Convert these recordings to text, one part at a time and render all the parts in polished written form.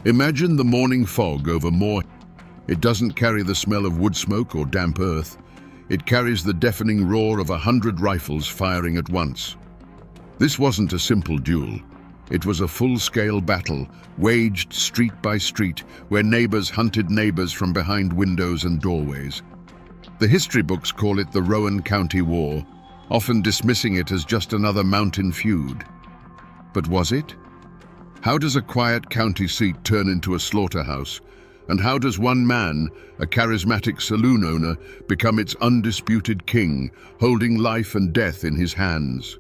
Imagine the morning fog over Moor. It doesn't carry the smell of wood smoke or damp earth. It carries the deafening roar of 100 rifles firing at once. This wasn't a simple duel. It was a full-scale battle, waged street by street, where neighbors hunted neighbors from behind windows and doorways. The history books call it the Rowan County War, often dismissing it as just another mountain feud. But was it? How does a quiet county seat turn into a slaughterhouse? And how does one man, a charismatic saloon owner, become its undisputed king, holding life and death in his hands?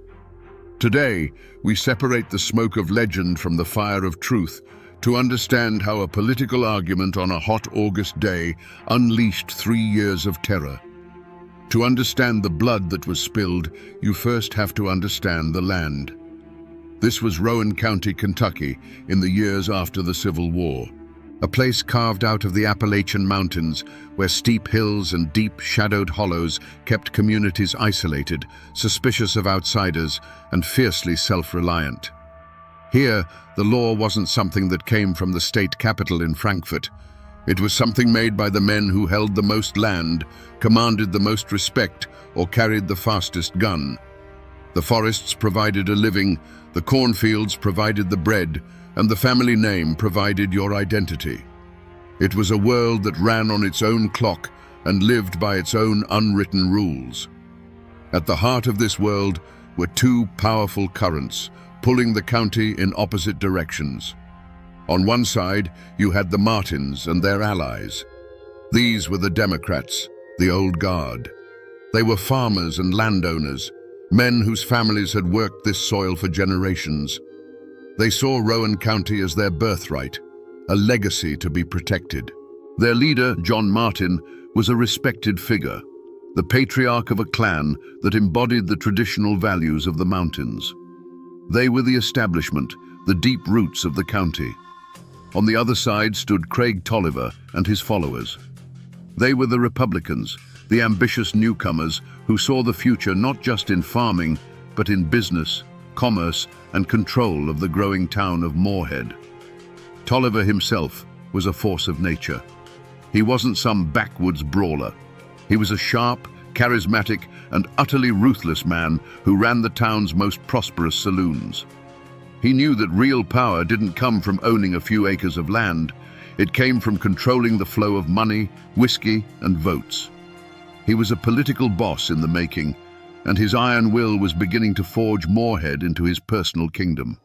Today, we separate the smoke of legend from the fire of truth to understand how a political argument on a hot August day unleashed 3 years of terror. To understand the blood that was spilled, you first have to understand the land. This was Rowan County, Kentucky, in the years after the Civil War. A place carved out of the Appalachian Mountains, where steep hills and deep, shadowed hollows kept communities isolated, suspicious of outsiders, and fiercely self-reliant. Here, the law wasn't something that came from the state capital in Frankfurt. It was something made by the men who held the most land, commanded the most respect, or carried the fastest gun. The forests provided a living, the cornfields provided the bread, and the family name provided your identity. It was a world that ran on its own clock and lived by its own unwritten rules. At the heart of this world were two powerful currents, pulling the county in opposite directions. On one side, you had the Martins and their allies. These were the Democrats, the old guard. They were farmers and landowners, men whose families had worked this soil for generations. They saw Rowan County as their birthright, a legacy to be protected. Their leader, John Martin, was a respected figure, the patriarch of a clan that embodied the traditional values of the mountains. They were the establishment, the deep roots of the county. On the other side stood Craig Tolliver and his followers. They were the Republicans, the ambitious newcomers who saw the future not just in farming, but in business, commerce, and control of the growing town of Moorhead. Tolliver himself was a force of nature. He wasn't some backwoods brawler. He was a sharp, charismatic, and utterly ruthless man who ran the town's most prosperous saloons. He knew that real power didn't come from owning a few acres of land. It came from controlling the flow of money, whiskey, and votes. He was a political boss in the making, and his iron will was beginning to forge Moorhead into his personal kingdom.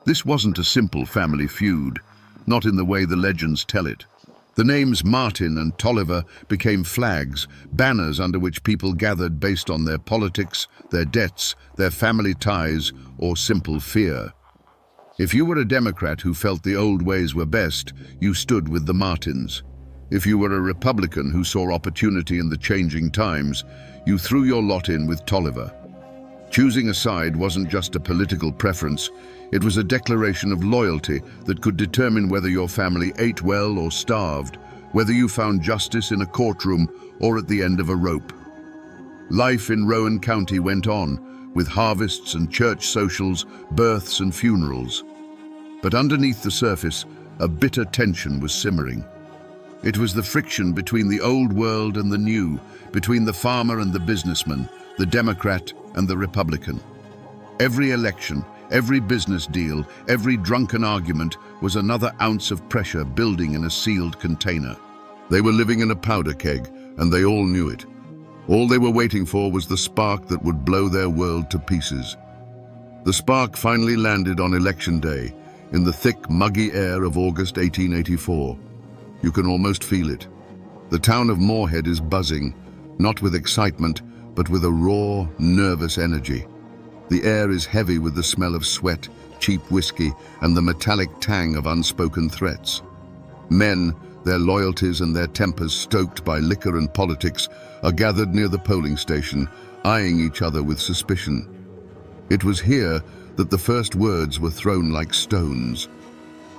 This wasn't a simple family feud, not in the way the legends tell it. The names Martin and Tolliver became flags, banners under which people gathered based on their politics, their debts, their family ties, or simple fear. If you were a Democrat who felt the old ways were best, you stood with the Martins. If you were a Republican who saw opportunity in the changing times, you threw your lot in with Tolliver. Choosing a side wasn't just a political preference, it was a declaration of loyalty that could determine whether your family ate well or starved, whether you found justice in a courtroom or at the end of a rope. Life in Rowan County went on, with harvests and church socials, births and funerals. But underneath the surface, a bitter tension was simmering. It was the friction between the old world and the new, between the farmer and the businessman, the Democrat and the Republican. Every election, every business deal, every drunken argument was another ounce of pressure building in a sealed container. They were living in a powder keg, and they all knew it. All they were waiting for was the spark that would blow their world to pieces. The spark finally landed on Election Day, in the thick, muggy air of August 1884. You can almost feel it. The town of Moorhead is buzzing, not with excitement, but with a raw, nervous energy. The air is heavy with the smell of sweat, cheap whiskey, and the metallic tang of unspoken threats. Men, their loyalties and their tempers stoked by liquor and politics, are gathered near the polling station, eyeing each other with suspicion. It was here that the first words were thrown like stones.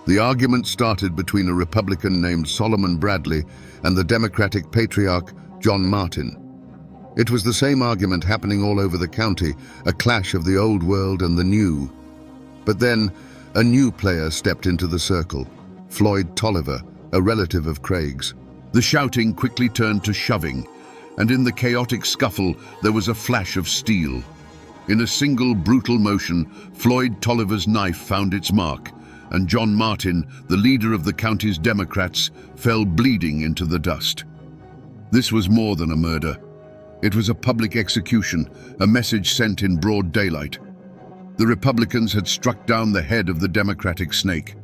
The argument started between a Republican named Solomon Bradley and the Democratic patriarch John Martin. It was the same argument happening all over the county, a clash of the old world and the new. But then, a new player stepped into the circle. Floyd Tolliver, a relative of Craig's. The shouting quickly turned to shoving, and in the chaotic scuffle there was a flash of steel. In a single brutal motion, Floyd Tolliver's knife found its mark, and John Martin, the leader of the county's Democrats, fell bleeding into the dust. This was more than a murder. It was a public execution, a message sent in broad daylight. The Republicans had struck down the head of the Democratic snake.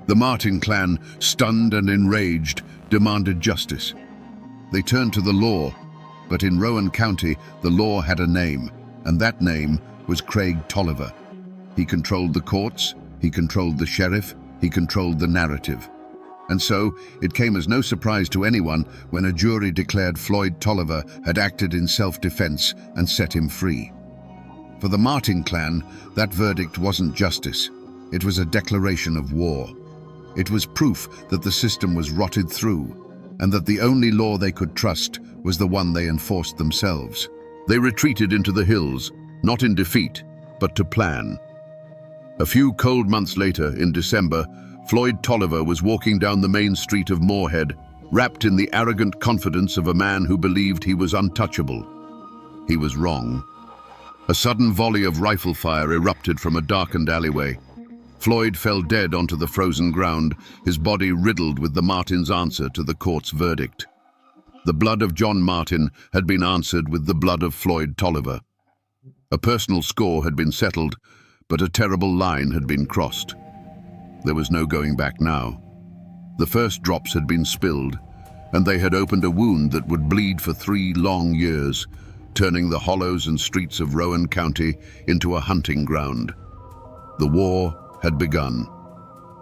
The Martin clan, stunned and enraged, demanded justice. They turned to the law, but in Rowan County, the law had a name, and that name was Craig Tolliver. He controlled the courts, he controlled the sheriff, he controlled the narrative. And so, it came as no surprise to anyone when a jury declared Floyd Tolliver had acted in self-defense and set him free. For the Martin clan, that verdict wasn't justice. It was a declaration of war. It was proof that the system was rotted through, and that the only law they could trust was the one they enforced themselves. They retreated into the hills, not in defeat, but to plan. A few cold months later, in December, Floyd Tolliver was walking down the main street of Moorhead, wrapped in the arrogant confidence of a man who believed he was untouchable. He was wrong. A sudden volley of rifle fire erupted from a darkened alleyway. Floyd fell dead onto the frozen ground, his body riddled with the Martins' answer to the court's verdict. The blood of John Martin had been answered with the blood of Floyd Tolliver. A personal score had been settled, but a terrible line had been crossed. There was no going back now. The first drops had been spilled, and they had opened a wound that would bleed for 3 long years, turning the hollows and streets of Rowan County into a hunting ground. The war had begun.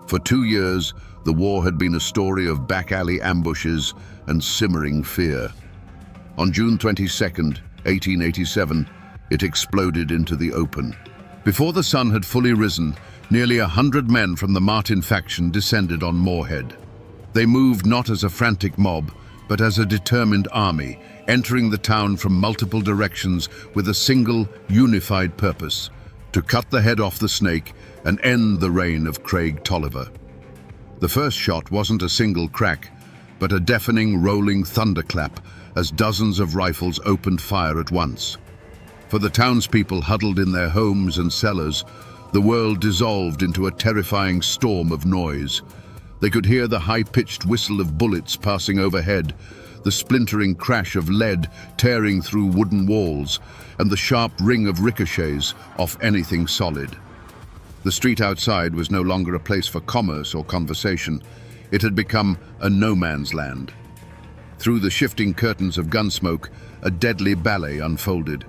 For 2 years, the war had been a story of back-alley ambushes and simmering fear. On June 22nd, 1887, it exploded into the open. Before the sun had fully risen, nearly 100 men from the Martin faction descended on Moorhead. They moved not as a frantic mob, but as a determined army, entering the town from multiple directions with a single, unified purpose: to cut the head off the snake and end the reign of Craig Tolliver. The first shot wasn't a single crack, but a deafening, rolling thunderclap as dozens of rifles opened fire at once. For the townspeople huddled in their homes and cellars, the world dissolved into a terrifying storm of noise. They could hear the high-pitched whistle of bullets passing overhead, the splintering crash of lead tearing through wooden walls, and the sharp ring of ricochets off anything solid. The street outside was no longer a place for commerce or conversation. It had become a no-man's land. Through the shifting curtains of gunsmoke, a deadly ballet unfolded.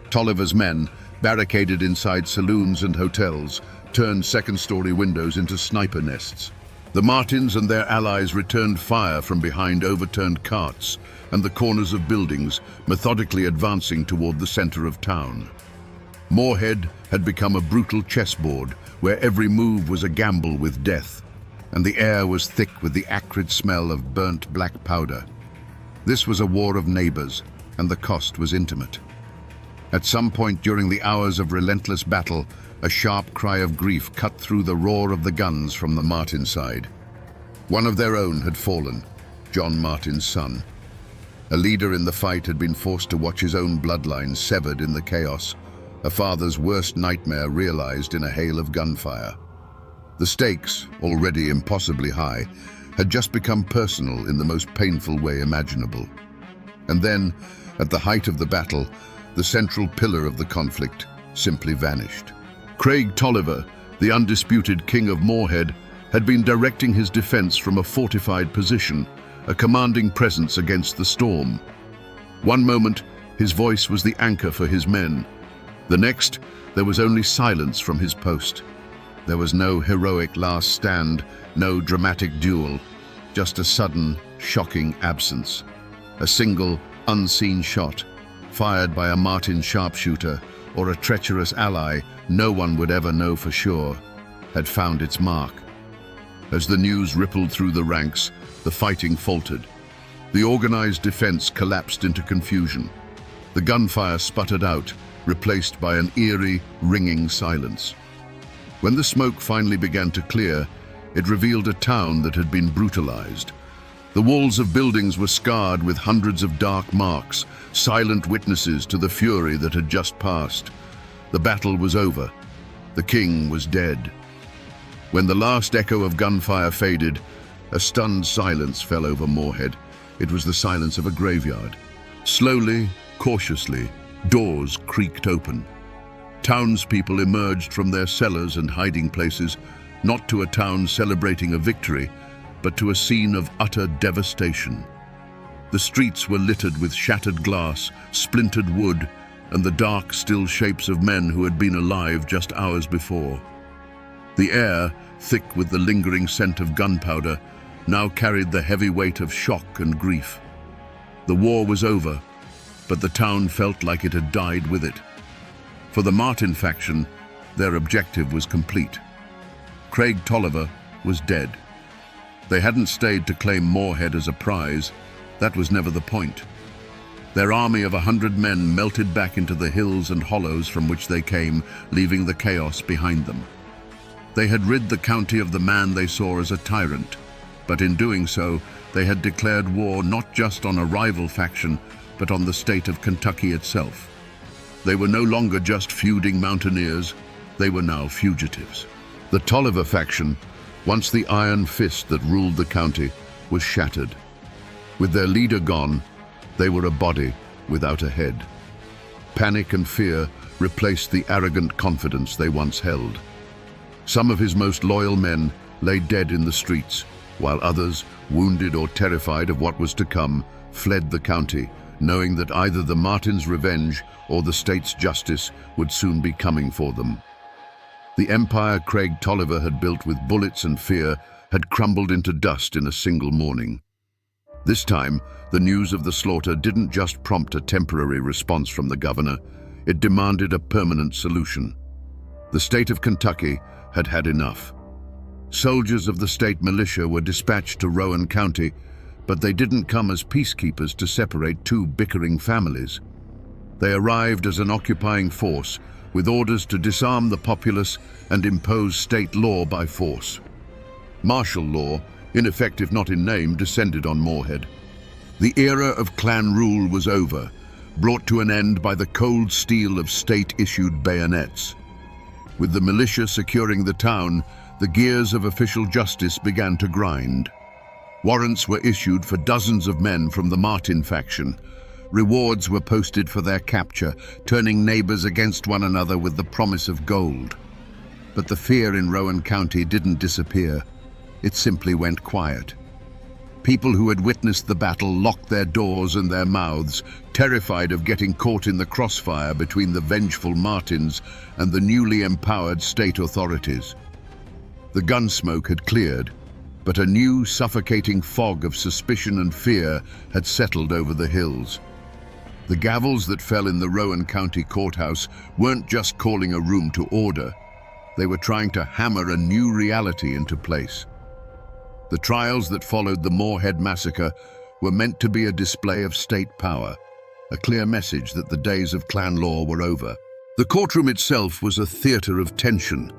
Tolliver's men, barricaded inside saloons and hotels, turned second-story windows into sniper nests. The Martins and their allies returned fire from behind overturned carts and the corners of buildings, methodically advancing toward the center of town. Moorhead had become a brutal chessboard where every move was a gamble with death, and the air was thick with the acrid smell of burnt black powder. This was a war of neighbors, and the cost was intimate. At some point during the hours of relentless battle, a sharp cry of grief cut through the roar of the guns from the Martin side. One of their own had fallen, John Martin's son. A leader in the fight had been forced to watch his own bloodline severed in the chaos, a father's worst nightmare realized in a hail of gunfire. The stakes, already impossibly high, had just become personal in the most painful way imaginable. And then, at the height of the battle, the central pillar of the conflict simply vanished. Craig Tolliver, the undisputed king of Moorhead, had been directing his defense from a fortified position, a commanding presence against the storm. One moment, his voice was the anchor for his men. The next, there was only silence from his post. There was no heroic last stand, no dramatic duel, just a sudden, shocking absence. A single, unseen shot, fired by a Martin sharpshooter or a treacherous ally no one would ever know for sure, had found its mark. As the news rippled through the ranks, the fighting faltered. The organized defense collapsed into confusion. The gunfire sputtered out, replaced by an eerie, ringing silence. When the smoke finally began to clear, It revealed a town that had been brutalized. The walls of buildings were scarred with hundreds of dark marks, silent witnesses to the fury that had just passed. The battle was over. The king was dead. When the last echo of gunfire faded, a stunned silence fell over Moorhead. It was the silence of a graveyard. Slowly, cautiously, doors creaked open. Townspeople emerged from their cellars and hiding places, not to a town celebrating a victory, but to a scene of utter devastation. The streets were littered with shattered glass, splintered wood, and the dark, still shapes of men who had been alive just hours before. The air, thick with the lingering scent of gunpowder, now carried the heavy weight of shock and grief. The war was over, but the town felt like it had died with it. For the Martin faction, their objective was complete. Craig Tolliver was dead. They hadn't stayed to claim Moorhead as a prize. That was never the point. Their army of 100 men melted back into the hills and hollows from which they came, leaving the chaos behind them. They had rid the county of the man they saw as a tyrant, but in doing so, they had declared war not just on a rival faction, but on the state of Kentucky itself. They were no longer just feuding mountaineers, they were now fugitives. The Tolliver faction, once the iron fist that ruled the county, was shattered. With their leader gone, they were a body without a head. Panic and fear replaced the arrogant confidence they once held. Some of his most loyal men lay dead in the streets, while others, wounded or terrified of what was to come, fled the county, knowing that either the Martins' revenge or the state's justice would soon be coming for them. The empire Craig Tolliver had built with bullets and fear had crumbled into dust in a single morning. This time, the news of the slaughter didn't just prompt a temporary response from the governor, it demanded a permanent solution. The state of Kentucky had had enough. Soldiers of the state militia were dispatched to Rowan County, but they didn't come as peacekeepers to separate two bickering families. They arrived as an occupying force, with orders to disarm the populace and impose state law by force. Martial law, ineffective not in name, descended on Moorhead. The era of clan rule was over, brought to an end by the cold steel of state-issued bayonets. With the militia securing the town, the gears of official justice began to grind. Warrants were issued for dozens of men from the Martin faction. Rewards were posted for their capture, turning neighbors against one another with the promise of gold. But the fear in Rowan County didn't disappear. It simply went quiet. People who had witnessed the battle locked their doors and their mouths, terrified of getting caught in the crossfire between the vengeful Martins and the newly empowered state authorities. The gun smoke had cleared, but a new suffocating fog of suspicion and fear had settled over the hills. The gavels that fell in the Rowan County courthouse weren't just calling a room to order. They were trying to hammer a new reality into place. The trials that followed the Moorhead Massacre were meant to be a display of state power, a clear message that the days of clan law were over. The courtroom itself was a theater of tension.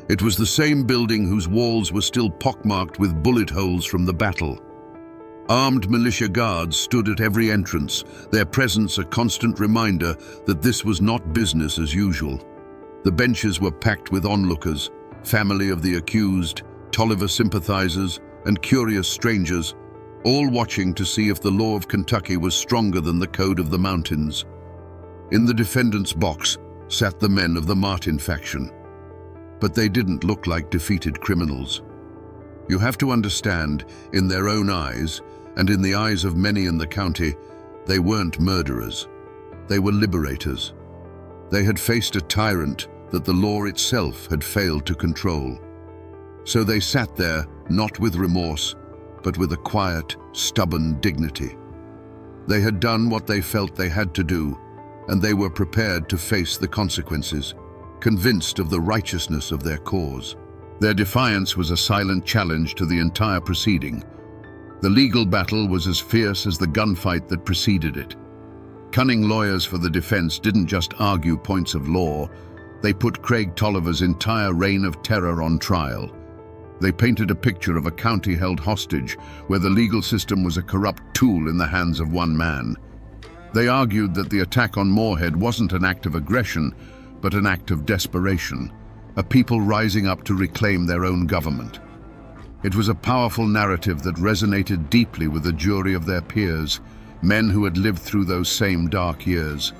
It was the same building whose walls were still pockmarked with bullet holes from the battle. Armed militia guards stood at every entrance, their presence a constant reminder that this was not business as usual. The benches were packed with onlookers, family of the accused, Tolliver sympathizers, and curious strangers, all watching to see if the law of Kentucky was stronger than the code of the mountains. In the defendant's box sat the men of the Martin faction. But they didn't look like defeated criminals. You have to understand, in their own eyes, and in the eyes of many in the county, they weren't murderers. They were liberators. They had faced a tyrant that the law itself had failed to control. So they sat there, not with remorse, but with a quiet, stubborn dignity. They had done what they felt they had to do, and they were prepared to face the consequences, convinced of the righteousness of their cause. Their defiance was a silent challenge to the entire proceeding. The legal battle was as fierce as the gunfight that preceded it. Cunning lawyers for the defense didn't just argue points of law, they put Craig Tolliver's entire reign of terror on trial. They painted a picture of a county held hostage, where the legal system was a corrupt tool in the hands of one man. They argued that the attack on Moorhead wasn't an act of aggression, but an act of desperation, a people rising up to reclaim their own government. It was a powerful narrative that resonated deeply with a jury of their peers, men who had lived through those same dark years.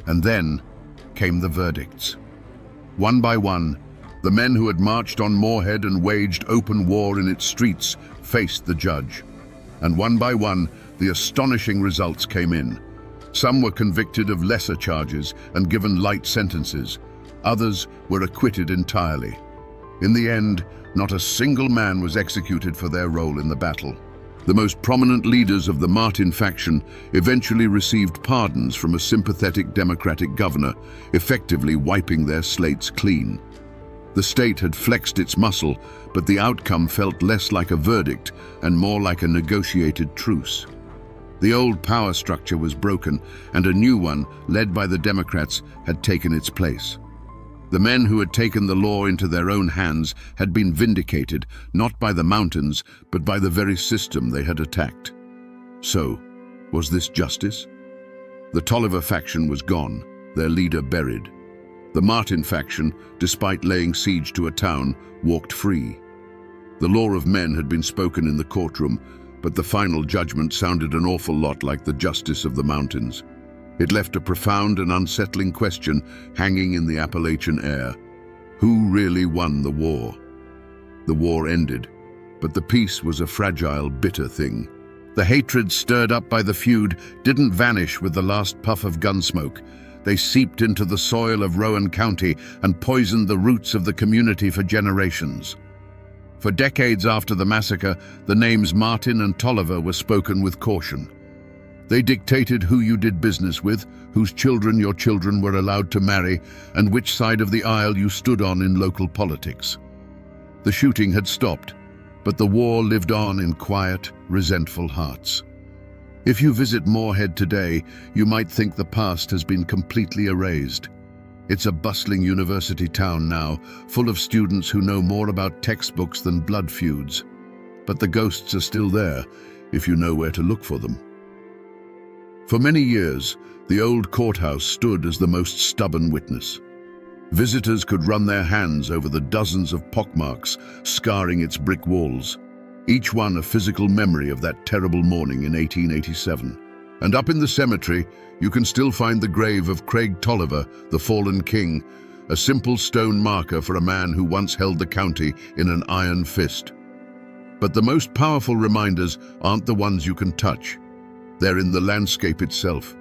And then came the verdicts. One by one, the men who had marched on Moorhead and waged open war in its streets faced the judge. And one by one, the astonishing results came in. Some were convicted of lesser charges and given light sentences. Others were acquitted entirely. In the end, not a single man was executed for their role in the battle. The most prominent leaders of the Martin faction eventually received pardons from a sympathetic Democratic governor, effectively wiping their slates clean. The state had flexed its muscle, but the outcome felt less like a verdict and more like a negotiated truce. The old power structure was broken, and a new one, led by the Democrats, had taken its place. The men who had taken the law into their own hands had been vindicated, not by the mountains, but by the very system they had attacked. So, was this justice? The Tolliver faction was gone, their leader buried. The Martin faction, despite laying siege to a town, walked free. The law of men had been spoken in the courtroom, but the final judgment sounded an awful lot like the justice of the mountains. It left a profound and unsettling question hanging in the Appalachian air. Who really won the war? The war ended, but the peace was a fragile, bitter thing. The hatred stirred up by the feud didn't vanish with the last puff of gunsmoke. They seeped into the soil of Rowan County and poisoned the roots of the community for generations. For decades after the massacre, the names Martin and Tolliver were spoken with caution. They dictated who you did business with, whose children your children were allowed to marry, and which side of the aisle you stood on in local politics. The shooting had stopped, but the war lived on in quiet, resentful hearts. If you visit Moorhead today, you might think the past has been completely erased. It's a bustling university town now, full of students who know more about textbooks than blood feuds. But the ghosts are still there, if you know where to look for them. For many years, the old courthouse stood as the most stubborn witness. Visitors could run their hands over the dozens of pockmarks scarring its brick walls, each one a physical memory of that terrible morning in 1887. And up in the cemetery, you can still find the grave of Craig Tolliver, the fallen king, a simple stone marker for a man who once held the county in an iron fist. But the most powerful reminders aren't the ones you can touch. They're in the landscape itself.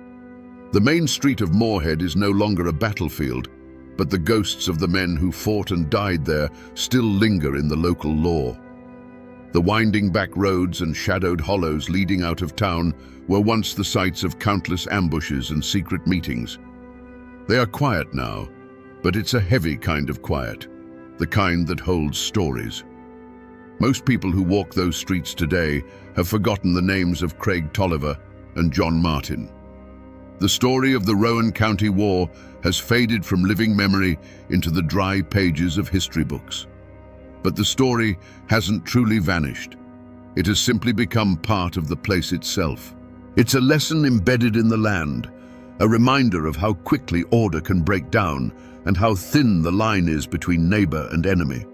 The main street of Moorhead is no longer a battlefield, but the ghosts of the men who fought and died there still linger in the local lore. The winding back roads and shadowed hollows leading out of town were once the sites of countless ambushes and secret meetings. They are quiet now, but it's a heavy kind of quiet, the kind that holds stories. Most people who walk those streets today have forgotten the names of Craig Tolliver and John Martin. The story of the Rowan County War has faded from living memory into the dry pages of history books. But the story hasn't truly vanished. It has simply become part of the place itself. It's a lesson embedded in the land, a reminder of how quickly order can break down and how thin the line is between neighbor and enemy.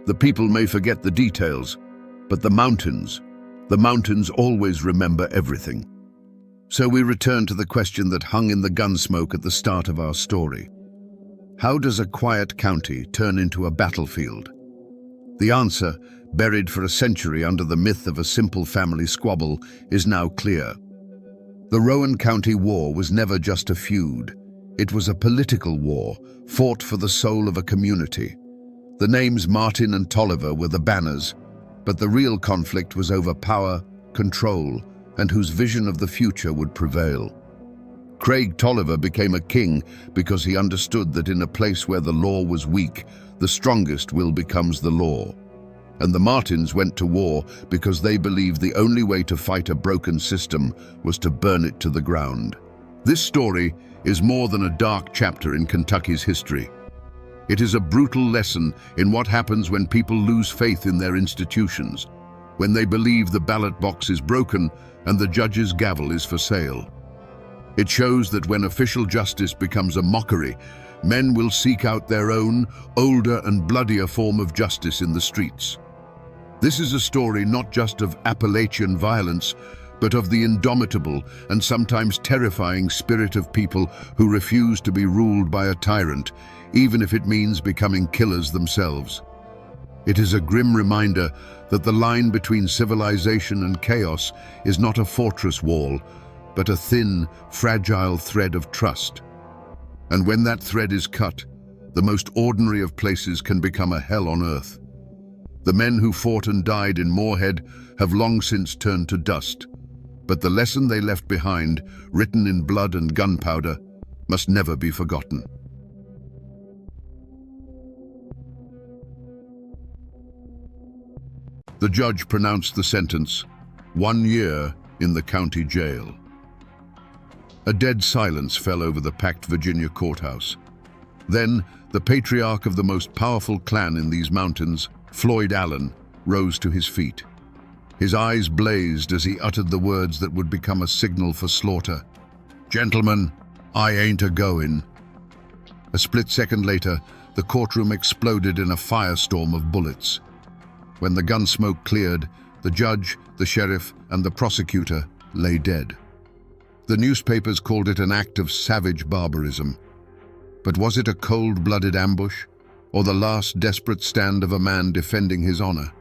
The people may forget the details, but the mountains always remember everything. So we return to the question that hung in the gunsmoke at the start of our story. How does a quiet county turn into a battlefield? The answer, buried for a century under the myth of a simple family squabble, is now clear. The Rowan County War was never just a feud. It was a political war, fought for the soul of a community. The names Martin and Tolliver were the banners, but the real conflict was over power, control, and whose vision of the future would prevail. Craig Tolliver became a king because he understood that in a place where the law was weak, the strongest will becomes the law. And the Martins went to war because they believed the only way to fight a broken system was to burn it to the ground. This story is more than a dark chapter in Kentucky's history. It is a brutal lesson in what happens when people lose faith in their institutions, when they believe the ballot box is broken and the judge's gavel is for sale. It shows that when official justice becomes a mockery, men will seek out their own, older and bloodier form of justice in the streets. This is a story not just of Appalachian violence, but of the indomitable and sometimes terrifying spirit of people who refuse to be ruled by a tyrant, even if it means becoming killers themselves. It is a grim reminder that the line between civilization and chaos is not a fortress wall, but a thin, fragile thread of trust. And when that thread is cut, the most ordinary of places can become a hell on earth. The men who fought and died in Moorhead have long since turned to dust, but the lesson they left behind, written in blood and gunpowder, must never be forgotten. The judge pronounced the sentence, 1 year in the county jail. A dead silence fell over the packed Virginia courthouse. Then, the patriarch of the most powerful clan in these mountains, Floyd Allen, rose to his feet. His eyes blazed as he uttered the words that would become a signal for slaughter. "Gentlemen, I ain't a-goin'." A split second later, the courtroom exploded in a firestorm of bullets. When the gun smoke cleared, the judge, the sheriff, and the prosecutor lay dead. The newspapers called it an act of savage barbarism. But was it a cold-blooded ambush, or the last desperate stand of a man defending his honor?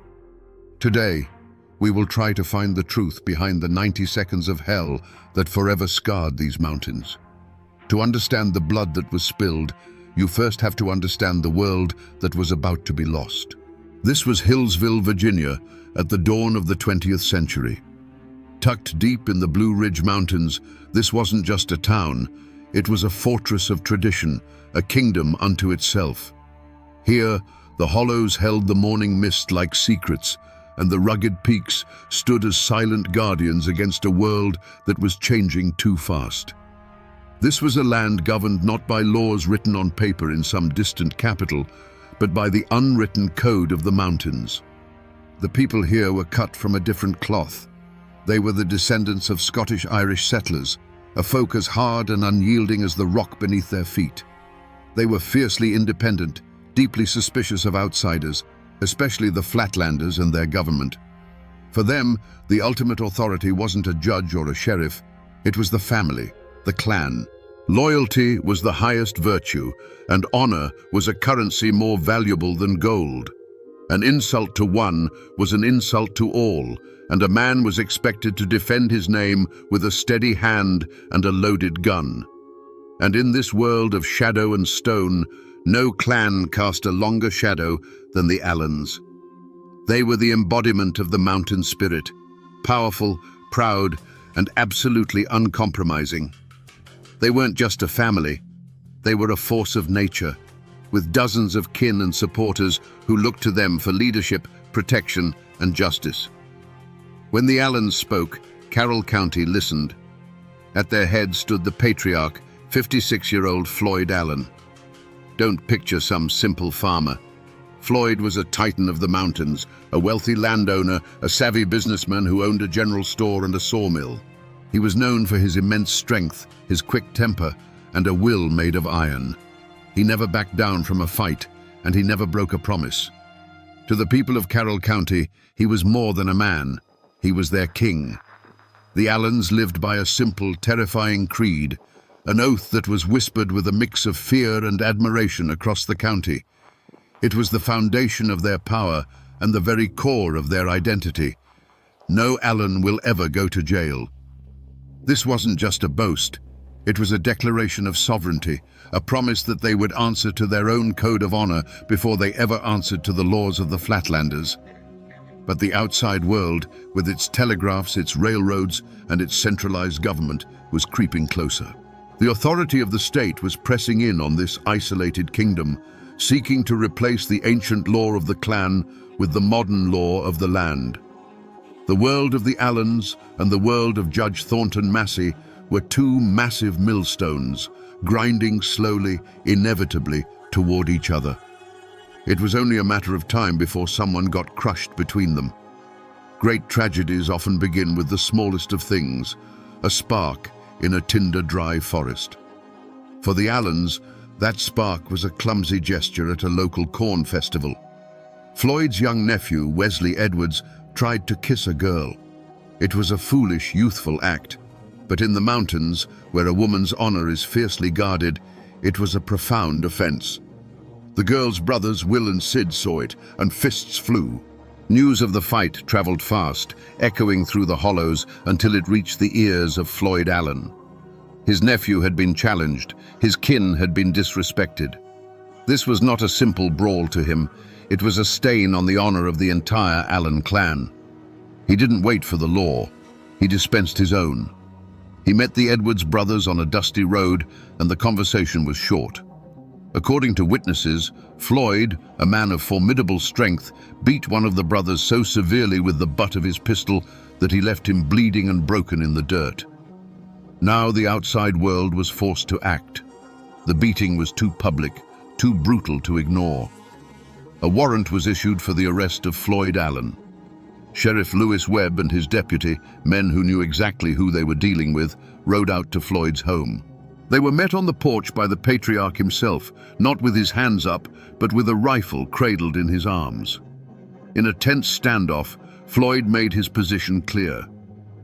Today, we will try to find the truth behind the 90 seconds of hell that forever scarred these mountains. To understand the blood that was spilled, you first have to understand the world that was about to be lost. This was Hillsville, Virginia, at the dawn of the 20th century. Tucked deep in the Blue Ridge Mountains, this wasn't just a town, it was a fortress of tradition, a kingdom unto itself. Here, the hollows held the morning mist like secrets, and the rugged peaks stood as silent guardians against a world that was changing too fast. This was a land governed not by laws written on paper in some distant capital, but by the unwritten code of the mountains. The people here were cut from a different cloth. They were the descendants of Scottish-Irish settlers, a folk as hard and unyielding as the rock beneath their feet. They were fiercely independent, deeply suspicious of outsiders, especially the Flatlanders and their government. For them, the ultimate authority wasn't a judge or a sheriff, it was the family, the clan. Loyalty was the highest virtue, and honor was a currency more valuable than gold. An insult to one was an insult to all, and a man was expected to defend his name with a steady hand and a loaded gun. And in this world of shadow and stone, no clan cast a longer shadow than the Allens. They were the embodiment of the mountain spirit, powerful, proud, and absolutely uncompromising. They weren't just a family, they were a force of nature, with dozens of kin and supporters who looked to them for leadership, protection, and justice. When the Allens spoke, Carroll County listened. At their head stood the patriarch, 56-year-old Floyd Allen. Don't picture some simple farmer. Floyd was a titan of the mountains, a wealthy landowner, a savvy businessman who owned a general store and a sawmill. He was known for his immense strength, his quick temper, and a will made of iron. He never backed down from a fight, and he never broke a promise. To the people of Carroll County, he was more than a man. He was their king. The Allens lived by a simple, terrifying creed, an oath that was whispered with a mix of fear and admiration across the county. It was the foundation of their power and the very core of their identity. No Allen will ever go to jail. This wasn't just a boast. It was a declaration of sovereignty, a promise that they would answer to their own code of honor before they ever answered to the laws of the Flatlanders. But the outside world, with its telegraphs, its railroads, and its centralized government, was creeping closer. The authority of the state was pressing in on this isolated kingdom, seeking to replace the ancient law of the clan with the modern law of the land. The world of the Allens and the world of Judge Thornton Massey were two massive millstones, grinding slowly, inevitably, toward each other. It was only a matter of time before someone got crushed between them. Great tragedies often begin with the smallest of things, a spark in a tinder-dry forest. For the Allens, that spark was a clumsy gesture at a local corn festival. Floyd's young nephew, Wesley Edwards, tried to kiss a girl. It was a foolish, youthful act, but in the mountains, where a woman's honor is fiercely guarded, it was a profound offense. The girl's brothers, Will and Sid, saw it, and fists flew. News of the fight traveled fast, echoing through the hollows until it reached the ears of Floyd Allen. His nephew had been challenged, his kin had been disrespected. This was not a simple brawl to him, it was a stain on the honor of the entire Allen clan. He didn't wait for the law, he dispensed his own. He met the Edwards brothers on a dusty road, and the conversation was short. According to witnesses, Floyd, a man of formidable strength, beat one of the brothers so severely with the butt of his pistol that he left him bleeding and broken in the dirt. Now the outside world was forced to act. The beating was too public, too brutal to ignore. A warrant was issued for the arrest of Floyd Allen. Sheriff Lewis Webb and his deputy, men who knew exactly who they were dealing with, rode out to Floyd's home. They were met on the porch by the patriarch himself, not with his hands up, but with a rifle cradled in his arms. In a tense standoff, Floyd made his position clear.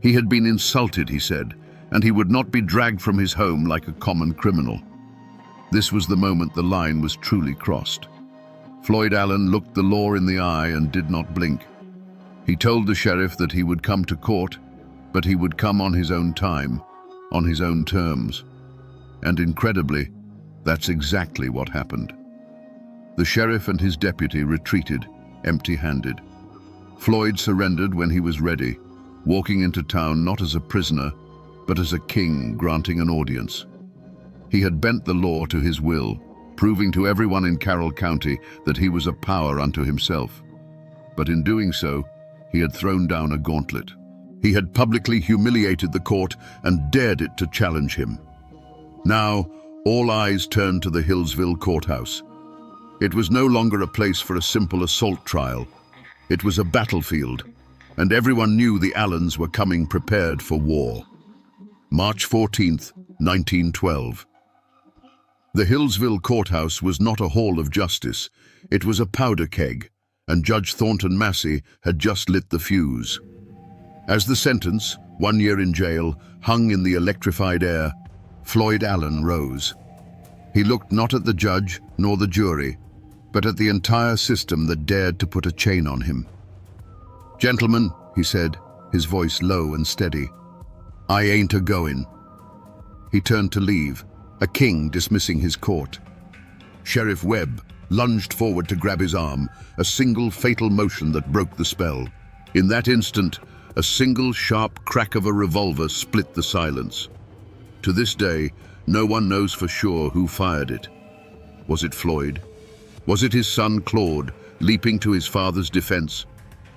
He had been insulted, he said, and he would not be dragged from his home like a common criminal. This was the moment the line was truly crossed. Floyd Allen looked the law in the eye and did not blink. He told the sheriff that he would come to court, but he would come on his own time, on his own terms. And incredibly, that's exactly what happened. The sheriff and his deputy retreated, empty-handed. Floyd surrendered when he was ready, walking into town not as a prisoner, but as a king granting an audience. He had bent the law to his will, proving to everyone in Carroll County that he was a power unto himself. But in doing so, he had thrown down a gauntlet. He had publicly humiliated the court and dared it to challenge him. Now, all eyes turned to the Hillsville courthouse. It was no longer a place for a simple assault trial. It was a battlefield, and everyone knew the Allens were coming prepared for war. March 14th, 1912. The Hillsville courthouse was not a hall of justice. It was a powder keg, and Judge Thornton Massey had just lit the fuse. As the sentence, 1 year in jail, hung in the electrified air, Floyd Allen rose. He looked not at the judge nor the jury, but at the entire system that dared to put a chain on him. "Gentlemen," he said, his voice low and steady, "I ain't a-goin'." He turned to leave, a king dismissing his court. Sheriff Webb lunged forward to grab his arm, a single fatal motion that broke the spell. In that instant, a single sharp crack of a revolver split the silence. To this day, no one knows for sure who fired it. Was it Floyd? Was it his son Claude, leaping to his father's defense?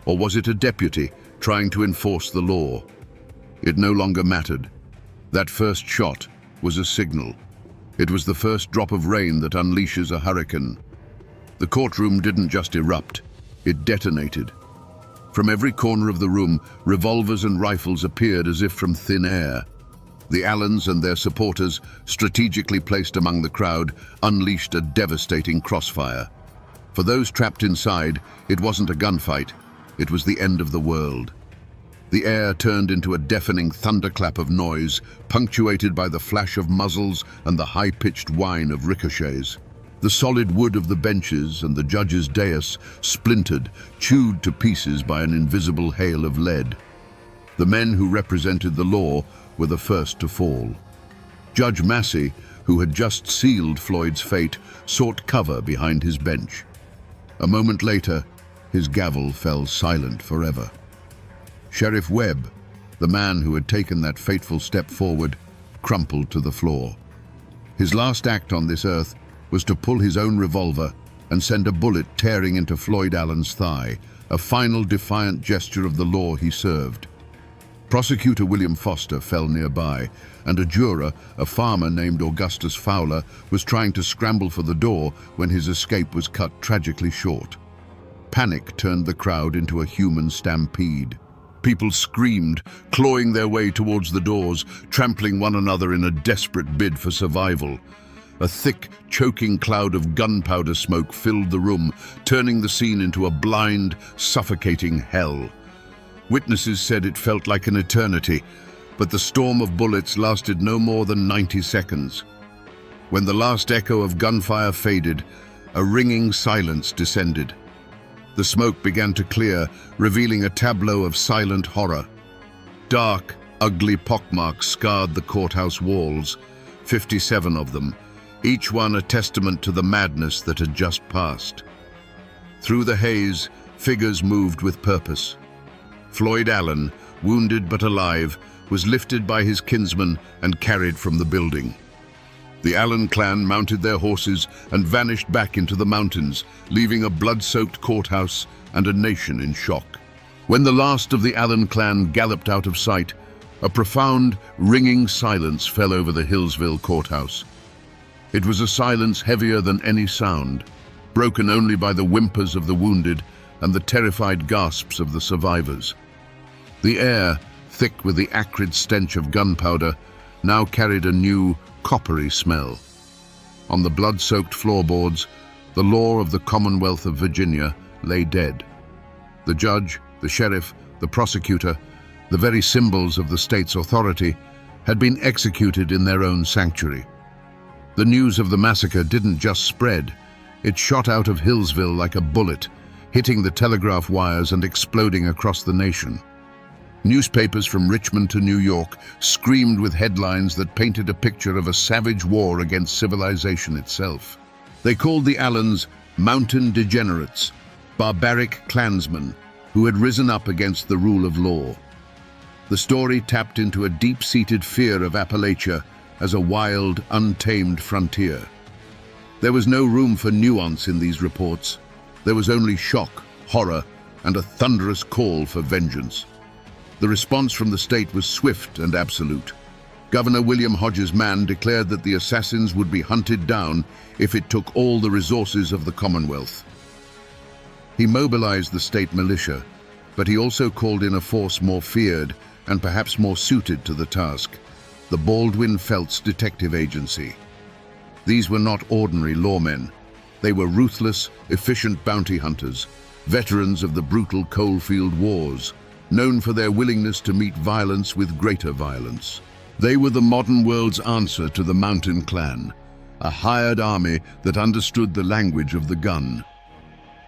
Or was it a deputy trying to enforce the law? It no longer mattered. That first shot was a signal. It was the first drop of rain that unleashes a hurricane. The courtroom didn't just erupt, it detonated. From every corner of the room, revolvers and rifles appeared as if from thin air. The Allens and their supporters, strategically placed among the crowd, unleashed a devastating crossfire. For those trapped inside, it wasn't a gunfight, it was the end of the world. The air turned into a deafening thunderclap of noise, punctuated by the flash of muzzles and the high-pitched whine of ricochets. The solid wood of the benches and the judge's dais splintered, chewed to pieces by an invisible hail of lead. The men who represented the law were the first to fall. Judge Massey, who had just sealed Floyd's fate, sought cover behind his bench. A moment later, his gavel fell silent forever. Sheriff Webb, the man who had taken that fateful step forward, crumpled to the floor. His last act on this earth was to pull his own revolver and send a bullet tearing into Floyd Allen's thigh, a final defiant gesture of the law he served. Prosecutor William Foster fell nearby, and a juror, a farmer named Augustus Fowler, was trying to scramble for the door when his escape was cut tragically short. Panic turned the crowd into a human stampede. People screamed, clawing their way towards the doors, trampling one another in a desperate bid for survival. A thick, choking cloud of gunpowder smoke filled the room, turning the scene into a blind, suffocating hell. Witnesses said it felt like an eternity, but the storm of bullets lasted no more than 90 seconds. When the last echo of gunfire faded, a ringing silence descended. The smoke began to clear, revealing a tableau of silent horror. Dark, ugly pockmarks scarred the courthouse walls, 57 of them, each one a testament to the madness that had just passed. Through the haze, figures moved with purpose. Floyd Allen, wounded but alive, was lifted by his kinsmen and carried from the building. The Allen clan mounted their horses and vanished back into the mountains, leaving a blood-soaked courthouse and a nation in shock. When the last of the Allen clan galloped out of sight, a profound, ringing silence fell over the Hillsville courthouse. It was a silence heavier than any sound, broken only by the whimpers of the wounded and the terrified gasps of the survivors. The air, thick with the acrid stench of gunpowder, now carried a new, coppery smell. On the blood-soaked floorboards, the law of the Commonwealth of Virginia lay dead. The judge, the sheriff, the prosecutor, the very symbols of the state's authority, had been executed in their own sanctuary. The news of the massacre didn't just spread, it shot out of Hillsville like a bullet, hitting the telegraph wires and exploding across the nation. Newspapers from Richmond to New York screamed with headlines that painted a picture of a savage war against civilization itself. They called the Allens mountain degenerates, barbaric clansmen who had risen up against the rule of law. The story tapped into a deep-seated fear of Appalachia as a wild, untamed frontier. There was no room for nuance in these reports. There was only shock, horror, and a thunderous call for vengeance. The response from the state was swift and absolute. Governor William Hodges Mann declared that the assassins would be hunted down if it took all the resources of the Commonwealth. He mobilized the state militia, but he also called in a force more feared and perhaps more suited to the task, the Baldwin Felts Detective Agency. These were not ordinary lawmen. They were ruthless, efficient bounty hunters, veterans of the brutal coalfield wars, known for their willingness to meet violence with greater violence. They were the modern world's answer to the Mountain Clan, a hired army that understood the language of the gun.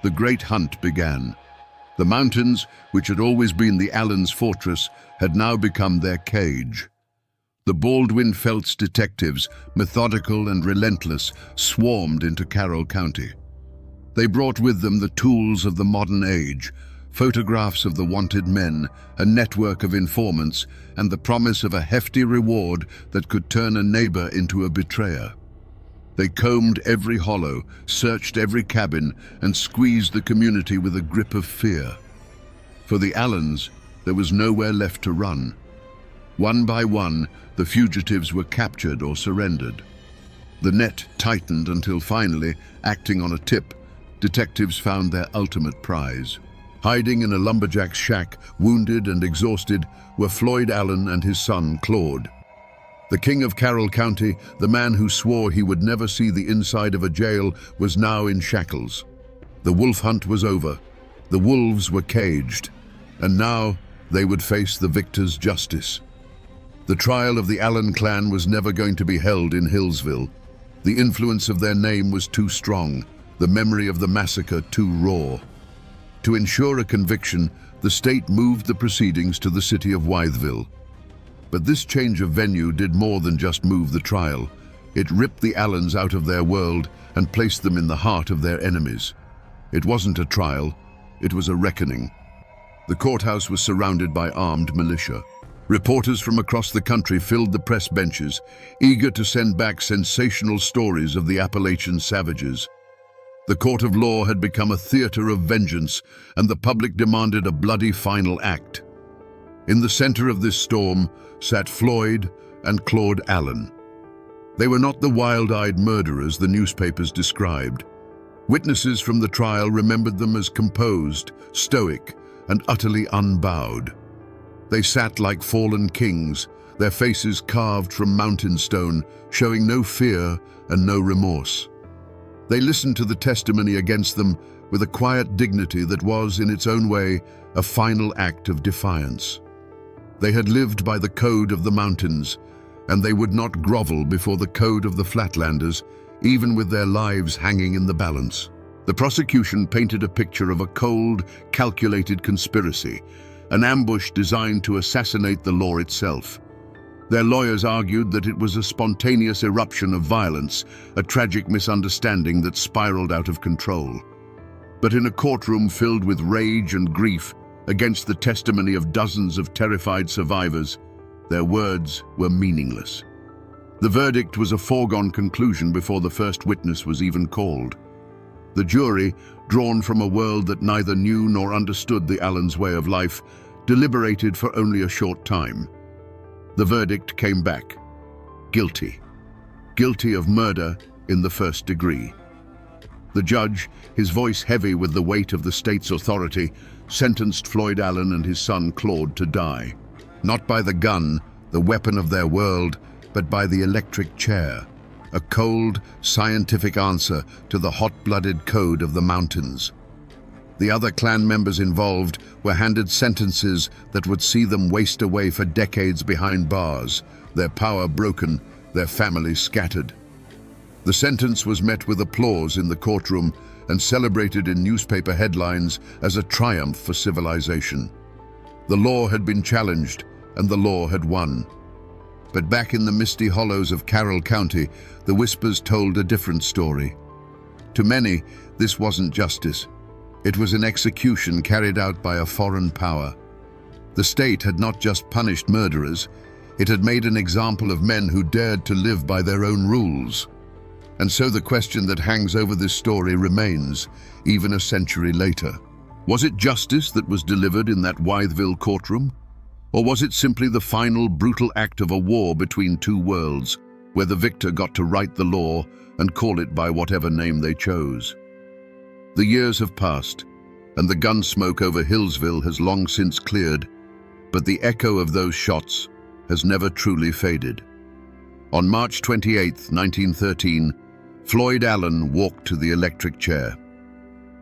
The great hunt began. The mountains, which had always been the Allens' fortress, had now become their cage. The Baldwin Felts detectives, methodical and relentless, swarmed into Carroll County. They brought with them the tools of the modern age, photographs of the wanted men, a network of informants, and the promise of a hefty reward that could turn a neighbor into a betrayer. They combed every hollow, searched every cabin, and squeezed the community with a grip of fear. For the Allens, there was nowhere left to run. One by one, the fugitives were captured or surrendered. The net tightened until finally, acting on a tip, detectives found their ultimate prize. Hiding in a lumberjack's shack, wounded and exhausted, were Floyd Allen and his son, Claude. The king of Carroll County, the man who swore he would never see the inside of a jail, was now in shackles. The wolf hunt was over. The wolves were caged, and now they would face the victor's justice. The trial of the Allen clan was never going to be held in Hillsville. The influence of their name was too strong, the memory of the massacre too raw. To ensure a conviction, the state moved the proceedings to the city of Wytheville. But this change of venue did more than just move the trial. It ripped the Allens out of their world and placed them in the heart of their enemies. It wasn't a trial, it was a reckoning. The courthouse was surrounded by armed militia. Reporters from across the country filled the press benches, eager to send back sensational stories of the Appalachian savages. The court of law had become a theater of vengeance, and the public demanded a bloody final act. In the center of this storm sat Floyd and Claude Allen. They were not the wild-eyed murderers the newspapers described. Witnesses from the trial remembered them as composed, stoic, and utterly unbowed. They sat like fallen kings, their faces carved from mountain stone, showing no fear and no remorse. They listened to the testimony against them with a quiet dignity that was, in its own way, a final act of defiance. They had lived by the code of the mountains, and they would not grovel before the code of the Flatlanders, even with their lives hanging in the balance. The prosecution painted a picture of a cold, calculated conspiracy, an ambush designed to assassinate the law itself. Their lawyers argued that it was a spontaneous eruption of violence, a tragic misunderstanding that spiraled out of control. But in a courtroom filled with rage and grief against the testimony of dozens of terrified survivors, their words were meaningless. The verdict was a foregone conclusion before the first witness was even called. The jury, drawn from a world that neither knew nor understood the Allens' way of life, deliberated for only a short time. The verdict came back. Guilty. Guilty of murder in the first degree. The judge, his voice heavy with the weight of the state's authority, sentenced Floyd Allen and his son Claude to die. Not by the gun, the weapon of their world, but by the electric chair. A cold, scientific answer to the hot-blooded code of the mountains. The other clan members involved were handed sentences that would see them waste away for decades behind bars, their power broken, their families scattered. The sentence was met with applause in the courtroom and celebrated in newspaper headlines as a triumph for civilization. The law had been challenged, and the law had won. But back in the misty hollows of Carroll County, the whispers told a different story. To many, this wasn't justice. It was an execution carried out by a foreign power. The state had not just punished murderers, it had made an example of men who dared to live by their own rules. And so the question that hangs over this story remains, even a century later. Was it justice that was delivered in that Wytheville courtroom? Or was it simply the final brutal act of a war between two worlds, where the victor got to write the law and call it by whatever name they chose? The years have passed, and the gun smoke over Hillsville has long since cleared, but the echo of those shots has never truly faded. On March 28, 1913, Floyd Allen walked to the electric chair.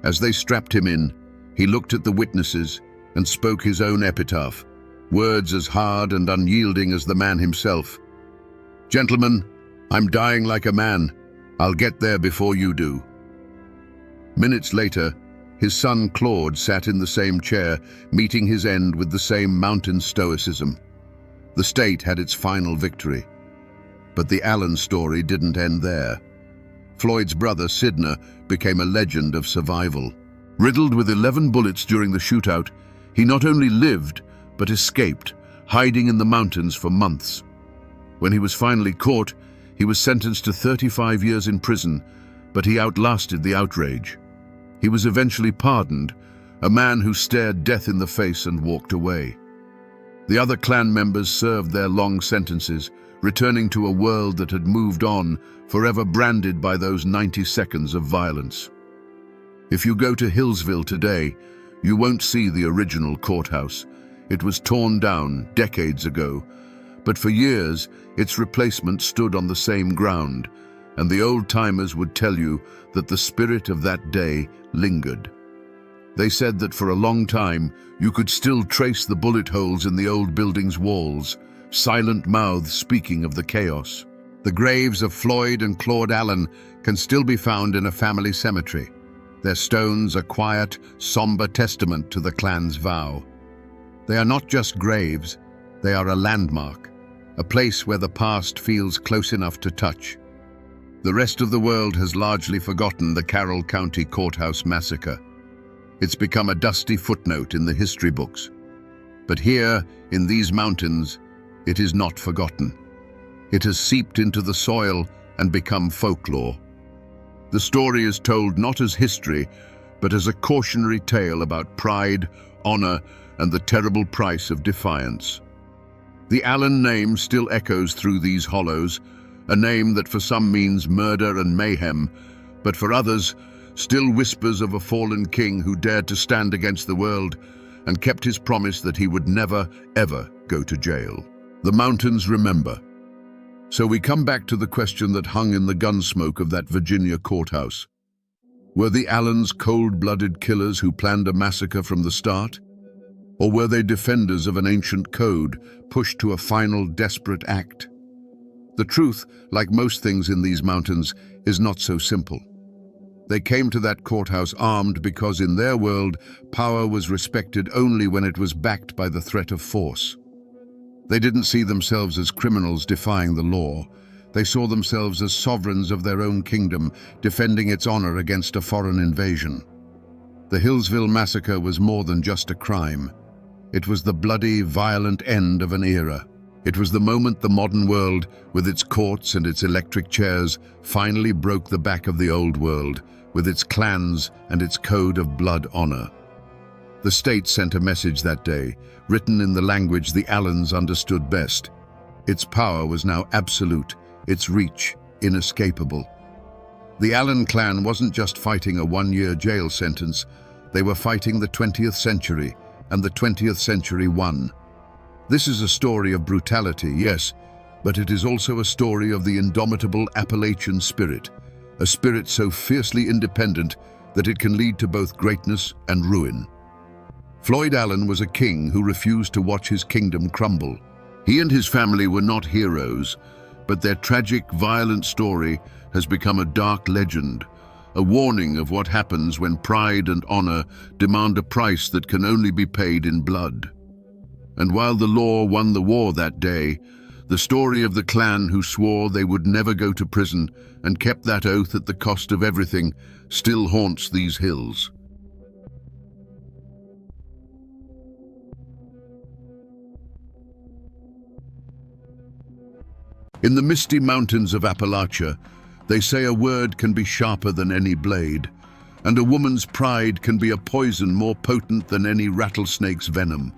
As they strapped him in, he looked at the witnesses and spoke his own epitaph, words as hard and unyielding as the man himself. "Gentlemen, I'm dying like a man. I'll get there before you do." Minutes later, his son Claude sat in the same chair, meeting his end with the same mountain stoicism. The state had its final victory. But the Allen story didn't end there. Floyd's brother, Sidner, became a legend of survival. Riddled with 11 bullets during the shootout, he not only lived, but escaped, hiding in the mountains for months. When he was finally caught, he was sentenced to 35 years in prison, but he outlasted the outrage. He was eventually pardoned, a man who stared death in the face and walked away. The other clan members served their long sentences, returning to a world that had moved on, forever branded by those 90 seconds of violence. If you go to Hillsville today, you won't see the original courthouse. It was torn down decades ago, but for years its replacement stood on the same ground, and the old-timers would tell you that the spirit of that day lingered. They said that for a long time you could still trace the bullet holes in the old building's walls, silent mouths speaking of the chaos. The graves of Floyd and Claude Allen can still be found in a family cemetery, their stones a quiet, somber testament to the clan's vow. They are not just graves, they are a landmark, a place where the past feels close enough to touch. The rest of the world has largely forgotten the Carroll County Courthouse Massacre. It's become a dusty footnote in the history books. But here, in these mountains, it is not forgotten. It has seeped into the soil and become folklore. The story is told not as history, but as a cautionary tale about pride, honor, and the terrible price of defiance. The Allen name still echoes through these hollows, a name that for some means murder and mayhem, but for others still whispers of a fallen king who dared to stand against the world and kept his promise that he would never, ever go to jail. The mountains remember. So we come back to the question that hung in the gun smoke of that Virginia courthouse. Were the Allens cold-blooded killers who planned a massacre from the start? Or were they defenders of an ancient code, pushed to a final desperate act? The truth, like most things in these mountains, is not so simple. They came to that courthouse armed because in their world, power was respected only when it was backed by the threat of force. They didn't see themselves as criminals defying the law. They saw themselves as sovereigns of their own kingdom, defending its honor against a foreign invasion. The Hillsville Massacre was more than just a crime. It was the bloody, violent end of an era. It was the moment the modern world, with its courts and its electric chairs, finally broke the back of the old world, with its clans and its code of blood honor. The state sent a message that day, written in the language the Allens understood best. Its power was now absolute, its reach inescapable. The Allen clan wasn't just fighting a one-year jail sentence, they were fighting the 20th century, and the 20th century won. This is a story of brutality, yes, but it is also a story of the indomitable Appalachian spirit, a spirit so fiercely independent that it can lead to both greatness and ruin. Floyd Allen was a king who refused to watch his kingdom crumble. He and his family were not heroes, but their tragic, violent story has become a dark legend, a warning of what happens when pride and honor demand a price that can only be paid in blood. And while the law won the war that day, the story of the clan who swore they would never go to prison and kept that oath at the cost of everything still haunts these hills. In the misty mountains of Appalachia, they say a word can be sharper than any blade, and a woman's pride can be a poison more potent than any rattlesnake's venom.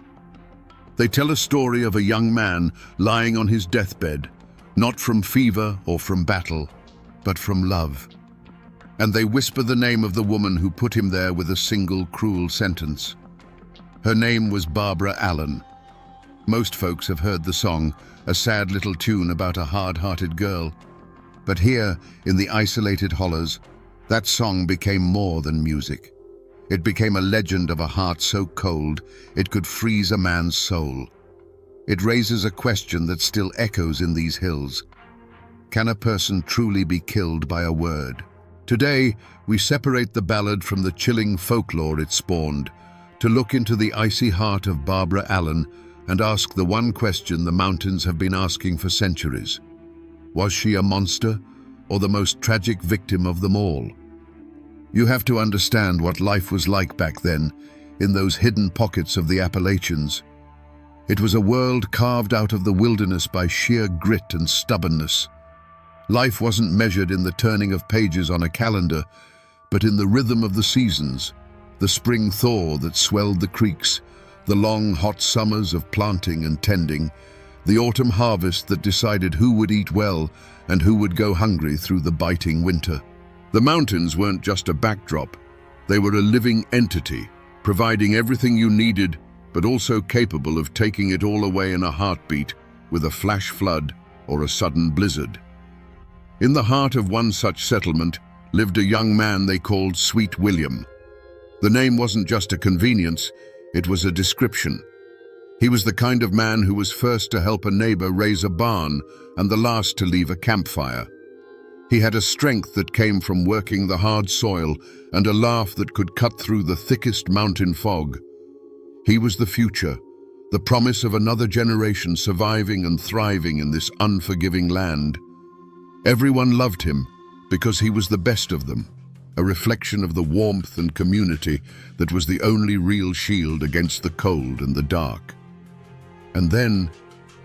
They tell a story of a young man lying on his deathbed, not from fever or from battle, but from love. And they whisper the name of the woman who put him there with a single cruel sentence. Her name was Barbara Allen. Most folks have heard the song, a sad little tune about a hard-hearted girl. But here, in the isolated hollows, that song became more than music. It became a legend of a heart so cold it could freeze a man's soul. It raises a question that still echoes in these hills. Can a person truly be killed by a word? Today, we separate the ballad from the chilling folklore it spawned, to look into the icy heart of Barbara Allen and ask the one question the mountains have been asking for centuries. Was she a monster, or the most tragic victim of them all? You have to understand what life was like back then, in those hidden pockets of the Appalachians. It was a world carved out of the wilderness by sheer grit and stubbornness. Life wasn't measured in the turning of pages on a calendar, but in the rhythm of the seasons, the spring thaw that swelled the creeks, the long hot summers of planting and tending, the autumn harvest that decided who would eat well and who would go hungry through the biting winter. The mountains weren't just a backdrop, they were a living entity, providing everything you needed, but also capable of taking it all away in a heartbeat with a flash flood or a sudden blizzard. In the heart of one such settlement lived a young man they called Sweet William. The name wasn't just a convenience, it was a description. He was the kind of man who was first to help a neighbor raise a barn and the last to leave a campfire. He had a strength that came from working the hard soil and a laugh that could cut through the thickest mountain fog. He was the future, the promise of another generation surviving and thriving in this unforgiving land. Everyone loved him because he was the best of them, a reflection of the warmth and community that was the only real shield against the cold and the dark. And then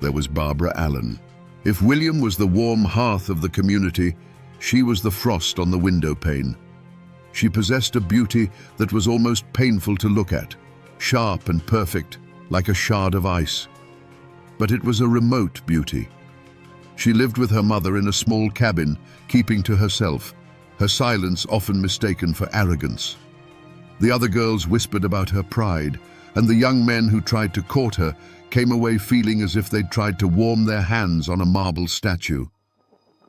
there was Barbara Allen. If William was the warm hearth of the community, she was the frost on the window pane. She possessed a beauty that was almost painful to look at, sharp and perfect, like a shard of ice. But it was a remote beauty. She lived with her mother in a small cabin, keeping to herself, her silence often mistaken for arrogance. The other girls whispered about her pride, and the young men who tried to court her came away feeling as if they'd tried to warm their hands on a marble statue.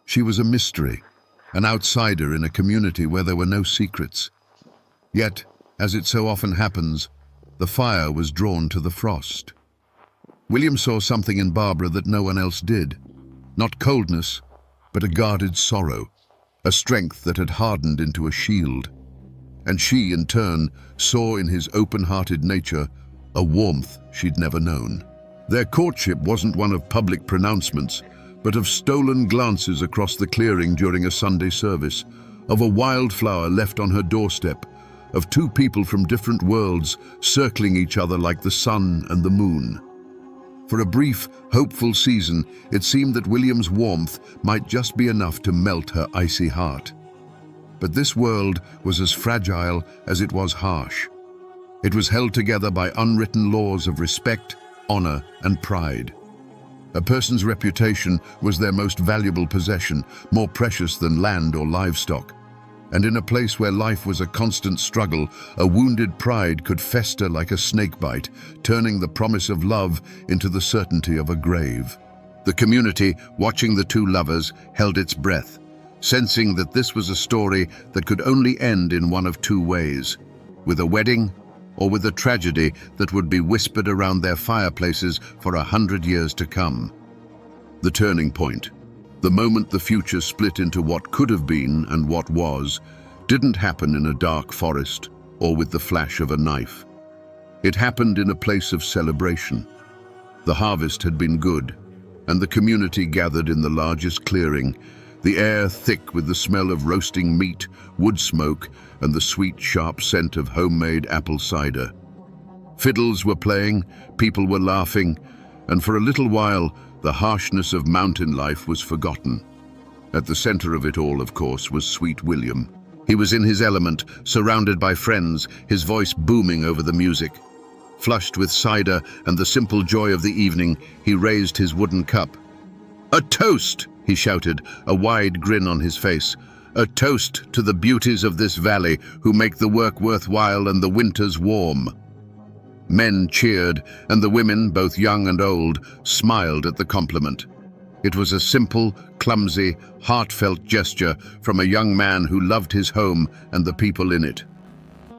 She was a mystery, an outsider in a community where there were no secrets. Yet, as it so often happens, the fire was drawn to the frost. William saw something in Barbara that no one else did. Not coldness, but a guarded sorrow, a strength that had hardened into a shield. And she, in turn, saw in his open-hearted nature a warmth she'd never known. Their courtship wasn't one of public pronouncements, but of stolen glances across the clearing during a Sunday service, of a wildflower left on her doorstep, of two people from different worlds circling each other like the sun and the moon. For a brief, hopeful season, it seemed that William's warmth might just be enough to melt her icy heart. But this world was as fragile as it was harsh. It was held together by unwritten laws of respect, honor, and pride. A person's reputation was their most valuable possession, more precious than land or livestock. And in a place where life was a constant struggle, a wounded pride could fester like a snakebite, turning the promise of love into the certainty of a grave. The community, watching the two lovers, held its breath, sensing that this was a story that could only end in one of two ways, with a wedding or with a tragedy that would be whispered around their fireplaces for 100 years to come. The turning point, the moment the future split into what could have been and what was, didn't happen in a dark forest or with the flash of a knife. It happened in a place of celebration. The harvest had been good, and the community gathered in the largest clearing, the air thick with the smell of roasting meat, wood smoke, and the sweet, sharp scent of homemade apple cider. Fiddles were playing, people were laughing, and for a little while, the harshness of mountain life was forgotten. At the center of it all, of course, was sweet William. He was in his element, surrounded by friends, his voice booming over the music. Flushed with cider and the simple joy of the evening, he raised his wooden cup. "A toast!" he shouted, a wide grin on his face. "A toast to the beauties of this valley who make the work worthwhile and the winters warm." Men cheered, and the women, both young and old, smiled at the compliment. It was a simple, clumsy, heartfelt gesture from a young man who loved his home and the people in it.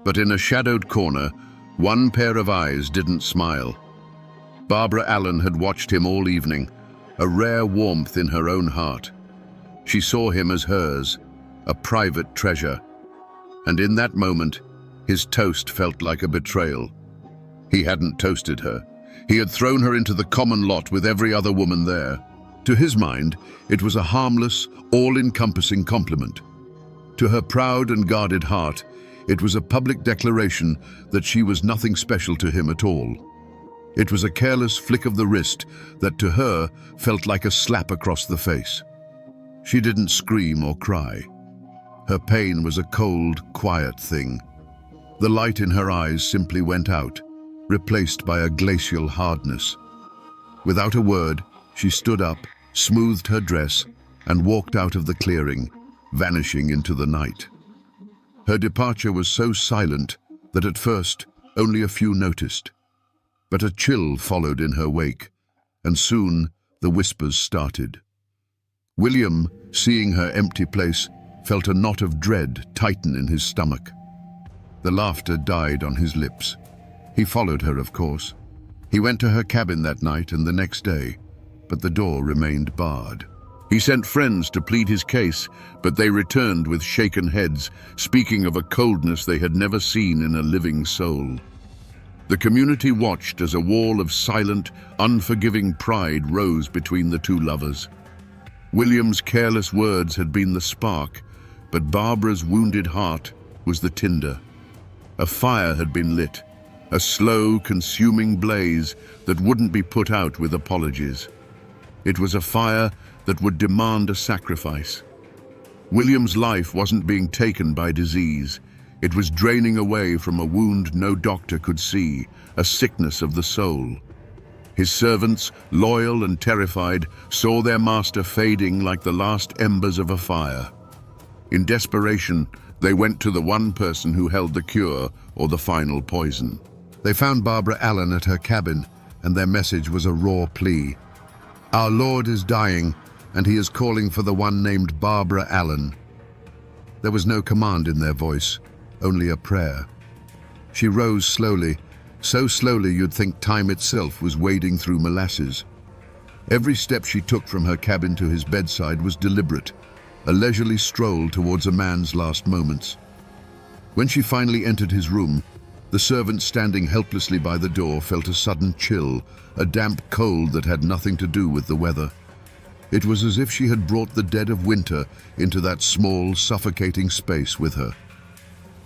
But in a shadowed corner, one pair of eyes didn't smile. Barbara Allen had watched him all evening, a rare warmth in her own heart. She saw him as hers, a private treasure. And in that moment, his toast felt like a betrayal. He hadn't toasted her. He had thrown her into the common lot with every other woman there. To his mind, it was a harmless, all-encompassing compliment. To her proud and guarded heart, it was a public declaration that she was nothing special to him at all. It was a careless flick of the wrist that to her felt like a slap across the face. She didn't scream or cry. Her pain was a cold, quiet thing. The light in her eyes simply went out, replaced by a glacial hardness. Without a word, she stood up, smoothed her dress, and walked out of the clearing, vanishing into the night. Her departure was so silent that at first only a few noticed. But a chill followed in her wake, and soon the whispers started. William, seeing her empty place, felt a knot of dread tighten in his stomach. The laughter died on his lips. He followed her, of course. He went to her cabin that night and the next day, but the door remained barred. He sent friends to plead his case, but they returned with shaken heads, speaking of a coldness they had never seen in a living soul. The community watched as a wall of silent, unforgiving pride rose between the two lovers. William's careless words had been the spark, but Barbara's wounded heart was the tinder. A fire had been lit, a slow, consuming blaze that wouldn't be put out with apologies. It was a fire that would demand a sacrifice. William's life wasn't being taken by disease. It was draining away from a wound no doctor could see, a sickness of the soul. His servants, loyal and terrified, saw their master fading like the last embers of a fire. In desperation, they went to the one person who held the cure or the final poison. They found Barbara Allen at her cabin, and their message was a raw plea. "Our Lord is dying, and he is calling for the one named Barbara Allen." There was no command in their voice, only a prayer. She rose slowly, so slowly you'd think time itself was wading through molasses. Every step she took from her cabin to his bedside was deliberate, a leisurely stroll towards a man's last moments. When she finally entered his room, the servant standing helplessly by the door felt a sudden chill, a damp cold that had nothing to do with the weather. It was as if she had brought the dead of winter into that small, suffocating space with her.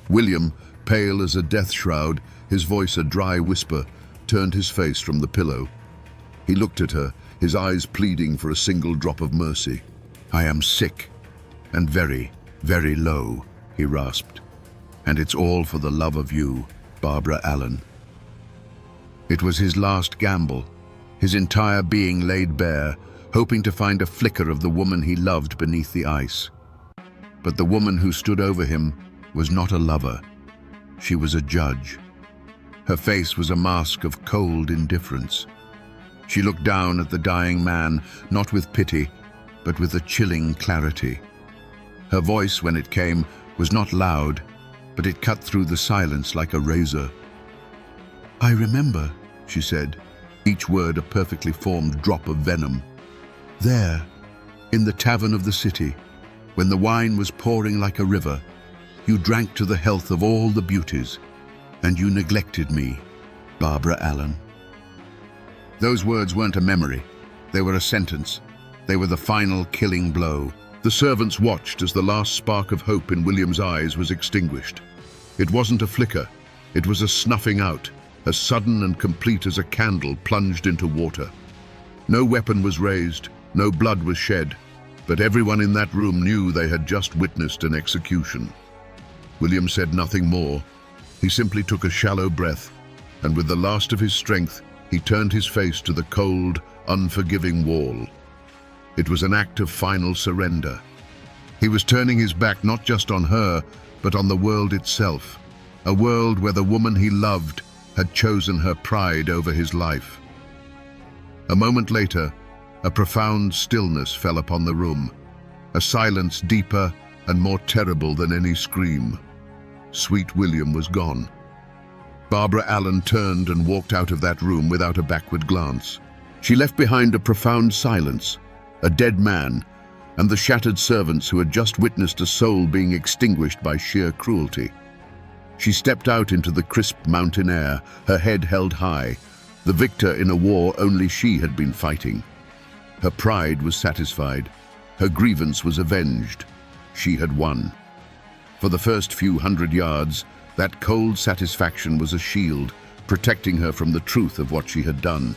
William, pale as a death shroud, his voice a dry whisper, turned his face from the pillow. He looked at her, his eyes pleading for a single drop of mercy. "I am sick, and very, very low," he rasped. "And it's all for the love of you, Barbara Allen." It was his last gamble, his entire being laid bare, hoping to find a flicker of the woman he loved beneath the ice. But the woman who stood over him was not a lover. She was a judge. Her face was a mask of cold indifference. She looked down at the dying man, not with pity, but with a chilling clarity. Her voice, when it came, was not loud, but it cut through the silence like a razor. "I remember," she said, each word a perfectly formed drop of venom. "There, in the tavern of the city, when the wine was pouring like a river, you drank to the health of all the beauties, and you neglected me, Barbara Allen." Those words weren't a memory. They were a sentence. They were the final killing blow. The servants watched as the last spark of hope in William's eyes was extinguished. It wasn't a flicker. It was a snuffing out, as sudden and complete as a candle plunged into water. No weapon was raised, no blood was shed, but everyone in that room knew they had just witnessed an execution. William said nothing more. He simply took a shallow breath, and with the last of his strength, he turned his face to the cold, unforgiving wall. It was an act of final surrender. He was turning his back not just on her, but on the world itself, a world where the woman he loved had chosen her pride over his life. A moment later, a profound stillness fell upon the room, a silence deeper and more terrible than any scream. Sweet William was gone. Barbara Allen turned and walked out of that room without a backward glance. She left behind a profound silence, a dead man, and the shattered servants who had just witnessed a soul being extinguished by sheer cruelty. She stepped out into the crisp mountain air, her head held high, the victor in a war only she had been fighting. Her pride was satisfied. Her grievance was avenged. She had won. For the first few hundred yards, that cold satisfaction was a shield, protecting her from the truth of what she had done.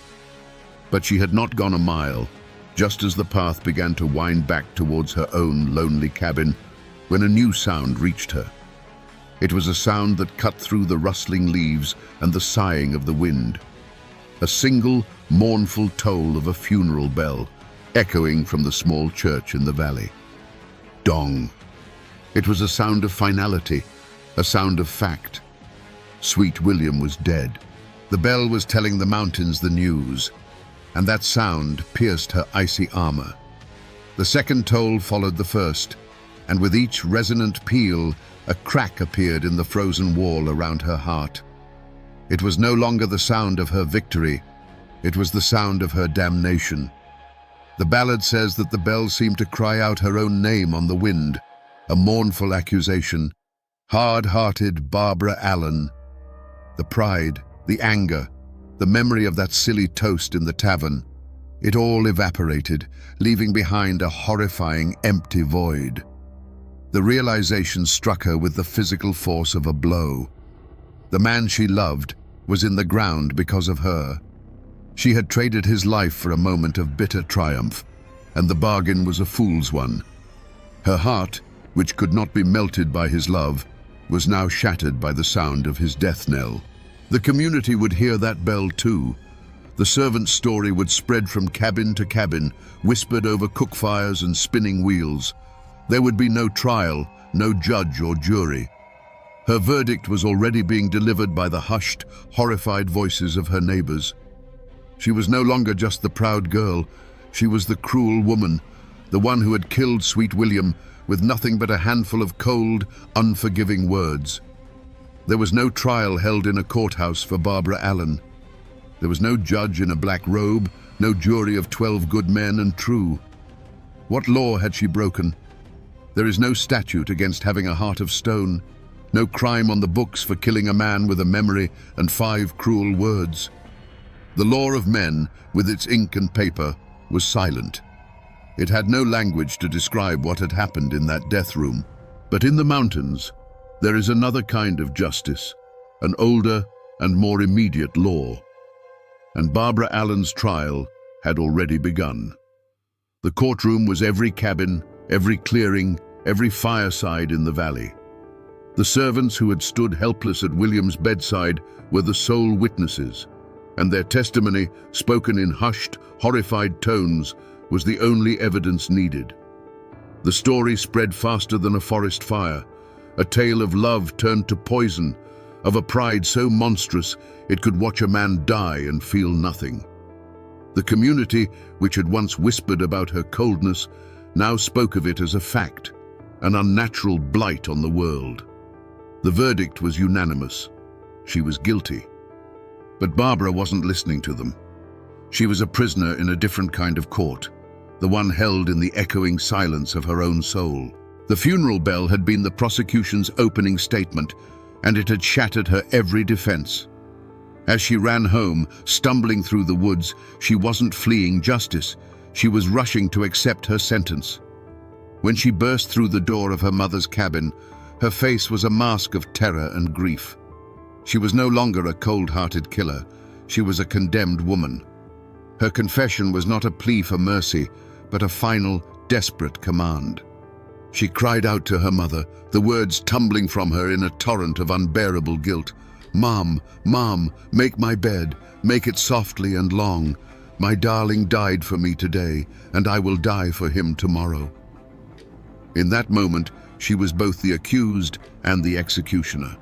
But she had not gone a mile, just as the path began to wind back towards her own lonely cabin, when a new sound reached her. It was a sound that cut through the rustling leaves and the sighing of the wind. A single, mournful toll of a funeral bell, echoing from the small church in the valley. Dong. It was a sound of finality, a sound of fact. Sweet William was dead. The bell was telling the mountains the news, and that sound pierced her icy armor. The second toll followed the first, and with each resonant peal, a crack appeared in the frozen wall around her heart. It was no longer the sound of her victory, it was the sound of her damnation. The ballad says that the bell seemed to cry out her own name on the wind, a mournful accusation. Hard-hearted Barbara Allen. The pride, the anger, the memory of that silly toast in the tavern, it all evaporated, leaving behind a horrifying, empty void. The realization struck her with the physical force of a blow. The man she loved was in the ground because of her. She had traded his life for a moment of bitter triumph, and the bargain was a fool's one. Her heart, which could not be melted by his love, was now shattered by the sound of his death knell. The community would hear that bell too. The servant's story would spread from cabin to cabin, whispered over cook fires and spinning wheels. There would be no trial, no judge or jury. Her verdict was already being delivered by the hushed, horrified voices of her neighbors. She was no longer just the proud girl. She was the cruel woman, the one who had killed sweet William with nothing but a handful of cold, unforgiving words. There was no trial held in a courthouse for Barbara Allen. There was no judge in a black robe, no jury of 12 good men and true. What law had she broken? There is no statute against having a heart of stone, no crime on the books for killing a man with a memory and 5 cruel words. The law of men, with its ink and paper, was silent. It had no language to describe what had happened in that death room. But in the mountains, there is another kind of justice, an older and more immediate law. And Barbara Allen's trial had already begun. The courtroom was every cabin, every clearing, every fireside in the valley. The servants who had stood helpless at William's bedside were the sole witnesses, and their testimony, spoken in hushed, horrified tones, was the only evidence needed. The story spread faster than a forest fire, a tale of love turned to poison, of a pride so monstrous it could watch a man die and feel nothing. The community, which had once whispered about her coldness, now spoke of it as a fact, an unnatural blight on the world. The verdict was unanimous. She was guilty. But Barbara wasn't listening to them. She was a prisoner in a different kind of court, the one held in the echoing silence of her own soul. The funeral bell had been the prosecution's opening statement, and it had shattered her every defense. As she ran home, stumbling through the woods, she wasn't fleeing justice. She was rushing to accept her sentence. When she burst through the door of her mother's cabin, her face was a mask of terror and grief. She was no longer a cold-hearted killer. She was a condemned woman. Her confession was not a plea for mercy, but a final, desperate command. She cried out to her mother, the words tumbling from her in a torrent of unbearable guilt. "Mom, Mom, make my bed, make it softly and long. My darling died for me today, and I will die for him tomorrow." In that moment, she was both the accused and the executioner.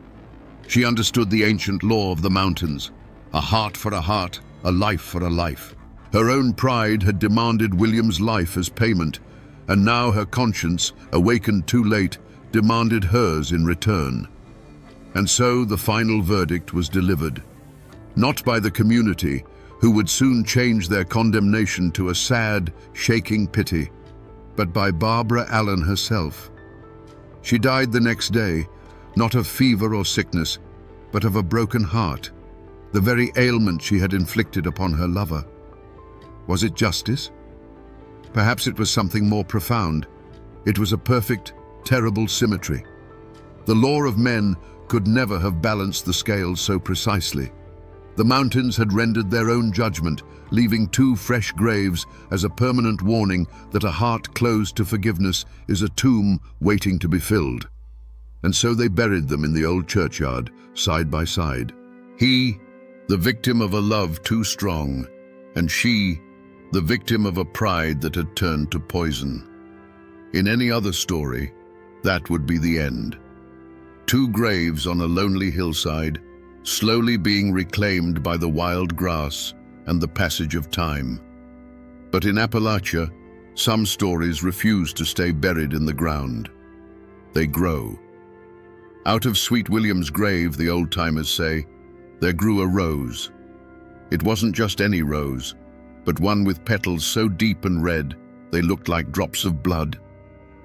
She understood the ancient law of the mountains, a heart for a heart, a life for a life. Her own pride had demanded William's life as payment, and now her conscience, awakened too late, demanded hers in return. And so the final verdict was delivered, not by the community, who would soon change their condemnation to a sad, shaking pity, but by Barbara Allen herself. She died the next day, not of fever or sickness, but of a broken heart, the very ailment she had inflicted upon her lover. Was it justice? Perhaps it was something more profound. It was a perfect, terrible symmetry. The law of men could never have balanced the scales so precisely. The mountains had rendered their own judgment, leaving 2 fresh graves as a permanent warning that a heart closed to forgiveness is a tomb waiting to be filled. And so they buried them in the old churchyard, side by side. He, the victim of a love too strong, and she, the victim of a pride that had turned to poison. In any other story, that would be the end. 2 graves on a lonely hillside, slowly being reclaimed by the wild grass and the passage of time. But in Appalachia, some stories refuse to stay buried in the ground. They grow. Out of Sweet William's grave, the old-timers say, there grew a rose. It wasn't just any rose, but one with petals so deep and red they looked like drops of blood,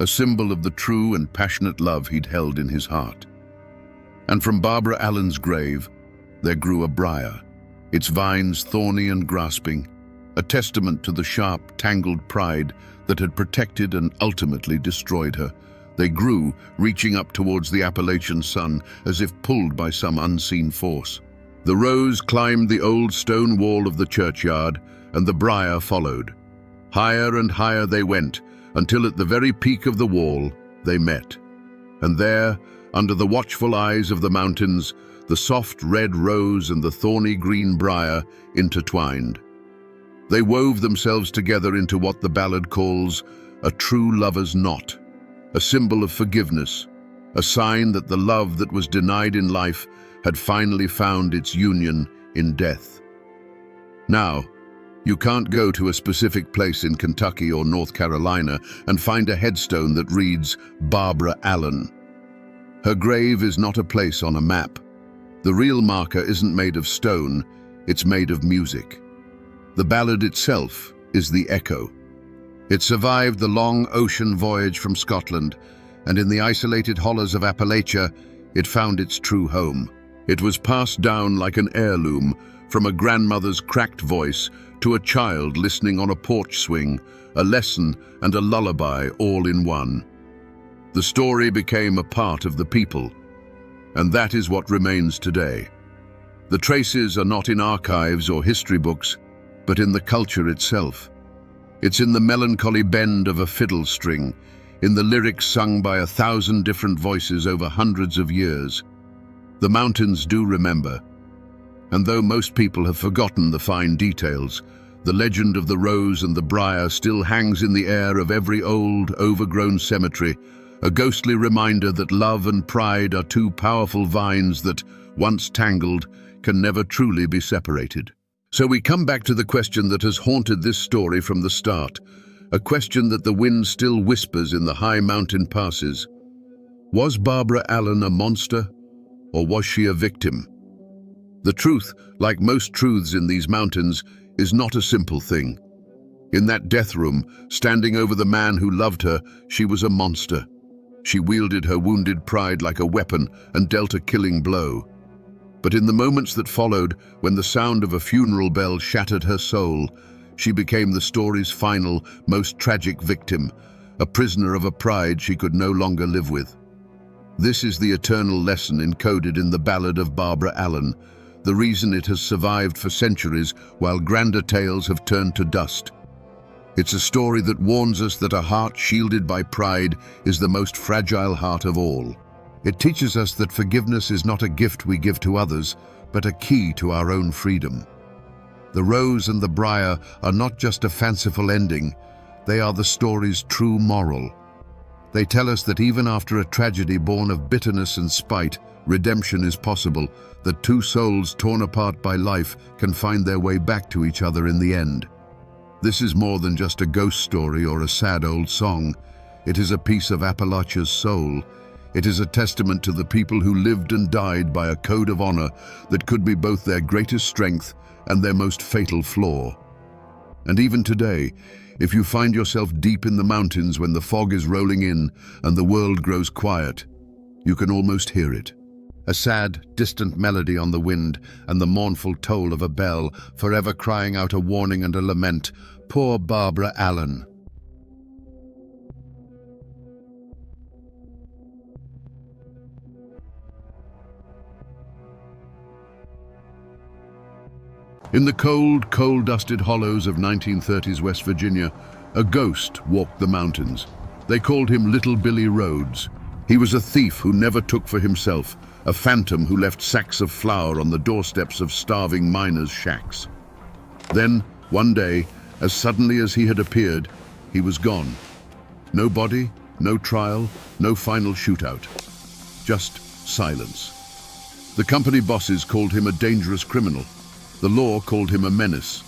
a symbol of the true and passionate love he'd held in his heart. And from Barbara Allen's grave, there grew a briar, its vines thorny and grasping, a testament to the sharp, tangled pride that had protected and ultimately destroyed her. They grew, reaching up towards the Appalachian sun as if pulled by some unseen force. The rose climbed the old stone wall of the churchyard, and the briar followed. Higher and higher they went, until at the very peak of the wall they met. And there, Under the watchful eyes of the mountains, the soft red rose and the thorny green briar intertwined. They wove themselves together into what the ballad calls a true lover's knot, a symbol of forgiveness, a sign that the love that was denied in life had finally found its union in death. Now, you can't go to a specific place in Kentucky or North Carolina and find a headstone that reads Barbara Allen. Her grave is not a place on a map. The real marker isn't made of stone, it's made of music. The ballad itself is the echo. It survived the long ocean voyage from Scotland, and in the isolated hollows of Appalachia, it found its true home. It was passed down like an heirloom, from a grandmother's cracked voice to a child listening on a porch swing, a lesson and a lullaby all in one. The story became a part of the people, and that is what remains today. The traces are not in archives or history books, but in the culture itself. It's in the melancholy bend of a fiddle string, in the lyrics sung by 1,000 different voices over hundreds of years. The mountains do remember, and though most people have forgotten the fine details, the legend of the rose and the briar still hangs in the air of every old, overgrown cemetery, a ghostly reminder that love and pride are two powerful vines that, once tangled, can never truly be separated. So we come back to the question that has haunted this story from the start, a question that the wind still whispers in the high mountain passes. Was Barbara Allen a monster, or was she a victim? The truth, like most truths in these mountains, is not a simple thing. In that death room, standing over the man who loved her, she was a monster. She wielded her wounded pride like a weapon and dealt a killing blow. But in the moments that followed, when the sound of a funeral bell shattered her soul, she became the story's final, most tragic victim, a prisoner of a pride she could no longer live with. This is the eternal lesson encoded in the ballad of Barbara Allen, the reason it has survived for centuries while grander tales have turned to dust. It's a story that warns us that a heart shielded by pride is the most fragile heart of all. It teaches us that forgiveness is not a gift we give to others, but a key to our own freedom. The rose and the briar are not just a fanciful ending, they are the story's true moral. They tell us that even after a tragedy born of bitterness and spite, redemption is possible, that two souls torn apart by life can find their way back to each other in the end. This is more than just a ghost story or a sad old song. It is a piece of Appalachia's soul. It is a testament to the people who lived and died by a code of honor that could be both their greatest strength and their most fatal flaw. And even today, if you find yourself deep in the mountains when the fog is rolling in and the world grows quiet, you can almost hear it. A sad, distant melody on the wind and the mournful toll of a bell, forever crying out a warning and a lament. Poor Barbara Allen. In the cold, coal-dusted hollows of 1930s West Virginia, a ghost walked the mountains. They called him Little Billy Rhodes. He was a thief who never took for himself, a phantom who left sacks of flour on the doorsteps of starving miners' shacks. Then, one day, as suddenly as he had appeared, he was gone. No body, no trial, no final shootout. Just silence. The company bosses called him a dangerous criminal. The law called him a menace.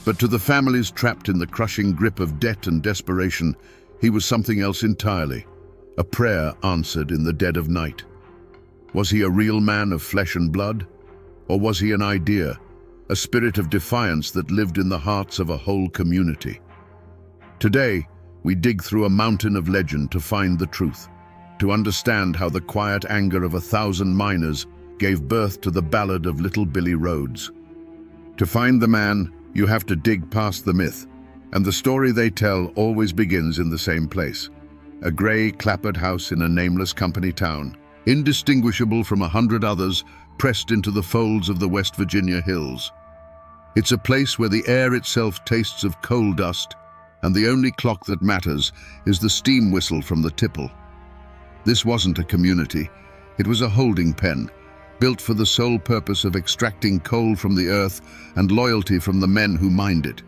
But to the families trapped in the crushing grip of debt and desperation, he was something else entirely. A prayer answered in the dead of night. Was he a real man of flesh and blood? Or was he an idea, a spirit of defiance that lived in the hearts of a whole community? Today, we dig through a mountain of legend to find the truth, to understand how the quiet anger of 1,000 miners gave birth to the ballad of Little Billy Rhodes. To find the man, you have to dig past the myth, and the story they tell always begins in the same place. A grey, clapboard house in a nameless company town, indistinguishable from 100 others pressed into the folds of the West Virginia hills. It's a place where the air itself tastes of coal dust, and the only clock that matters is the steam whistle from the tipple. This wasn't a community, It was a holding pen, built for the sole purpose of extracting coal from the earth and loyalty from the men who mined it.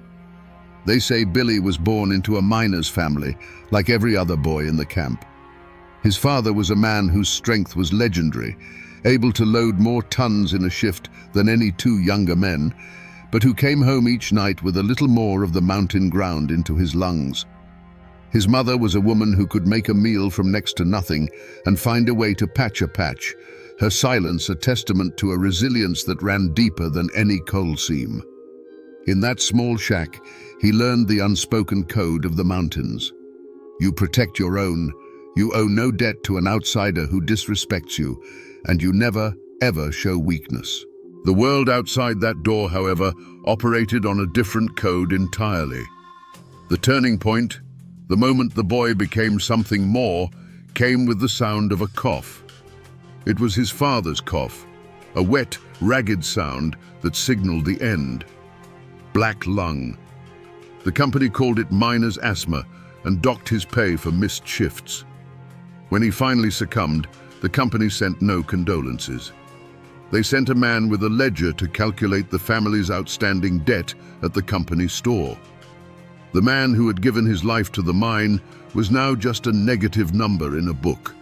They say Billy was born into a miner's family, like every other boy in the camp. His father was a man whose strength was legendary, able to load more tons in a shift than any two younger men, but who came home each night with a little more of the mountain ground into his lungs. His mother was a woman who could make a meal from next to nothing and find a way to patch a patch, her silence a testament to a resilience that ran deeper than any coal seam. In that small shack, he learned the unspoken code of the mountains. You protect your own, you owe no debt to an outsider who disrespects you, and you never, ever show weakness. The world outside that door, however, operated on a different code entirely. The turning point, the moment the boy became something more, came with the sound of a cough. It was his father's cough, a wet, ragged sound that signaled the end. Black lung. The company called it miner's asthma and docked his pay for missed shifts. When he finally succumbed, the company sent no condolences. They sent a man with a ledger to calculate the family's outstanding debt at the company store. The man who had given his life to the mine was now just a negative number in a book.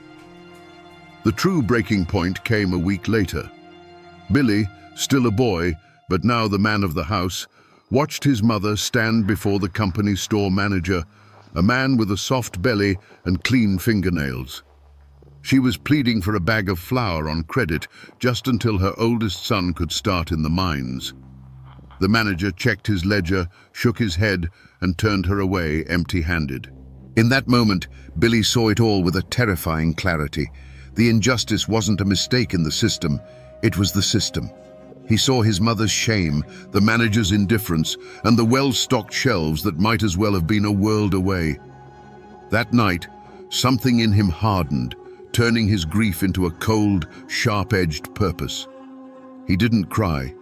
The true breaking point came a week later. Billy, still a boy, but now the man of the house, watched his mother stand before the company store manager, a man with a soft belly and clean fingernails. She was pleading for a bag of flour on credit just until her oldest son could start in the mines. The manager checked his ledger, shook his head, and turned her away empty-handed. In that moment, Billy saw it all with a terrifying clarity. The injustice wasn't a mistake in the system, it was the system. He saw his mother's shame, the manager's indifference, and the well-stocked shelves that might as well have been a world away. That night, something in him hardened, turning his grief into a cold, sharp-edged purpose. He didn't cry.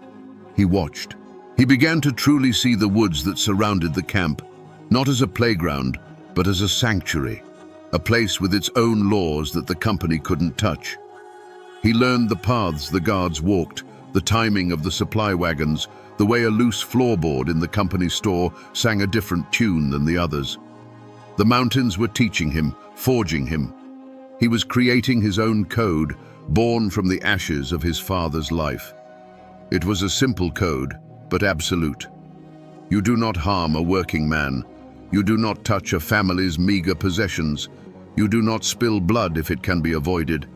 He watched. He began to truly see the woods that surrounded the camp, not as a playground, but as a sanctuary, a place with its own laws that the company couldn't touch. He learned the paths the guards walked, the timing of the supply wagons, the way a loose floorboard in the company store sang a different tune than the others. The mountains were teaching him, forging him. He was creating his own code, born from the ashes of his father's life. It was a simple code, but absolute. You do not harm a working man. You do not touch a family's meager possessions. You do not spill blood if it can be avoided.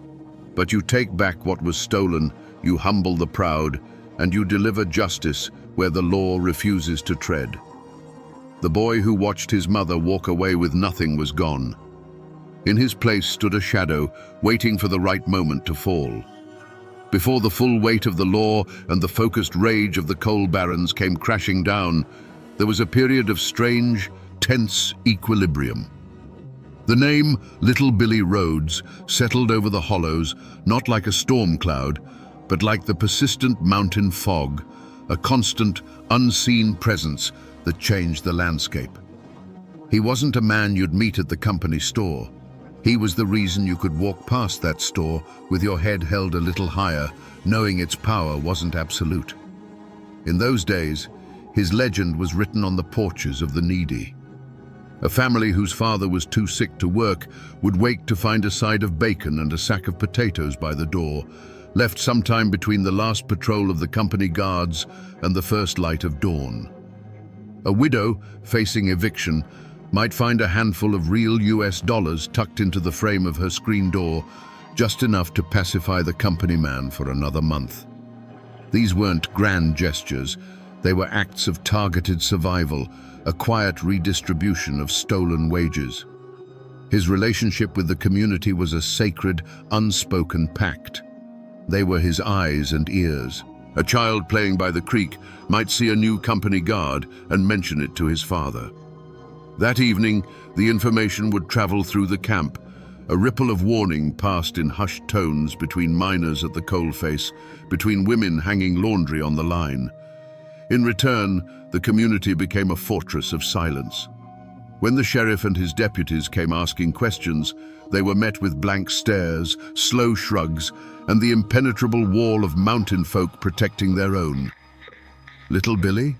But you take back what was stolen, you humble the proud, and you deliver justice where the law refuses to tread. The boy who watched his mother walk away with nothing was gone. In his place stood a shadow, waiting for the right moment to fall. Before the full weight of the law and the focused rage of the coal barons came crashing down, there was a period of strange, tense equilibrium. The name Little Billy Rhodes settled over the hollows, not like a storm cloud, but like the persistent mountain fog, a constant, unseen presence that changed the landscape. He wasn't a man you'd meet at the company store. He was the reason you could walk past that store with your head held a little higher, knowing its power wasn't absolute. In those days, his legend was written on the porches of the needy. A family whose father was too sick to work would wake to find a side of bacon and a sack of potatoes by the door, left sometime between the last patrol of the company guards and the first light of dawn. A widow, facing eviction, might find a handful of real US dollars tucked into the frame of her screen door, just enough to pacify the company man for another month. These weren't grand gestures, they were acts of targeted survival, a quiet redistribution of stolen wages. His relationship with the community was a sacred, unspoken pact. They were his eyes and ears. A child playing by the creek might see a new company guard and mention it to his father. That evening, the information would travel through the camp. A ripple of warning passed in hushed tones between miners at the coalface, between women hanging laundry on the line. In return, the community became a fortress of silence. When the sheriff and his deputies came asking questions, they were met with blank stares, slow shrugs, and the impenetrable wall of mountain folk protecting their own. Little Billy?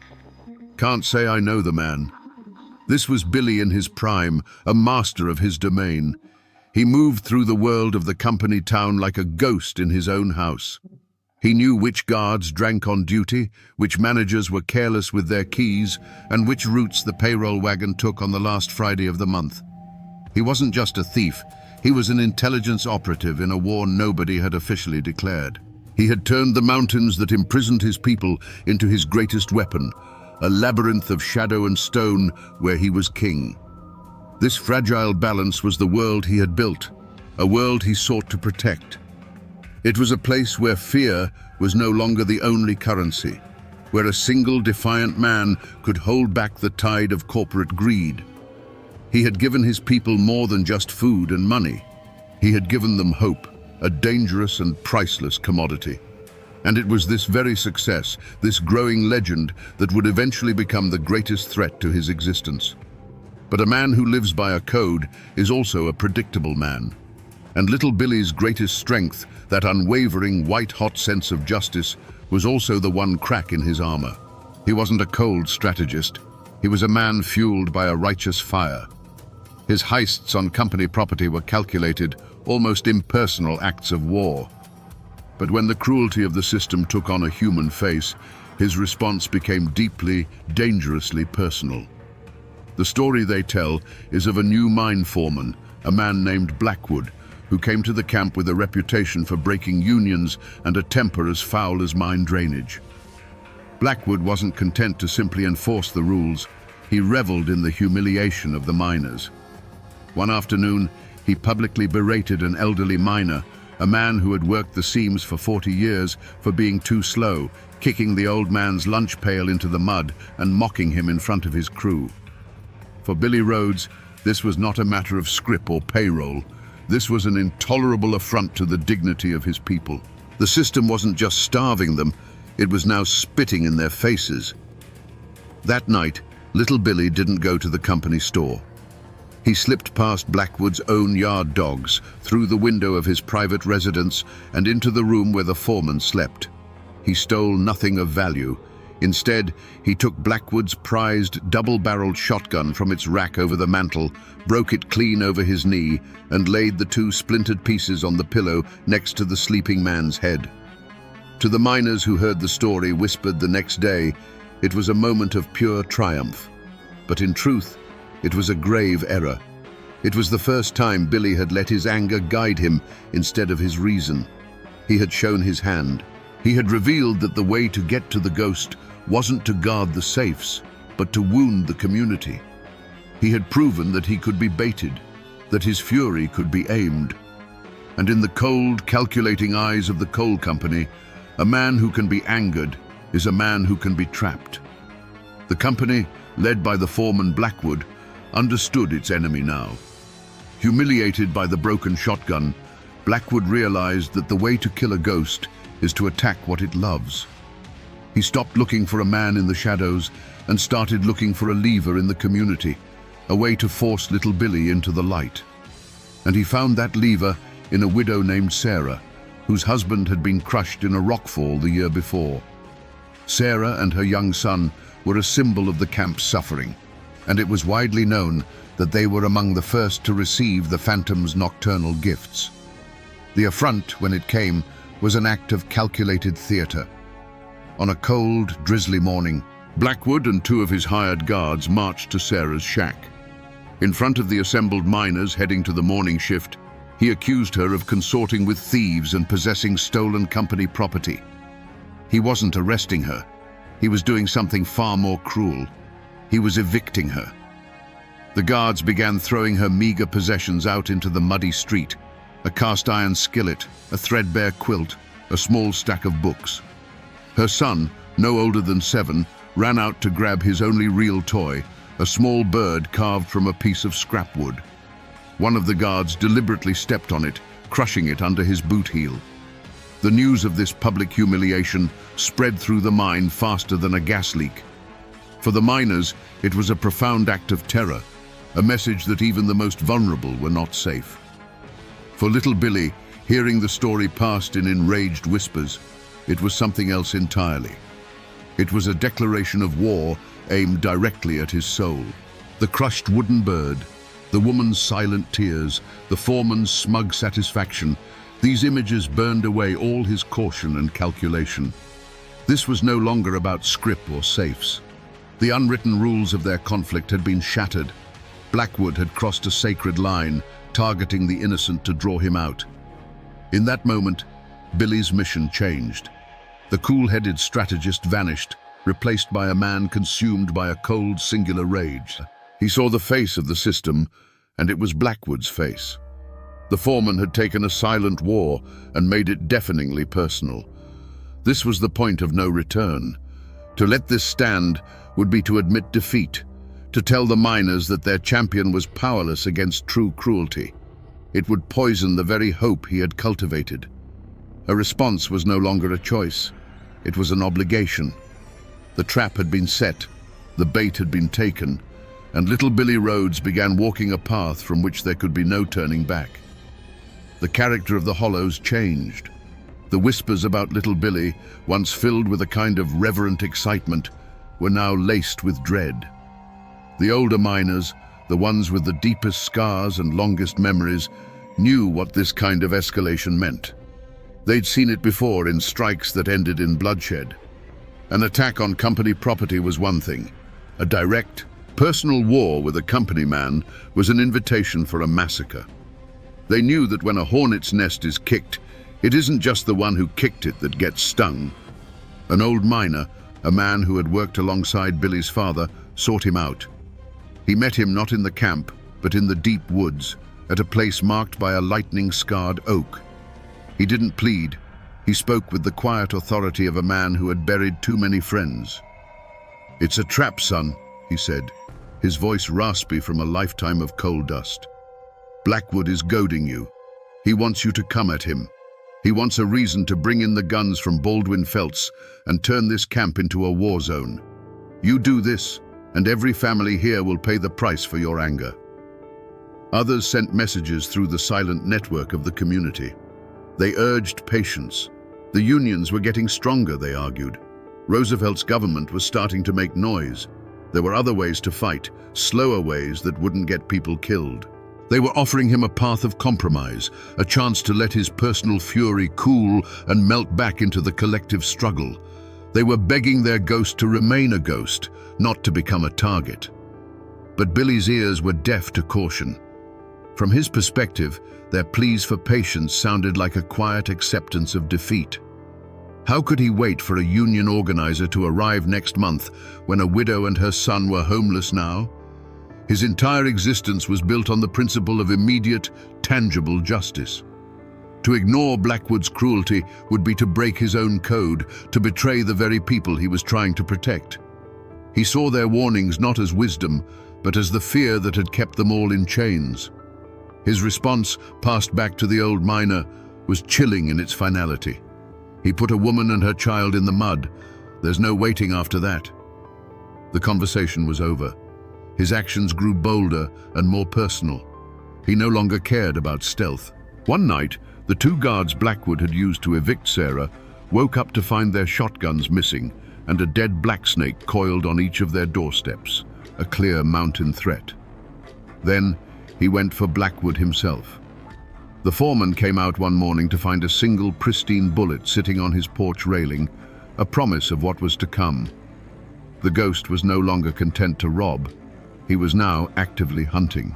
Can't say I know the man. This was Billy in his prime, a master of his domain. He moved through the world of the company town like a ghost in his own house. He knew which guards drank on duty, which managers were careless with their keys, and which routes the payroll wagon took on the last Friday of the month. He wasn't just a thief, he was an intelligence operative in a war nobody had officially declared. He had turned the mountains that imprisoned his people into his greatest weapon, a labyrinth of shadow and stone where he was king. This fragile balance was the world he had built, a world he sought to protect. It was a place where fear was no longer the only currency, where a single defiant man could hold back the tide of corporate greed. He had given his people more than just food and money. He had given them hope, a dangerous and priceless commodity. And it was this very success, this growing legend, that would eventually become the greatest threat to his existence. But a man who lives by a code is also a predictable man. And little Billy's greatest strength, that unwavering white-hot sense of justice, was also the one crack in his armor. He wasn't a cold strategist. He was a man fueled by a righteous fire. His heists on company property were calculated, almost impersonal acts of war. But when the cruelty of the system took on a human face, his response became deeply, dangerously personal. The story they tell is of a new mine foreman, a man named Blackwood, who came to the camp with a reputation for breaking unions and a temper as foul as mine drainage. Blackwood wasn't content to simply enforce the rules. He reveled in the humiliation of the miners. One afternoon, he publicly berated an elderly miner, a man who had worked the seams for 40 years, for being too slow, kicking the old man's lunch pail into the mud and mocking him in front of his crew. For Billy Rhodes, this was not a matter of scrip or payroll. This was an intolerable affront to the dignity of his people. The system wasn't just starving them, it was now spitting in their faces. That night, little Billy didn't go to the company store. He slipped past Blackwood's own yard dogs, through the window of his private residence, and into the room where the foreman slept. He stole nothing of value. Instead, he took Blackwood's prized double-barreled shotgun from its rack over the mantel, broke it clean over his knee, and laid the two splintered pieces on the pillow next to the sleeping man's head. To the miners who heard the story whispered the next day, it was a moment of pure triumph. But in truth, it was a grave error. It was the first time Billy had let his anger guide him instead of his reason. He had shown his hand. He had revealed that the way to get to the ghost wasn't to guard the safes, but to wound the community. He had proven that he could be baited, that his fury could be aimed. And in the cold, calculating eyes of the coal company, a man who can be angered is a man who can be trapped. The company, led by the foreman Blackwood, understood its enemy now. Humiliated by the broken shotgun, Blackwood realized that the way to kill a ghost is to attack what it loves. He stopped looking for a man in the shadows and started looking for a lever in the community, a way to force little Billy into the light. And he found that lever in a widow named Sarah, whose husband had been crushed in a rockfall the year before. Sarah and her young son were a symbol of the camp's suffering, and it was widely known that they were among the first to receive the Phantom's nocturnal gifts. The affront, when it came, was an act of calculated theater. On a cold, drizzly morning, Blackwood and two of his hired guards marched to Sarah's shack. In front of the assembled miners heading to the morning shift, he accused her of consorting with thieves and possessing stolen company property. He wasn't arresting her. He was doing something far more cruel. He was evicting her. The guards began throwing her meager possessions out into the muddy street: a cast-iron skillet, a threadbare quilt, a small stack of books. Her son, no older than 7, ran out to grab his only real toy, a small bird carved from a piece of scrap wood. One of the guards deliberately stepped on it, crushing it under his boot heel. The news of this public humiliation spread through the mine faster than a gas leak. For the miners, it was a profound act of terror. a message that even the most vulnerable were not safe. For little Billy, hearing the story passed in enraged whispers, it was something else entirely. It was a declaration of war aimed directly at his soul. The crushed wooden bird, the woman's silent tears, the foreman's smug satisfaction, these images burned away all his caution and calculation. This was no longer about scrip or safes. The unwritten rules of their conflict had been shattered. Blackwood had crossed a sacred line, targeting the innocent to draw him out. In that moment, Billy's mission changed. The cool-headed strategist vanished, replaced by a man consumed by a cold, singular rage. He saw the face of the system, and it was Blackwood's face. The foreman had taken a silent war and made it deafeningly personal. This was the point of no return. To let this stand would be to admit defeat, to tell the miners that their champion was powerless against true cruelty. It would poison the very hope he had cultivated. A response was no longer a choice. It was an obligation. The trap had been set, the bait had been taken, and little Billy Rhodes began walking a path from which there could be no turning back. The character of the Hollows changed. The whispers about little Billy, once filled with a kind of reverent excitement, were now laced with dread. The older miners, the ones with the deepest scars and longest memories, knew what this kind of escalation meant. They'd seen it before in strikes that ended in bloodshed. An attack on company property was one thing. A direct, personal war with a company man was an invitation for a massacre. They knew that when a hornet's nest is kicked, it isn't just the one who kicked it that gets stung. An old miner, a man who had worked alongside Billy's father, sought him out. He met him not in the camp, but in the deep woods, at a place marked by a lightning-scarred oak. He didn't plead. He spoke with the quiet authority of a man who had buried too many friends. "It's a trap, son," he said, his voice raspy from a lifetime of coal dust. "Blackwood is goading you. He wants you to come at him. He wants a reason to bring in the guns from Baldwin Felts and turn this camp into a war zone. You do this, and every family here will pay the price for your anger." Others sent messages through the silent network of the community. They urged patience. The unions were getting stronger, they argued. Roosevelt's government was starting to make noise. There were other ways to fight, slower ways that wouldn't get people killed. They were offering him a path of compromise, a chance to let his personal fury cool and melt back into the collective struggle. They were begging their ghost to remain a ghost, not to become a target. But Billy's ears were deaf to caution. From his perspective, their pleas for patience sounded like a quiet acceptance of defeat. How could he wait for a union organizer to arrive next month when a widow and her son were homeless now? His entire existence was built on the principle of immediate, tangible justice. To ignore Blackwood's cruelty would be to break his own code, to betray the very people he was trying to protect. He saw their warnings not as wisdom, but as the fear that had kept them all in chains. His response, passed back to the old miner, was chilling in its finality. He put a woman and her child in the mud. There's no waiting after that. The conversation was over. His actions grew bolder and more personal. He no longer cared about stealth. One night, the two guards Blackwood had used to evict Sarah woke up to find their shotguns missing and a dead blacksnake coiled on each of their doorsteps, a clear mountain threat. Then he went for Blackwood himself. The foreman came out one morning to find a single pristine bullet sitting on his porch railing, a promise of what was to come. The ghost was no longer content to rob. He was now actively hunting.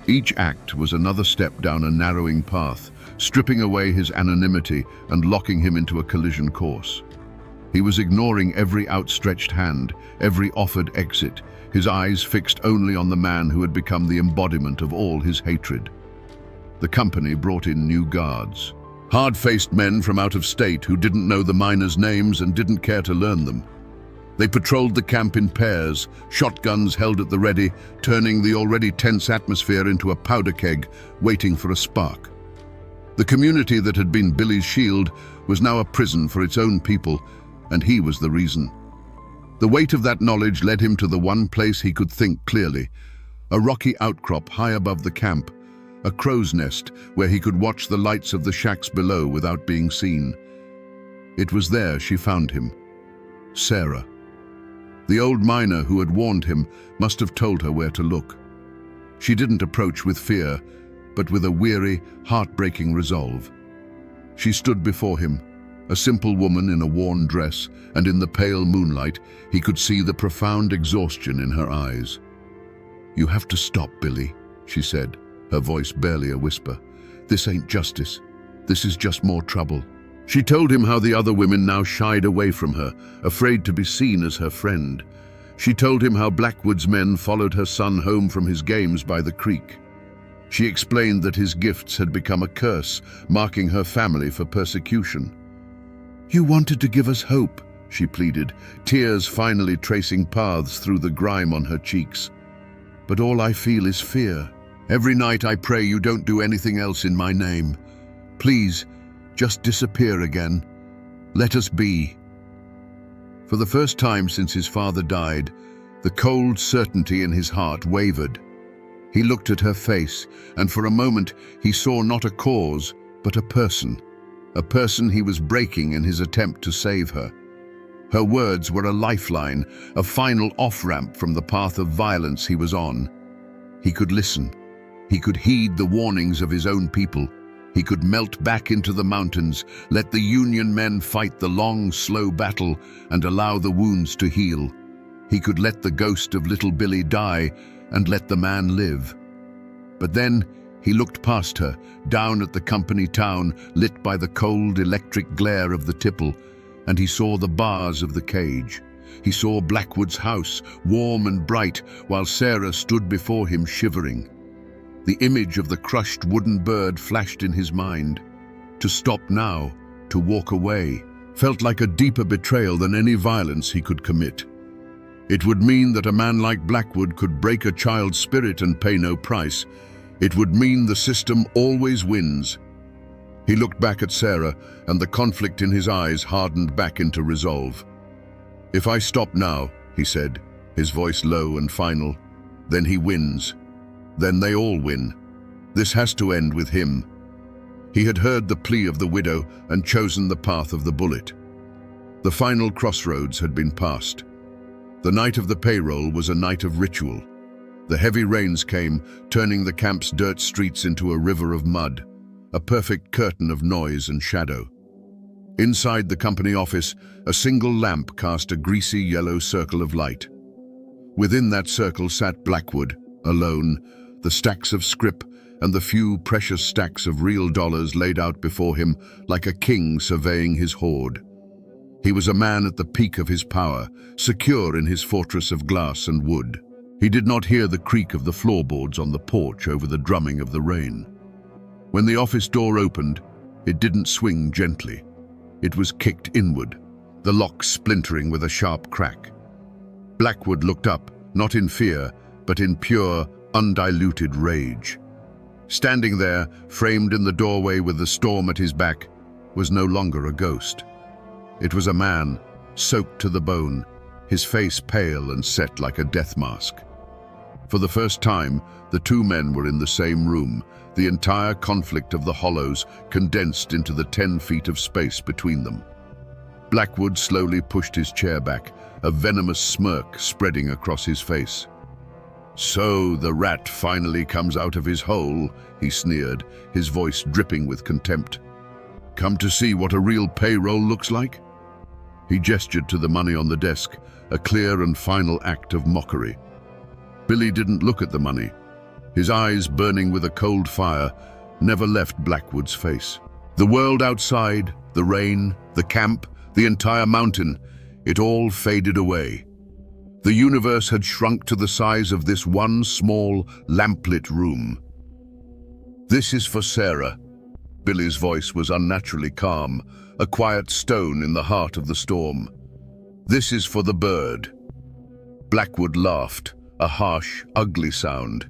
Each act was another step down a narrowing path, stripping away his anonymity and locking him into a collision course. He was ignoring every outstretched hand, every offered exit, his eyes fixed only on the man who had become the embodiment of all his hatred. The company brought in new guards, hard-faced men from out of state who didn't know the miners' names and didn't care to learn them. They patrolled the camp in pairs, shotguns held at the ready, turning the already tense atmosphere into a powder keg, waiting for a spark. The community that had been Billy's shield was now a prison for its own people, and he was the reason. The weight of that knowledge led him to the one place he could think clearly. A rocky outcrop high above the camp, a crow's nest where he could watch the lights of the shacks below without being seen. It was there she found him. Sarah. The old miner who had warned him must have told her where to look. She didn't approach with fear, but with a weary, heartbreaking resolve. She stood before him, a simple woman in a worn dress, and in the pale moonlight he could see the profound exhaustion in her eyes. "You have to stop, Billy," she said, her voice barely a whisper. "This ain't justice. This is just more trouble." She told him how the other women now shied away from her, afraid to be seen as her friend. She told him how Blackwood's men followed her son home from his games by the creek. She explained that his gifts had become a curse, marking her family for persecution. "You wanted to give us hope," she pleaded, tears finally tracing paths through the grime on her cheeks. "But all I feel is fear. Every night I pray you don't do anything else in my name. Please, just disappear again. Let us be." For the first time since his father died, the cold certainty in his heart wavered. He looked at her face, and for a moment he saw not a cause, but a person he was breaking in his attempt to save her. Her words were a lifeline, a final off-ramp from the path of violence he was on. He could listen. He could heed the warnings of his own people. He could melt back into the mountains, let the Union men fight the long, slow battle, and allow the wounds to heal. He could let the ghost of little Billy die, and let the man live. But then he looked past her, down at the company town, lit by the cold, electric glare of the tipple, and he saw the bars of the cage. He saw Blackwood's house, warm and bright, while Sarah stood before him shivering. The image of the crushed wooden bird flashed in his mind. To stop now, to walk away, felt like a deeper betrayal than any violence he could commit. It would mean that a man like Blackwood could break a child's spirit and pay no price. It would mean the system always wins. He looked back at Sarah, and the conflict in his eyes hardened back into resolve. "If I stop now," he said, his voice low and final, "then he wins. Then they all win. This has to end with him." He had heard the plea of the widow and chosen the path of the bullet. The final crossroads had been passed. The night of the payroll was a night of ritual. The heavy rains came, turning the camp's dirt streets into a river of mud, a perfect curtain of noise and shadow. Inside the company office, a single lamp cast a greasy yellow circle of light. Within that circle sat Blackwood, alone, the stacks of scrip and the few precious stacks of real dollars laid out before him like a king surveying his hoard. He was a man at the peak of his power, secure in his fortress of glass and wood. He did not hear the creak of the floorboards on the porch over the drumming of the rain. When the office door opened, it didn't swing gently. It was kicked inward, the lock splintering with a sharp crack. Blackwood looked up, not in fear, but in pure, undiluted rage. Standing there, framed in the doorway with the storm at his back, was no longer a ghost. It was a man, soaked to the bone, his face pale and set like a death mask. For the first time, the two men were in the same room, the entire conflict of the hollows condensed into the 10 feet of space between them. Blackwood slowly pushed his chair back, a venomous smirk spreading across his face. "So the rat finally comes out of his hole," he sneered, his voice dripping with contempt. "Come to see what a real payroll looks like?" He gestured to the money on the desk, a clear and final act of mockery. Billy didn't look at the money. His eyes, burning with a cold fire, never left Blackwood's face. The world outside, the rain, the camp, the entire mountain, it all faded away. The universe had shrunk to the size of this one small, lamplit room. "This is for Sarah." Billy's voice was unnaturally calm, a quiet stone in the heart of the storm. "This is for the bird." Blackwood laughed, a harsh, ugly sound.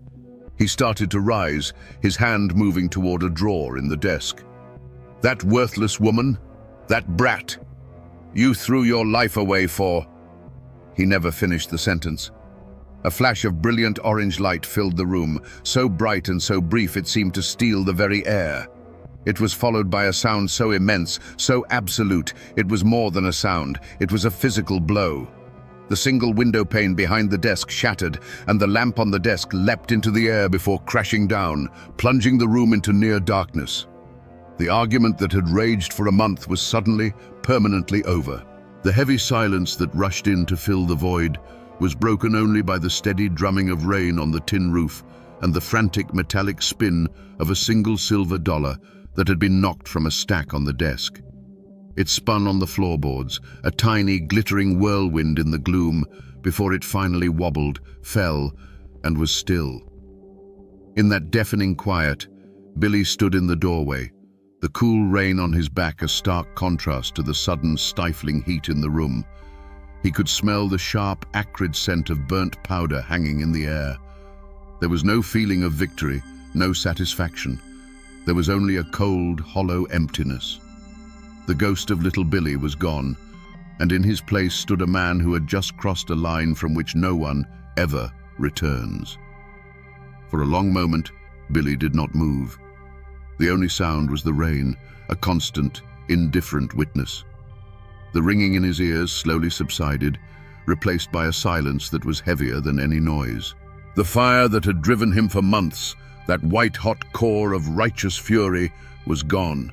He started to rise, his hand moving toward a drawer in the desk. "That worthless woman, that brat, you threw your life away for—" He never finished the sentence. A flash of brilliant orange light filled the room, so bright and so brief it seemed to steal the very air. It was followed by a sound so immense, so absolute, it was more than a sound, it was a physical blow. The single window pane behind the desk shattered, and the lamp on the desk leapt into the air before crashing down, plunging the room into near darkness. The argument that had raged for a month was suddenly, permanently over. The heavy silence that rushed in to fill the void was broken only by the steady drumming of rain on the tin roof and the frantic metallic spin of a single silver dollar that had been knocked from a stack on the desk. It spun on the floorboards, a tiny, glittering whirlwind in the gloom, before it finally wobbled, fell, and was still. In that deafening quiet, Billy stood in the doorway, the cool rain on his back a stark contrast to the sudden, stifling heat in the room. He could smell the sharp, acrid scent of burnt powder hanging in the air. There was no feeling of victory, no satisfaction. There was only a cold, hollow emptiness. The ghost of little Billy was gone, and in his place stood a man who had just crossed a line from which no one ever returns. For a long moment, Billy did not move. The only sound was the rain, a constant, indifferent witness. The ringing in his ears slowly subsided, replaced by a silence that was heavier than any noise. The fire that had driven him for months, that white-hot core of righteous fury, was gone.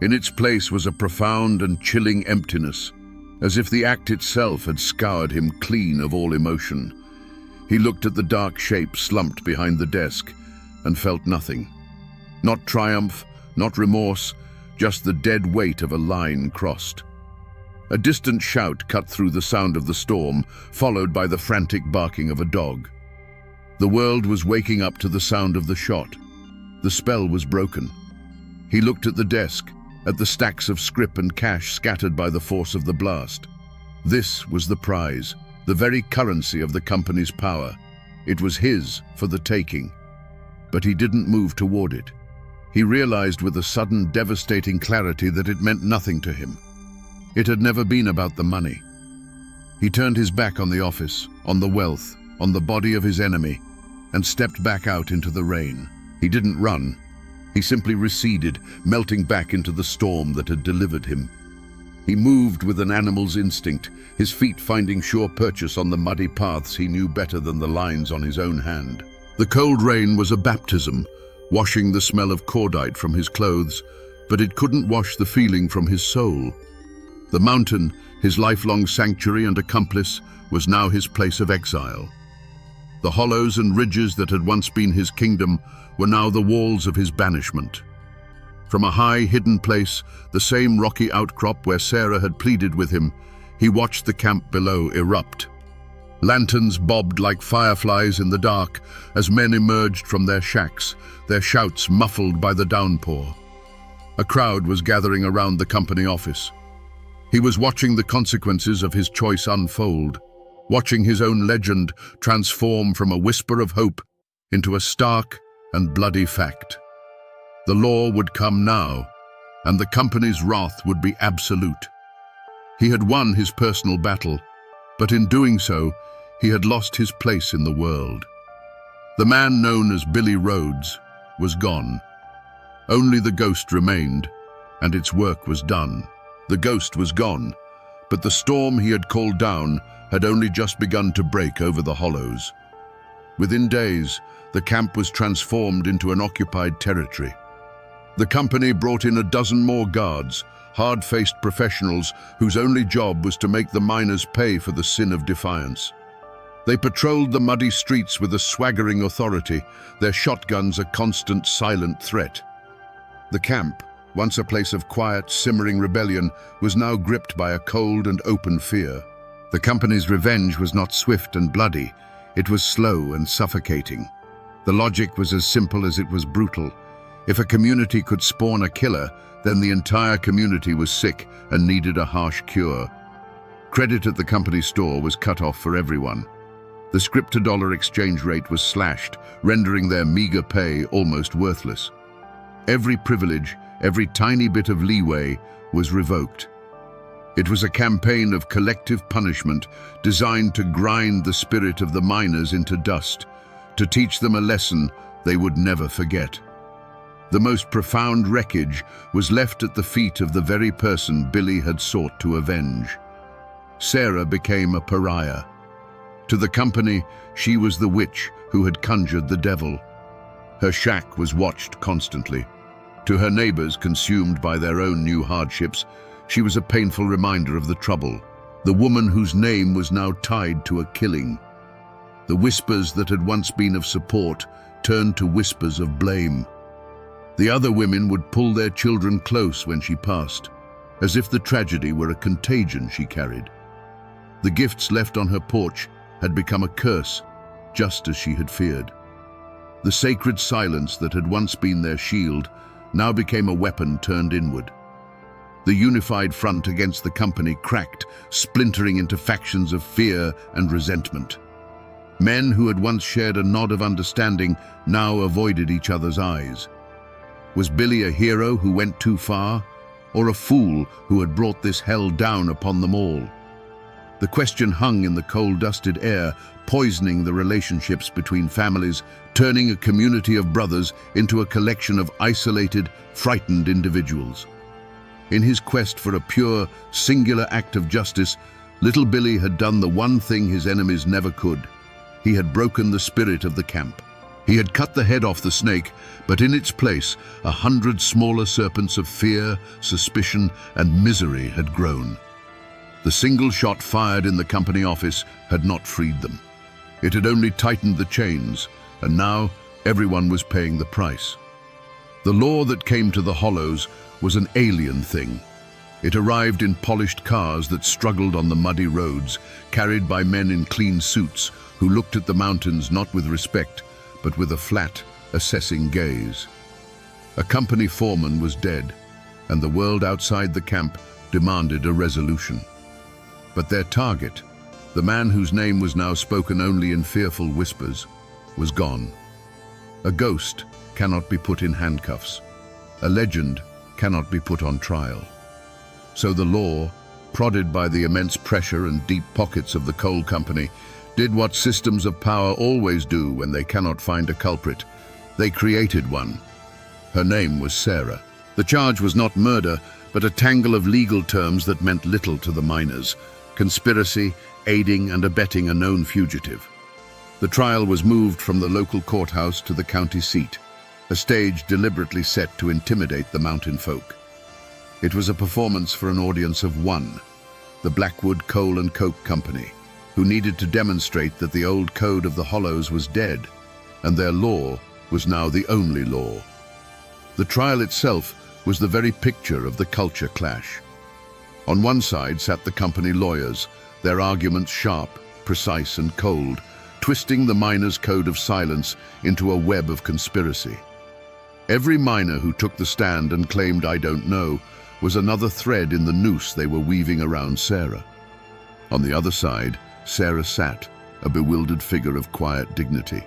In its place was a profound and chilling emptiness, as if the act itself had scoured him clean of all emotion. He looked at the dark shape slumped behind the desk and felt nothing. Not triumph, not remorse, just the dead weight of a line crossed. A distant shout cut through the sound of the storm, followed by the frantic barking of a dog. The world was waking up to the sound of the shot. The spell was broken. He looked at the desk, at the stacks of scrip and cash scattered by the force of the blast. This was the prize, the very currency of the company's power. It was his for the taking. But he didn't move toward it. He realized with a sudden, devastating clarity that it meant nothing to him. It had never been about the money. He turned his back on the office, on the wealth, on the body of his enemy, and stepped back out into the rain. He didn't run. He simply receded, melting back into the storm that had delivered him. He moved with an animal's instinct, his feet finding sure purchase on the muddy paths he knew better than the lines on his own hand. The cold rain was a baptism, washing the smell of cordite from his clothes, but it couldn't wash the feeling from his soul. The mountain, his lifelong sanctuary and accomplice, was now his place of exile. The hollows and ridges that had once been his kingdom were now the walls of his banishment. From a high, hidden place, the same rocky outcrop where Sarah had pleaded with him, he watched the camp below erupt. Lanterns bobbed like fireflies in the dark as men emerged from their shacks, their shouts muffled by the downpour. A crowd was gathering around the company office. He was watching the consequences of his choice unfold, watching his own legend transform from a whisper of hope into a stark and bloody fact. The law would come now, and the company's wrath would be absolute. He had won his personal battle, but in doing so, he had lost his place in the world. The man known as Billy Rhodes was gone. Only the ghost remained, and its work was done. The ghost was gone, but the storm he had called down had only just begun to break over the hollows. Within days, the camp was transformed into an occupied territory. The company brought in a dozen more guards, hard-faced professionals whose only job was to make the miners pay for the sin of defiance. They patrolled the muddy streets with a swaggering authority, their shotguns a constant, silent threat. The camp, once a place of quiet, simmering rebellion, was now gripped by a cold and open fear. The company's revenge was not swift and bloody, it was slow and suffocating. The logic was as simple as it was brutal. If a community could spawn a killer, then the entire community was sick and needed a harsh cure. Credit at the company store was cut off for everyone. The scrip-to-dollar exchange rate was slashed, rendering their meager pay almost worthless. Every privilege, every tiny bit of leeway was revoked. It was a campaign of collective punishment designed to grind the spirit of the miners into dust, to teach them a lesson they would never forget. The most profound wreckage was left at the feet of the very person Billy had sought to avenge. Sarah became a pariah. To the company, she was the witch who had conjured the devil. Her shack was watched constantly. To her neighbors, consumed by their own new hardships, she was a painful reminder of the trouble, the woman whose name was now tied to a killing. The whispers that had once been of support turned to whispers of blame. The other women would pull their children close when she passed, as if the tragedy were a contagion she carried. The gifts left on her porch had become a curse, just as she had feared. The sacred silence that had once been their shield now became a weapon turned inward. The unified front against the company cracked, splintering into factions of fear and resentment. Men who had once shared a nod of understanding now avoided each other's eyes. Was Billy a hero who went too far, or a fool who had brought this hell down upon them all? The question hung in the coal-dusted air, poisoning the relationships between families, turning a community of brothers into a collection of isolated, frightened individuals. In his quest for a pure, singular act of justice, little Billy had done the one thing his enemies never could. He had broken the spirit of the camp. He had cut the head off the snake, but in its place, 100 smaller serpents of fear, suspicion, and misery had grown. The single shot fired in the company office had not freed them. It had only tightened the chains, and now everyone was paying the price. The law that came to the Hollows was an alien thing. It arrived in polished cars that struggled on the muddy roads, carried by men in clean suits who looked at the mountains not with respect, but with a flat, assessing gaze. A company foreman was dead, and the world outside the camp demanded a resolution. But their target, the man whose name was now spoken only in fearful whispers, was gone. A ghost cannot be put in handcuffs. A legend cannot be put on trial. So the law, prodded by the immense pressure and deep pockets of the coal company, did what systems of power always do when they cannot find a culprit. They created one. Her name was Sarah. The charge was not murder, but a tangle of legal terms that meant little to the miners: conspiracy, aiding and abetting a known fugitive. The trial was moved from the local courthouse to the county seat, a stage deliberately set to intimidate the mountain folk. It was a performance for an audience of one, the Blackwood Coal and Coke Company, who needed to demonstrate that the old code of the Hollows was dead, and their law was now the only law. The trial itself was the very picture of the culture clash. On one side sat the company lawyers, their arguments sharp, precise and cold, twisting the miners' code of silence into a web of conspiracy. Every miner who took the stand and claimed "I don't know" was another thread in the noose they were weaving around Sarah. On the other side, Sarah sat, a bewildered figure of quiet dignity.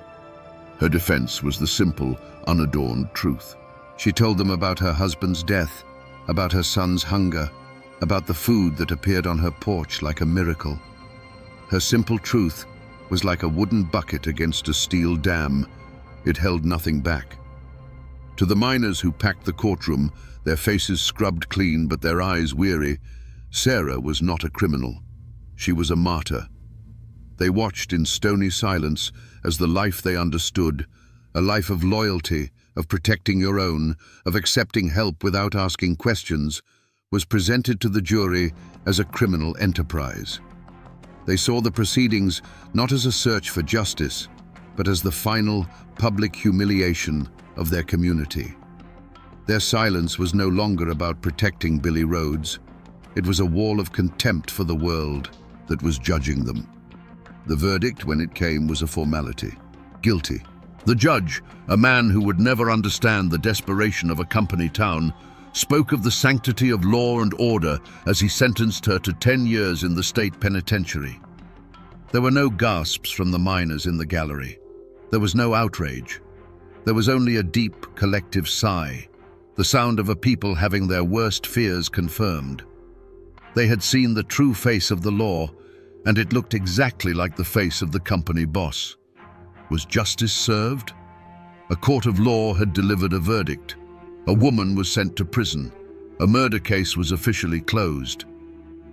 Her defense was the simple, unadorned truth. She told them about her husband's death, about her son's hunger, about the food that appeared on her porch like a miracle. Her simple truth was like a wooden bucket against a steel dam. It held nothing back. To the miners who packed the courtroom, their faces scrubbed clean but their eyes weary, Sarah was not a criminal. She was a martyr. They watched in stony silence as the life they understood, a life of loyalty, of protecting your own, of accepting help without asking questions, was presented to the jury as a criminal enterprise. They saw the proceedings not as a search for justice, but as the final public humiliation of their community. Their silence was no longer about protecting Billy Rhodes. It was a wall of contempt for the world that was judging them. The verdict, when it came, was a formality. Guilty. The judge, a man who would never understand the desperation of a company town, spoke of the sanctity of law and order as he sentenced her to 10 years in the state penitentiary. There were no gasps from the miners in the gallery. There was no outrage. There was only a deep, collective sigh, the sound of a people having their worst fears confirmed. They had seen the true face of the law, and it looked exactly like the face of the company boss. Was justice served? A court of law had delivered a verdict. A woman was sent to prison. A murder case was officially closed.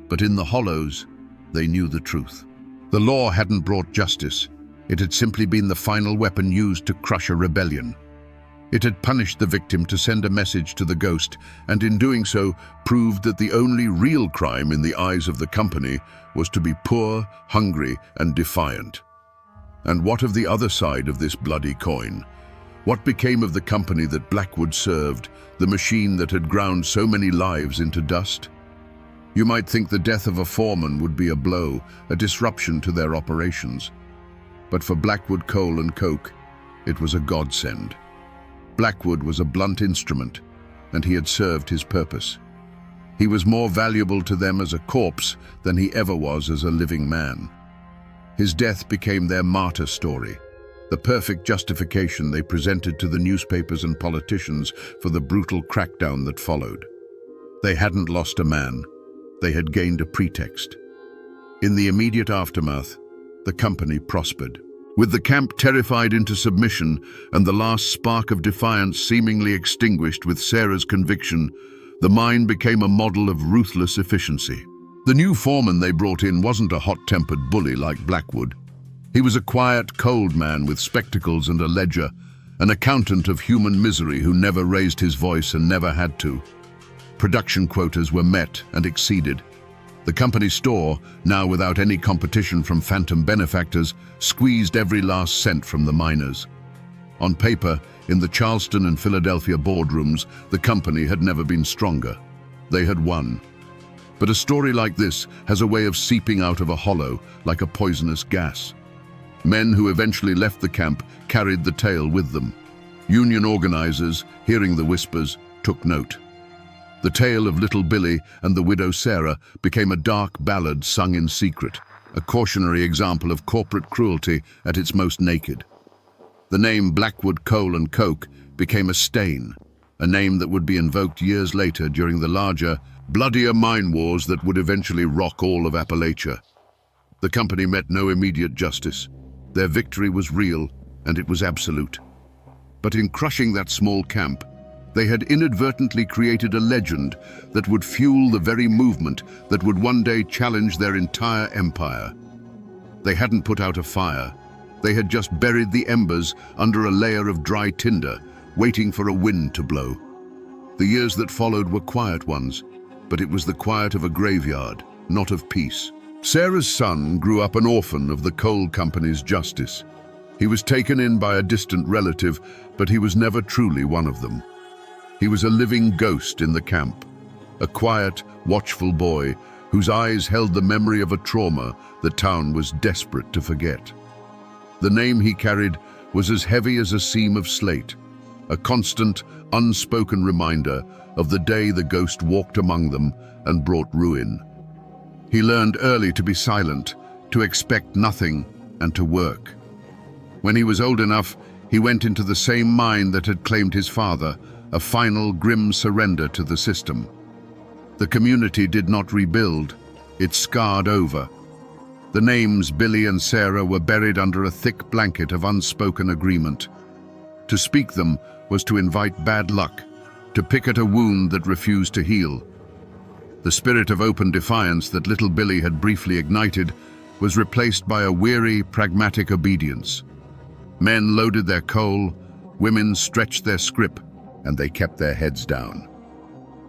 But in the hollows, they knew the truth. The law hadn't brought justice. It had simply been the final weapon used to crush a rebellion. It had punished the victim to send a message to the ghost, and in doing so, proved that the only real crime in the eyes of the company was to be poor, hungry, and defiant. And what of the other side of this bloody coin? What became of the company that Blackwood served, the machine that had ground so many lives into dust? You might think the death of a foreman would be a blow, a disruption to their operations. But for Blackwood Coal and Coke, it was a godsend. Blackwood was a blunt instrument, and he had served his purpose. He was more valuable to them as a corpse than he ever was as a living man. His death became their martyr story, the perfect justification they presented to the newspapers and politicians for the brutal crackdown that followed. They hadn't lost a man. They had gained a pretext. In the immediate aftermath, the company prospered. With the camp terrified into submission and the last spark of defiance seemingly extinguished with Sarah's conviction, the mine became a model of ruthless efficiency. The new foreman they brought in wasn't a hot-tempered bully like Blackwood. He was a quiet, cold man with spectacles and a ledger, an accountant of human misery who never raised his voice and never had to. Production quotas were met and exceeded. The company's store, now without any competition from phantom benefactors, squeezed every last cent from the miners. On paper, in the Charleston and Philadelphia boardrooms, the company had never been stronger. They had won. But a story like this has a way of seeping out of a hollow like a poisonous gas. Men who eventually left the camp carried the tale with them. Union organizers, hearing the whispers, took note. The tale of Little Billy and the widow Sarah became a dark ballad sung in secret, a cautionary example of corporate cruelty at its most naked. The name Blackwood Coal and Coke became a stain, a name that would be invoked years later during the larger, bloodier mine wars that would eventually rock all of Appalachia. The company met no immediate justice. Their victory was real, and it was absolute. But in crushing that small camp, they had inadvertently created a legend that would fuel the very movement that would one day challenge their entire empire. They hadn't put out a fire. They had just buried the embers under a layer of dry tinder, waiting for a wind to blow. The years that followed were quiet ones, but it was the quiet of a graveyard, not of peace. Sarah's son grew up an orphan of the coal company's justice. He was taken in by a distant relative, but he was never truly one of them. He was a living ghost in the camp, a quiet, watchful boy whose eyes held the memory of a trauma the town was desperate to forget. The name he carried was as heavy as a seam of slate, a constant, unspoken reminder of the day the ghost walked among them and brought ruin. He learned early to be silent, to expect nothing, and to work. When he was old enough, he went into the same mine that had claimed his father, a final grim surrender to the system. The community did not rebuild, it scarred over. The names Billy and Sarah were buried under a thick blanket of unspoken agreement. To speak them was to invite bad luck, to pick at a wound that refused to heal. The spirit of open defiance that little Billy had briefly ignited was replaced by a weary, pragmatic obedience. Men loaded their coal, women stretched their scrip, and they kept their heads down.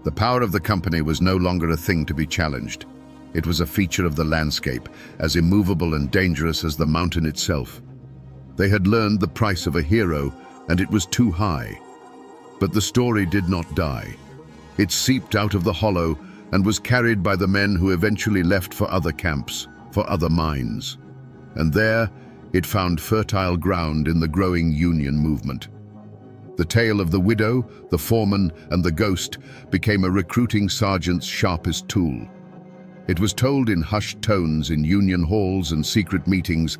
The power of the company was no longer a thing to be challenged. It was a feature of the landscape, as immovable and dangerous as the mountain itself. They had learned the price of a hero, and it was too high. But the story did not die. It seeped out of the hollow and was carried by the men who eventually left for other camps, for other mines. And there, it found fertile ground in the growing union movement. The tale of the widow, the foreman, and the ghost became a recruiting sergeant's sharpest tool. It was told in hushed tones in union halls and secret meetings,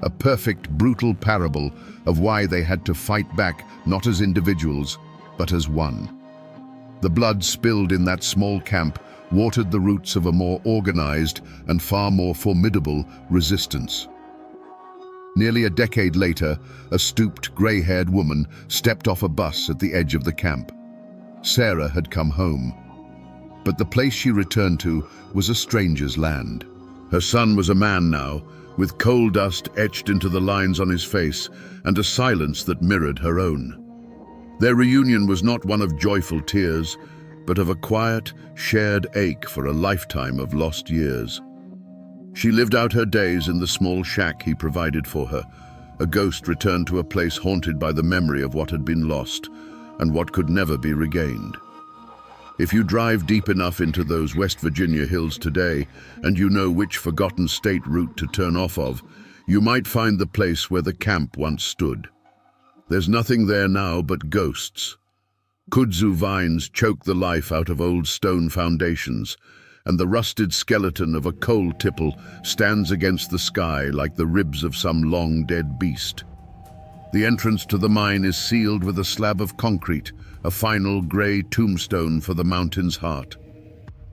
a perfect, brutal parable of why they had to fight back not as individuals, but as one. The blood spilled in that small camp watered the roots of a more organized and far more formidable resistance. Nearly a decade later, a stooped, grey-haired woman stepped off a bus at the edge of the camp. Sarah had come home, but the place she returned to was a stranger's land. Her son was a man now, with coal dust etched into the lines on his face and a silence that mirrored her own. Their reunion was not one of joyful tears, but of a quiet, shared ache for a lifetime of lost years. She lived out her days in the small shack he provided for her, a ghost returned to a place haunted by the memory of what had been lost and what could never be regained. If you drive deep enough into those West Virginia hills today, and you know which forgotten state route to turn off of, you might find the place where the camp once stood. There's nothing there now but ghosts. Kudzu vines choke the life out of old stone foundations, and the rusted skeleton of a coal tipple stands against the sky like the ribs of some long-dead beast. The entrance to the mine is sealed with a slab of concrete, a final grey tombstone for the mountain's heart.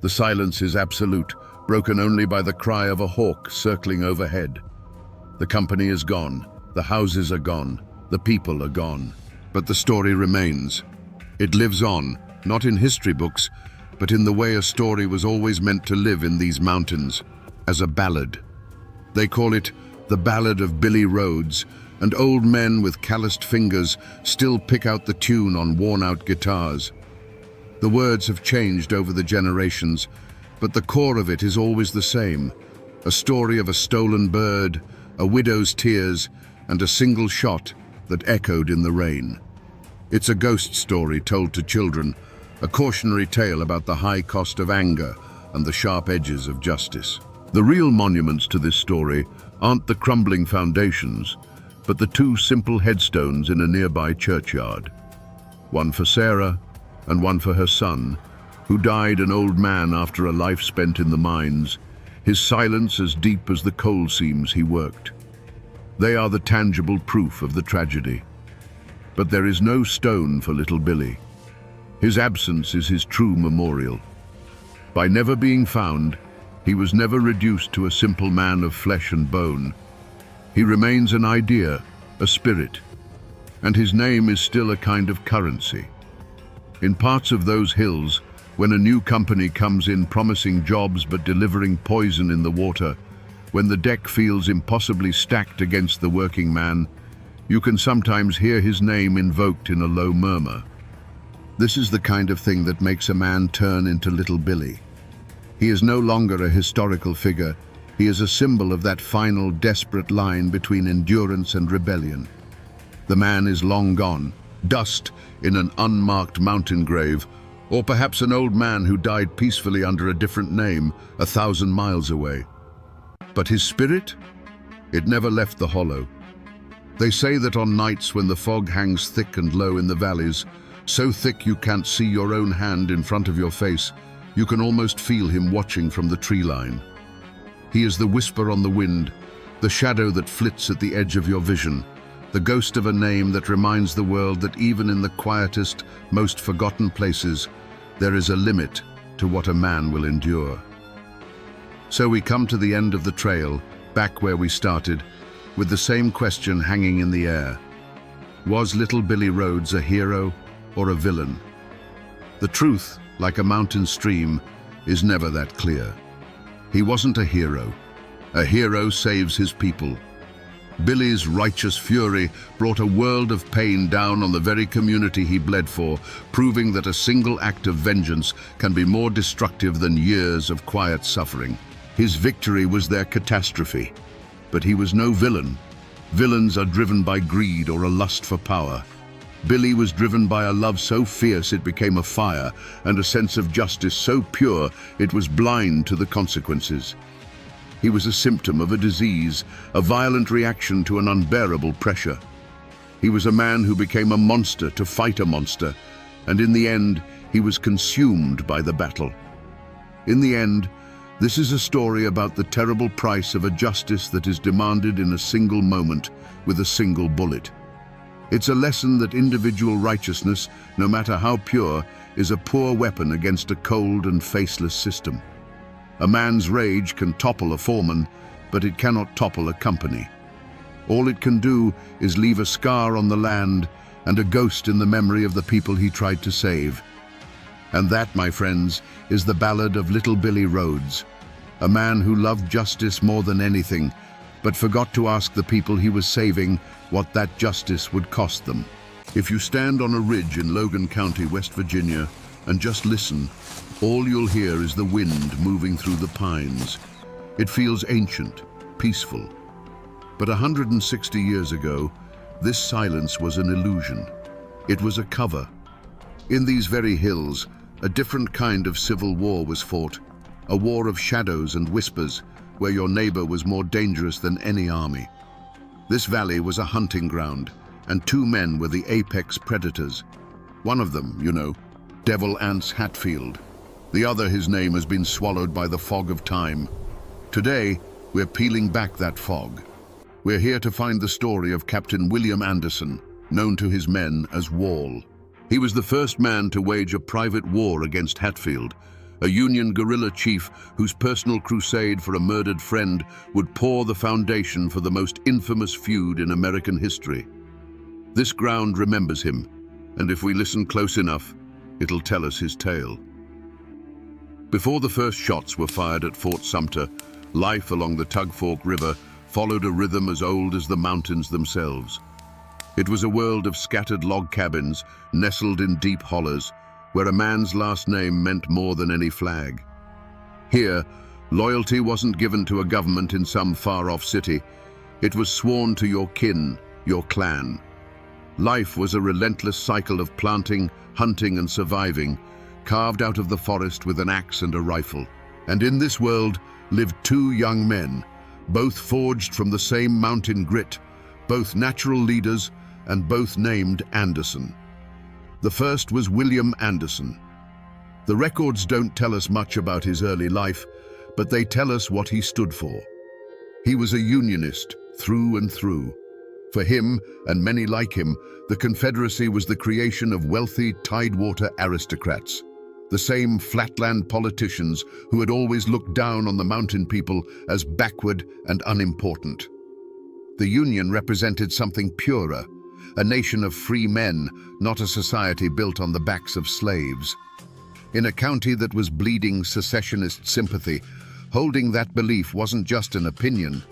The silence is absolute, broken only by the cry of a hawk circling overhead. The company is gone, the houses are gone, the people are gone. But the story remains. It lives on, not in history books, but in the way a story was always meant to live in these mountains, as a ballad. They call it the Ballad of Billy Rhodes, and old men with calloused fingers still pick out the tune on worn-out guitars. The words have changed over the generations, but the core of it is always the same, a story of a stolen bird, a widow's tears, and a single shot that echoed in the rain. It's a ghost story told to children, a cautionary tale about the high cost of anger and the sharp edges of justice. The real monuments to this story aren't the crumbling foundations, but the two simple headstones in a nearby churchyard. One for Sarah and one for her son, who died an old man after a life spent in the mines, his silence as deep as the coal seams he worked. They are the tangible proof of the tragedy. But there is no stone for little Billy. His absence is his true memorial. By never being found, he was never reduced to a simple man of flesh and bone. He remains an idea, a spirit, and his name is still a kind of currency. In parts of those hills, when a new company comes in promising jobs but delivering poison in the water, when the deck feels impossibly stacked against the working man, you can sometimes hear his name invoked in a low murmur. This is the kind of thing that makes a man turn into little Billy. He is no longer a historical figure. He is a symbol of that final, desperate line between endurance and rebellion. The man is long gone, dust in an unmarked mountain grave, or perhaps an old man who died peacefully under a different name 1,000 miles away. But his spirit? It never left the hollow. They say that on nights when the fog hangs thick and low in the valleys, so thick you can't see your own hand in front of your face, you can almost feel him watching from the tree line. He is the whisper on the wind, the shadow that flits at the edge of your vision, the ghost of a name that reminds the world that even in the quietest, most forgotten places, there is a limit to what a man will endure. So we come to the end of the trail, back where we started, with the same question hanging in the air. Was little Billy Rhodes a hero or a villain? The truth, like a mountain stream, is never that clear. He wasn't a hero. A hero saves his people. Billy's righteous fury brought a world of pain down on the very community he bled for, proving that a single act of vengeance can be more destructive than years of quiet suffering. His victory was their catastrophe. But he was no villain. Villains are driven by greed or a lust for power. Billy was driven by a love so fierce it became a fire, and a sense of justice so pure it was blind to the consequences. He was a symptom of a disease, a violent reaction to an unbearable pressure. He was a man who became a monster to fight a monster, and in the end, he was consumed by the battle. In the end, this is a story about the terrible price of a justice that is demanded in a single moment with a single bullet. It's a lesson that individual righteousness, no matter how pure, is a poor weapon against a cold and faceless system. A man's rage can topple a foreman, but it cannot topple a company. All it can do is leave a scar on the land and a ghost in the memory of the people he tried to save. And that, my friends, is the ballad of Little Billy Rhodes, a man who loved justice more than anything, but forgot to ask the people he was saving what that justice would cost them. If you stand on a ridge in Logan County, West Virginia, and just listen, all you'll hear is the wind moving through the pines. It feels ancient, peaceful. But 160 years ago, this silence was an illusion. It was a cover. In these very hills, a different kind of civil war was fought, a war of shadows and whispers, where your neighbor was more dangerous than any army. This valley was a hunting ground, and two men were the apex predators. One of them, you know, Devil Anse Hatfield. The other, his name has been swallowed by the fog of time. Today, we're peeling back that fog. We're here to find the story of Captain William Anderson, known to his men as Wall. He was the first man to wage a private war against Hatfield, a Union guerrilla chief whose personal crusade for a murdered friend would pour the foundation for the most infamous feud in American history. This ground remembers him, and if we listen close enough, it'll tell us his tale. Before the first shots were fired at Fort Sumter, life along the Tug Fork River followed a rhythm as old as the mountains themselves. It was a world of scattered log cabins nestled in deep hollows, where a man's last name meant more than any flag. Here, loyalty wasn't given to a government in some far-off city. It was sworn to your kin, your clan. Life was a relentless cycle of planting, hunting, and surviving, carved out of the forest with an axe and a rifle. And in this world lived two young men, both forged from the same mountain grit, both natural leaders, and both named Anderson. The first was William Anderson. The records don't tell us much about his early life, but they tell us what he stood for. He was a Unionist through and through. For him, and many like him, the Confederacy was the creation of wealthy tidewater aristocrats, the same flatland politicians who had always looked down on the mountain people as backward and unimportant. The Union represented something purer, a nation of free men, not a society built on the backs of slaves. In a county that was bleeding secessionist sympathy, holding that belief wasn't just an opinion,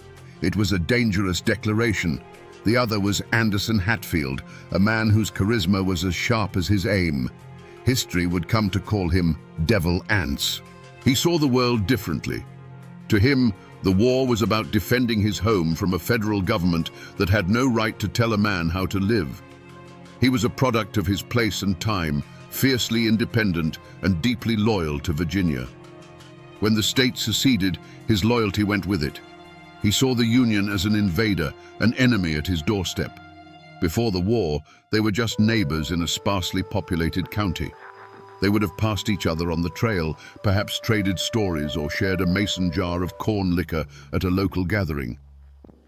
it was a dangerous declaration. The other was Anderson Hatfield, a man whose charisma was as sharp as his aim. History would come to call him Devil Anse. He saw the world differently. To him, the war was about defending his home from a federal government that had no right to tell a man how to live. He was a product of his place and time, fiercely independent and deeply loyal to Virginia. When the state seceded, his loyalty went with it. He saw the Union as an invader, an enemy at his doorstep. Before the war, they were just neighbors in a sparsely populated county. They would have passed each other on the trail, perhaps traded stories or shared a mason jar of corn liquor at a local gathering.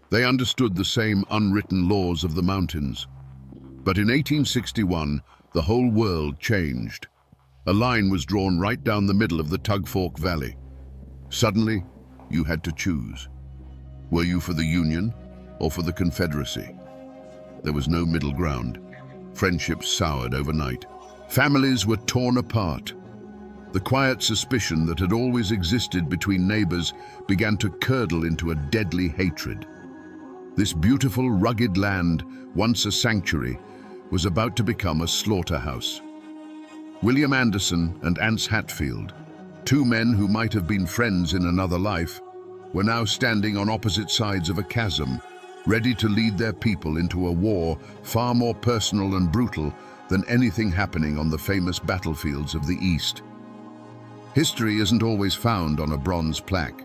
They understood the same unwritten laws of the mountains. But in 1861, the whole world changed. A line was drawn right down the middle of the Tug Fork Valley. Suddenly, you had to choose. Were you for the Union or for the Confederacy? There was no middle ground. Friendships soured overnight. Families were torn apart. The quiet suspicion that had always existed between neighbors began to curdle into a deadly hatred. This beautiful, rugged land, once a sanctuary, was about to become a slaughterhouse. William Anderson and Anse Hatfield, two men who might have been friends in another life, were now standing on opposite sides of a chasm, ready to lead their people into a war far more personal and brutal than anything happening on the famous battlefields of the East. History isn't always found on a bronze plaque.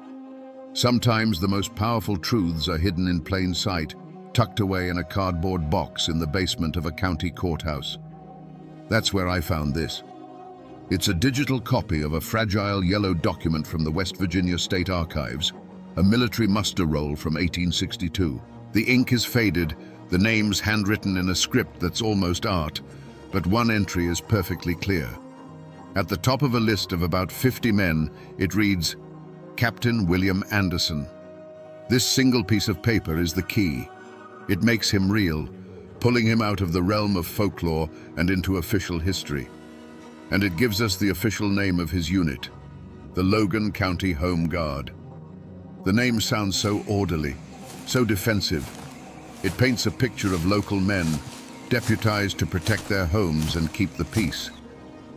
Sometimes the most powerful truths are hidden in plain sight, tucked away in a cardboard box in the basement of a county courthouse. That's where I found this. It's a digital copy of a fragile yellow document from the West Virginia State Archives, a military muster roll from 1862. The ink is faded, the names handwritten in a script that's almost art, but one entry is perfectly clear. At the top of a list of about 50 men, it reads, Captain William Anderson. This single piece of paper is the key. It makes him real, pulling him out of the realm of folklore and into official history. And it gives us the official name of his unit, the Logan County Home Guard. The name sounds so orderly, so defensive. It paints a picture of local men, deputized to protect their homes and keep the peace.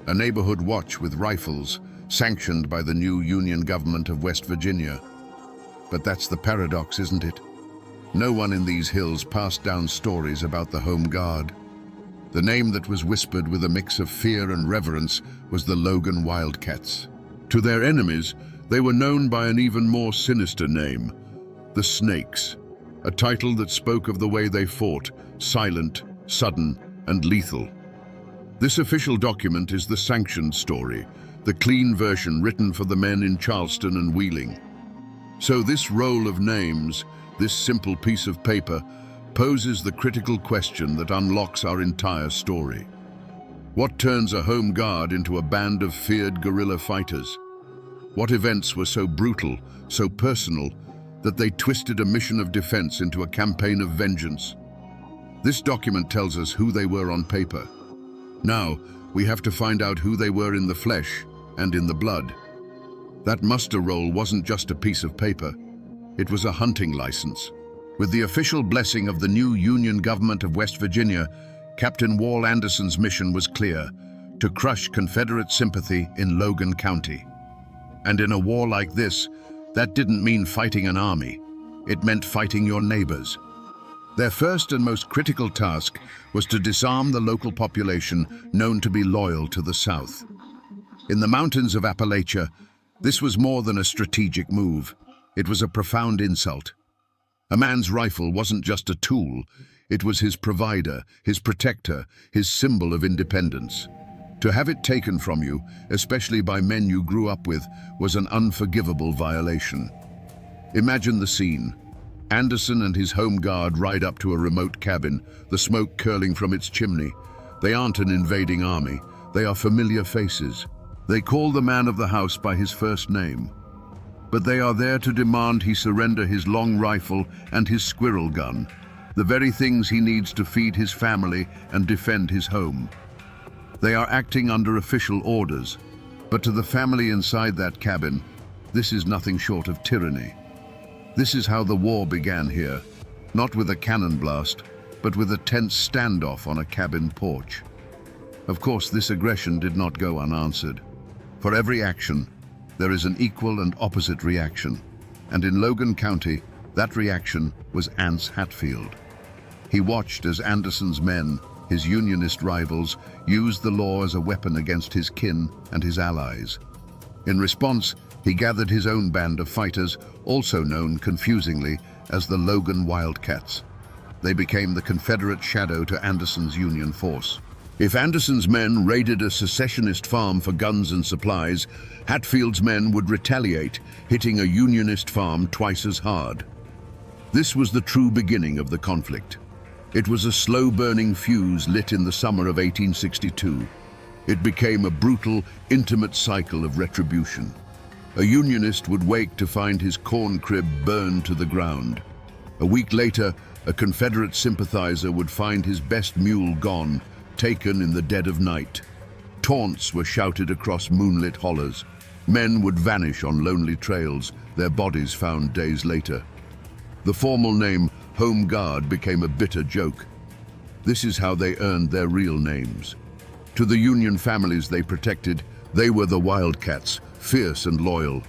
A neighborhood watch with rifles, sanctioned by the new Union government of West Virginia. But that's the paradox, isn't it? No one in these hills passed down stories about the Home Guard. The name that was whispered with a mix of fear and reverence was the Logan Wildcats. To their enemies, they were known by an even more sinister name, the Snakes, a title that spoke of the way they fought, silent, sudden, and lethal. This official document is the sanctioned story, the clean version written for the men in Charleston and Wheeling. So this roll of names, this simple piece of paper, poses the critical question that unlocks our entire story. What turns a home guard into a band of feared guerrilla fighters? What events were so brutal, so personal, that they twisted a mission of defense into a campaign of vengeance? This document tells us who they were on paper. Now, we have to find out who they were in the flesh and in the blood. That muster roll wasn't just a piece of paper. It was a hunting license. With the official blessing of the new Union government of West Virginia, Captain Wall Anderson's mission was clear: to crush Confederate sympathy in Logan County. And in a war like this, that didn't mean fighting an army. It meant fighting your neighbors. Their first and most critical task was to disarm the local population known to be loyal to the South. In the mountains of Appalachia, this was more than a strategic move. It was a profound insult. A man's rifle wasn't just a tool, it was his provider, his protector, his symbol of independence. To have it taken from you, especially by men you grew up with, was an unforgivable violation. Imagine the scene. Anderson and his home guard ride up to a remote cabin, the smoke curling from its chimney. They aren't an invading army, they are familiar faces. They call the man of the house by his first name. But they are there to demand he surrender his long rifle and his squirrel gun, the very things he needs to feed his family and defend his home. They are acting under official orders, but to the family inside that cabin, this is nothing short of tyranny. This is how the war began here, not with a cannon blast, but with a tense standoff on a cabin porch. Of course, this aggression did not go unanswered. For every action, there is an equal and opposite reaction, and in Logan County, that reaction was Ance Hatfield. He watched as Anderson's men, his Unionist rivals, used the law as a weapon against his kin and his allies. In response, he gathered his own band of fighters, also known confusingly as the Logan Wildcats. They became the Confederate shadow to Anderson's Union force. If Anderson's men raided a secessionist farm for guns and supplies, Hatfield's men would retaliate, hitting a Unionist farm twice as hard. This was the true beginning of the conflict. It was a slow-burning fuse lit in the summer of 1862. It became a brutal, intimate cycle of retribution. A Unionist would wake to find his corn crib burned to the ground. A week later, a Confederate sympathizer would find his best mule gone, taken in the dead of night. Taunts were shouted across moonlit hollers. Men would vanish on lonely trails, their bodies found days later. The formal name, Home Guard, became a bitter joke. This is how they earned their real names. To the Union families they protected, they were the Wildcats, fierce and loyal.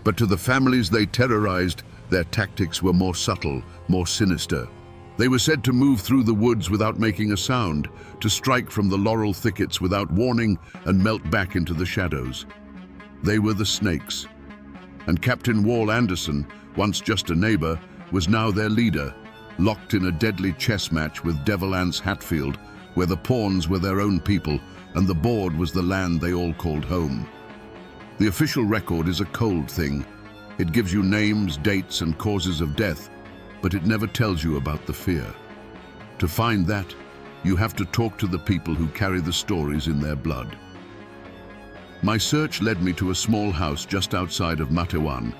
But to the families they terrorized, their tactics were more subtle, more sinister. They were said to move through the woods without making a sound, to strike from the laurel thickets without warning and melt back into the shadows. They were the Snakes. And Captain Wall Anderson, once just a neighbor, was now their leader, locked in a deadly chess match with Devil Ance Hatfield, where the pawns were their own people and the board was the land they all called home. The official record is a cold thing. It gives you names, dates, and causes of death, but it never tells you about the fear. To find that, you have to talk to the people who carry the stories in their blood. My search led me to a small house just outside of Matewan,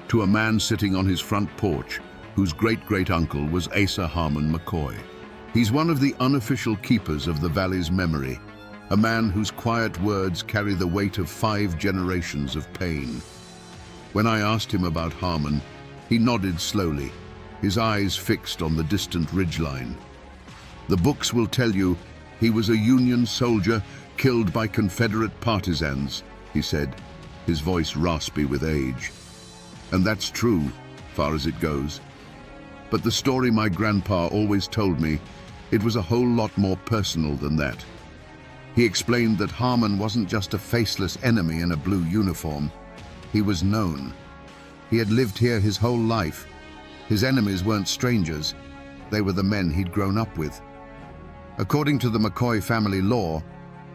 to a man sitting on his front porch, whose great-great-uncle was Asa Harmon McCoy. He's one of the unofficial keepers of the valley's memory, a man whose quiet words carry the weight of 5 generations of pain. When I asked him about Harmon, he nodded slowly, his eyes fixed on the distant ridgeline. The books will tell you he was a Union soldier killed by Confederate partisans, he said, his voice raspy with age. And that's true, far as it goes. But the story my grandpa always told me, it was a whole lot more personal than that. He explained that Harmon wasn't just a faceless enemy in a blue uniform. He was known. He had lived here his whole life. His enemies weren't strangers. They were the men he'd grown up with. According to the McCoy family law,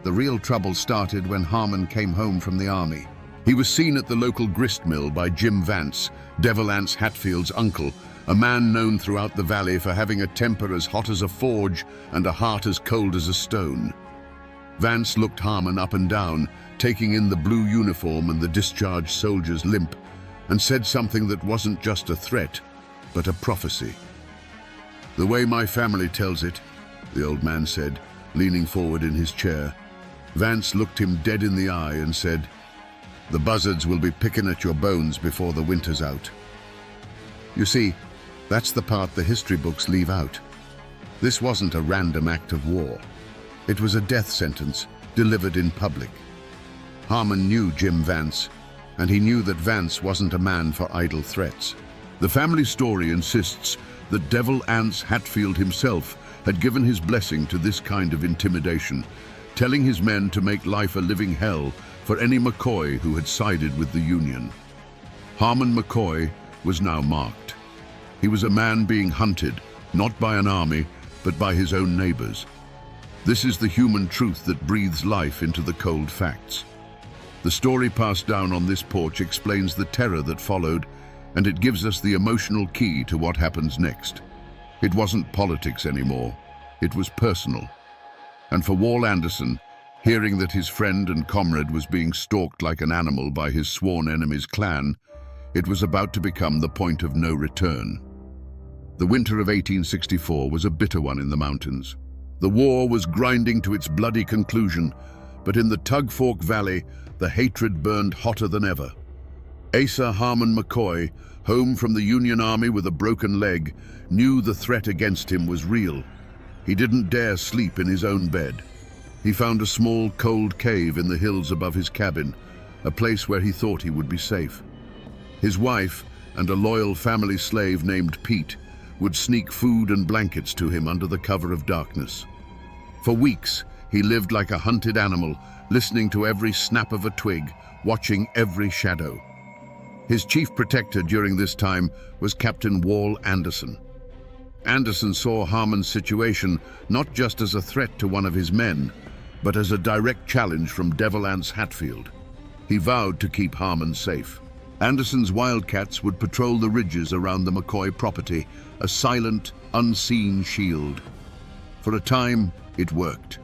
the real trouble started when Harmon came home from the army. He was seen at the local grist mill by Jim Vance, Devil Anse Hatfield's uncle, a man known throughout the valley for having a temper as hot as a forge and a heart as cold as a stone. Vance looked Harmon up and down, taking in the blue uniform and the discharged soldier's limp, and said something that wasn't just a threat, but a prophecy. "The way my family tells it," the old man said, leaning forward in his chair. Vance looked him dead in the eye and said, "The buzzards will be picking at your bones before the winter's out." You see, that's the part the history books leave out. This wasn't a random act of war. It was a death sentence delivered in public. Harmon knew Jim Vance, and he knew that Vance wasn't a man for idle threats. The family story insists that Devil Anse Hatfield himself had given his blessing to this kind of intimidation, telling his men to make life a living hell for any McCoy who had sided with the Union. Harmon McCoy was now marked. He was a man being hunted, not by an army, but by his own neighbors. This is the human truth that breathes life into the cold facts. The story passed down on this porch explains the terror that followed, and it gives us the emotional key to what happens next. It wasn't politics anymore. It was personal. And for Wall Anderson, hearing that his friend and comrade was being stalked like an animal by his sworn enemy's clan, it was about to become the point of no return. The winter of 1864 was a bitter one in the mountains. The war was grinding to its bloody conclusion, but in the Tug Fork Valley, the hatred burned hotter than ever. Asa Harmon McCoy, home from the Union Army with a broken leg, knew the threat against him was real. He didn't dare sleep in his own bed. He found a small, cold cave in the hills above his cabin, a place where he thought he would be safe. His wife and a loyal family slave named Pete would sneak food and blankets to him under the cover of darkness. For weeks, he lived like a hunted animal, listening to every snap of a twig, watching every shadow. His chief protector during this time was Captain Wall Anderson. Anderson saw Harmon's situation not just as a threat to one of his men, but as a direct challenge from Devil Anse Hatfield. He vowed to keep Harmon safe. Anderson's wildcats would patrol the ridges around the McCoy property, a silent, unseen shield. For a time, it worked.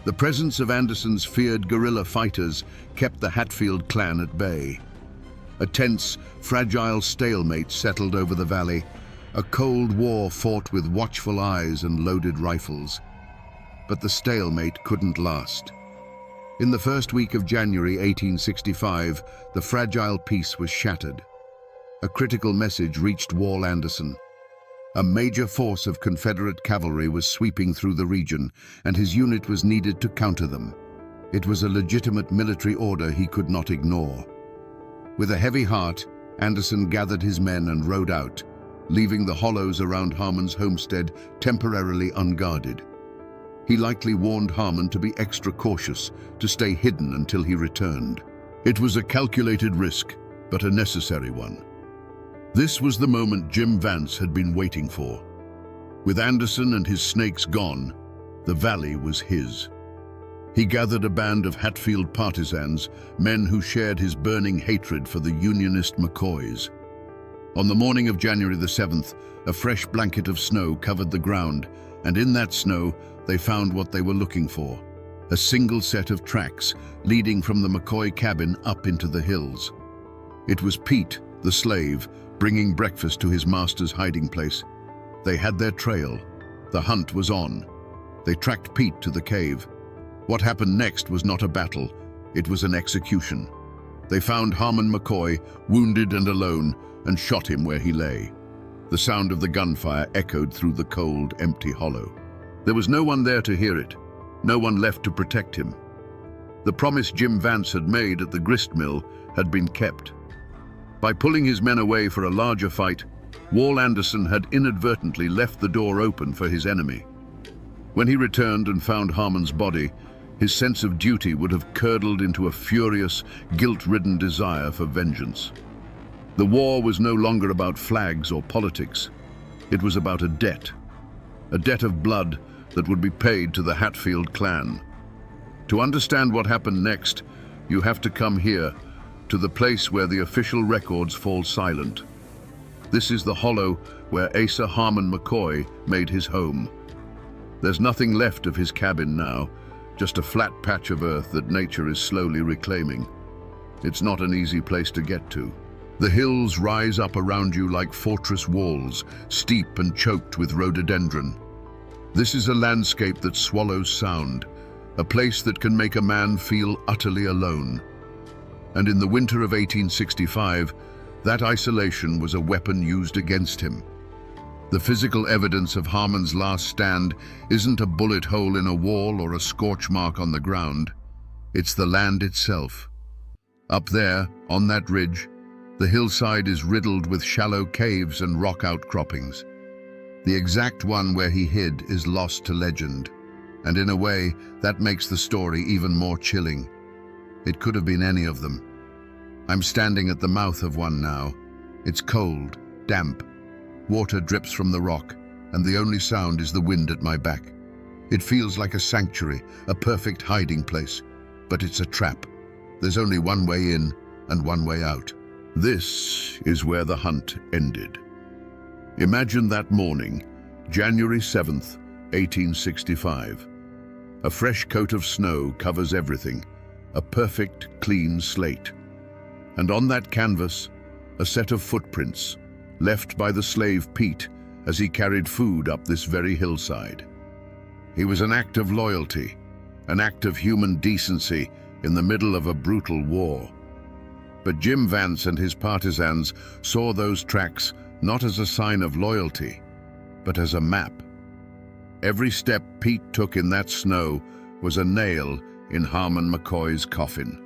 The presence of Anderson's feared guerrilla fighters kept the Hatfield clan at bay. A tense, fragile stalemate settled over the valley, a cold war fought with watchful eyes and loaded rifles. But the stalemate couldn't last. In the first week of January 1865, the fragile peace was shattered. A critical message reached Wall Anderson. A major force of Confederate cavalry was sweeping through the region, and his unit was needed to counter them. It was a legitimate military order he could not ignore. With a heavy heart, Anderson gathered his men and rode out, leaving the hollows around Harmon's homestead temporarily unguarded. He likely warned Harmon to be extra cautious, to stay hidden until he returned. It was a calculated risk, but a necessary one. This was the moment Jim Vance had been waiting for. With Anderson and his snakes gone, the valley was his. He gathered a band of Hatfield partisans, men who shared his burning hatred for the Unionist McCoys. On the morning of January the 7th, a fresh blanket of snow covered the ground, and in that snow, they found what they were looking for: a single set of tracks leading from the McCoy cabin up into the hills. It was Pete, the slave, bringing breakfast to his master's hiding place. They had their trail. The hunt was on. They tracked Pete to the cave. What happened next was not a battle, it was an execution. They found Harmon McCoy, wounded and alone, and shot him where he lay. The sound of the gunfire echoed through the cold, empty hollow. There was no one there to hear it, no one left to protect him. The promise Jim Vance had made at the grist mill had been kept. By pulling his men away for a larger fight, Wall Anderson had inadvertently left the door open for his enemy. When he returned and found Harmon's body, his sense of duty would have curdled into a furious, guilt-ridden desire for vengeance. The war was no longer about flags or politics. It was about a debt of blood that would be paid to the Hatfield clan. To understand what happened next, you have to come here, to the place where the official records fall silent. This is the hollow where Asa Harmon McCoy made his home. There's nothing left of his cabin now, just a flat patch of earth that nature is slowly reclaiming. It's not an easy place to get to. The hills rise up around you like fortress walls, steep and choked with rhododendron. This is a landscape that swallows sound, a place that can make a man feel utterly alone. And in the winter of 1865, that isolation was a weapon used against him. The physical evidence of Harmon's last stand isn't a bullet hole in a wall or a scorch mark on the ground. It's the land itself. Up there, on that ridge, the hillside is riddled with shallow caves and rock outcroppings. The exact one where he hid is lost to legend, and in a way, that makes the story even more chilling. It could have been any of them. I'm standing at the mouth of one now. It's cold, damp. Water drips from the rock, and the only sound is the wind at my back. It feels like a sanctuary, a perfect hiding place, but it's a trap. There's only one way in and one way out. This is where the hunt ended. Imagine that morning, January 7th, 1865. A fresh coat of snow covers everything, a perfect, clean slate. And on that canvas, a set of footprints, left by the slave Pete as he carried food up this very hillside. He was an act of loyalty, an act of human decency in the middle of a brutal war. But Jim Vance and his partisans saw those tracks not as a sign of loyalty, but as a map. Every step Pete took in that snow was a nail in Harmon McCoy's coffin.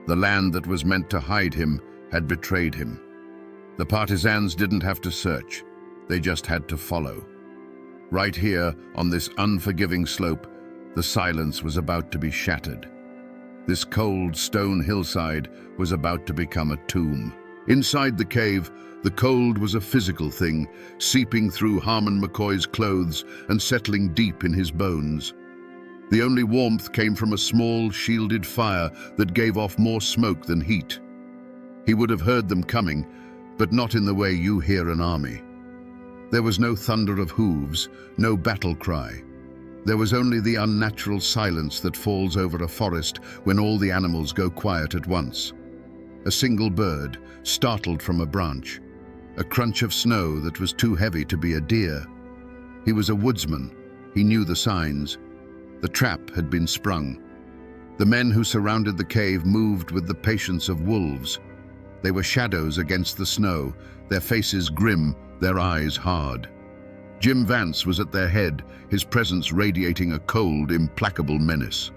The land that was meant to hide him had betrayed him. The partisans didn't have to search, they just had to follow. Right here, on this unforgiving slope, the silence was about to be shattered. This cold stone hillside was about to become a tomb. Inside the cave, the cold was a physical thing, seeping through Harmon McCoy's clothes and settling deep in his bones. The only warmth came from a small, shielded fire that gave off more smoke than heat. He would have heard them coming, but not in the way you hear an army. There was no thunder of hooves, no battle cry. There was only the unnatural silence that falls over a forest when all the animals go quiet at once. A single bird, startled from a branch. A crunch of snow that was too heavy to be a deer. He was a woodsman. He knew the signs. The trap had been sprung. The men who surrounded the cave moved with the patience of wolves. They were shadows against the snow, their faces grim, their eyes hard. Jim Vance was at their head, his presence radiating a cold, implacable menace.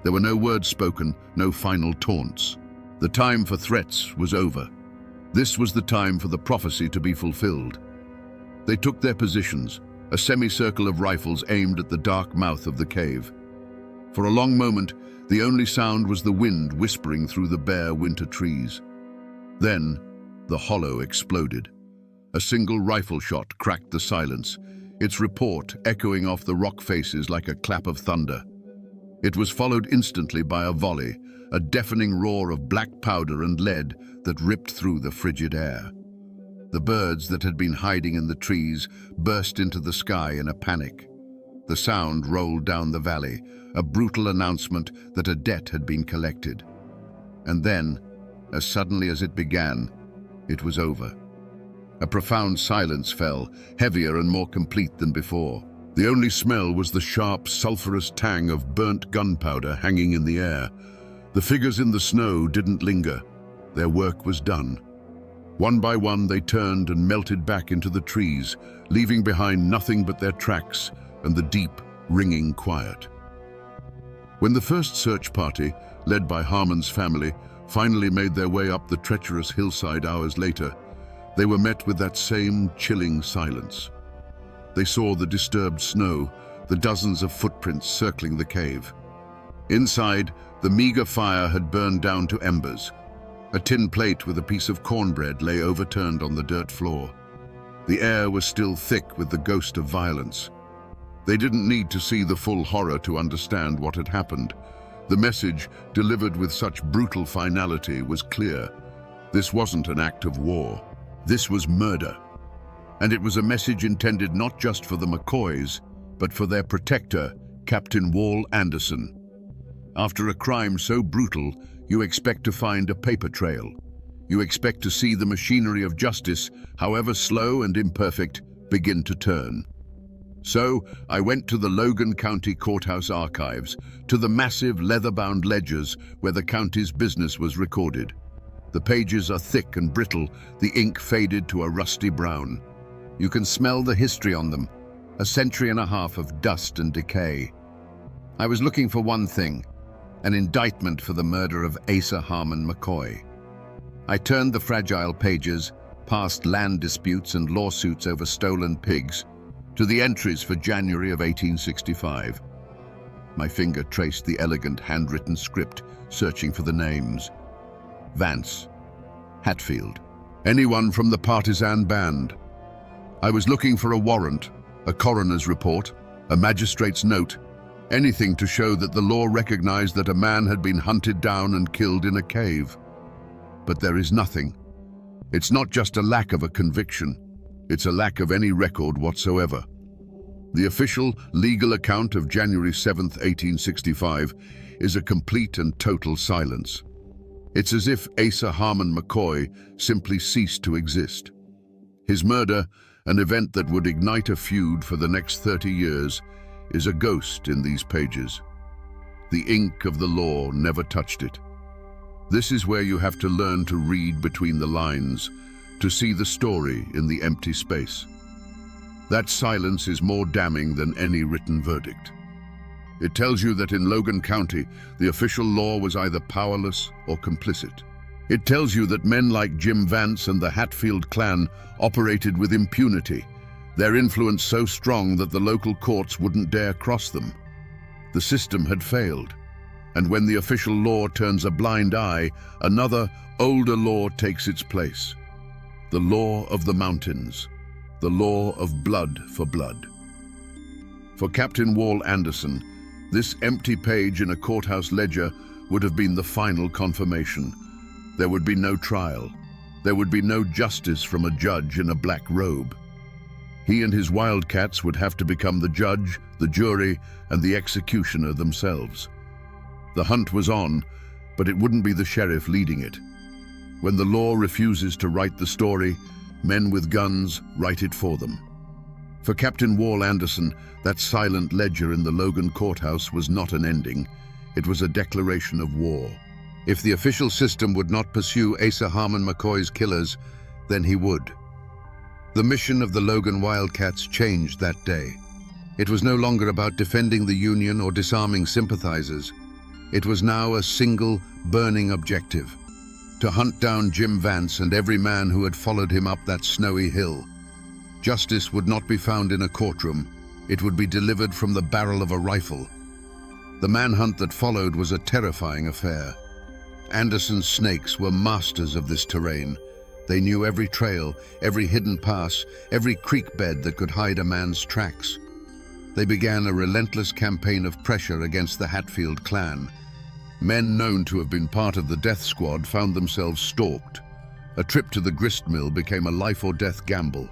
There were no words spoken, no final taunts. The time for threats was over. This was the time for the prophecy to be fulfilled. They took their positions, a semicircle of rifles aimed at the dark mouth of the cave. For a long moment, the only sound was the wind whispering through the bare winter trees. Then, the hollow exploded. A single rifle shot cracked the silence, its report echoing off the rock faces like a clap of thunder. It was followed instantly by a volley, a deafening roar of black powder and lead that ripped through the frigid air. The birds that had been hiding in the trees burst into the sky in a panic. The sound rolled down the valley, a brutal announcement that a debt had been collected. And then, as suddenly as it began, it was over. A profound silence fell, heavier and more complete than before. The only smell was the sharp, sulphurous tang of burnt gunpowder hanging in the air. The figures in the snow didn't linger. Their work was done. One by one they turned and melted back into the trees, leaving behind nothing but their tracks and the deep, ringing quiet. When the first search party, led by Harmon's family, finally made their way up the treacherous hillside hours later, they were met with that same chilling silence. They saw the disturbed snow, the dozens of footprints circling the cave. Inside, the meager fire had burned down to embers. A tin plate with a piece of cornbread lay overturned on the dirt floor. The air was still thick with the ghost of violence. They didn't need to see the full horror to understand what had happened. The message, delivered with such brutal finality, was clear. This wasn't an act of war. This was murder. And it was a message intended not just for the McCoys, but for their protector, Captain Wall Anderson. After a crime so brutal, you expect to find a paper trail. You expect to see the machinery of justice, however slow and imperfect, begin to turn. So, I went to the Logan County Courthouse archives, to the massive leather-bound ledgers where the county's business was recorded. The pages are thick and brittle, the ink faded to a rusty brown. You can smell the history on them, a century and a half of dust and decay. I was looking for one thing, an indictment for the murder of Asa Harmon McCoy. I turned the fragile pages, past land disputes and lawsuits over stolen pigs, to the entries for January of 1865. My finger traced the elegant handwritten script, searching for the names. Vance, Hatfield, anyone from the partisan band. I was looking for a warrant, a coroner's report, a magistrate's note, anything to show that the law recognized that a man had been hunted down and killed in a cave. But there is nothing. It's not just a lack of a conviction, it's a lack of any record whatsoever. The official legal account of January 7th, 1865 is a complete and total silence. It's as if Asa Harmon McCoy simply ceased to exist. His murder, an event that would ignite a feud for the next 30 years, is a ghost in these pages. The ink of the law never touched it. This is where you have to learn to read between the lines, to see the story in the empty space. That silence is more damning than any written verdict. It tells you that in Logan County, the official law was either powerless or complicit. It tells you that men like Jim Vance and the Hatfield clan operated with impunity, their influence so strong that the local courts wouldn't dare cross them. The system had failed, and when the official law turns a blind eye, another, older law takes its place. The law of the mountains, the law of blood for blood. For Captain Wall Anderson, this empty page in a courthouse ledger would have been the final confirmation. There would be no trial. There would be no justice from a judge in a black robe. He and his wildcats would have to become the judge, the jury, and the executioner themselves. The hunt was on, but it wouldn't be the sheriff leading it. When the law refuses to write the story, men with guns write it for them. For Captain Wall Anderson, that silent ledger in the Logan courthouse was not an ending. It was a declaration of war. If the official system would not pursue Asa Harmon McCoy's killers, then he would. The mission of the Logan Wildcats changed that day. It was no longer about defending the Union or disarming sympathizers. It was now a single, burning objective: to hunt down Jim Vance and every man who had followed him up that snowy hill. Justice would not be found in a courtroom. It would be delivered from the barrel of a rifle. The manhunt that followed was a terrifying affair. Anderson's snakes were masters of this terrain. They knew every trail, every hidden pass, every creek bed that could hide a man's tracks. They began a relentless campaign of pressure against the Hatfield clan. Men known to have been part of the death squad found themselves stalked. A trip to the grist mill became a life-or-death gamble.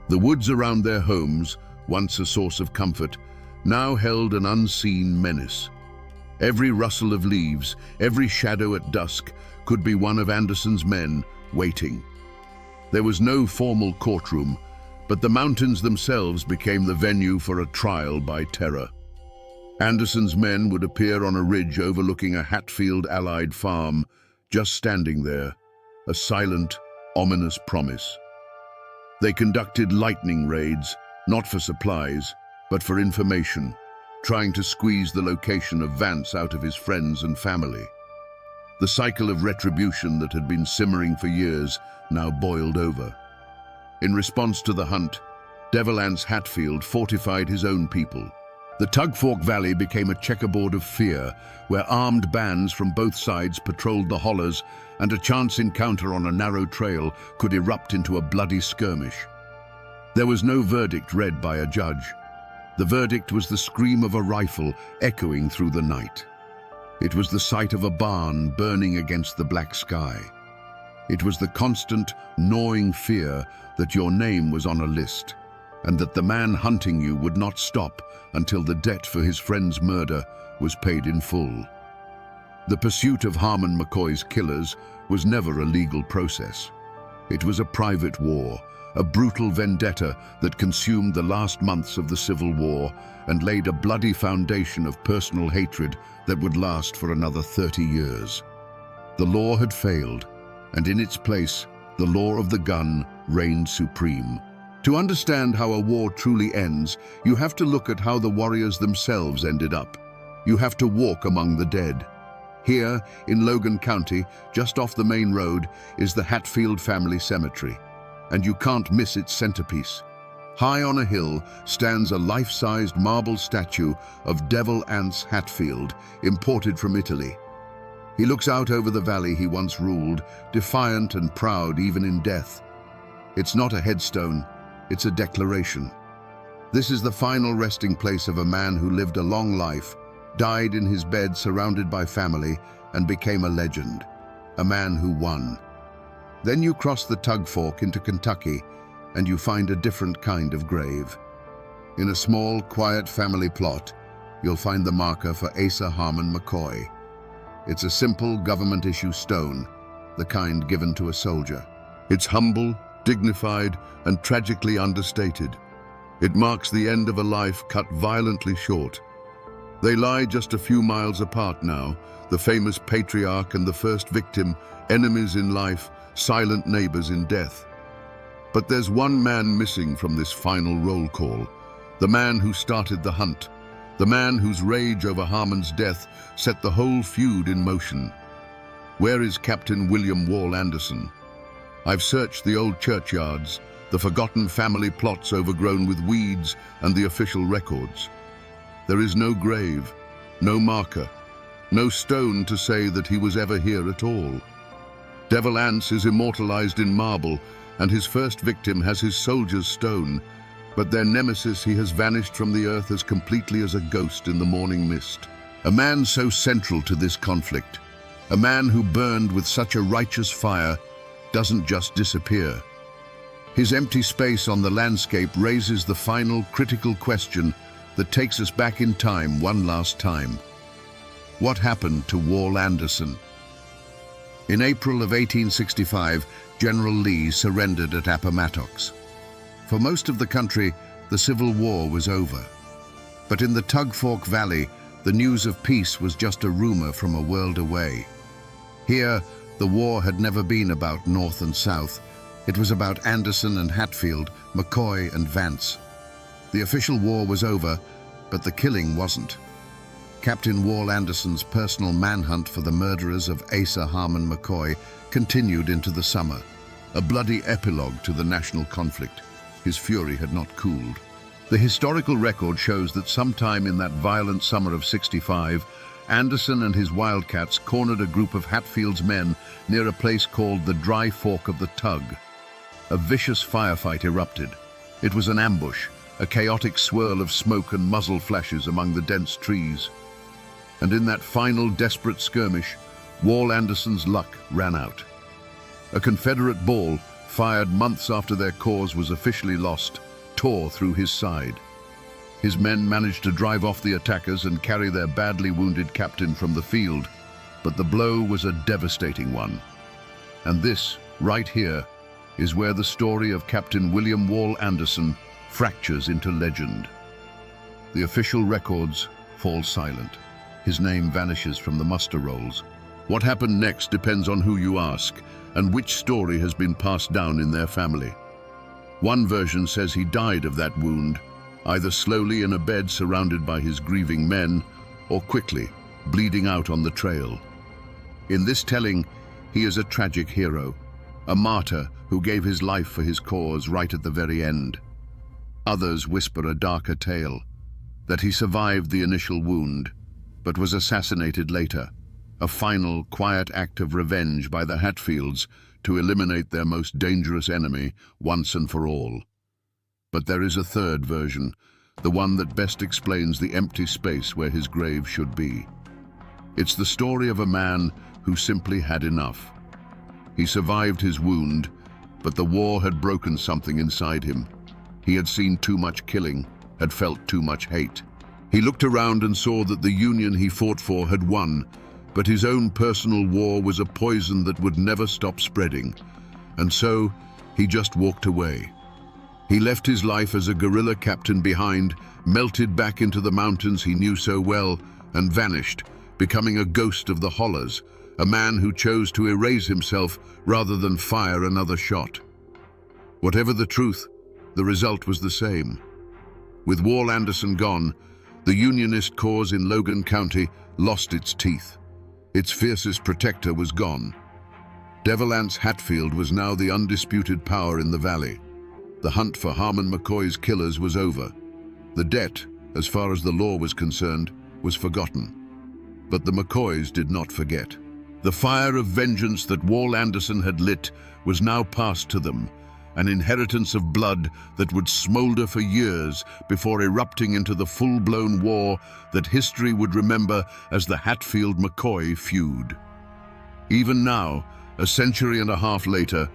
The woods around their homes, once a source of comfort, now held an unseen menace. Every rustle of leaves, every shadow at dusk could be one of Anderson's men waiting. There was no formal courtroom, but the mountains themselves became the venue for a trial by terror. Anderson's men would appear on a ridge overlooking a Hatfield-allied farm, just standing there, a silent, ominous promise. They conducted lightning raids, not for supplies, but for information, trying to squeeze the location of Vance out of his friends and family. The cycle of retribution that had been simmering for years now boiled over. In response to the hunt, Devil Anse Hatfield fortified his own people. The Tug Fork Valley became a checkerboard of fear, where armed bands from both sides patrolled the hollers, and a chance encounter on a narrow trail could erupt into a bloody skirmish. There was no verdict read by a judge. The verdict was the scream of a rifle echoing through the night. It was the sight of a barn burning against the black sky. It was the constant, gnawing fear that your name was on a list, and that the man hunting you would not stop until the debt for his friend's murder was paid in full. The pursuit of Harmon McCoy's killers was never a legal process. It was a private war, a brutal vendetta that consumed the last months of the Civil War and laid a bloody foundation of personal hatred that would last for another 30 years. The law had failed, and in its place, the law of the gun reigned supreme. To understand how a war truly ends, you have to look at how the warriors themselves ended up. You have to walk among the dead. Here, in Logan County, just off the main road, is the Hatfield family cemetery, and you can't miss its centerpiece. High on a hill stands a life-sized marble statue of Devil Anse Hatfield, imported from Italy. He looks out over the valley he once ruled, defiant and proud even in death. It's not a headstone, it's a declaration. This is the final resting place of a man who lived a long life, died in his bed surrounded by family, and became a legend, a man who won. Then you cross the Tug Fork into Kentucky, and you find a different kind of grave. In a small, quiet family plot, you'll find the marker for Asa Harmon McCoy. It's a simple government-issue stone, the kind given to a soldier. It's humble, dignified, and tragically understated. It marks the end of a life cut violently short. They lie just a few miles apart now, the famous patriarch and the first victim, enemies in life, silent neighbors in death. But there's one man missing from this final roll call, the man who started the hunt, the man whose rage over Harmon's death set the whole feud in motion. Where is Captain William Wall Anderson? I've searched the old churchyards, the forgotten family plots overgrown with weeds, and the official records. There is no grave, no marker, no stone to say that he was ever here at all. Devil Anse is immortalized in marble, and his first victim has his soldier's stone, but their nemesis he has vanished from the earth as completely as a ghost in the morning mist. A man so central to this conflict, a man who burned with such a righteous fire, doesn't just disappear. His empty space on the landscape raises the final critical question that takes us back in time one last time. What happened to Wall Anderson? In April of 1865, General Lee surrendered at Appomattox. For most of the country, the Civil War was over. But in the Tug Fork Valley, the news of peace was just a rumor from a world away. Here, the war had never been about North and South. It was about Anderson and Hatfield, McCoy and Vance. The official war was over, but the killing wasn't. Captain Wall Anderson's personal manhunt for the murderers of Asa Harmon McCoy continued into the summer, a bloody epilogue to the national conflict. His fury had not cooled. The historical record shows that sometime in that violent summer of '65, Anderson and his Wildcats cornered a group of Hatfield's men near a place called the Dry Fork of the Tug. A vicious firefight erupted. It was an ambush, a chaotic swirl of smoke and muzzle flashes among the dense trees. And in that final desperate skirmish, Wall Anderson's luck ran out. A Confederate ball, fired months after their cause was officially lost, tore through his side. His men managed to drive off the attackers and carry their badly wounded captain from the field, but the blow was a devastating one. And this, right here, is where the story of Captain William Wall Anderson fractures into legend. The official records fall silent. His name vanishes from the muster rolls. What happened next depends on who you ask and which story has been passed down in their family. One version says he died of that wound, either slowly in a bed surrounded by his grieving men, or quickly, bleeding out on the trail. In this telling, he is a tragic hero, a martyr who gave his life for his cause right at the very end. Others whisper a darker tale, that he survived the initial wound, but was assassinated later, a final, quiet act of revenge by the Hatfields to eliminate their most dangerous enemy once and for all. But there is a third version, the one that best explains the empty space where his grave should be. It's the story of a man who simply had enough. He survived his wound, but the war had broken something inside him. He had seen too much killing, had felt too much hate. He looked around and saw that the Union he fought for had won, but his own personal war was a poison that would never stop spreading. And so, he just walked away. He left his life as a guerrilla captain behind, melted back into the mountains he knew so well, and vanished, becoming a ghost of the hollers, a man who chose to erase himself rather than fire another shot. Whatever the truth, the result was the same. With Wall Anderson gone, the Unionist cause in Logan County lost its teeth. Its fiercest protector was gone. Devil Anse Hatfield was now the undisputed power in the valley. The hunt for Harmon McCoy's killers was over. The debt, as far as the law was concerned, was forgotten. But the McCoys did not forget. The fire of vengeance that Wall Anderson had lit was now passed to them, an inheritance of blood that would smolder for years before erupting into the full-blown war that history would remember as the Hatfield-McCoy feud. Even now, a century and a half later,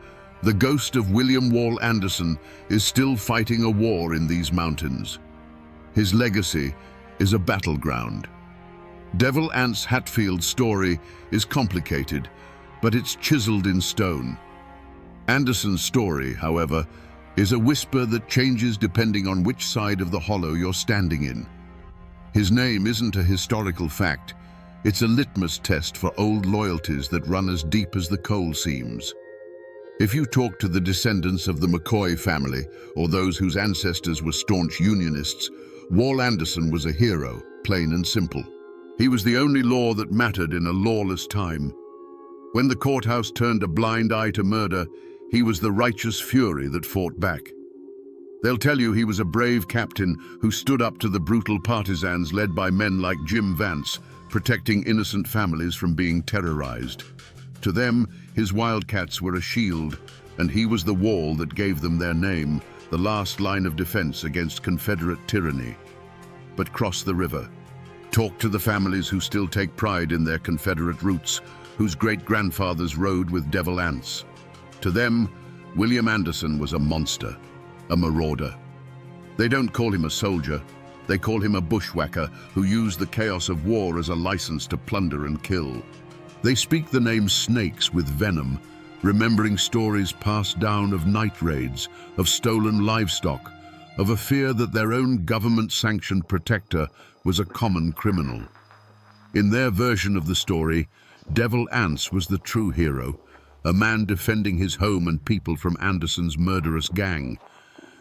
the ghost of William Wall Anderson is still fighting a war in these mountains. His legacy is a battleground. Devil Anse Hatfield's story is complicated, but it's chiseled in stone. Anderson's story, however, is a whisper that changes depending on which side of the hollow you're standing in. His name isn't a historical fact, it's a litmus test for old loyalties that run as deep as the coal seams. If you talk to the descendants of the McCoy family, or those whose ancestors were staunch Unionists, Wall Anderson was a hero, plain and simple. He was the only law that mattered in a lawless time. When the courthouse turned a blind eye to murder, he was the righteous fury that fought back. They'll tell you he was a brave captain who stood up to the brutal partisans led by men like Jim Vance, protecting innocent families from being terrorized. To them, his wildcats were a shield, and he was the wall that gave them their name, the last line of defense against Confederate tyranny. But cross the river. Talk to the families who still take pride in their Confederate roots, whose great-grandfathers rode with Devil Anse. To them, William Anderson was a monster, a marauder. They don't call him a soldier, they call him a bushwhacker who used the chaos of war as a license to plunder and kill. They speak the name Snakes with venom, remembering stories passed down of night raids, of stolen livestock, of a fear that their own government-sanctioned protector was a common criminal. In their version of the story, Devil Anse was the true hero, a man defending his home and people from Anderson's murderous gang.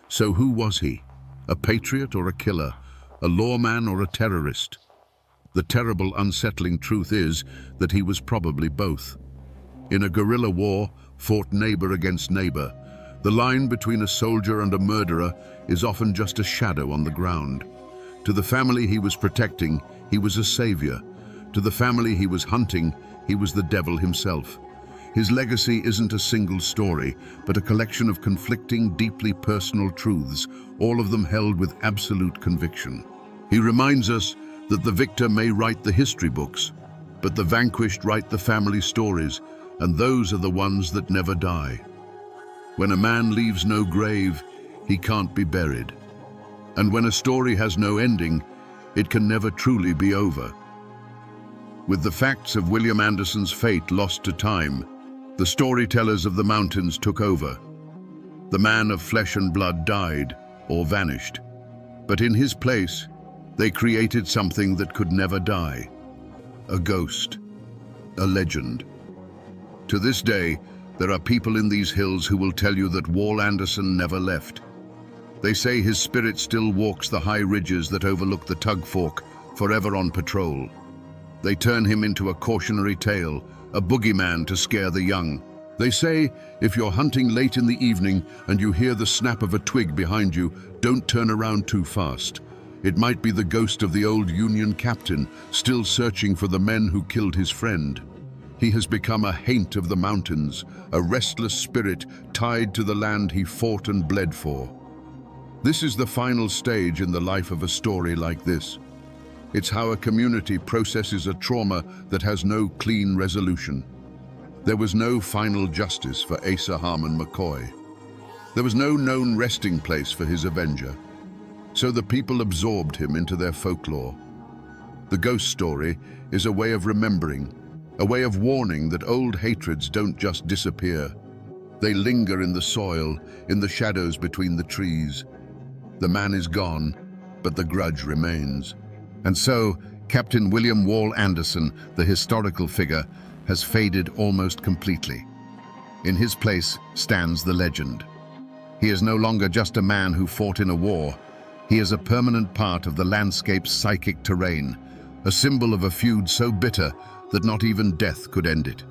So who was he? A patriot or a killer? A lawman or a terrorist? The terrible, unsettling truth is that he was probably both. In a guerrilla war, fought neighbor against neighbor, the line between a soldier and a murderer is often just a shadow on the ground. To the family he was protecting, he was a savior. To the family he was hunting, he was the devil himself. His legacy isn't a single story, but a collection of conflicting, deeply personal truths, all of them held with absolute conviction. He reminds us that the victor may write the history books, but the vanquished write the family stories, and those are the ones that never die. When a man leaves no grave, he can't be buried. And when a story has no ending, it can never truly be over. With the facts of William Anderson's fate lost to time, the storytellers of the mountains took over. The man of flesh and blood died or vanished, but in his place, they created something that could never die. A ghost, a legend. To this day, there are people in these hills who will tell you that Wall Anderson never left. They say his spirit still walks the high ridges that overlook the Tug Fork, forever on patrol. They turn him into a cautionary tale, a boogeyman to scare the young. They say, if you're hunting late in the evening and you hear the snap of a twig behind you, don't turn around too fast. It might be the ghost of the old Union captain, still searching for the men who killed his friend. He has become a haint of the mountains, a restless spirit tied to the land he fought and bled for. This is the final stage in the life of a story like this. It's how a community processes a trauma that has no clean resolution. There was no final justice for Asa Harmon McCoy. There was no known resting place for his avenger. So the people absorbed him into their folklore. The ghost story is a way of remembering, a way of warning that old hatreds don't just disappear. They linger in the soil, in the shadows between the trees. The man is gone, but the grudge remains. And so, Captain William Wall Anderson, the historical figure, has faded almost completely. In his place stands the legend. He is no longer just a man who fought in a war. He is a permanent part of the landscape's psychic terrain, a symbol of a feud so bitter that not even death could end it.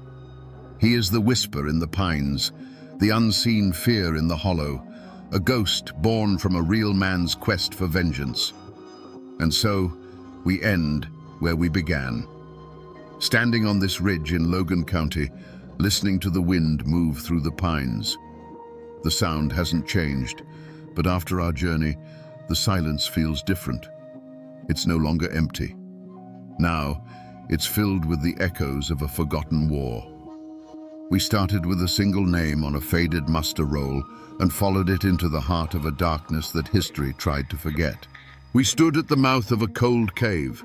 He is the whisper in the pines, the unseen fear in the hollow, a ghost born from a real man's quest for vengeance. And so, we end where we began. Standing on this ridge in Logan County, listening to the wind move through the pines. The sound hasn't changed, but after our journey, the silence feels different. It's no longer empty. Now, it's filled with the echoes of a forgotten war. We started with a single name on a faded muster roll and followed it into the heart of a darkness that history tried to forget. We stood at the mouth of a cold cave.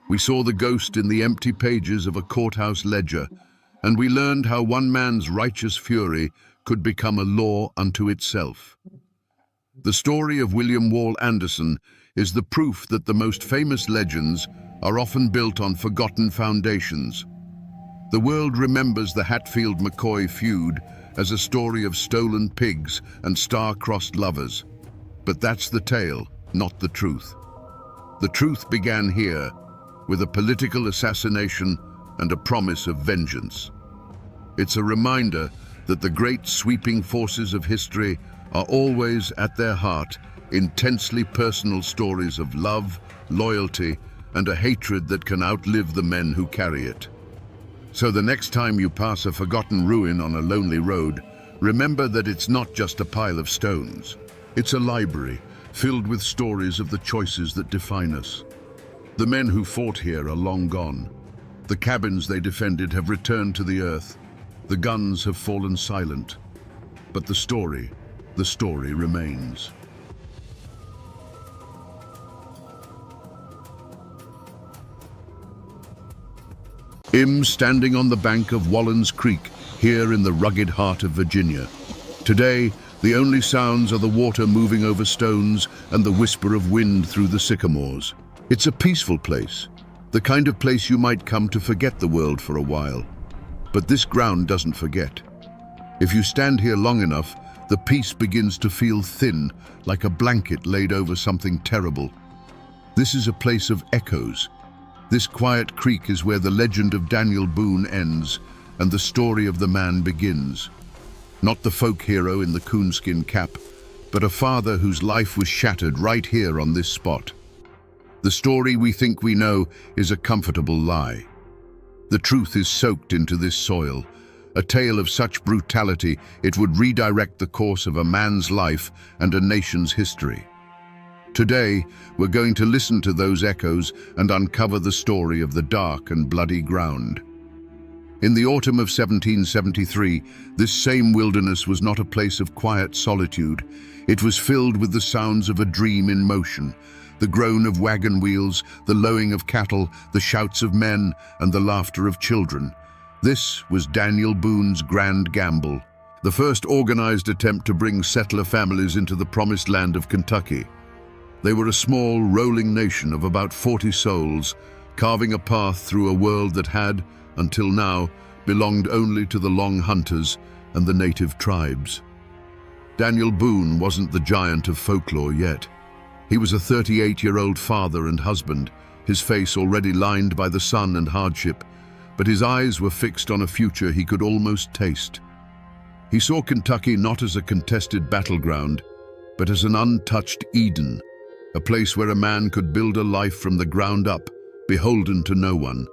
We saw the ghost in the empty pages of a courthouse ledger, and we learned how one man's righteous fury could become a law unto itself. The story of William Wall Anderson is the proof that the most famous legends are often built on forgotten foundations. The world remembers the Hatfield-McCoy feud as a story of stolen pigs and star-crossed lovers. But that's the tale, not the truth. The truth began here, with a political assassination and a promise of vengeance. It's a reminder that the great sweeping forces of history are always at their heart intensely personal stories of love, loyalty, and a hatred that can outlive the men who carry it. So the next time you pass a forgotten ruin on a lonely road, remember that it's not just a pile of stones. It's a library filled with stories of the choices that define us. The men who fought here are long gone. The cabins they defended have returned to the earth. The guns have fallen silent. But the story remains. I'm standing on the bank of Wallens Creek, here in the rugged heart of Virginia. Today, the only sounds are the water moving over stones and the whisper of wind through the sycamores. It's a peaceful place, the kind of place you might come to forget the world for a while. But this ground doesn't forget. If you stand here long enough, the peace begins to feel thin, like a blanket laid over something terrible. This is a place of echoes. This quiet creek is where the legend of Daniel Boone ends and the story of the man begins. Not the folk hero in the coonskin cap, but a father whose life was shattered right here on this spot. The story we think we know is a comfortable lie. The truth is soaked into this soil, a tale of such brutality it would redirect the course of a man's life and a nation's history. Today, we're going to listen to those echoes and uncover the story of the dark and bloody ground. In the autumn of 1773, this same wilderness was not a place of quiet solitude. It was filled with the sounds of a dream in motion, the groan of wagon wheels, the lowing of cattle, the shouts of men, and the laughter of children. This was Daniel Boone's grand gamble, the first organized attempt to bring settler families into the promised land of Kentucky. They were a small, rolling nation of about 40 souls, carving a path through a world that had, until now, belonged only to the Long Hunters and the native tribes. Daniel Boone wasn't the giant of folklore yet. He was a 38-year-old father and husband, his face already lined by the sun and hardship, but his eyes were fixed on a future he could almost taste. He saw Kentucky not as a contested battleground, but as an untouched Eden, a place where a man could build a life from the ground up, beholden to no one.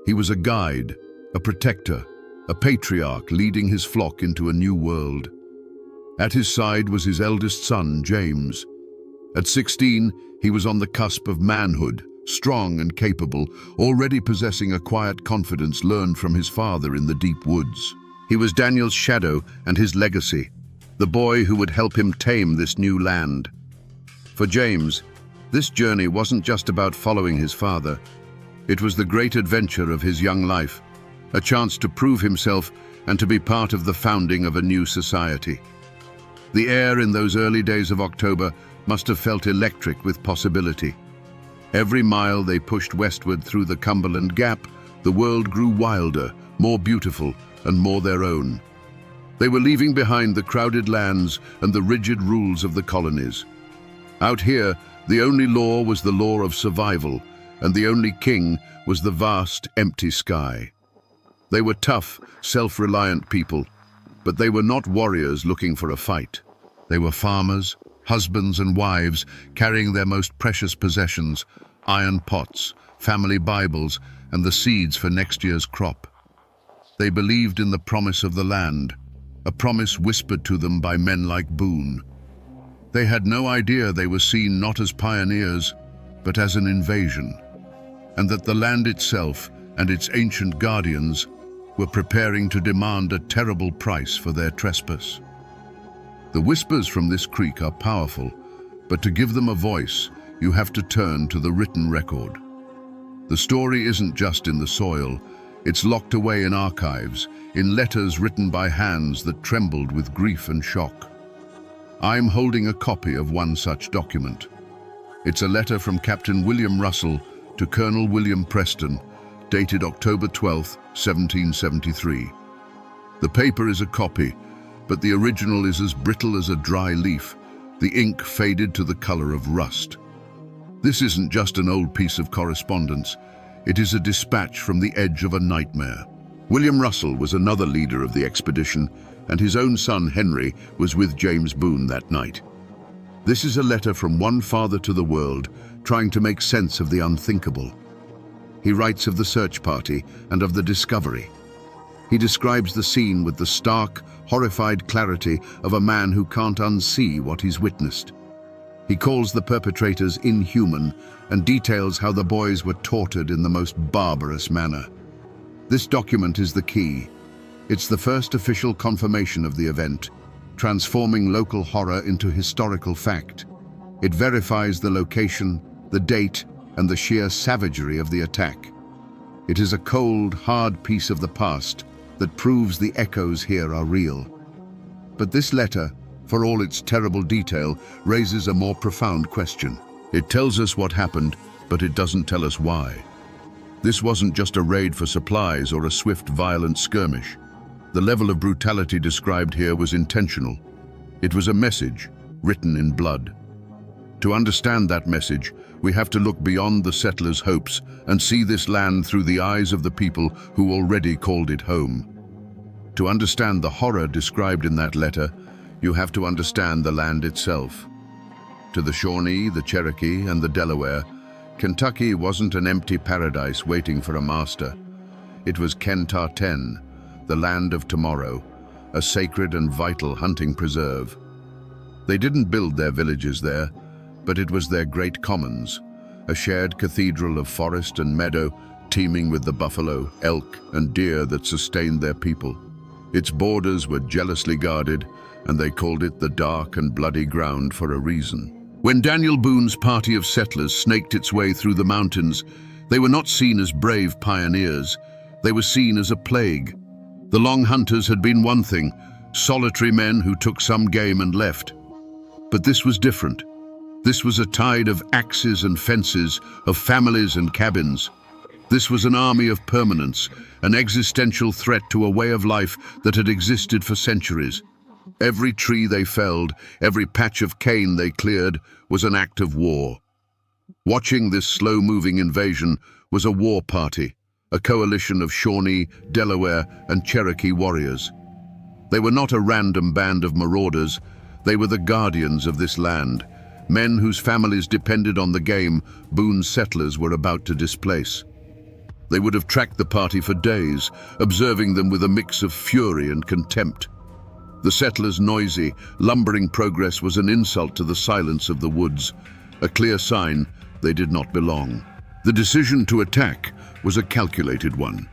He was a guide, a protector, a patriarch leading his flock into a new world. At his side was his eldest son, James. At 16, he was on the cusp of manhood, strong and capable, already possessing a quiet confidence learned from his father in the deep woods. He was Daniel's shadow and his legacy, the boy who would help him tame this new land. For James, this journey wasn't just about following his father. It was the great adventure of his young life, a chance to prove himself and to be part of the founding of a new society. The air in those early days of October must have felt electric with possibility. Every mile they pushed westward through the Cumberland Gap, the world grew wilder, more beautiful, and more their own. They were leaving behind the crowded lands and the rigid rules of the colonies. Out here, the only law was the law of survival, and the only king was the vast, empty sky. They were tough, self-reliant people, but they were not warriors looking for a fight. They were farmers, husbands and wives, carrying their most precious possessions, iron pots, family Bibles, and the seeds for next year's crop. They believed in the promise of the land, a promise whispered to them by men like Boone. They had no idea they were seen not as pioneers, but as an invasion, and that the land itself and its ancient guardians were preparing to demand a terrible price for their trespass. The whispers from this creek are powerful, but to give them a voice, you have to turn to the written record. The story isn't just in the soil, it's locked away in archives, in letters written by hands that trembled with grief and shock. I'm holding a copy of one such document. It's a letter from Captain William Russell to Colonel William Preston, dated October 12, 1773. The paper is a copy, but the original is as brittle as a dry leaf, the ink faded to the color of rust. This isn't just an old piece of correspondence, it is a dispatch from the edge of a nightmare. William Russell was another leader of the expedition, and his own son Henry was with James Boone that night. This is a letter from one father to the world, trying to make sense of the unthinkable. He writes of the search party and of the discovery. He describes the scene with the stark, horrified clarity of a man who can't unsee what he's witnessed. He calls the perpetrators inhuman and details how the boys were tortured in the most barbarous manner. This document is the key. It's the first official confirmation of the event, transforming local horror into historical fact. It verifies the location, the date, and the sheer savagery of the attack. It is a cold, hard piece of the past that proves the echoes here are real. But this letter, for all its terrible detail, raises a more profound question. It tells us what happened, but it doesn't tell us why. This wasn't just a raid for supplies or a swift, violent skirmish. The level of brutality described here was intentional. It was a message, written in blood. To understand that message, we have to look beyond the settlers' hopes and see this land through the eyes of the people who already called it home. To understand the horror described in that letter, you have to understand the land itself. To the Shawnee, the Cherokee, and the Delaware, Kentucky wasn't an empty paradise waiting for a master. It was Kentar-ten, the land of tomorrow, a sacred and vital hunting preserve. They didn't build their villages there, but it was their great commons, a shared cathedral of forest and meadow teeming with the buffalo, elk, and deer that sustained their people. Its borders were jealously guarded, and they called it the dark and bloody ground for a reason. When Daniel Boone's party of settlers snaked its way through the mountains, they were not seen as brave pioneers. They were seen as a plague. The Long Hunters had been one thing, solitary men who took some game and left. But this was different. This was a tide of axes and fences, of families and cabins. This was an army of permanence, an existential threat to a way of life that had existed for centuries. Every tree they felled, every patch of cane they cleared, was an act of war. Watching this slow-moving invasion was a war party, a coalition of Shawnee, Delaware, and Cherokee warriors. They were not a random band of marauders. They were the guardians of this land, men whose families depended on the game Boone's settlers were about to displace. They would have tracked the party for days, observing them with a mix of fury and contempt. The settlers' noisy, lumbering progress was an insult to the silence of the woods, a clear sign they did not belong. The decision to attack was a calculated one,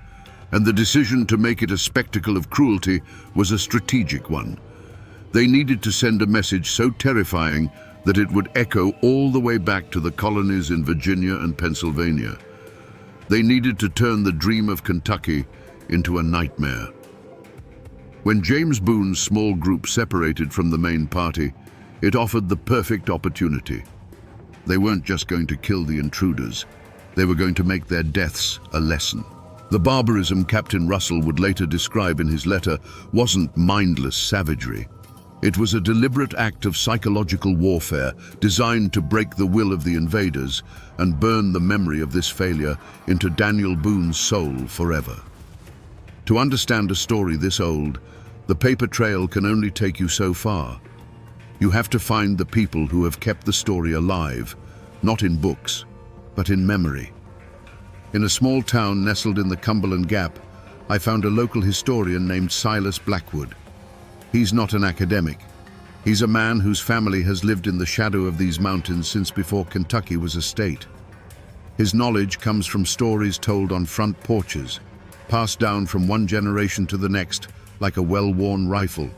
and the decision to make it a spectacle of cruelty was a strategic one. They needed to send a message so terrifying that it would echo all the way back to the colonies in Virginia and Pennsylvania. They needed to turn the dream of Kentucky into a nightmare. When James Boone's small group separated from the main party, it offered the perfect opportunity. They weren't just going to kill the intruders, they were going to make their deaths a lesson. The barbarism Captain Russell would later describe in his letter wasn't mindless savagery. It was a deliberate act of psychological warfare designed to break the will of the invaders and burn the memory of this failure into Daniel Boone's soul forever. To understand a story this old, the paper trail can only take you so far. You have to find the people who have kept the story alive, not in books, but in memory. In a small town nestled in the Cumberland Gap, I found a local historian named Silas Blackwood. He's not an academic. He's a man whose family has lived in the shadow of these mountains since before Kentucky was a state. His knowledge comes from stories told on front porches, passed down from one generation to the next like a well-worn rifle.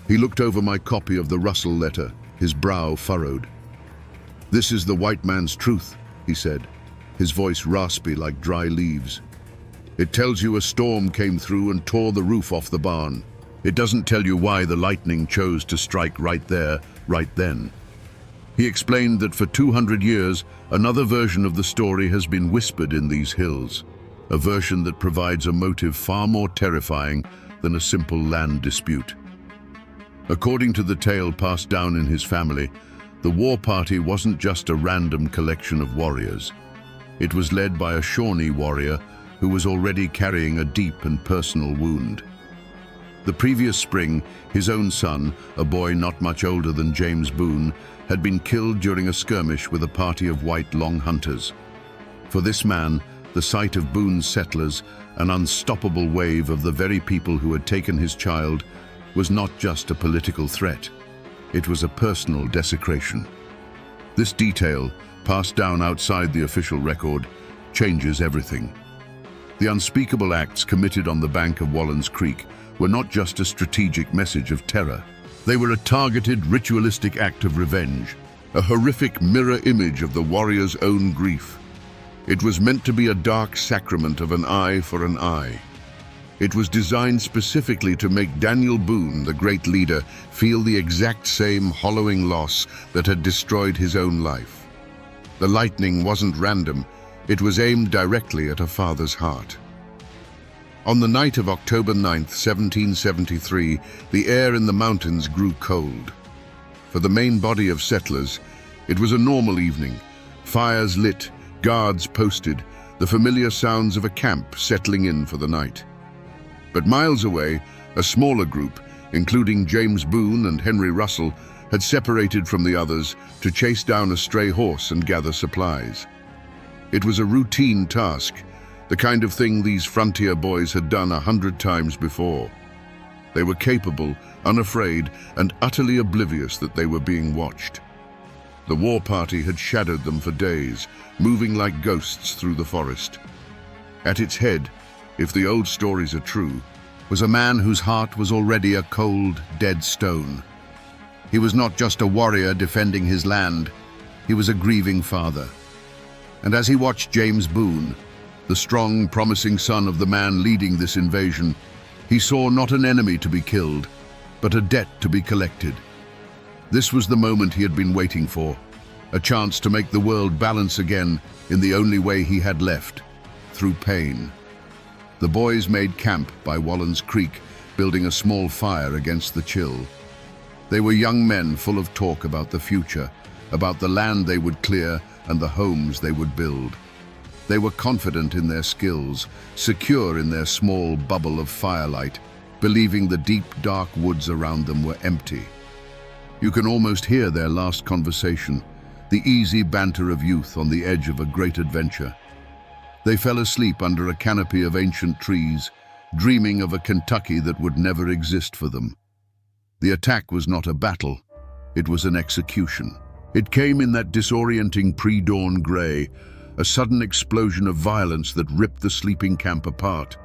He looked over my copy of the Russell letter, his brow furrowed. "This is the white man's truth," he said, his voice raspy like dry leaves. "It tells you a storm came through and tore the roof off the barn. It doesn't tell you why the lightning chose to strike right there, right then." He explained that for 200 years, another version of the story has been whispered in these hills, a version that provides a motive far more terrifying than a simple land dispute. According to the tale passed down in his family, the war party wasn't just a random collection of warriors. It was led by a Shawnee warrior who was already carrying a deep and personal wound. The previous spring, his own son, a boy not much older than James Boone, had been killed during a skirmish with a party of white Long Hunters. For this man, the sight of Boone's settlers, an unstoppable wave of the very people who had taken his child, was not just a political threat. It was a personal desecration. This detail, passed down outside the official record, changes everything. The unspeakable acts committed on the bank of Wallen's Creek were not just a strategic message of terror. They were a targeted, ritualistic act of revenge, a horrific mirror image of the warrior's own grief. It was meant to be a dark sacrament of an eye for an eye. It was designed specifically to make Daniel Boone, the great leader, feel the exact same hollowing loss that had destroyed his own life. The lightning wasn't random, it was aimed directly at a father's heart. On the night of October 9th, 1773, the air in the mountains grew cold. For the main body of settlers, it was a normal evening. Fires lit, guards posted, the familiar sounds of a camp settling in for the night. But miles away, a smaller group, including James Boone and Henry Russell, had separated from the others to chase down a stray horse and gather supplies. It was a routine task, the kind of thing these frontier boys had done 100 times before. They were capable, unafraid, and utterly oblivious that they were being watched. The war party had shadowed them for days, moving like ghosts through the forest. At its head, if the old stories are true, was a man whose heart was already a cold, dead stone. He was not just a warrior defending his land, he was a grieving father. And as he watched James Boone, the strong, promising son of the man leading this invasion, he saw not an enemy to be killed, but a debt to be collected. This was the moment he had been waiting for, a chance to make the world balance again in the only way he had left, through pain. The boys made camp by Wallen's Creek, building a small fire against the chill. They were young men full of talk about the future, about the land they would clear and the homes they would build. They were confident in their skills, secure in their small bubble of firelight, believing the deep, dark woods around them were empty. You can almost hear their last conversation, the easy banter of youth on the edge of a great adventure. They fell asleep under a canopy of ancient trees, dreaming of a Kentucky that would never exist for them. The attack was not a battle, it was an execution. It came in that disorienting pre-dawn gray, a sudden explosion of violence that ripped the sleeping camp apart.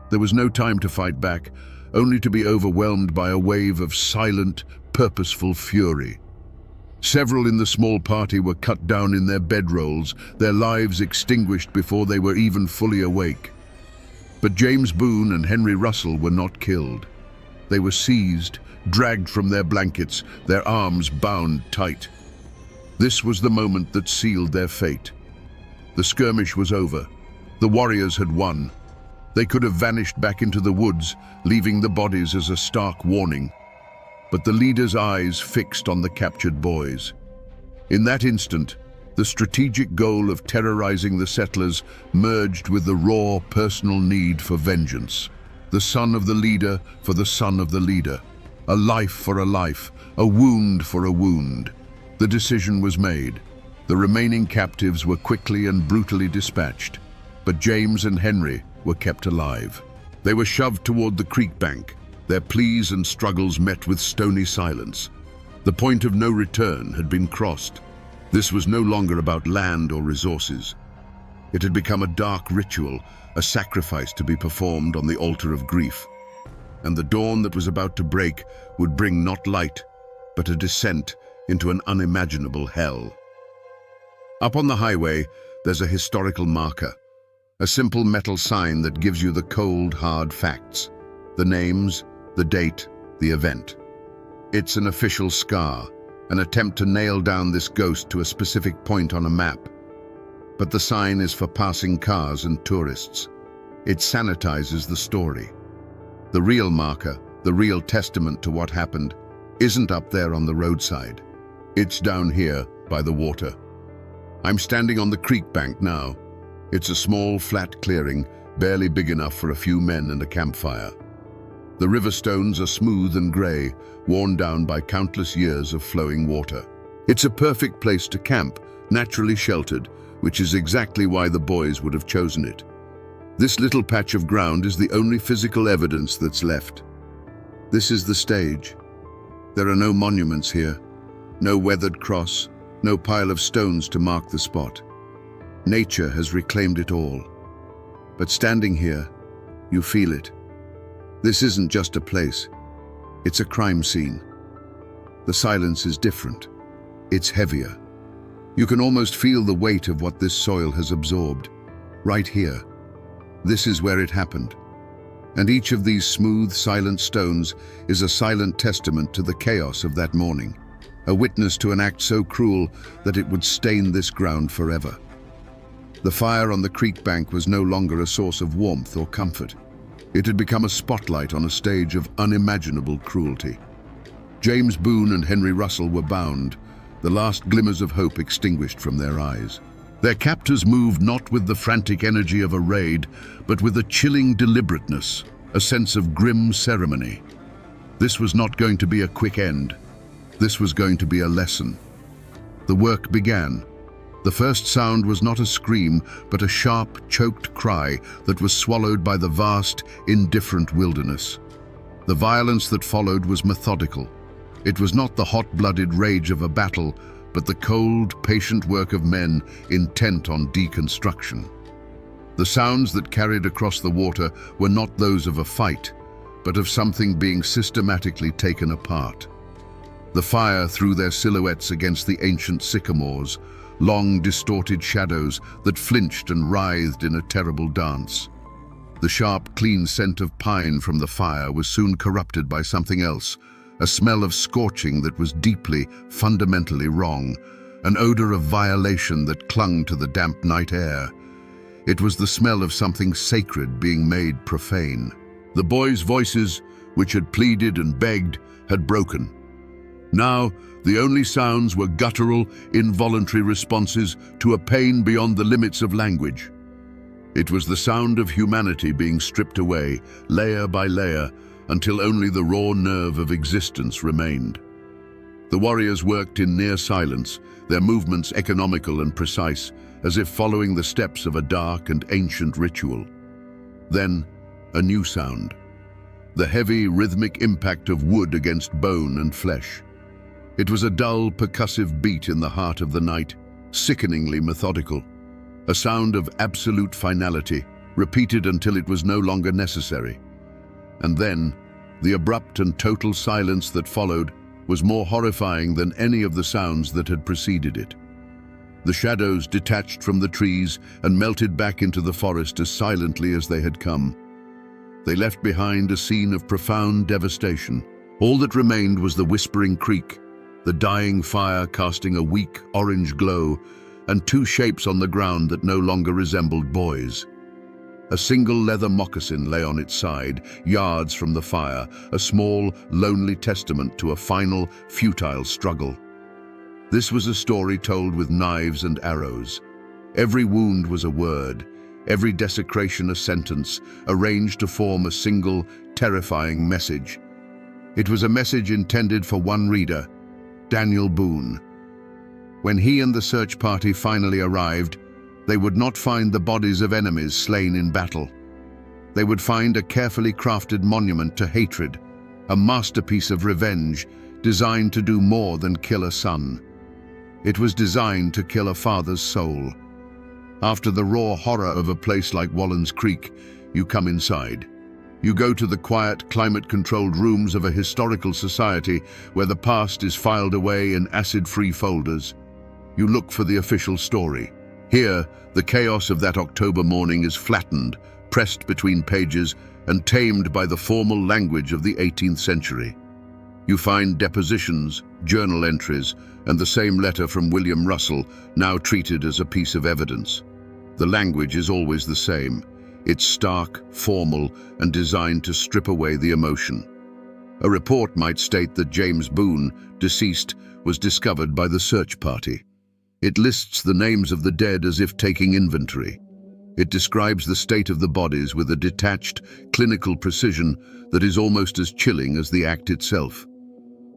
There was no time to fight back, only to be overwhelmed by a wave of silent, purposeful fury. Several in the small party were cut down in their bedrolls, their lives extinguished before they were even fully awake. But James Boone and Henry Russell were not killed. They were seized, dragged from their blankets, their arms bound tight. This was the moment that sealed their fate. The skirmish was over. The warriors had won. They could have vanished back into the woods, leaving the bodies as a stark warning. But the leader's eyes fixed on the captured boys. In that instant, the strategic goal of terrorizing the settlers merged with the raw personal need for vengeance. The son of the leader for the son of the leader. A life for a life, a wound for a wound. The decision was made. The remaining captives were quickly and brutally dispatched, but James and Henry were kept alive. They were shoved toward the creek bank, their pleas and struggles met with stony silence. The point of no return had been crossed. This was no longer about land or resources. It had become a dark ritual, a sacrifice to be performed on the altar of grief. And the dawn that was about to break would bring not light, but a descent into an unimaginable hell. Up on the highway, there's a historical marker, a simple metal sign that gives you the cold, hard facts, the names, the date, the event. It's an official scar, an attempt to nail down this ghost to a specific point on a map. But the sign is for passing cars and tourists. It sanitizes the story. The real marker, the real testament to what happened, isn't up there on the roadside. It's down here by the water. I'm standing on the creek bank now. It's a small, flat clearing, barely big enough for a few men and a campfire. The river stones are smooth and gray, worn down by countless years of flowing water. It's a perfect place to camp, naturally sheltered, which is exactly why the boys would have chosen it. This little patch of ground is the only physical evidence that's left. This is the stage. There are no monuments here, no weathered cross, no pile of stones to mark the spot. Nature has reclaimed it all. But standing here, you feel it. This isn't just a place, it's a crime scene. The silence is different. It's heavier. You can almost feel the weight of what this soil has absorbed. Right here. This is where it happened. And each of these smooth, silent stones is a silent testament to the chaos of that morning, a witness to an act so cruel that it would stain this ground forever. The fire on the creek bank was no longer a source of warmth or comfort. It had become a spotlight on a stage of unimaginable cruelty. James Boone and Henry Russell were bound, the last glimmers of hope extinguished from their eyes. Their captors moved not with the frantic energy of a raid, but with a chilling deliberateness, a sense of grim ceremony. This was not going to be a quick end. This was going to be a lesson. The work began. The first sound was not a scream, but a sharp, choked cry that was swallowed by the vast, indifferent wilderness. The violence that followed was methodical. It was not the hot-blooded rage of a battle, but the cold, patient work of men intent on deconstruction. The sounds that carried across the water were not those of a fight, but of something being systematically taken apart. The fire threw their silhouettes against the ancient sycamores, long distorted shadows that flinched and writhed in a terrible dance. The sharp, clean scent of pine from the fire was soon corrupted by something else, a smell of scorching that was deeply, fundamentally wrong, an odor of violation that clung to the damp night air. It was the smell of something sacred being made profane. The boys' voices, which had pleaded and begged, had broken. Now, the only sounds were guttural, involuntary responses to a pain beyond the limits of language. It was the sound of humanity being stripped away, layer by layer, until only the raw nerve of existence remained. The warriors worked in near silence, their movements economical and precise, as if following the steps of a dark and ancient ritual. Then, a new sound. The heavy, rhythmic impact of wood against bone and flesh. It was a dull, percussive beat in the heart of the night, sickeningly methodical. A sound of absolute finality, repeated until it was no longer necessary. And then, the abrupt and total silence that followed was more horrifying than any of the sounds that had preceded it. The shadows detached from the trees and melted back into the forest as silently as they had come. They left behind a scene of profound devastation. All that remained was the whispering creek, the dying fire casting a weak orange glow, and two shapes on the ground that no longer resembled boys. A single leather moccasin lay on its side, yards from the fire, a small, lonely testament to a final, futile struggle. This was a story told with knives and arrows. Every wound was a word, every desecration a sentence, arranged to form a single, terrifying message. It was a message intended for one reader, Daniel Boone. When he and the search party finally arrived, they would not find the bodies of enemies slain in battle. They would find a carefully crafted monument to hatred, a masterpiece of revenge designed to do more than kill a son. It was designed to kill a father's soul. After the raw horror of a place like Wallens Creek, you come inside. You go to the quiet, climate-controlled rooms of a historical society where the past is filed away in acid-free folders. You look for the official story. Here, the chaos of that October morning is flattened, pressed between pages, and tamed by the formal language of the 18th century. You find depositions, journal entries, and the same letter from William Russell, now treated as a piece of evidence. The language is always the same. It's stark, formal, and designed to strip away the emotion. A report might state that James Boone, deceased, was discovered by the search party. It lists the names of the dead as if taking inventory. It describes the state of the bodies with a detached, clinical precision that is almost as chilling as the act itself.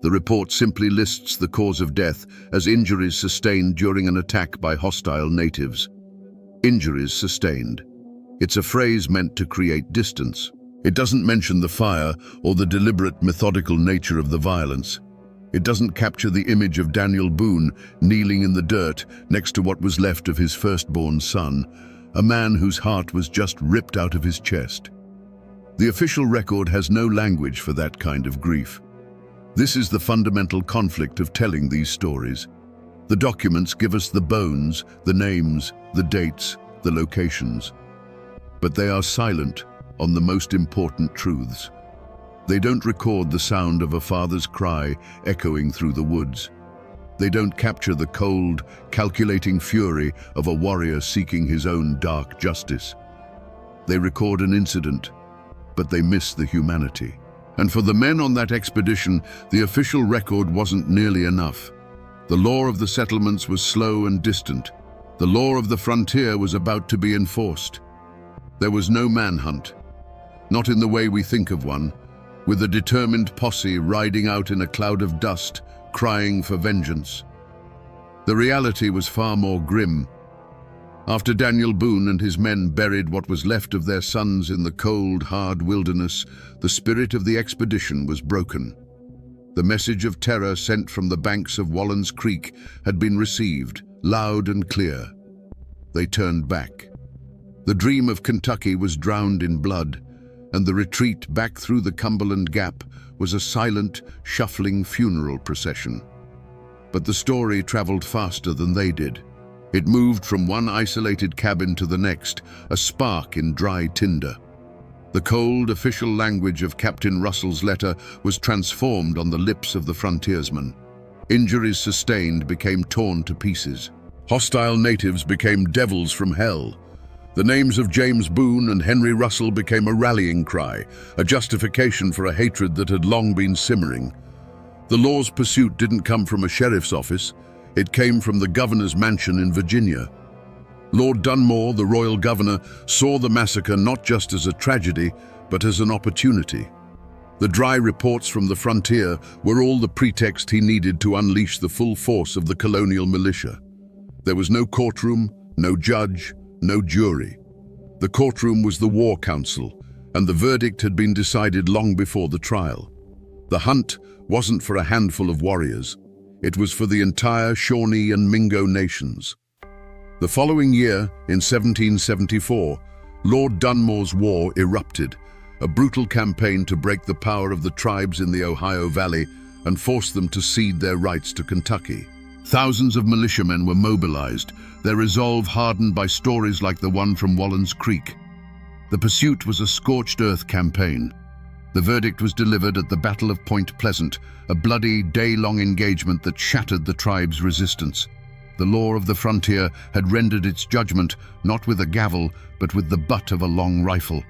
The report simply lists the cause of death as injuries sustained during an attack by hostile natives. Injuries sustained. It's a phrase meant to create distance. It doesn't mention the fire or the deliberate, methodical nature of the violence. It doesn't capture the image of Daniel Boone kneeling in the dirt next to what was left of his firstborn son, a man whose heart was just ripped out of his chest. The official record has no language for that kind of grief. This is the fundamental conflict of telling these stories. The documents give us the bones, the names, the dates, the locations. But they are silent on the most important truths. They don't record the sound of a father's cry echoing through the woods. They don't capture the cold, calculating fury of a warrior seeking his own dark justice. They record an incident, but they miss the humanity. And for the men on that expedition, the official record wasn't nearly enough. The law of the settlements was slow and distant. The law of the frontier was about to be enforced. There was no manhunt, not in the way we think of one, with a determined posse riding out in a cloud of dust, crying for vengeance. The reality was far more grim. After Daniel Boone and his men buried what was left of their sons in the cold, hard wilderness, the spirit of the expedition was broken. The message of terror sent from the banks of Wallens Creek had been received, loud and clear. They turned back. The dream of Kentucky was drowned in blood, and the retreat back through the Cumberland Gap was a silent, shuffling funeral procession. But the story traveled faster than they did. It moved from one isolated cabin to the next, a spark in dry tinder. The cold, official language of Captain Russell's letter was transformed on the lips of the frontiersmen. Injuries sustained became torn to pieces. Hostile natives became devils from hell. The names of James Boone and Henry Russell became a rallying cry, a justification for a hatred that had long been simmering. The law's pursuit didn't come from a sheriff's office. It came from the governor's mansion in Virginia. Lord Dunmore, the royal governor, saw the massacre not just as a tragedy, but as an opportunity. The dry reports from the frontier were all the pretext he needed to unleash the full force of the colonial militia. There was no courtroom, no judge, no jury. The courtroom was the War Council, and the verdict had been decided long before the trial. The hunt wasn't for a handful of warriors. It was for the entire Shawnee and Mingo nations. The following year, in 1774, Lord Dunmore's War erupted, a brutal campaign to break the power of the tribes in the Ohio Valley and force them to cede their rights to Kentucky. Thousands of militiamen were mobilized, their resolve hardened by stories like the one from Wallen's Creek. The pursuit was a scorched earth campaign. The verdict was delivered at the Battle of Point Pleasant, a bloody, day-long engagement that shattered the tribe's resistance. The law of the frontier had rendered its judgment not with a gavel, but with the butt of a long rifle.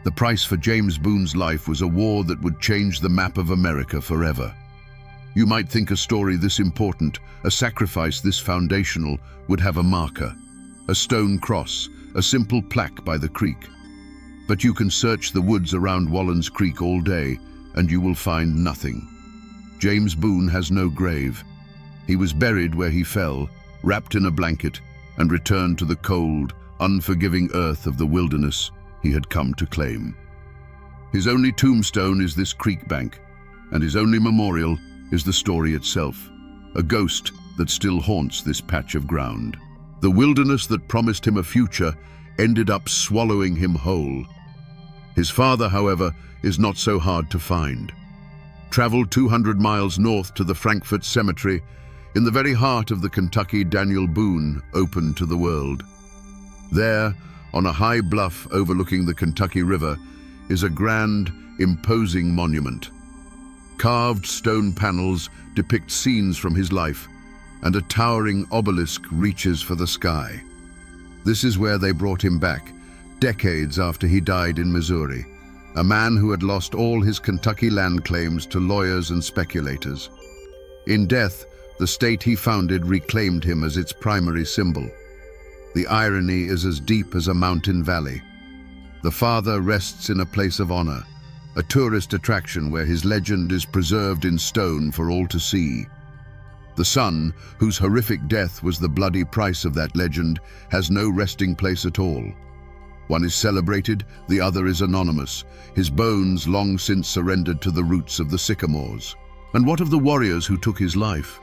The price for James Boone's life was a war that would change the map of America forever. You might think a story this important, a sacrifice this foundational, would have a marker, a stone cross, a simple plaque by the creek. But you can search the woods around Wallen's Creek all day, and you will find nothing. James Boone has no grave. He was buried where he fell, wrapped in a blanket, and returned to the cold, unforgiving earth of the wilderness he had come to claim. His only tombstone is this creek bank, and his only memorial is the story itself, a ghost that still haunts this patch of ground. The wilderness that promised him a future ended up swallowing him whole. His father, however, is not so hard to find. Travel 200 miles north to the Frankfort Cemetery, in the very heart of the Kentucky Daniel Boone opened to the world. There, on a high bluff overlooking the Kentucky River, is a grand, imposing monument. Carved stone panels depict scenes from his life, and a towering obelisk reaches for the sky. This is where they brought him back, decades after he died in Missouri, a man who had lost all his Kentucky land claims to lawyers and speculators. In death, the state he founded reclaimed him as its primary symbol. The irony is as deep as a mountain valley. The father rests in a place of honor, a tourist attraction where his legend is preserved in stone for all to see. The son, whose horrific death was the bloody price of that legend, has no resting place at all. One is celebrated, the other is anonymous, his bones long since surrendered to the roots of the sycamores. And what of the warriors who took his life?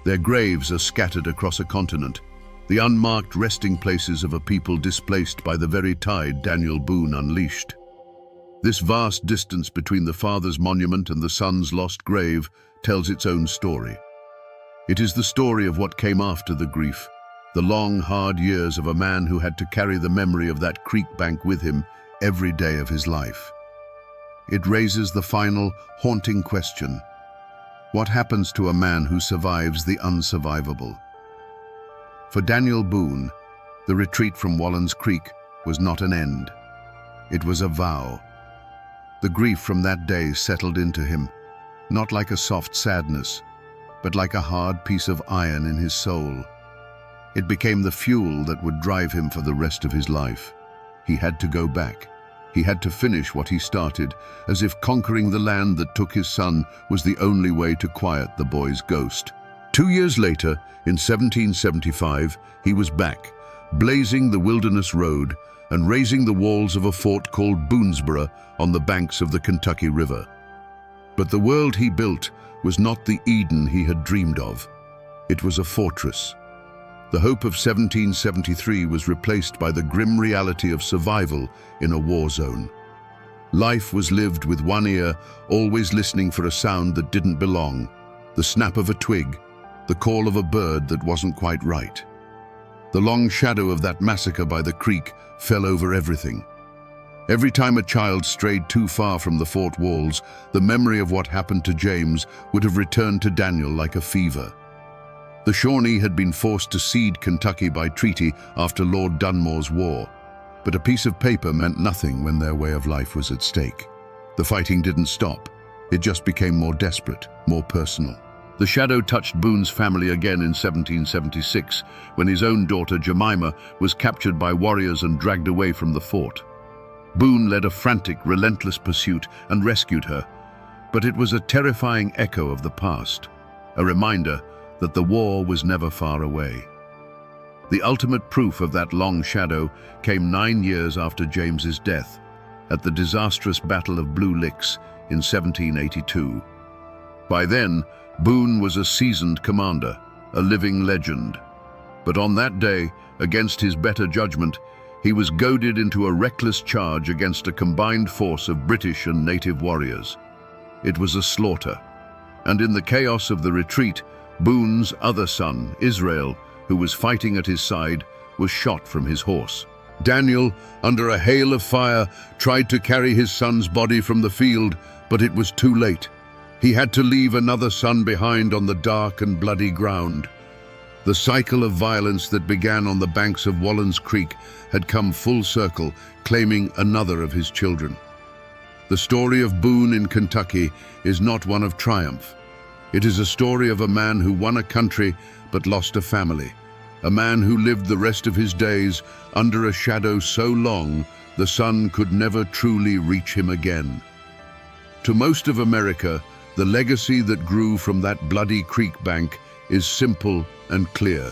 Their graves are scattered across a continent, the unmarked resting places of a people displaced by the very tide Daniel Boone unleashed. This vast distance between the father's monument and the son's lost grave tells its own story. It is the story of what came after the grief, the long, hard years of a man who had to carry the memory of that creek bank with him every day of his life. It raises the final, haunting question: what happens to a man who survives the unsurvivable? For Daniel Boone, the retreat from Wallen's Creek was not an end. It was a vow. The grief from that day settled into him, not like a soft sadness, but like a hard piece of iron in his soul. It became the fuel that would drive him for the rest of his life. He had to go back. He had to finish what he started, as if conquering the land that took his son was the only way to quiet the boy's ghost. 2 years later, in 1775, he was back, blazing the wilderness road and raising the walls of a fort called Boonesborough on the banks of the Kentucky River. But the world he built was not the Eden he had dreamed of. It was a fortress. The hope of 1773 was replaced by the grim reality of survival in a war zone. Life was lived with one ear, always listening for a sound that didn't belong, the snap of a twig, the call of a bird that wasn't quite right. The long shadow of that massacre by the creek fell over everything. Every time a child strayed too far from the fort walls, the memory of what happened to James would have returned to Daniel like a fever. The Shawnee had been forced to cede Kentucky by treaty after Lord Dunmore's war, but a piece of paper meant nothing when their way of life was at stake. The fighting didn't stop. It just became more desperate, more personal. The shadow touched Boone's family again in 1776, when his own daughter Jemima was captured by warriors and dragged away from the fort. Boone led a frantic, relentless pursuit and rescued her, but it was a terrifying echo of the past, a reminder that the war was never far away. The ultimate proof of that long shadow came 9 years after James's death, at the disastrous Battle of Blue Licks in 1782. By then, Boone was a seasoned commander, a living legend. But on that day, against his better judgment, he was goaded into a reckless charge against a combined force of British and native warriors. It was a slaughter, and in the chaos of the retreat, Boone's other son, Israel, who was fighting at his side, was shot from his horse. Daniel, under a hail of fire, tried to carry his son's body from the field, but it was too late. He had to leave another son behind on the dark and bloody ground. The cycle of violence that began on the banks of Wallens Creek had come full circle, claiming another of his children. The story of Boone in Kentucky is not one of triumph. It is a story of a man who won a country but lost a family, a man who lived the rest of his days under a shadow so long the sun could never truly reach him again. To most of America, the legacy that grew from that bloody creek bank is simple and clear.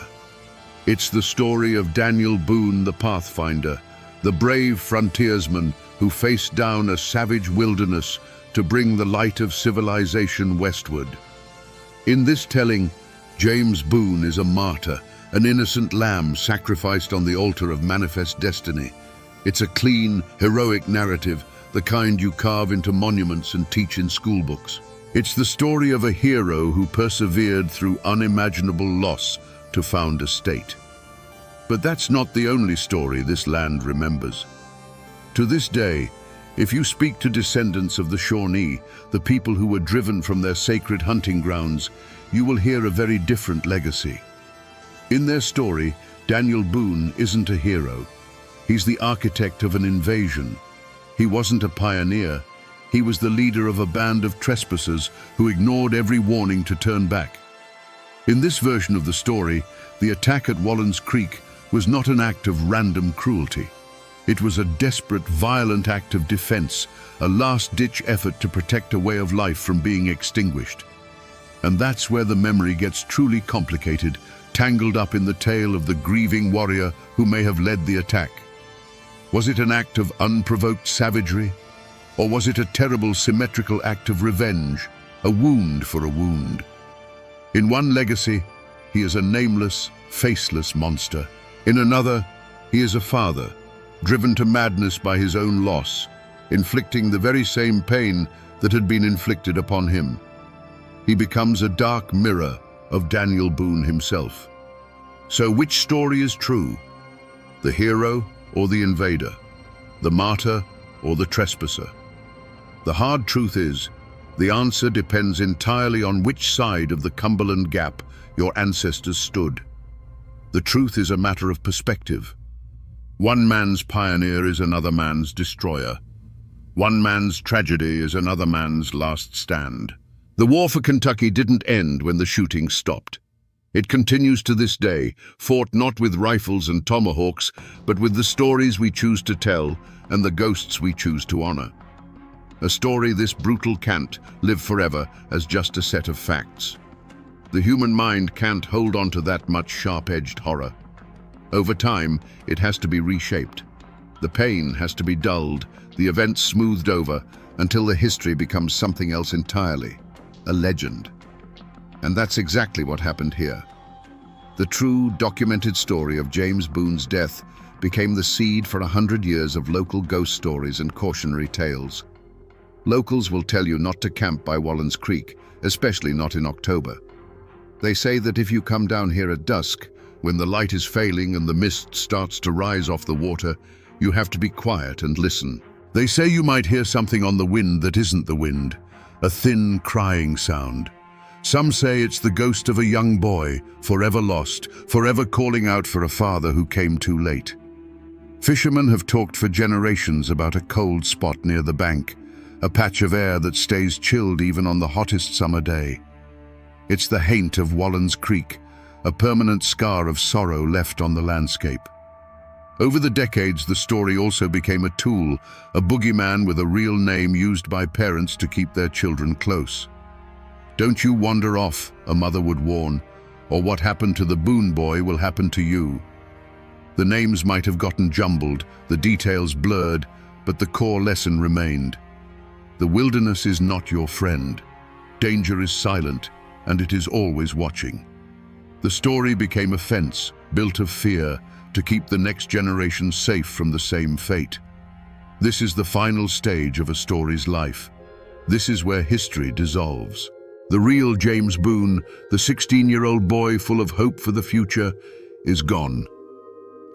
It's the story of Daniel Boone the Pathfinder, the brave frontiersman who faced down a savage wilderness to bring the light of civilization westward. In this telling, James Boone is a martyr, an innocent lamb sacrificed on the altar of manifest destiny. It's a clean, heroic narrative, the kind you carve into monuments and teach in schoolbooks. It's the story of a hero who persevered through unimaginable loss to found a state. But that's not the only story this land remembers. To this day, if you speak to descendants of the Shawnee, the people who were driven from their sacred hunting grounds, you will hear a very different legacy. In their story, Daniel Boone isn't a hero. He's the architect of an invasion. He wasn't a pioneer. He was the leader of a band of trespassers who ignored every warning to turn back. In this version of the story, the attack at Wallens Creek was not an act of random cruelty. It was a desperate, violent act of defense, a last-ditch effort to protect a way of life from being extinguished. And that's where the memory gets truly complicated, tangled up in the tale of the grieving warrior who may have led the attack. Was it an act of unprovoked savagery? Or was it a terrible symmetrical act of revenge, a wound for a wound? In one legacy, he is a nameless, faceless monster. In another, he is a father, driven to madness by his own loss, inflicting the very same pain that had been inflicted upon him. He becomes a dark mirror of Daniel Boone himself. So which story is true? The hero or the invader? The martyr or the trespasser? The hard truth is, the answer depends entirely on which side of the Cumberland Gap your ancestors stood. The truth is a matter of perspective. One man's pioneer is another man's destroyer. One man's tragedy is another man's last stand. The war for Kentucky didn't end when the shooting stopped. It continues to this day, fought not with rifles and tomahawks, but with the stories we choose to tell and the ghosts we choose to honor. A story this brutal can't live forever as just a set of facts. The human mind can't hold on to that much sharp-edged horror. Over time, it has to be reshaped. The pain has to be dulled, the events smoothed over, until the history becomes something else entirely, a legend. And that's exactly what happened here. The true, documented story of James Boone's death became the seed for 100 years of local ghost stories and cautionary tales. Locals will tell you not to camp by Wallens Creek, especially not in October. They say that if you come down here at dusk, when the light is failing and the mist starts to rise off the water, you have to be quiet and listen. They say you might hear something on the wind that isn't the wind, a thin crying sound. Some say it's the ghost of a young boy, forever lost, forever calling out for a father who came too late. Fishermen have talked for generations about a cold spot near the bank, a patch of air that stays chilled even on the hottest summer day. It's the haint of Wallens Creek, a permanent scar of sorrow left on the landscape. Over the decades, the story also became a tool, a boogeyman with a real name used by parents to keep their children close. "Don't you wander off," a mother would warn, "or what happened to the Boone boy will happen to you." The names might have gotten jumbled, the details blurred, but the core lesson remained. The wilderness is not your friend. Danger is silent, and it is always watching. The story became a fence, built of fear, to keep the next generation safe from the same fate. This is the final stage of a story's life. This is where history dissolves. The real James Boone, the 16-year-old boy full of hope for the future, is gone.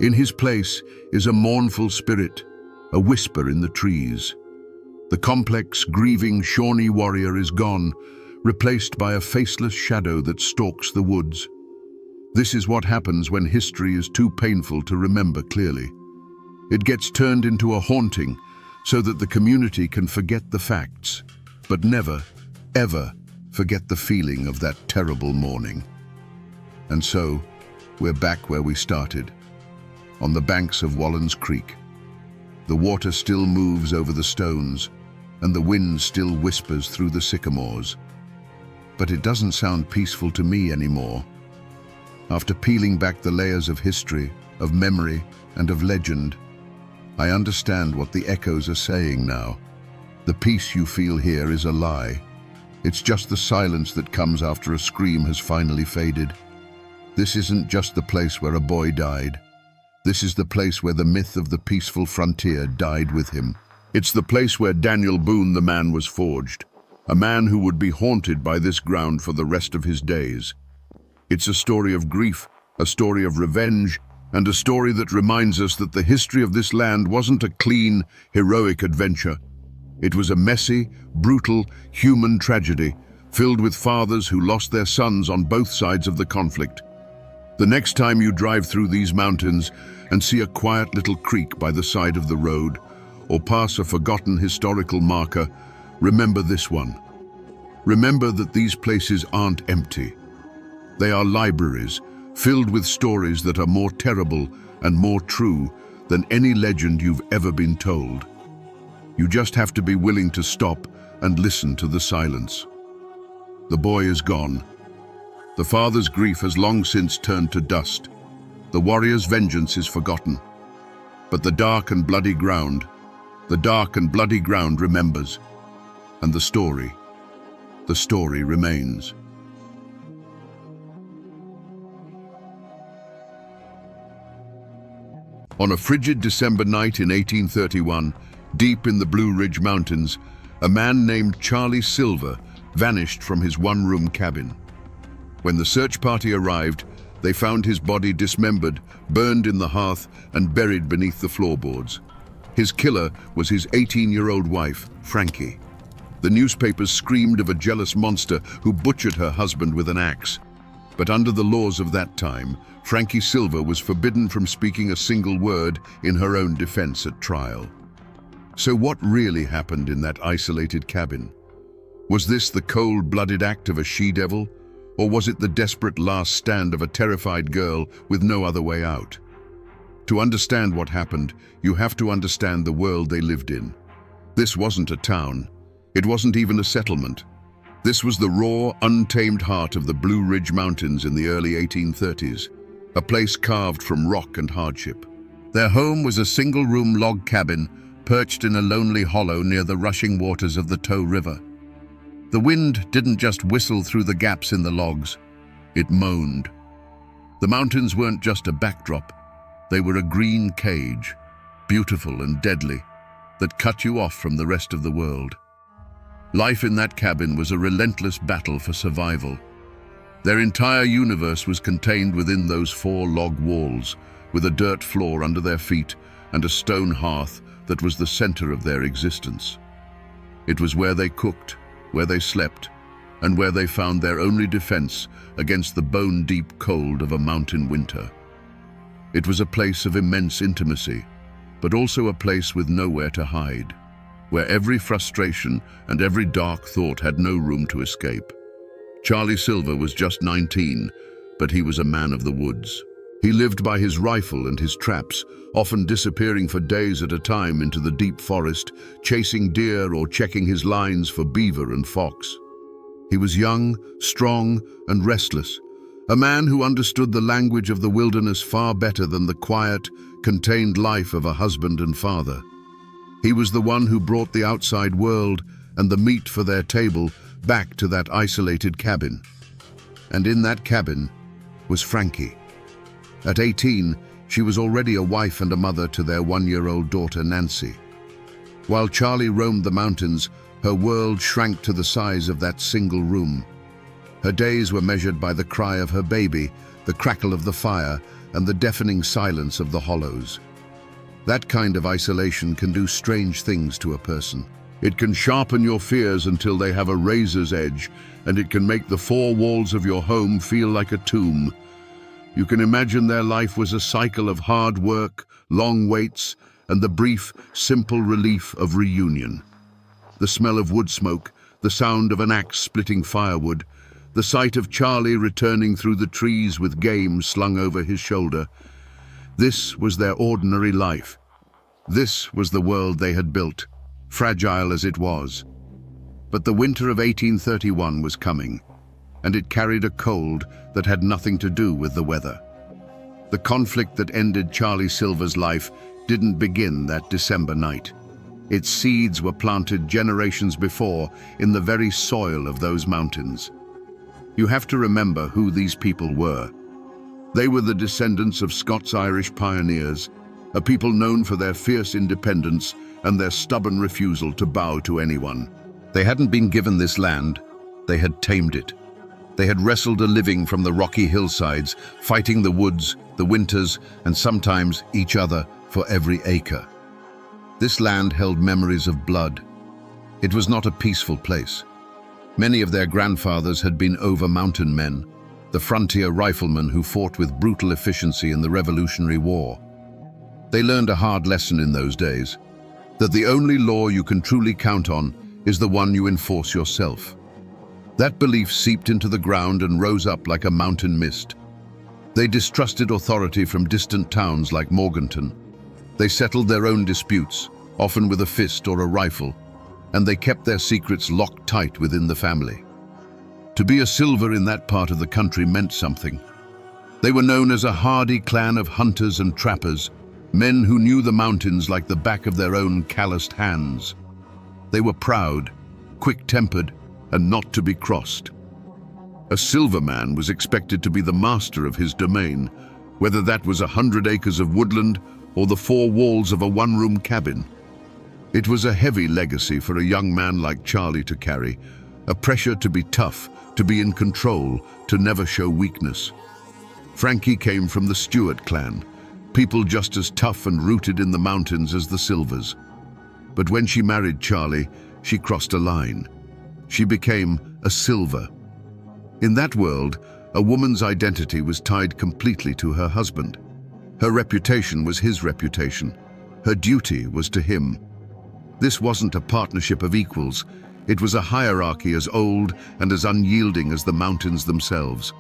In his place is a mournful spirit, a whisper in the trees. The complex, grieving Shawnee warrior is gone, replaced by a faceless shadow that stalks the woods. This is what happens when history is too painful to remember clearly. It gets turned into a haunting so that the community can forget the facts, but never, ever forget the feeling of that terrible morning. And so, we're back where we started, on the banks of Wallens Creek. The water still moves over the stones, and the wind still whispers through the sycamores. But it doesn't sound peaceful to me anymore. After peeling back the layers of history, of memory, and of legend, I understand what the echoes are saying now. The peace you feel here is a lie. It's just the silence that comes after a scream has finally faded. This isn't just the place where a boy died. This is the place where the myth of the peaceful frontier died with him. It's the place where Daniel Boone the man was forged, a man who would be haunted by this ground for the rest of his days. It's a story of grief, a story of revenge, and a story that reminds us that the history of this land wasn't a clean, heroic adventure. It was a messy, brutal, human tragedy, filled with fathers who lost their sons on both sides of the conflict. The next time you drive through these mountains and see a quiet little creek by the side of the road, or pass a forgotten historical marker, remember this one. Remember that these places aren't empty. They are libraries, filled with stories that are more terrible and more true than any legend you've ever been told. You just have to be willing to stop and listen to the silence. The boy is gone. The father's grief has long since turned to dust. The warrior's vengeance is forgotten. But the dark and bloody ground remembers. And the story remains. On a frigid December night in 1831, deep in the Blue Ridge Mountains, a man named Charlie Silver vanished from his one-room cabin. When the search party arrived, they found his body dismembered, burned in the hearth, and buried beneath the floorboards. His killer was his 18-year-old wife, Frankie. The newspapers screamed of a jealous monster who butchered her husband with an axe. But under the laws of that time, Frankie Silver was forbidden from speaking a single word in her own defense at trial. So what really happened in that isolated cabin? Was this the cold-blooded act of a she-devil, or was it the desperate last stand of a terrified girl with no other way out? To understand what happened, you have to understand the world they lived in. This wasn't a town. It wasn't even a settlement. This was the raw, untamed heart of the Blue Ridge Mountains in the early 1830s, a place carved from rock and hardship. Their home was a single-room log cabin perched in a lonely hollow near the rushing waters of the Tow River. The wind didn't just whistle through the gaps in the logs, it moaned. The mountains weren't just a backdrop. They were a green cage, beautiful and deadly, that cut you off from the rest of the world. Life in that cabin was a relentless battle for survival. Their entire universe was contained within those 4 log walls, with a dirt floor under their feet and a stone hearth that was the center of their existence. It was where they cooked, where they slept, and where they found their only defense against the bone-deep cold of a mountain winter. It was a place of immense intimacy, but also a place with nowhere to hide, where every frustration and every dark thought had no room to escape. Charlie Silver was just 19, but he was a man of the woods. He lived by his rifle and his traps, often disappearing for days at a time into the deep forest, chasing deer or checking his lines for beaver and fox. He was young, strong, and restless, a man who understood the language of the wilderness far better than the quiet, contained life of a husband and father. He was the one who brought the outside world and the meat for their table back to that isolated cabin. And in that cabin was Frankie. At 18, she was already a wife and a mother to their 1-year-old daughter, Nancy. While Charlie roamed the mountains, her world shrank to the size of that single room. Her days were measured by the cry of her baby, the crackle of the fire, and the deafening silence of the hollows. That kind of isolation can do strange things to a person. It can sharpen your fears until they have a razor's edge, and it can make the 4 walls of your home feel like a tomb. You can imagine their life was a cycle of hard work, long waits, and the brief, simple relief of reunion. The smell of wood smoke, the sound of an axe splitting firewood, the sight of Charlie returning through the trees with game slung over his shoulder. This was their ordinary life. This was the world they had built, fragile as it was. But the winter of 1831 was coming, and it carried a cold that had nothing to do with the weather. The conflict that ended Charlie Silver's life didn't begin that December night. Its seeds were planted generations before in the very soil of those mountains. You have to remember who these people were. They were the descendants of Scots-Irish pioneers, a people known for their fierce independence and their stubborn refusal to bow to anyone. They hadn't been given this land, they had tamed it. They had wrestled a living from the rocky hillsides, fighting the woods, the winters, and sometimes each other for every acre. This land held memories of blood. It was not a peaceful place. Many of their grandfathers had been over-mountain men, the frontier riflemen who fought with brutal efficiency in the Revolutionary War. They learned a hard lesson in those days, that the only law you can truly count on is the one you enforce yourself. That belief seeped into the ground and rose up like a mountain mist. They distrusted authority from distant towns like Morganton. They settled their own disputes, often with a fist or a rifle, and they kept their secrets locked tight within the family. To be a Silver in that part of the country meant something. They were known as a hardy clan of hunters and trappers, men who knew the mountains like the back of their own calloused hands. They were proud, quick-tempered, and not to be crossed. A Silver man was expected to be the master of his domain, whether that was 100 acres of woodland or the 4 walls of a 1-room cabin. It was a heavy legacy for a young man like Charlie to carry, a pressure to be tough, to be in control, to never show weakness. Frankie came from the Stewart clan, people just as tough and rooted in the mountains as the Silvers. But when she married Charlie, she crossed a line. She became a Silver. In that world, a woman's identity was tied completely to her husband. Her reputation was his reputation. Her duty was to him. This wasn't a partnership of equals. It was a hierarchy as old and as unyielding as the mountains themselves.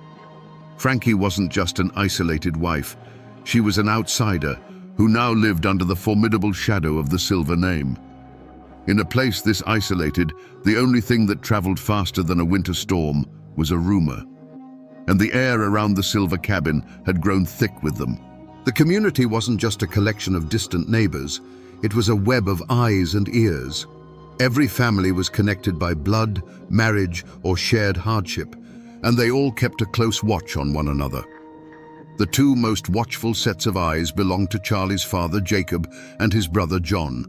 Frankie wasn't just an isolated wife. She was an outsider who now lived under the formidable shadow of the Silver name. In a place this isolated, the only thing that traveled faster than a winter storm was a rumor. And the air around the Silver cabin had grown thick with them. The community wasn't just a collection of distant neighbors. It was a web of eyes and ears. Every family was connected by blood, marriage, or shared hardship, and they all kept a close watch on one another. The two most watchful sets of eyes belonged to Charlie's father, Jacob, and his brother, John.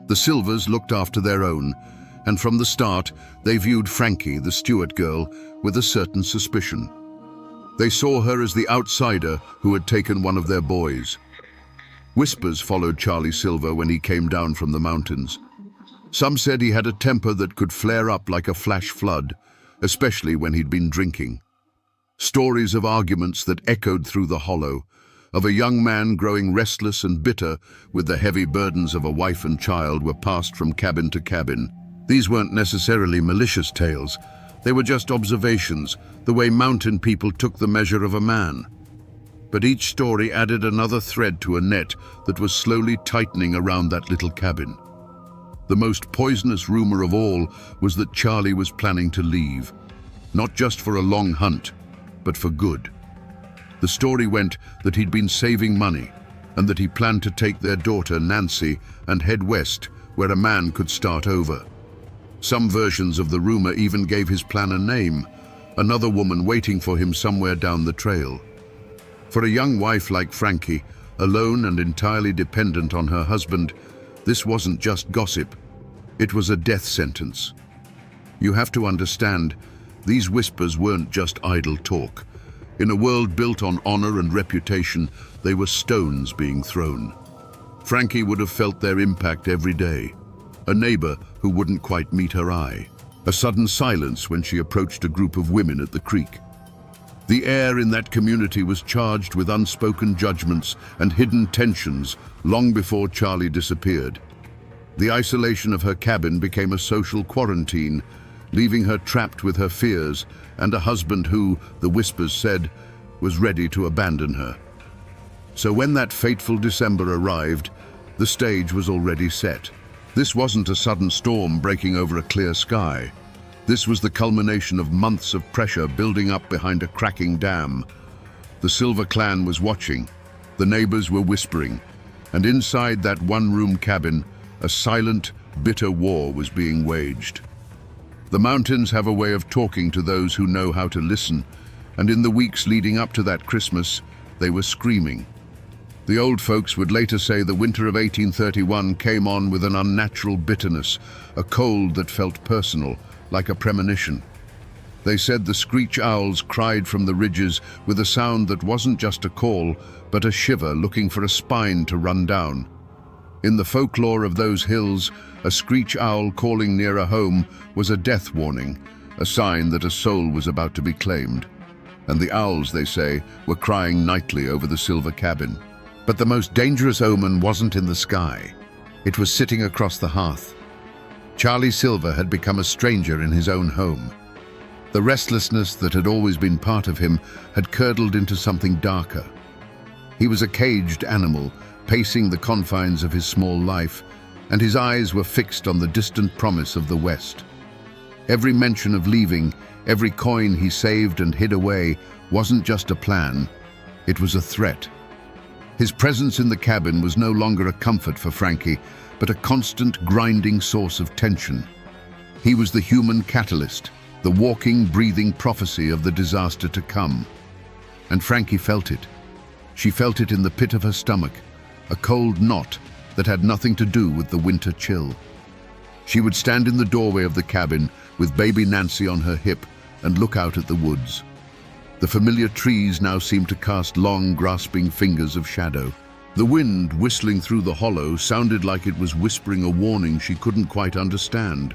The Silvers looked after their own, and from the start, they viewed Frankie, the Stewart girl, with a certain suspicion. They saw her as the outsider who had taken one of their boys. Whispers followed Charlie Silver when he came down from the mountains. Some said he had a temper that could flare up like a flash flood, especially when he'd been drinking. Stories of arguments that echoed through the hollow, of a young man growing restless and bitter with the heavy burdens of a wife and child, were passed from cabin to cabin. These weren't necessarily malicious tales. They were just observations, the way mountain people took the measure of a man. But each story added another thread to a net that was slowly tightening around that little cabin. The most poisonous rumor of all was that Charlie was planning to leave, not just for a long hunt, but for good. The story went that he'd been saving money and that he planned to take their daughter, Nancy, and head west, where a man could start over. Some versions of the rumor even gave his plan a name, another woman waiting for him somewhere down the trail. For a young wife like Frankie, alone and entirely dependent on her husband, this wasn't just gossip. It was a death sentence. You have to understand, these whispers weren't just idle talk. In a world built on honor and reputation, they were stones being thrown. Frankie would have felt their impact every day. A neighbor who wouldn't quite meet her eye. A sudden silence when she approached a group of women at the creek. The air in that community was charged with unspoken judgments and hidden tensions long before Charlie disappeared. The isolation of her cabin became a social quarantine, leaving her trapped with her fears and a husband who, the whispers said, was ready to abandon her. So when that fateful December arrived, the stage was already set. This wasn't a sudden storm breaking over a clear sky. This was the culmination of months of pressure building up behind a cracking dam. The Silver clan was watching, the neighbors were whispering, and inside that one-room cabin, a silent, bitter war was being waged. The mountains have a way of talking to those who know how to listen, and in the weeks leading up to that Christmas, they were screaming. The old folks would later say the winter of 1831 came on with an unnatural bitterness, a cold that felt personal, like a premonition. They said the screech owls cried from the ridges with a sound that wasn't just a call, but a shiver looking for a spine to run down. In the folklore of those hills, a screech owl calling near a home was a death warning, a sign that a soul was about to be claimed. And the owls, they say, were crying nightly over the Silver cabin. But the most dangerous omen wasn't in the sky. It was sitting across the hearth. Charlie Silver had become a stranger in his own home. The restlessness that had always been part of him had curdled into something darker. He was a caged animal, pacing the confines of his small life, and his eyes were fixed on the distant promise of the West. Every mention of leaving, every coin he saved and hid away, wasn't just a plan, it was a threat. His presence in the cabin was no longer a comfort for Frankie, but a constant, grinding source of tension. He was the human catalyst, the walking, breathing prophecy of the disaster to come. And Frankie felt it. She felt it in the pit of her stomach, a cold knot that had nothing to do with the winter chill. She would stand in the doorway of the cabin with baby Nancy on her hip and look out at the woods. The familiar trees now seemed to cast long, grasping fingers of shadow. The wind whistling through the hollow sounded like it was whispering a warning she couldn't quite understand.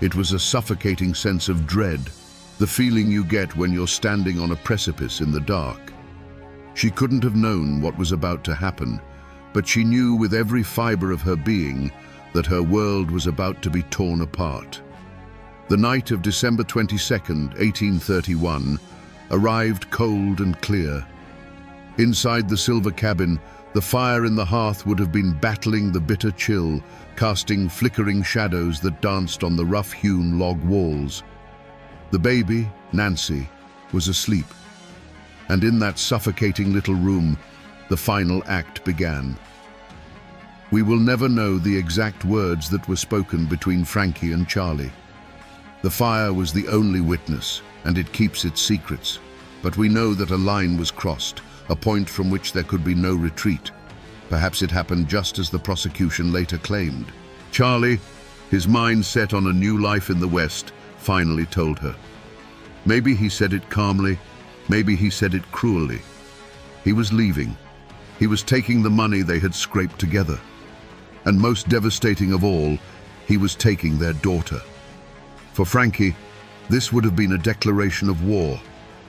It was a suffocating sense of dread, the feeling you get when you're standing on a precipice in the dark. She couldn't have known what was about to happen, but she knew with every fiber of her being that her world was about to be torn apart. The night of December 22nd, 1831, arrived cold and clear. Inside the Silver cabin, the fire in the hearth would have been battling the bitter chill, casting flickering shadows that danced on the rough-hewn log walls. The baby, Nancy, was asleep, and in that suffocating little room, the final act began. We will never know the exact words that were spoken between Frankie and Charlie. The fire was the only witness, and it keeps its secrets. But we know that a line was crossed, a point from which there could be no retreat. Perhaps it happened just as the prosecution later claimed. Charlie, his mind set on a new life in the West, finally told her. Maybe he said it calmly, maybe he said it cruelly. He was leaving. He was taking the money they had scraped together. And most devastating of all, he was taking their daughter. For Frankie, this would have been a declaration of war,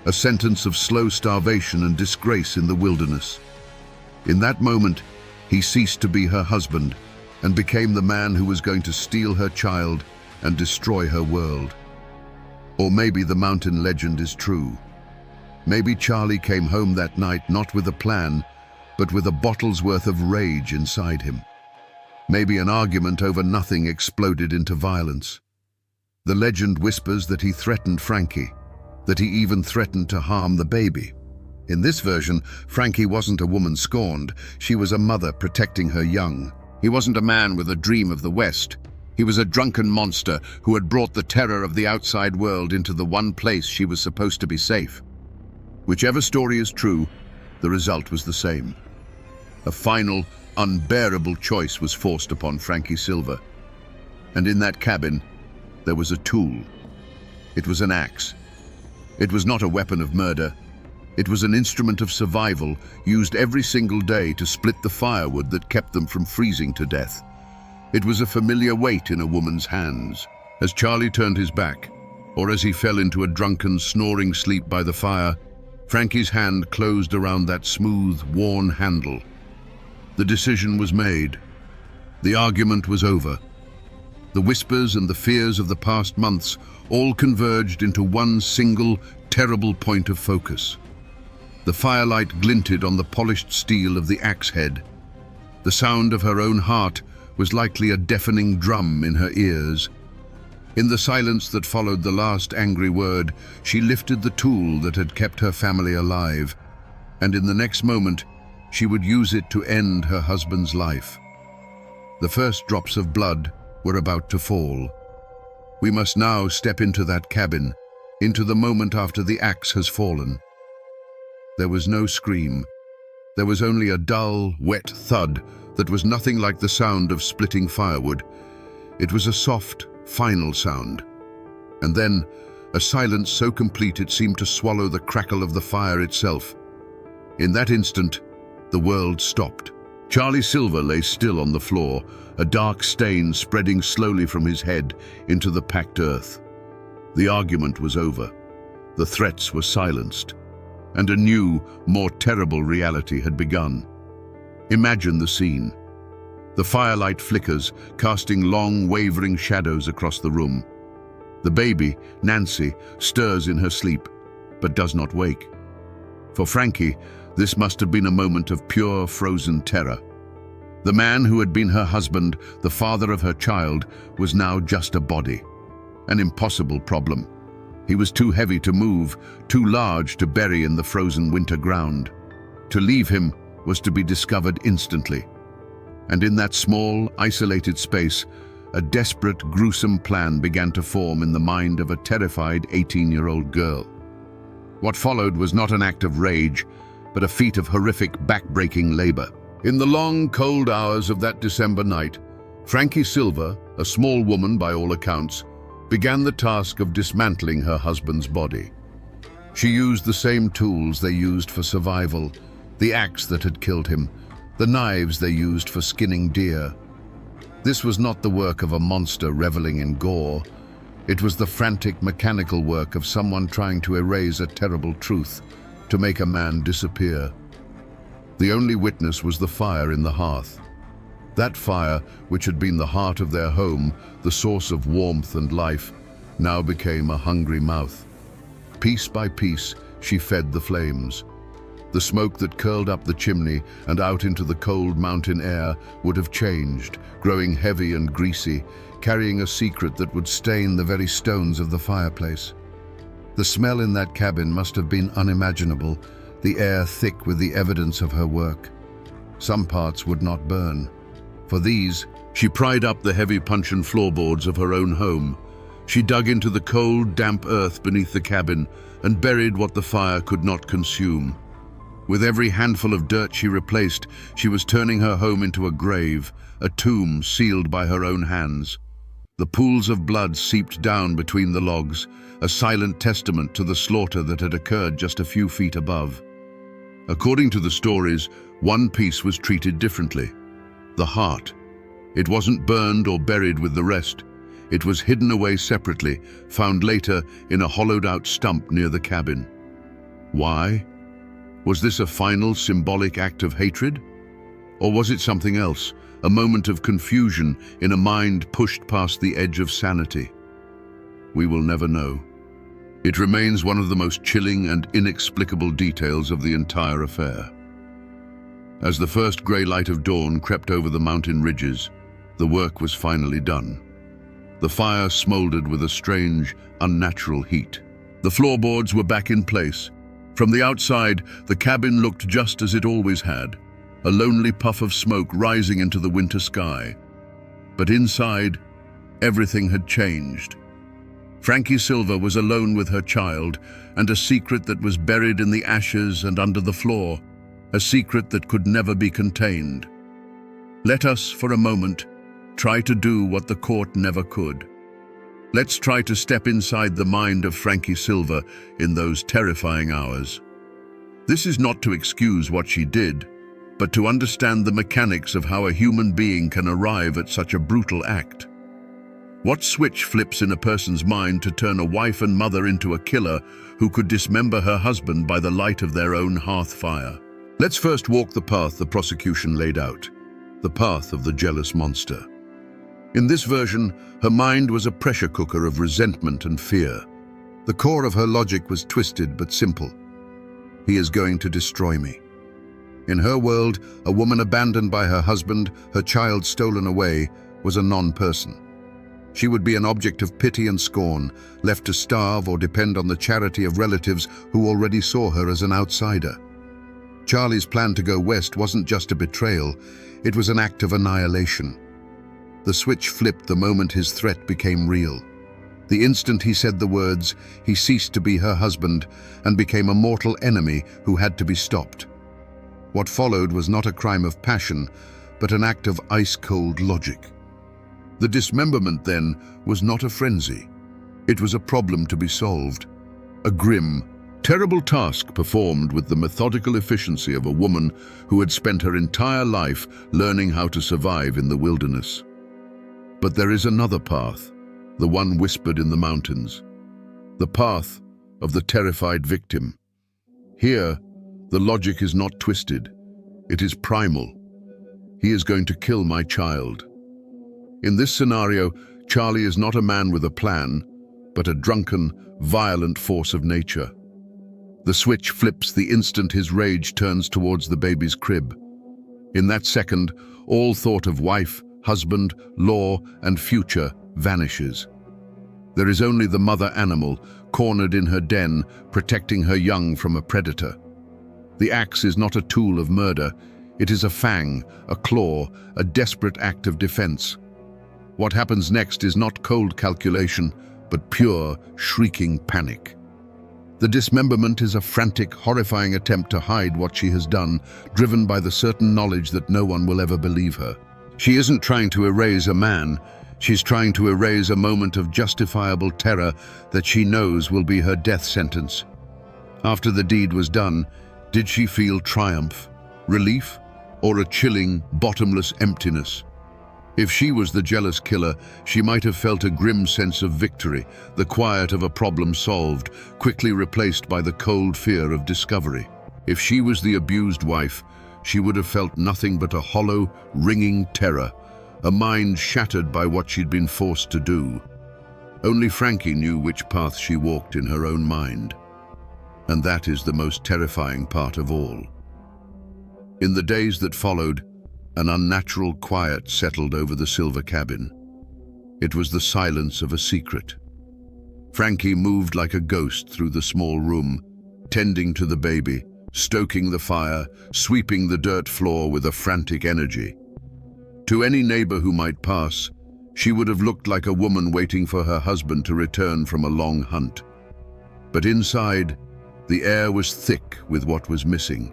a sentence of slow starvation and disgrace in the wilderness. In that moment, he ceased to be her husband and became the man who was going to steal her child and destroy her world. Or maybe the mountain legend is true. Maybe Charlie came home that night not with a plan, but with a bottle's worth of rage inside him. Maybe an argument over nothing exploded into violence. The legend whispers that he threatened Frankie, that he even threatened to harm the baby. In this version, Frankie wasn't a woman scorned, she was a mother protecting her young. He wasn't a man with a dream of the West. He was a drunken monster who had brought the terror of the outside world into the one place she was supposed to be safe. Whichever story is true, the result was the same. A final, unbearable choice was forced upon Frankie Silver. And in that cabin, there was a tool. It was an axe. It was not a weapon of murder. It was an instrument of survival, used every single day to split the firewood that kept them from freezing to death. It was a familiar weight in a woman's hands. As Charlie turned his back, or as he fell into a drunken, snoring sleep by the fire, Frankie's hand closed around that smooth, worn handle. The decision was made. The argument was over. The whispers and the fears of the past months all converged into one single, terrible point of focus. The firelight glinted on the polished steel of the axe head. The sound of her own heart was likely a deafening drum in her ears. In the silence that followed the last angry word, she lifted the tool that had kept her family alive, and in the next moment, she would use it to end her husband's life. The first drops of blood were about to fall. We must now step into that cabin, into the moment after the axe has fallen. There was no scream. There was only a dull, wet thud that was nothing like the sound of splitting firewood. It was a soft, final sound. And then, a silence so complete it seemed to swallow the crackle of the fire itself. In that instant, the world stopped. Charlie Silver lay still on the floor, a dark stain spreading slowly from his head into the packed earth. The argument was over. The threats were silenced. And a new, more terrible reality had begun. Imagine the scene. The firelight flickers, casting long, wavering shadows across the room. The baby, Nancy, stirs in her sleep, but does not wake. For Frankie, this must have been a moment of pure, frozen terror. The man who had been her husband, the father of her child, was now just a body. An impossible problem. He was too heavy to move, too large to bury in the frozen winter ground. To leave him was to be discovered instantly. And in that small, isolated space, a desperate, gruesome plan began to form in the mind of a terrified 18-year-old girl. What followed was not an act of rage, but a feat of horrific, back-breaking labor. In the long, cold hours of that December night, Frankie Silver, a small woman by all accounts, began the task of dismantling her husband's body. She used the same tools they used for survival, the axe that had killed him, the knives they used for skinning deer. This was not the work of a monster reveling in gore. It was the frantic, mechanical work of someone trying to erase a terrible truth, to make a man disappear. The only witness was the fire in the hearth. That fire, which had been the heart of their home, the source of warmth and life, now became a hungry mouth. Piece by piece, she fed the flames. The smoke that curled up the chimney and out into the cold mountain air would have changed, growing heavy and greasy, carrying a secret that would stain the very stones of the fireplace. The smell in that cabin must have been unimaginable, the air thick with the evidence of her work. Some parts would not burn. For these, she pried up the heavy puncheon floorboards of her own home. She dug into the cold, damp earth beneath the cabin and buried what the fire could not consume. With every handful of dirt she replaced, she was turning her home into a grave, a tomb sealed by her own hands. The pools of blood seeped down between the logs, a silent testament to the slaughter that had occurred just a few feet above. According to the stories, one piece was treated differently: the heart. It wasn't burned or buried with the rest. It was hidden away separately, found later in a hollowed-out stump near the cabin. Why? Was this a final symbolic act of hatred? Or was it something else, a moment of confusion in a mind pushed past the edge of sanity? We will never know. It remains one of the most chilling and inexplicable details of the entire affair. As the first grey light of dawn crept over the mountain ridges, the work was finally done. The fire smoldered with a strange, unnatural heat. The floorboards were back in place. From the outside, the cabin looked just as it always had, a lonely puff of smoke rising into the winter sky. But inside, everything had changed. Frankie Silver was alone with her child, and a secret that was buried in the ashes and under the floor, a secret that could never be contained. Let us, for a moment, try to do what the court never could. Let's try to step inside the mind of Frankie Silver in those terrifying hours. This is not to excuse what she did, but to understand the mechanics of how a human being can arrive at such a brutal act. What switch flips in a person's mind to turn a wife and mother into a killer who could dismember her husband by the light of their own hearth fire? Let's first walk the path the prosecution laid out, the path of the jealous monster. In this version, her mind was a pressure cooker of resentment and fear. The core of her logic was twisted but simple. He is going to destroy me. In her world, a woman abandoned by her husband, her child stolen away, was a non-person. She would be an object of pity and scorn, left to starve or depend on the charity of relatives who already saw her as an outsider. Charlie's plan to go west wasn't just a betrayal, it was an act of annihilation. The switch flipped the moment his threat became real. The instant he said the words, he ceased to be her husband and became a mortal enemy who had to be stopped. What followed was not a crime of passion, but an act of ice-cold logic. The dismemberment, then, was not a frenzy. It was a problem to be solved. A grim, terrible task performed with the methodical efficiency of a woman who had spent her entire life learning how to survive in the wilderness. But there is another path, the one whispered in the mountains. The path of the terrified victim. Here, the logic is not twisted. It is primal. He is going to kill my child. In this scenario, Charlie is not a man with a plan, but a drunken, violent force of nature. The switch flips the instant his rage turns towards the baby's crib. In that second, all thought of wife, husband, law, and future vanishes. There is only the mother animal, cornered in her den, protecting her young from a predator. The axe is not a tool of murder. It is a fang, a claw, a desperate act of defense. What happens next is not cold calculation, but pure, shrieking panic. The dismemberment is a frantic, horrifying attempt to hide what she has done, driven by the certain knowledge that no one will ever believe her. She isn't trying to erase a man, she's trying to erase a moment of justifiable terror that she knows will be her death sentence. After the deed was done, did she feel triumph, relief, or a chilling, bottomless emptiness? If she was the jealous killer, she might have felt a grim sense of victory, the quiet of a problem solved, quickly replaced by the cold fear of discovery. If she was the abused wife, she would have felt nothing but a hollow, ringing terror, a mind shattered by what she'd been forced to do. Only Frankie knew which path she walked in her own mind. And that is the most terrifying part of all. In the days that followed, an unnatural quiet settled over the Silver cabin. It was the silence of a secret. Frankie moved like a ghost through the small room, tending to the baby, stoking the fire, sweeping the dirt floor with a frantic energy. To any neighbor who might pass, she would have looked like a woman waiting for her husband to return from a long hunt. But inside, the air was thick with what was missing.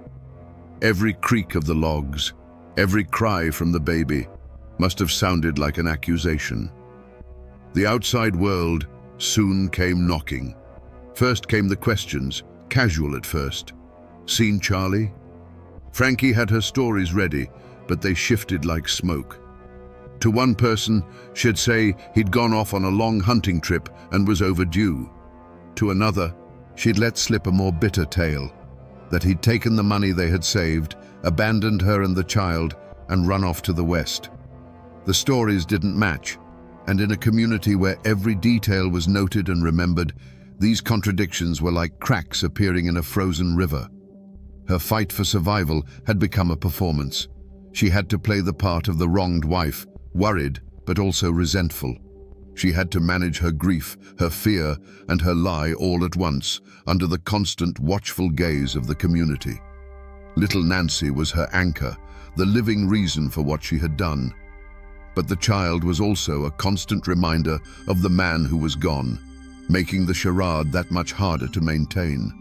Every creak of the logs, every cry from the baby, must have sounded like an accusation. The outside world soon came knocking. First came the questions, casual at first. Seen Charlie? Frankie had her stories ready, but they shifted like smoke. To one person, she'd say he'd gone off on a long hunting trip and was overdue. To another, she'd let slip a more bitter tale, that he'd taken the money they had saved, abandoned her and the child, and run off to the west. The stories didn't match, and in a community where every detail was noted and remembered, these contradictions were like cracks appearing in a frozen river. Her fight for survival had become a performance. She had to play the part of the wronged wife, worried but also resentful. She had to manage her grief, her fear, and her lie all at once, under the constant watchful gaze of the community. Little Nancy was her anchor, the living reason for what she had done. But the child was also a constant reminder of the man who was gone, making the charade that much harder to maintain.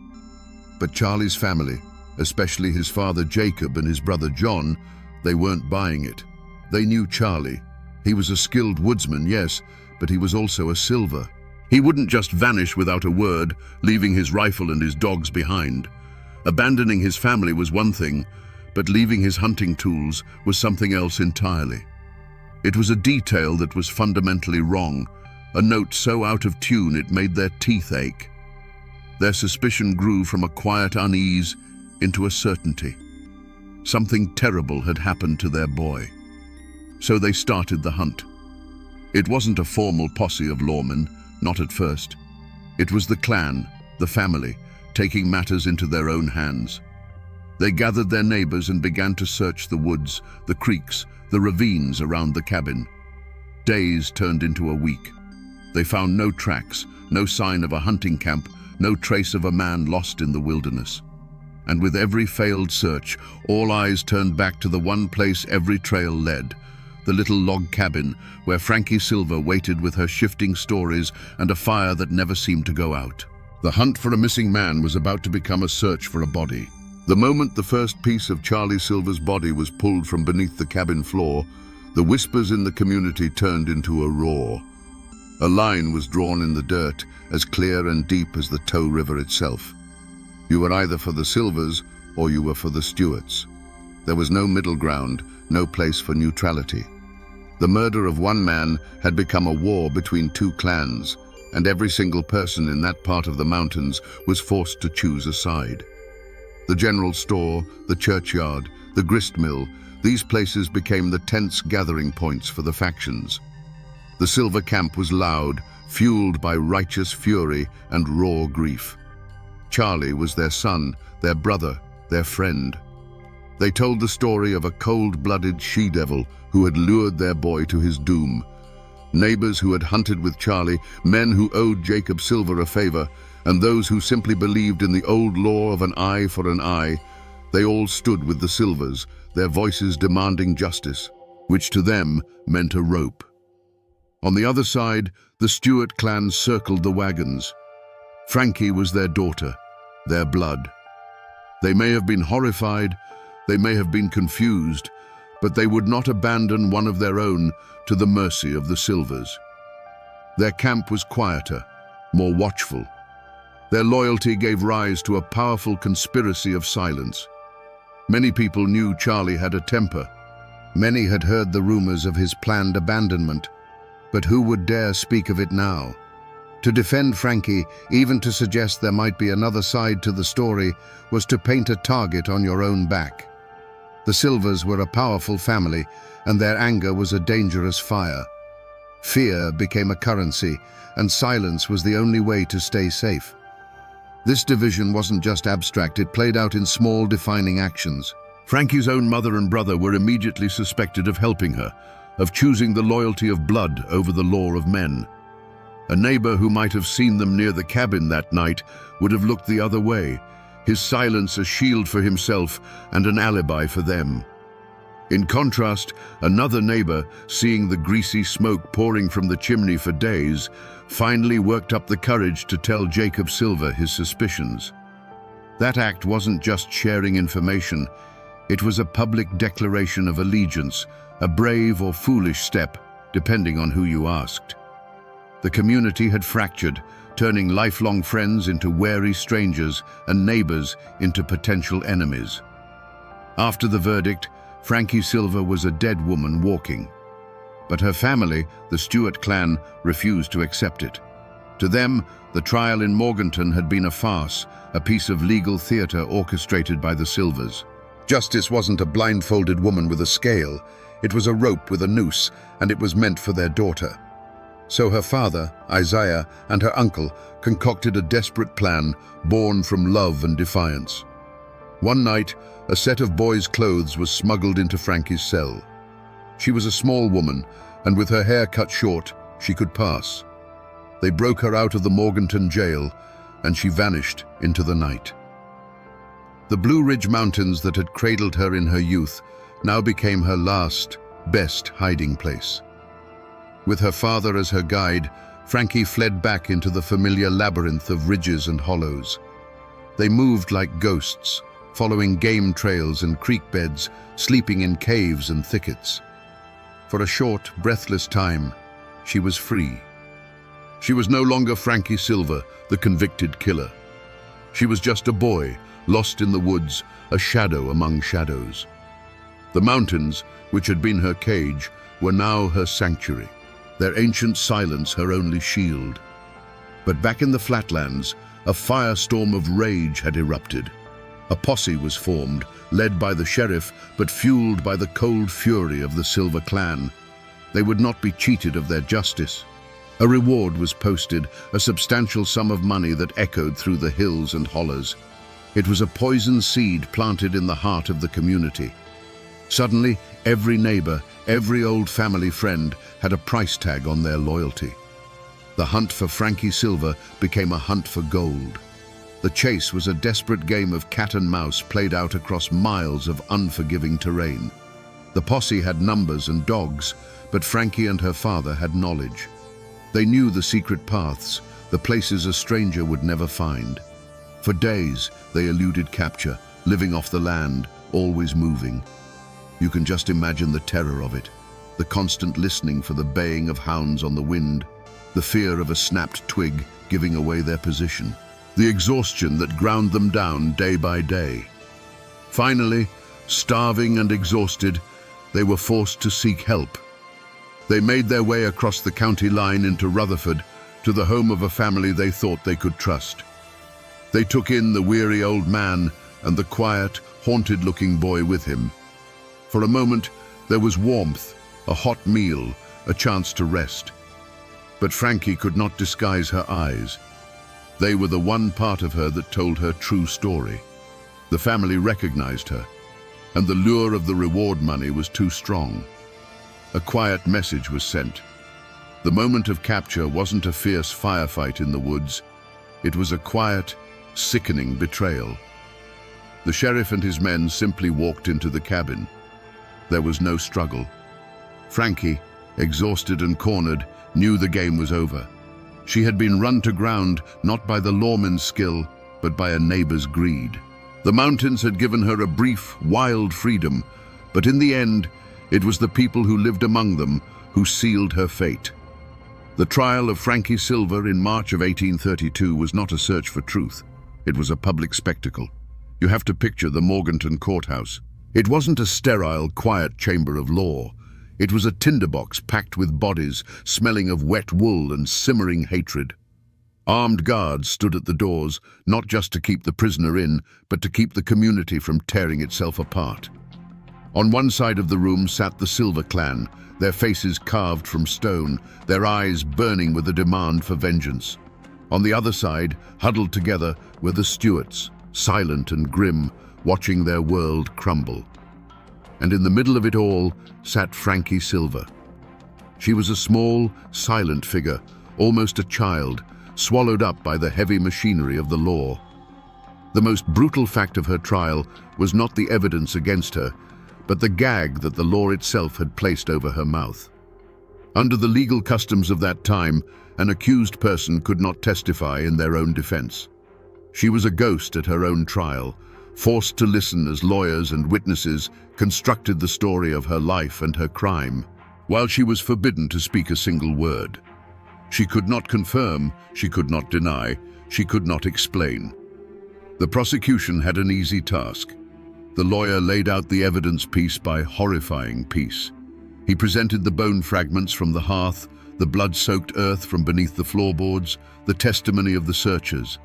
But Charlie's family, especially his father Jacob and his brother John, they weren't buying it. They knew Charlie. He was a skilled woodsman, yes, but he was also a silver. He wouldn't just vanish without a word, leaving his rifle and his dogs behind. Abandoning his family was one thing, but leaving his hunting tools was something else entirely. It was a detail that was fundamentally wrong, a note so out of tune it made their teeth ache. Their suspicion grew from a quiet unease into a certainty. Something terrible had happened to their boy. So they started the hunt. It wasn't a formal posse of lawmen, not at first. It was the clan, the family, taking matters into their own hands. They gathered their neighbors and began to search the woods, the creeks, the ravines around the cabin. Days turned into a week. They found no tracks, no sign of a hunting camp, no trace of a man lost in the wilderness. And with every failed search, all eyes turned back to the one place every trail led, the little log cabin where Frankie Silver waited with her shifting stories and a fire that never seemed to go out. The hunt for a missing man was about to become a search for a body. The moment the first piece of Charlie Silver's body was pulled from beneath the cabin floor, the whispers in the community turned into a roar. A line was drawn in the dirt, as clear and deep as the Tow River itself. You were either for the Silvers or you were for the Stewarts. There was no middle ground, no place for neutrality. The murder of one man had become a war between two clans, and every single person in that part of the mountains was forced to choose a side. The general store, the churchyard, the grist mill, these places became the tense gathering points for the factions. The Silver camp was loud, fueled by righteous fury and raw grief. Charlie was their son, their brother, their friend. They told the story of a cold-blooded she-devil who had lured their boy to his doom. Neighbors who had hunted with Charlie, men who owed Jacob Silver a favor, and those who simply believed in the old law of an eye for an eye, they all stood with the Silvers, their voices demanding justice, which to them meant a rope. On the other side, the Stewart clan circled the wagons. Frankie was their daughter, their blood. They may have been horrified, they may have been confused, but they would not abandon one of their own to the mercy of the Silvers. Their camp was quieter, more watchful. Their loyalty gave rise to a powerful conspiracy of silence. Many people knew Charlie had a temper. Many had heard the rumors of his planned abandonment, but who would dare speak of it now? To defend Frankie, even to suggest there might be another side to the story, was to paint a target on your own back. The Silvers were a powerful family, and their anger was a dangerous fire. Fear became a currency, and silence was the only way to stay safe. This division wasn't just abstract, it played out in small, defining actions. Frankie's own mother and brother were immediately suspected of helping her, of choosing the loyalty of blood over the law of men. A neighbor who might have seen them near the cabin that night would have looked the other way, his silence a shield for himself and an alibi for them. In contrast, another neighbor, seeing the greasy smoke pouring from the chimney for days, finally worked up the courage to tell Jacob Silver his suspicions. That act wasn't just sharing information, It was a public declaration of allegiance, a brave or foolish step, depending on who you asked. The community had fractured, turning lifelong friends into wary strangers and neighbors into potential enemies. After the verdict, Frankie Silver was a dead woman walking. But her family, the Stewart clan, refused to accept it. To them, the trial in Morganton had been a farce, a piece of legal theater orchestrated by the Silvers. Justice wasn't a blindfolded woman with a scale. It was a rope with a noose, and it was meant for their daughter. So her father, Isaiah, and her uncle concocted a desperate plan born from love and defiance. One night, a set of boys' clothes was smuggled into Frankie's cell. She was a small woman, and with her hair cut short, she could pass. They broke her out of the Morganton jail, and she vanished into the night. The Blue Ridge Mountains that had cradled her in her youth now became her last, best hiding place. With her father as her guide, Frankie fled back into the familiar labyrinth of ridges and hollows. They moved like ghosts, following game trails and creek beds, sleeping in caves and thickets. For a short, breathless time, she was free. She was no longer Frankie Silver, the convicted killer. She was just a boy, lost in the woods, a shadow among shadows. The mountains, which had been her cage, were now her sanctuary, their ancient silence her only shield. But back in the flatlands, a firestorm of rage had erupted. A posse was formed, led by the sheriff, but fueled by the cold fury of the Silver clan. They would not be cheated of their justice. A reward was posted, a substantial sum of money that echoed through the hills and hollows. It was a poison seed planted in the heart of the community. Suddenly, every neighbor, every old family friend had a price tag on their loyalty. The hunt for Frankie Silver became a hunt for gold. The chase was a desperate game of cat and mouse played out across miles of unforgiving terrain. The posse had numbers and dogs, but Frankie and her father had knowledge. They knew the secret paths, the places a stranger would never find. For days, they eluded capture, living off the land, always moving. You can just imagine the terror of it, the constant listening for the baying of hounds on the wind, the fear of a snapped twig giving away their position, the exhaustion that ground them down day by day. Finally, starving and exhausted, they were forced to seek help. They made their way across the county line into Rutherford, to the home of a family they thought they could trust. They took in the weary old man and the quiet, haunted-looking boy with him. For a moment, there was warmth, a hot meal, a chance to rest. But Frankie could not disguise her eyes. They were the one part of her that told her true story. The family recognized her, and the lure of the reward money was too strong. A quiet message was sent. The moment of capture wasn't a fierce firefight in the woods. It was a quiet, sickening betrayal. The sheriff and his men simply walked into the cabin. There was no struggle. Frankie, exhausted and cornered, knew the game was over. She had been run to ground not by the lawman's skill, but by a neighbor's greed. The mountains had given her a brief, wild freedom, but in the end, it was the people who lived among them who sealed her fate. The trial of Frankie Silver in March of 1832 was not a search for truth. It was a public spectacle. You have to picture the Morganton courthouse. It wasn't a sterile, quiet chamber of law. It was a tinderbox packed with bodies, smelling of wet wool and simmering hatred. Armed guards stood at the doors, not just to keep the prisoner in, but to keep the community from tearing itself apart. On one side of the room sat the Silver clan, their faces carved from stone, their eyes burning with a demand for vengeance. On the other side, huddled together, were the Stewarts, silent and grim, watching their world crumble. And in the middle of it all sat Frankie Silver. She was a small, silent figure, almost a child, swallowed up by the heavy machinery of the law. The most brutal fact of her trial was not the evidence against her, but the gag that the law itself had placed over her mouth. Under the legal customs of that time, an accused person could not testify in their own defense. She was a ghost at her own trial, forced to listen as lawyers and witnesses constructed the story of her life and her crime, while she was forbidden to speak a single word. She could not confirm, she could not deny, she could not explain. The prosecution had an easy task. The lawyer laid out the evidence piece by horrifying piece. He presented the bone fragments from the hearth, the blood-soaked earth from beneath the floorboards, the testimony of the searchers.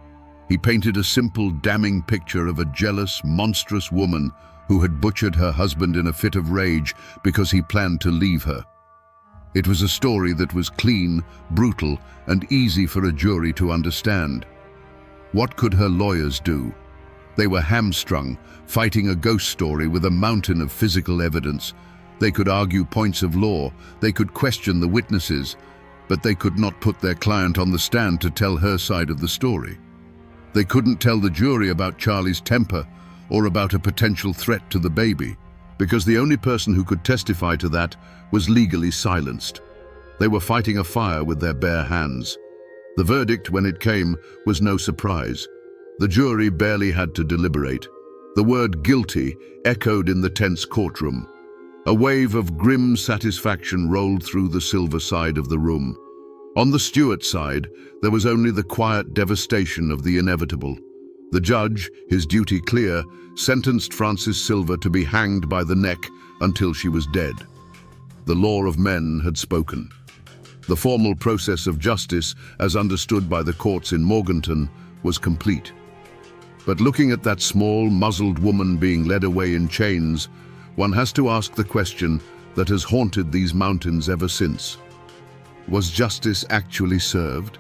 He painted a simple, damning picture of a jealous, monstrous woman who had butchered her husband in a fit of rage because he planned to leave her. It was a story that was clean, brutal, and easy for a jury to understand. What could her lawyers do? They were hamstrung, fighting a ghost story with a mountain of physical evidence. They could argue points of law, they could question the witnesses, but they could not put their client on the stand to tell her side of the story. They couldn't tell the jury about Charlie's temper or about a potential threat to the baby, because the only person who could testify to that was legally silenced. They were fighting a fire with their bare hands. The verdict, when it came, was no surprise. The jury barely had to deliberate. The word guilty echoed in the tense courtroom. A wave of grim satisfaction rolled through the Silver side of the room. On the Stewart side, there was only the quiet devastation of the inevitable. The judge, his duty clear, sentenced Frances Silver to be hanged by the neck until she was dead. The law of men had spoken. The formal process of justice, as understood by the courts in Morganton, was complete. But looking at that small, muzzled woman being led away in chains, one has to ask the question that has haunted these mountains ever since. Was justice actually served?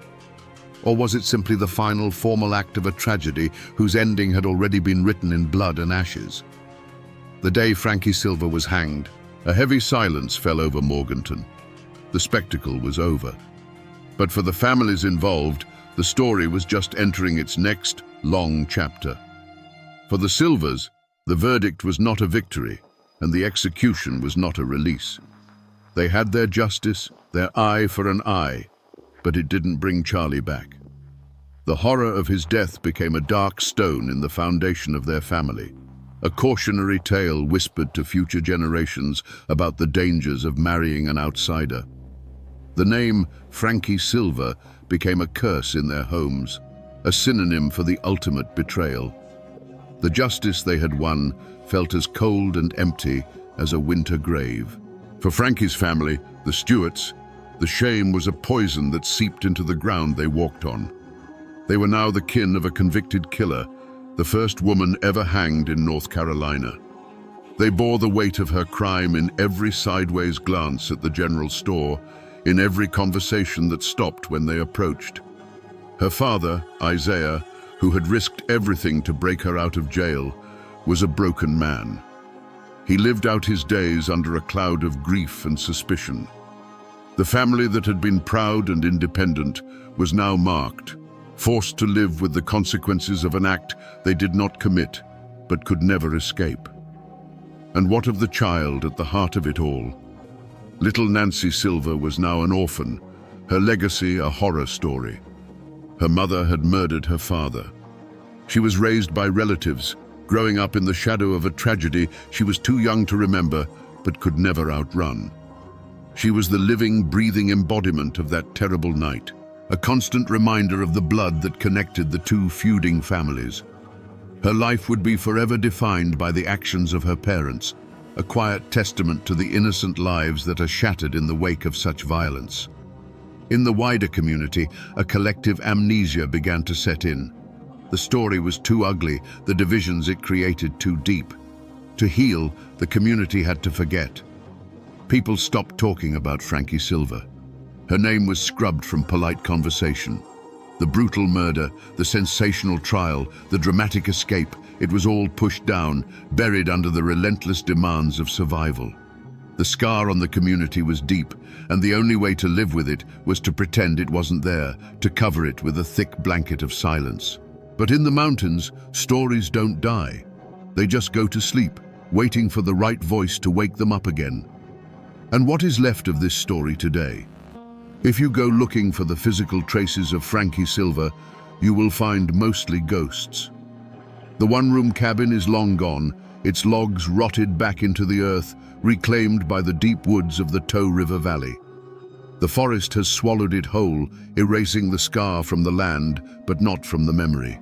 Or was it simply the final formal act of a tragedy whose ending had already been written in blood and ashes? The day Frankie Silver was hanged, a heavy silence fell over Morganton. The spectacle was over. But for the families involved, the story was just entering its next, long chapter. For the Silvers, the verdict was not a victory, and the execution was not a release. They had their justice, their eye for an eye, but it didn't bring Charlie back. The horror of his death became a dark stone in the foundation of their family, a cautionary tale whispered to future generations about the dangers of marrying an outsider. The name Frankie Silver became a curse in their homes, a synonym for the ultimate betrayal. The justice they had won felt as cold and empty as a winter grave. For Frankie's family, the Stewarts, the shame was a poison that seeped into the ground they walked on. They were now the kin of a convicted killer, the first woman ever hanged in North Carolina. They bore the weight of her crime in every sideways glance at the general store, in every conversation that stopped when they approached. Her father, Isaiah, who had risked everything to break her out of jail, was a broken man. He lived out his days under a cloud of grief and suspicion. The family that had been proud and independent was now marked, forced to live with the consequences of an act they did not commit, but could never escape. And what of the child at the heart of it all? Little Nancy Silver was now an orphan, her legacy a horror story. Her mother had murdered her father. She was raised by relatives, growing up in the shadow of a tragedy she was too young to remember, but could never outrun. She was the living, breathing embodiment of that terrible night, a constant reminder of the blood that connected the two feuding families. Her life would be forever defined by the actions of her parents, a quiet testament to the innocent lives that are shattered in the wake of such violence. In the wider community, a collective amnesia began to set in. The story was too ugly, the divisions it created too deep. To heal, the community had to forget. People stopped talking about Frankie Silver. Her name was scrubbed from polite conversation. The brutal murder, the sensational trial, the dramatic escape, it was all pushed down, buried under the relentless demands of survival. The scar on the community was deep, and the only way to live with it was to pretend it wasn't there, to cover it with a thick blanket of silence. But in the mountains, stories don't die. They just go to sleep, waiting for the right voice to wake them up again. And what is left of this story today? If you go looking for the physical traces of Frankie Silver, you will find mostly ghosts. The one-room cabin is long gone, its logs rotted back into the earth, reclaimed by the deep woods of the Tow River Valley. The forest has swallowed it whole, erasing the scar from the land, but not from the memory.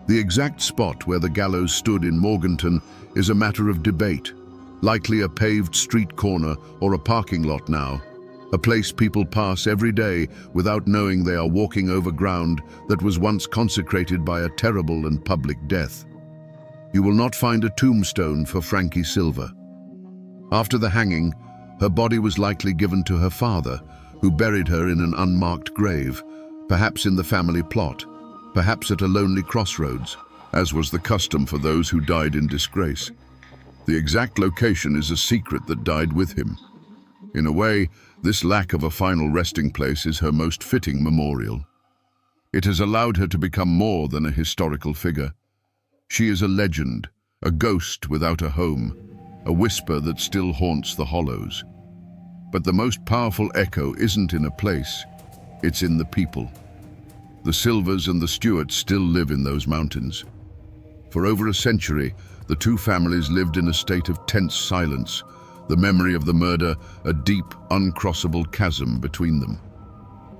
The exact spot where the gallows stood in Morganton is a matter of debate, likely a paved street corner or a parking lot now, a place people pass every day without knowing they are walking over ground that was once consecrated by a terrible and public death. You will not find a tombstone for Frankie Silver. After the hanging, her body was likely given to her father, who buried her in an unmarked grave, perhaps in the family plot, perhaps at a lonely crossroads, as was the custom for those who died in disgrace. The exact location is a secret that died with him. In a way, this lack of a final resting place is her most fitting memorial. It has allowed her to become more than a historical figure. She is a legend, a ghost without a home, a whisper that still haunts the hollows. But the most powerful echo isn't in a place, it's in the people. The Silvers and the Stewarts still live in those mountains. For over a century, the two families lived in a state of tense silence, the memory of the murder a deep, uncrossable chasm between them.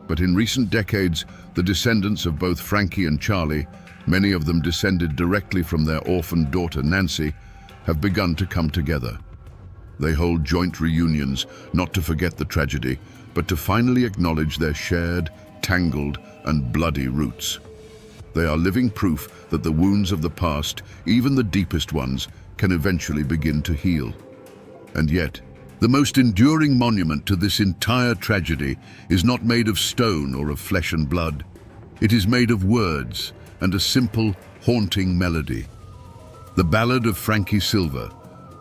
But in recent decades, the descendants of both Frankie and Charlie, many of them descended directly from their orphaned daughter Nancy, have begun to come together. They hold joint reunions, not to forget the tragedy, but to finally acknowledge their shared, tangled, and bloody roots. They are living proof that the wounds of the past, even the deepest ones, can eventually begin to heal. And yet, the most enduring monument to this entire tragedy is not made of stone or of flesh and blood. It is made of words and a simple, haunting melody. The ballad of Frankie Silver,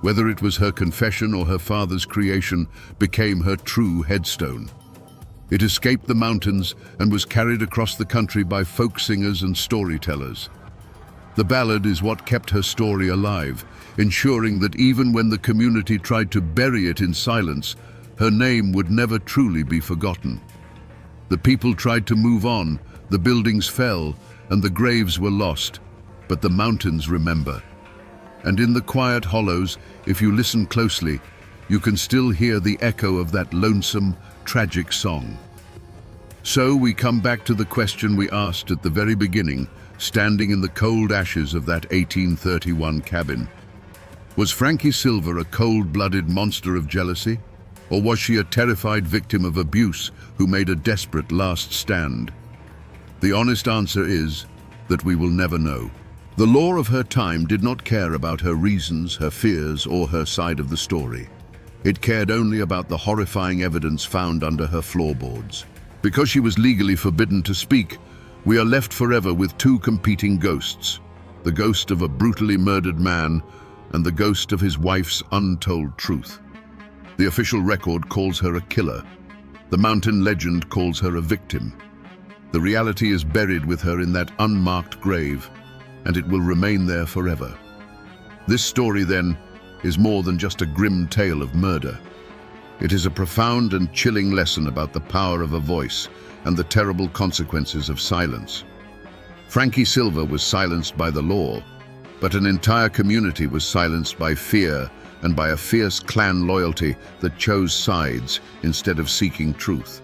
whether it was her confession or her father's creation, became her true headstone. It escaped the mountains and was carried across the country by folk singers and storytellers. The ballad is what kept her story alive, ensuring that even when the community tried to bury it in silence, her name would never truly be forgotten. The people tried to move on, the buildings fell, and the graves were lost, but the mountains remember. And in the quiet hollows, if you listen closely, you can still hear the echo of that lonesome, tragic song. So we come back to the question we asked at the very beginning, standing in the cold ashes of that 1831 cabin. Was Frankie Silver a cold-blooded monster of jealousy? Or was she a terrified victim of abuse who made a desperate last stand? The honest answer is that we will never know. The law of her time did not care about her reasons, her fears, or her side of the story. It cared only about the horrifying evidence found under her floorboards. Because she was legally forbidden to speak, we are left forever with two competing ghosts, the ghost of a brutally murdered man and the ghost of his wife's untold truth. The official record calls her a killer. The mountain legend calls her a victim. The reality is buried with her in that unmarked grave, and it will remain there forever. This story, then, is more than just a grim tale of murder. It is a profound and chilling lesson about the power of a voice and the terrible consequences of silence. Frankie Silver was silenced by the law, but an entire community was silenced by fear and by a fierce clan loyalty that chose sides instead of seeking truth.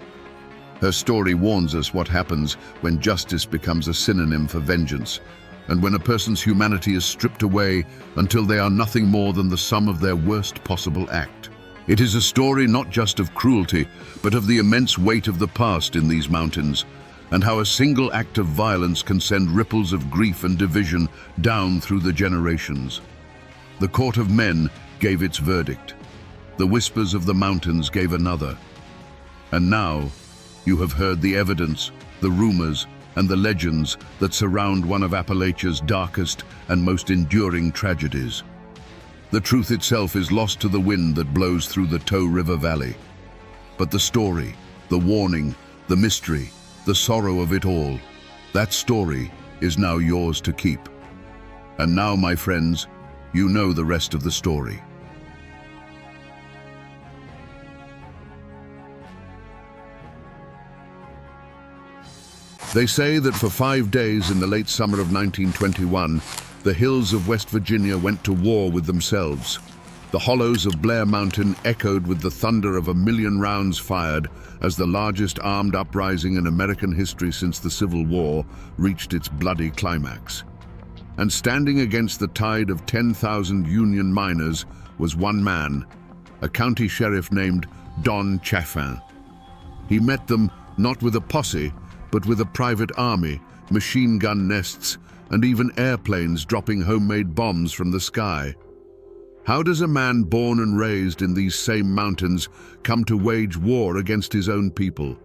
Her story warns us what happens when justice becomes a synonym for vengeance, and when a person's humanity is stripped away until they are nothing more than the sum of their worst possible act. It is a story not just of cruelty, but of the immense weight of the past in these mountains, and how a single act of violence can send ripples of grief and division down through the generations. The court of men gave its verdict. The whispers of the mountains gave another. And now, you have heard the evidence, the rumors, and the legends that surround one of Appalachia's darkest and most enduring tragedies. The truth itself is lost to the wind that blows through the Tow River Valley. But the story, the warning, the mystery, the sorrow of it all, that story is now yours to keep. And now, my friends, you know the rest of the story. They say that for 5 days in the late summer of 1921, the hills of West Virginia went to war with themselves. The hollows of Blair Mountain echoed with the thunder of 1,000,000 rounds fired as the largest armed uprising in American history since the Civil War reached its bloody climax. And standing against the tide of 10,000 Union miners was one man, a county sheriff named Don Chaffin. He met them not with a posse, but with a private army, machine gun nests, and even airplanes dropping homemade bombs from the sky. How does a man born and raised in these same mountains come to wage war against his own people?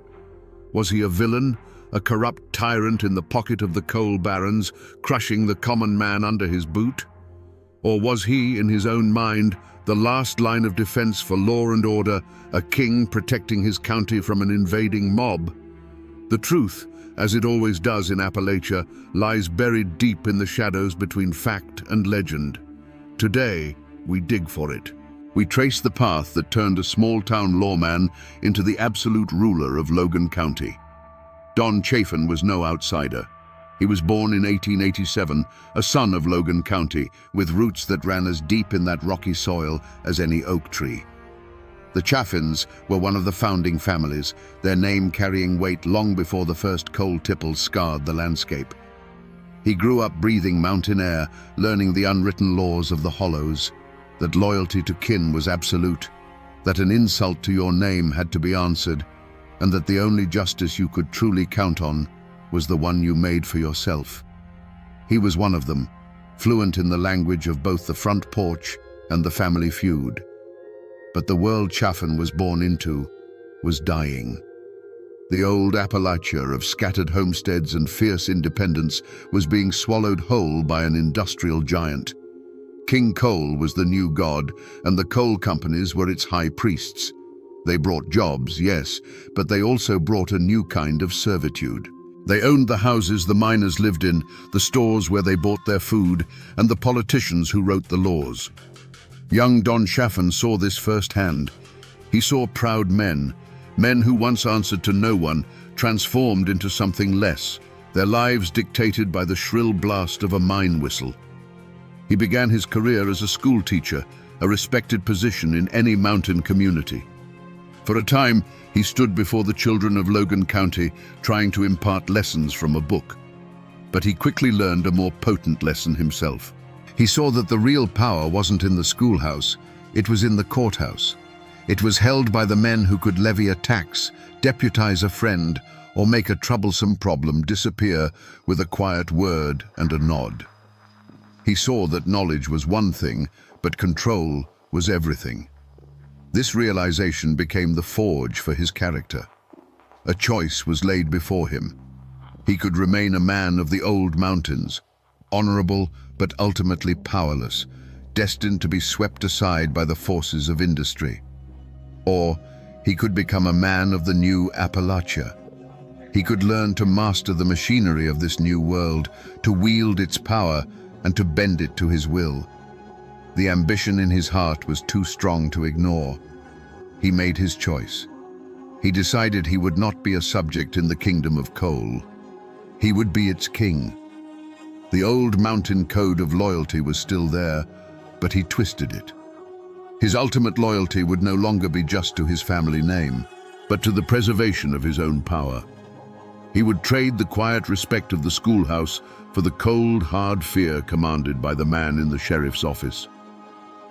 Was he a villain, a corrupt tyrant in the pocket of the coal barons, crushing the common man under his boot? Or was he, in his own mind, the last line of defense for law and order, a king protecting his county from an invading mob? The truth, as it always does in Appalachia, lies buried deep in the shadows between fact and legend. Today, we dig for it. We trace the path that turned a small-town lawman into the absolute ruler of Logan County. Don Chaffin was no outsider. He was born in 1887, a son of Logan County, with roots that ran as deep in that rocky soil as any oak tree. The Chaffins were one of the founding families, their name carrying weight long before the first coal tipples scarred the landscape. He grew up breathing mountain air, learning the unwritten laws of the hollows, that loyalty to kin was absolute, that an insult to your name had to be answered, and that the only justice you could truly count on was the one you made for yourself. He was one of them, fluent in the language of both the front porch and the family feud. But the world Chaffin was born into was dying. The old Appalachia of scattered homesteads and fierce independence was being swallowed whole by an industrial giant. King Coal was the new god, and the coal companies were its high priests. They brought jobs, yes, but they also brought a new kind of servitude. They owned the houses the miners lived in, the stores where they bought their food, and the politicians who wrote the laws. Young Don Chaffin saw this firsthand. He saw proud men who once answered to no one, transformed into something less, their lives dictated by the shrill blast of a mine whistle. He began his career as a school teacher, a respected position in any mountain community. For a time, he stood before the children of Logan County, trying to impart lessons from a book. But he quickly learned a more potent lesson himself. He saw that the real power wasn't in the schoolhouse, it was in the courthouse. It was held by the men who could levy a tax, deputize a friend, or make a troublesome problem disappear with a quiet word and a nod. He saw that knowledge was one thing, but control was everything. This realization became the forge for his character. A choice was laid before him. He could remain a man of the old mountains, honorable but ultimately powerless, destined to be swept aside by the forces of industry. Or he could become a man of the new Appalachia. He could learn to master the machinery of this new world, to wield its power, and to bend it to his will. The ambition in his heart was too strong to ignore. He made his choice. He decided he would not be a subject in the kingdom of coal. He would be its king. The old mountain code of loyalty was still there, but he twisted it. His ultimate loyalty would no longer be just to his family name, but to the preservation of his own power. He would trade the quiet respect of the schoolhouse for the cold, hard fear commanded by the man in the sheriff's office.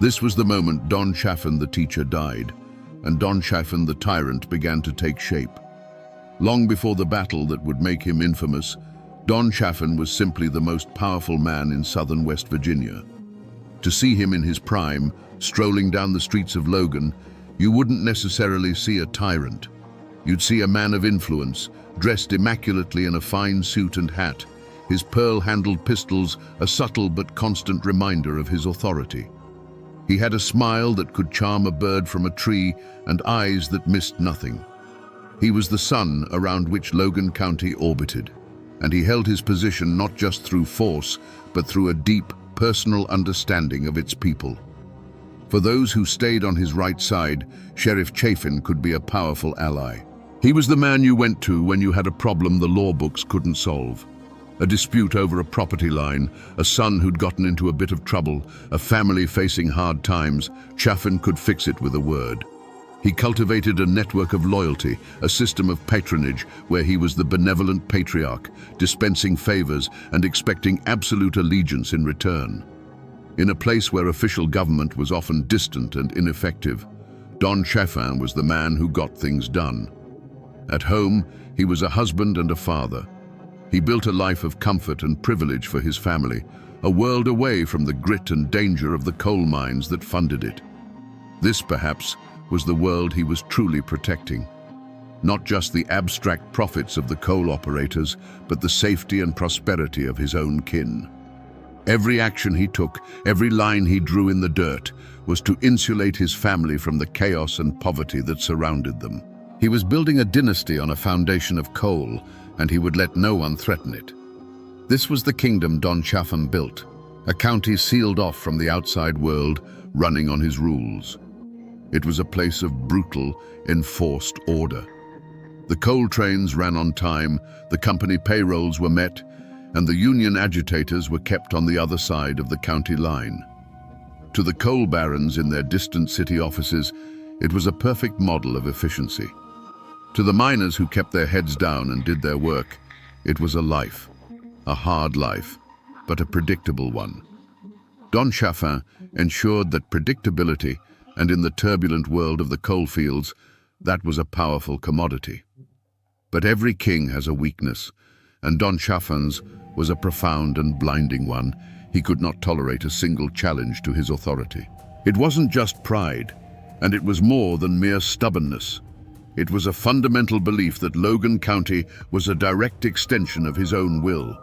This was the moment Don Chaffin the teacher died, and Don Chaffin the tyrant began to take shape. Long before the battle that would make him infamous, Don Chaffin was simply the most powerful man in southern West Virginia. To see him in his prime, strolling down the streets of Logan, you wouldn't necessarily see a tyrant. You'd see a man of influence, dressed immaculately in a fine suit and hat, his pearl-handled pistols a subtle but constant reminder of his authority. He had a smile that could charm a bird from a tree and eyes that missed nothing. He was the sun around which Logan County orbited, and he held his position not just through force, but through a deep, personal understanding of its people. For those who stayed on his right side, Sheriff Chaffin could be a powerful ally. He was the man you went to when you had a problem the law books couldn't solve. A dispute over a property line, a son who'd gotten into a bit of trouble, a family facing hard times, Chaffan could fix it with a word. He cultivated a network of loyalty, a system of patronage where he was the benevolent patriarch, dispensing favors and expecting absolute allegiance in return. In a place where official government was often distant and ineffective, Don Chaffan was the man who got things done. At home, he was a husband and a father. He built a life of comfort and privilege for his family, a world away from the grit and danger of the coal mines that funded it. This, perhaps, was the world he was truly protecting. Not just the abstract profits of the coal operators, but the safety and prosperity of his own kin. Every action he took, every line he drew in the dirt, was to insulate his family from the chaos and poverty that surrounded them. He was building a dynasty on a foundation of coal, and he would let no one threaten it. This was the kingdom Don Chaffan built, a county sealed off from the outside world, running on his rules. It was a place of brutal, enforced order. The coal trains ran on time, the company payrolls were met, and the union agitators were kept on the other side of the county line. To the coal barons in their distant city offices, it was a perfect model of efficiency. To the miners who kept their heads down and did their work, it was a life, a hard life, but a predictable one. Don Chaffan ensured that predictability, and in the turbulent world of the coalfields, that was a powerful commodity. But every king has a weakness, and Don Chaffan's was a profound and blinding one. He could not tolerate a single challenge to his authority. It wasn't just pride, and it was more than mere stubbornness. It was a fundamental belief that Logan County was a direct extension of his own will.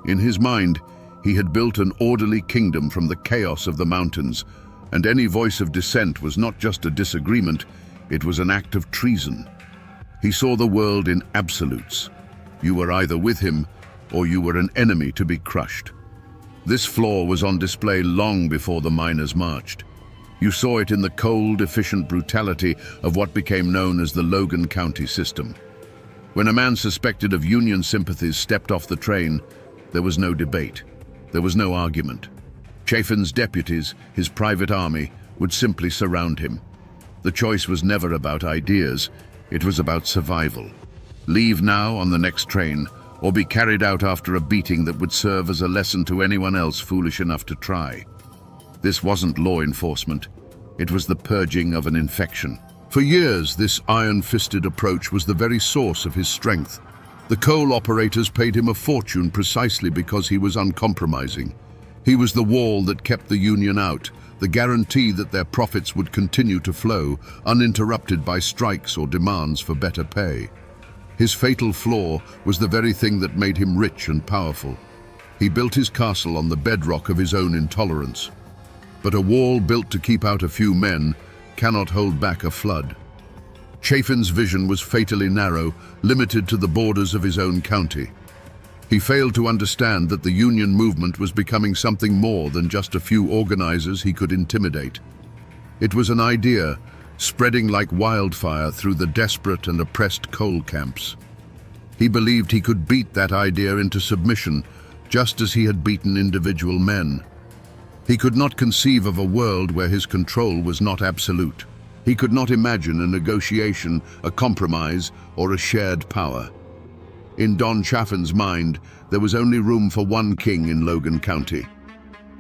In his mind, he had built an orderly kingdom from the chaos of the mountains, and any voice of dissent was not just a disagreement, it was an act of treason. He saw the world in absolutes. You were either with him, or you were an enemy to be crushed. This flaw was on display long before the miners marched. You saw it in the cold, efficient brutality of what became known as the Logan County system. When a man suspected of Union sympathies stepped off the train, there was no debate. There was no argument. Chaffan's deputies, his private army, would simply surround him. The choice was never about ideas, it was about survival. Leave now on the next train, or be carried out after a beating that would serve as a lesson to anyone else foolish enough to try. This wasn't law enforcement. It was the purging of an infection. For years, this iron-fisted approach was the very source of his strength. The coal operators paid him a fortune precisely because he was uncompromising. He was the wall that kept the union out, the guarantee that their profits would continue to flow, uninterrupted by strikes or demands for better pay. His fatal flaw was the very thing that made him rich and powerful. He built his castle on the bedrock of his own intolerance. But a wall built to keep out a few men cannot hold back a flood. Chaffan's vision was fatally narrow, limited to the borders of his own county. He failed to understand that the union movement was becoming something more than just a few organizers he could intimidate. It was an idea, spreading like wildfire through the desperate and oppressed coal camps. He believed he could beat that idea into submission, just as he had beaten individual men. He could not conceive of a world where his control was not absolute. He could not imagine a negotiation, a compromise, or a shared power. In Don Chaffan's mind, there was only room for one king in Logan County.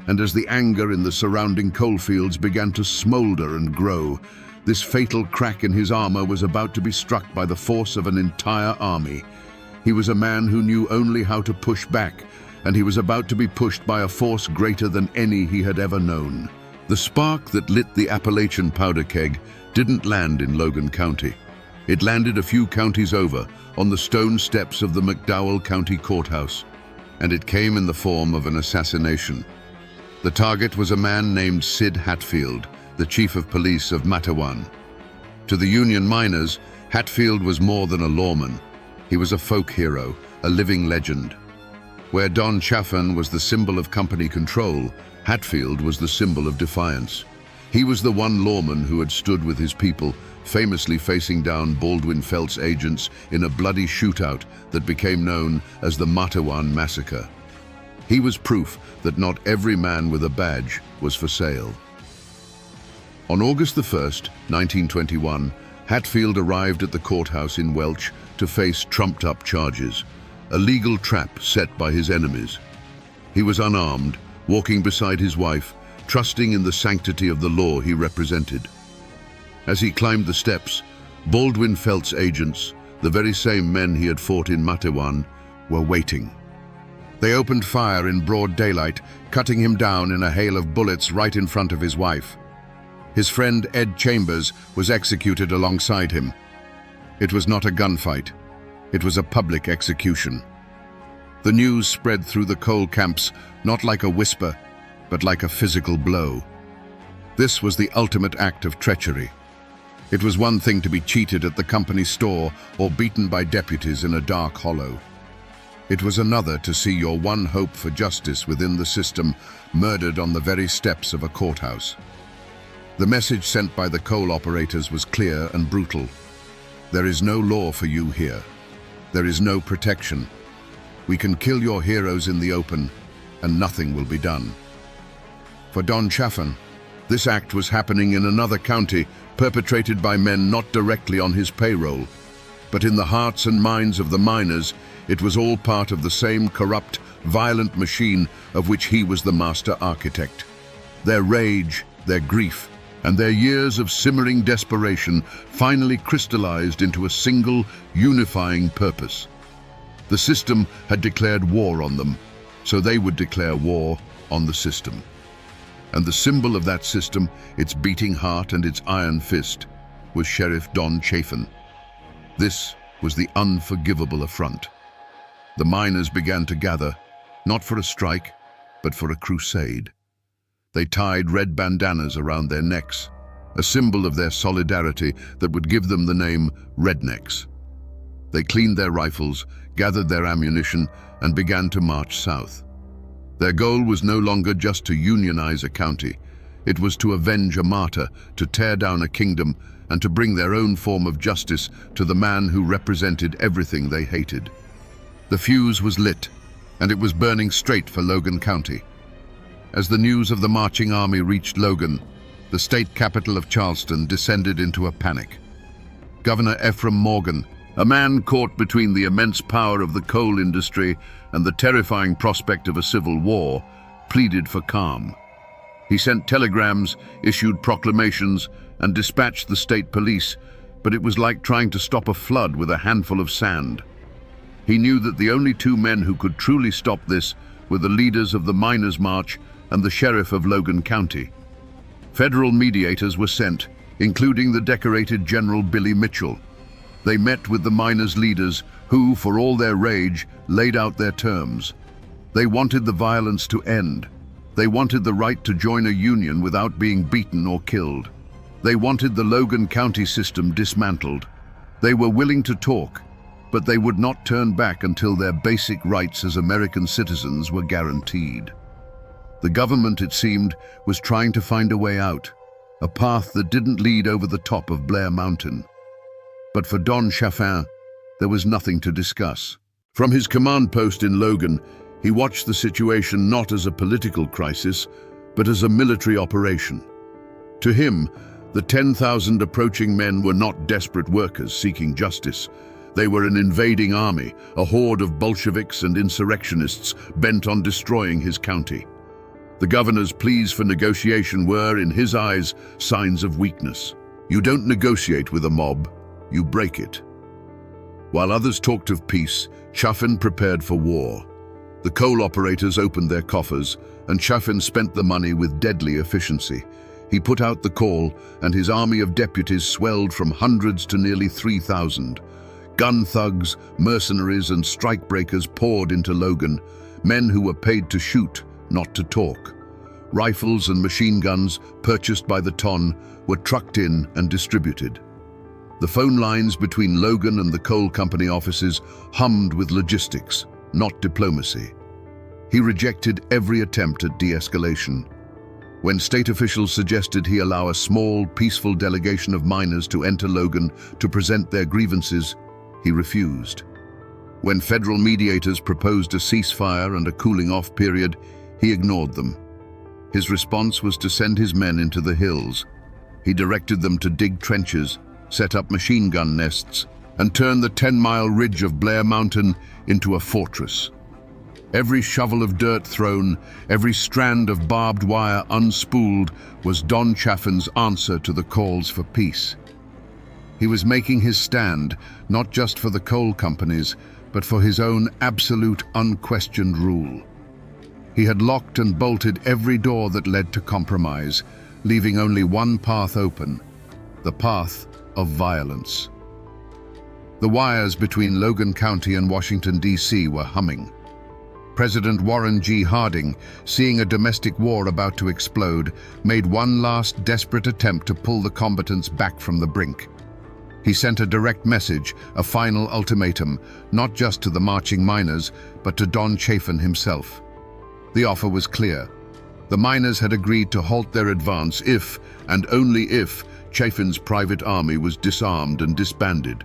And as the anger in the surrounding coalfields began to smolder and grow, this fatal crack in his armor was about to be struck by the force of an entire army. He was a man who knew only how to push back, and he was about to be pushed by a force greater than any he had ever known. The spark that lit the Appalachian powder keg didn't land in Logan County. It landed a few counties over, on the stone steps of the McDowell County Courthouse, and it came in the form of an assassination. The target was a man named Sid Hatfield, the chief of police of Matawan. To the Union miners, Hatfield was more than a lawman. He was a folk hero, a living legend. Where Don Chaffan was the symbol of company control, Hatfield was the symbol of defiance. He was the one lawman who had stood with his people, famously facing down Baldwin Felt's agents in a bloody shootout that became known as the Massacre. He was proof that not every man with a badge was for sale. On August the 1st, 1921, Hatfield arrived at the courthouse in Welch to face trumped-up charges, a legal trap set by his enemies. He was unarmed, walking beside his wife, trusting in the sanctity of the law he represented. As he climbed the steps, Baldwin Felt's agents, the very same men he had fought in Matewan, were waiting. They opened fire in broad daylight, cutting him down in a hail of bullets right in front of his wife. His friend Ed Chambers was executed alongside him. It was not a gunfight. It was a public execution. The news spread through the coal camps, not like a whisper, but like a physical blow. This was the ultimate act of treachery. It was one thing to be cheated at the company store or beaten by deputies in a dark hollow. It was another to see your one hope for justice within the system murdered on the very steps of a courthouse. The message sent by the coal operators was clear and brutal. There is no law for you here. There is no protection. We can kill your heroes in the open, and nothing will be done. For Don Chaffin, this act was happening in another county, perpetrated by men not directly on his payroll. But in the hearts and minds of the miners, it was all part of the same corrupt, violent machine of which he was the master architect. Their rage, their grief, and their years of simmering desperation finally crystallized into a single, unifying purpose. The system had declared war on them, so they would declare war on the system. And the symbol of that system, its beating heart and its iron fist, was Sheriff Don Chaffin. This was the unforgivable affront. The miners began to gather, not for a strike, but for a crusade. They tied red bandanas around their necks, a symbol of their solidarity that would give them the name Rednecks. They cleaned their rifles, gathered their ammunition, and began to march south. Their goal was no longer just to unionize a county. It was to avenge a martyr, to tear down a kingdom, and to bring their own form of justice to the man who represented everything they hated. The fuse was lit, and it was burning straight for Logan County. As the news of the marching army reached Logan, the state capital of Charleston descended into a panic. Governor Ephraim Morgan, a man caught between the immense power of the coal industry and the terrifying prospect of a civil war, pleaded for calm. He sent telegrams, issued proclamations, and dispatched the state police, but it was like trying to stop a flood with a handful of sand. He knew that the only two men who could truly stop this were the leaders of the Miners' March and the sheriff of Logan County. Federal mediators were sent, including the decorated General Billy Mitchell. They met with the miners' leaders who, for all their rage, laid out their terms. They wanted the violence to end. They wanted the right to join a union without being beaten or killed. They wanted the Logan County system dismantled. They were willing to talk, but they would not turn back until their basic rights as American citizens were guaranteed. The government, it seemed, was trying to find a way out, a path that didn't lead over the top of Blair Mountain. But for Don Chaffin, there was nothing to discuss. From his command post in Logan, he watched the situation not as a political crisis, but as a military operation. To him, the 10,000 approaching men were not desperate workers seeking justice. They were an invading army, a horde of Bolsheviks and insurrectionists bent on destroying his county. The governor's pleas for negotiation were, in his eyes, signs of weakness. You don't negotiate with a mob, you break it. While others talked of peace, Chaffin prepared for war. The coal operators opened their coffers, and Chaffin spent the money with deadly efficiency. He put out the call, and his army of deputies swelled from hundreds to nearly 3,000. Gun thugs, mercenaries, and strikebreakers poured into Logan, men who were paid to shoot, not to talk. Rifles and machine guns, purchased by the ton, were trucked in and distributed. The phone lines between Logan and the coal company offices hummed with logistics, not diplomacy. He rejected every attempt at de-escalation. When state officials suggested he allow a small, peaceful delegation of miners to enter Logan to present their grievances, he refused. When federal mediators proposed a ceasefire and a cooling-off period, he ignored them. His response was to send his men into the hills. He directed them to dig trenches, set up machine gun nests, and turn the 10-mile ridge of Blair Mountain into a fortress. Every shovel of dirt thrown, every strand of barbed wire unspooled was Don Chaffin's answer to the calls for peace. He was making his stand, not just for the coal companies, but for his own absolute, unquestioned rule. He had locked and bolted every door that led to compromise, leaving only one path open, the path of violence. The wires between Logan County and Washington, D.C. were humming. President Warren G. Harding, seeing a domestic war about to explode, made one last desperate attempt to pull the combatants back from the brink. He sent a direct message, a final ultimatum, not just to the marching miners, but to Don Chaffin himself. The offer was clear. The miners had agreed to halt their advance if, and only if, Chaffin's private army was disarmed and disbanded.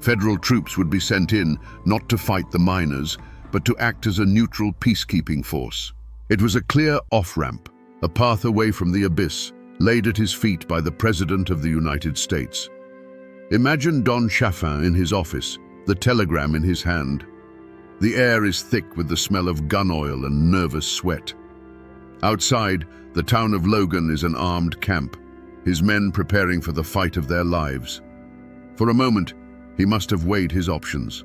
Federal troops would be sent in, not to fight the miners, but to act as a neutral peacekeeping force. It was a clear off-ramp, a path away from the abyss, laid at his feet by the President of the United States. Imagine Don Chaffin in his office, the telegram in his hand. The air is thick with the smell of gun oil and nervous sweat. Outside, the town of Logan is an armed camp, his men preparing for the fight of their lives. For a moment, he must have weighed his options.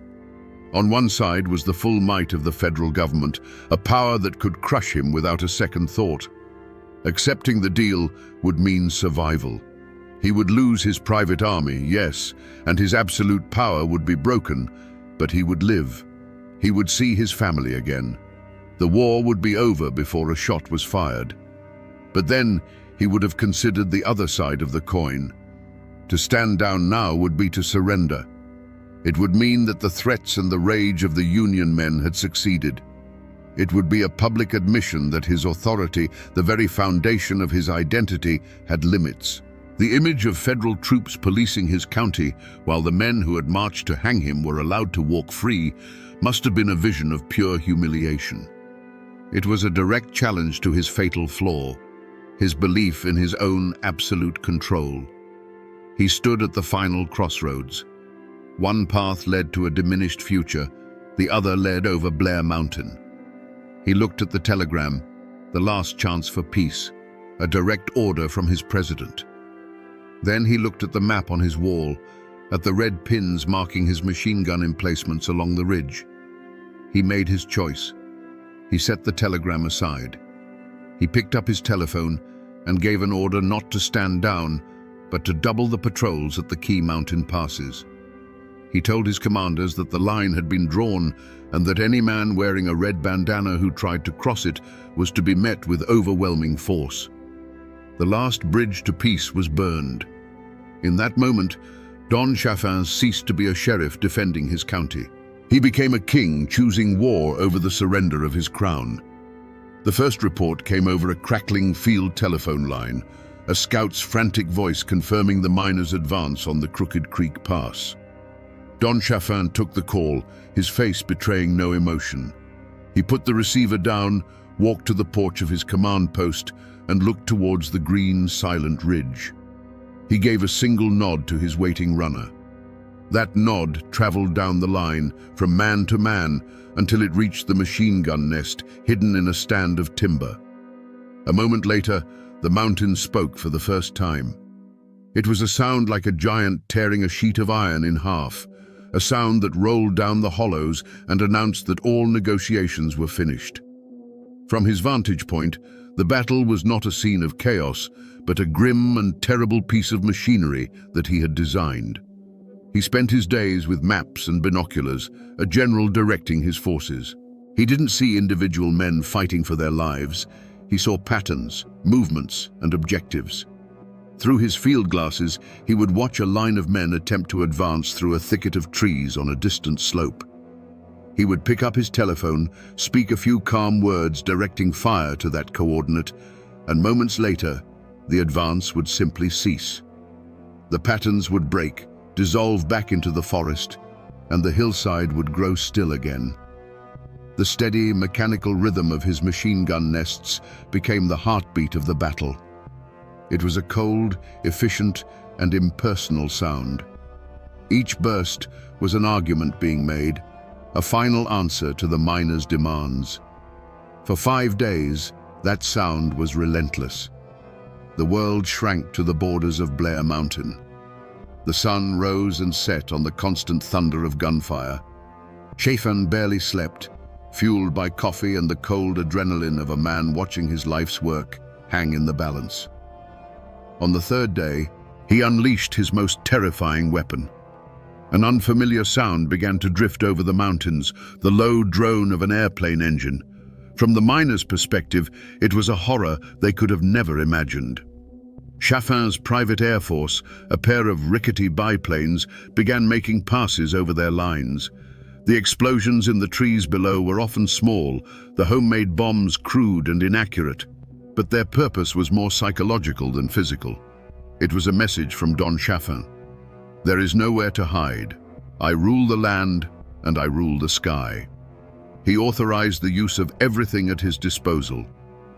On one side was the full might of the federal government, a power that could crush him without a second thought. Accepting the deal would mean survival. He would lose his private army, yes, and his absolute power would be broken, but he would live. He would see his family again. The war would be over before a shot was fired. But then he would have considered the other side of the coin. To stand down now would be to surrender. It would mean that the threats and the rage of the Union men had succeeded. It would be a public admission that his authority, the very foundation of his identity, had limits. The image of federal troops policing his county while the men who had marched to hang him were allowed to walk free must have been a vision of pure humiliation. It was a direct challenge to his fatal flaw, his belief in his own absolute control. He stood at the final crossroads. One path led to a diminished future, the other led over Blair Mountain. He looked at the telegram, the last chance for peace, a direct order from his president. Then he looked at the map on his wall, at the red pins marking his machine gun emplacements along the ridge. He made his choice. He set the telegram aside. He picked up his telephone and gave an order not to stand down, but to double the patrols at the key mountain passes. He told his commanders that the line had been drawn and that any man wearing a red bandana who tried to cross it was to be met with overwhelming force. The last bridge to peace was burned. In that moment, Don Chaffin ceased to be a sheriff defending his county. He became a king choosing war over the surrender of his crown. The first report came over a crackling field telephone line, a scout's frantic voice confirming the miners' advance on the Crooked Creek Pass. Don Chaffin took the call, his face betraying no emotion. He put the receiver down, walked to the porch of his command post, and looked towards the green, silent ridge. He gave a single nod to his waiting runner. That nod traveled down the line, from man to man, until it reached the machine gun nest, hidden in a stand of timber. A moment later, the mountain spoke for the first time. It was a sound like a giant tearing a sheet of iron in half, a sound that rolled down the hollows and announced that all negotiations were finished. From his vantage point, the battle was not a scene of chaos, but a grim and terrible piece of machinery that he had designed. He spent his days with maps and binoculars, a general directing his forces. He didn't see individual men fighting for their lives. He saw patterns, movements, and objectives. Through his field glasses, he would watch a line of men attempt to advance through a thicket of trees on a distant slope. He would pick up his telephone, speak a few calm words directing fire to that coordinate, and moments later, the advance would simply cease. The patterns would break, dissolve back into the forest, and the hillside would grow still again. The steady, mechanical rhythm of his machine gun nests became the heartbeat of the battle. It was a cold, efficient, and impersonal sound. Each burst was an argument being made, a final answer to the miners' demands. For 5 days, that sound was relentless. The world shrank to the borders of Blair Mountain. The sun rose and set on the constant thunder of gunfire. Chaffin barely slept, fueled by coffee and the cold adrenaline of a man watching his life's work hang in the balance. On the 3rd day, he unleashed his most terrifying weapon. An unfamiliar sound began to drift over the mountains, the low drone of an airplane engine. From the miners' perspective, it was a horror they could have never imagined. Chaffin's private air force, a pair of rickety biplanes, began making passes over their lines. The explosions in the trees below were often small, the homemade bombs crude and inaccurate, but their purpose was more psychological than physical. It was a message from Don Chaffin. There is nowhere to hide. I rule the land and I rule the sky. He authorized the use of everything at his disposal.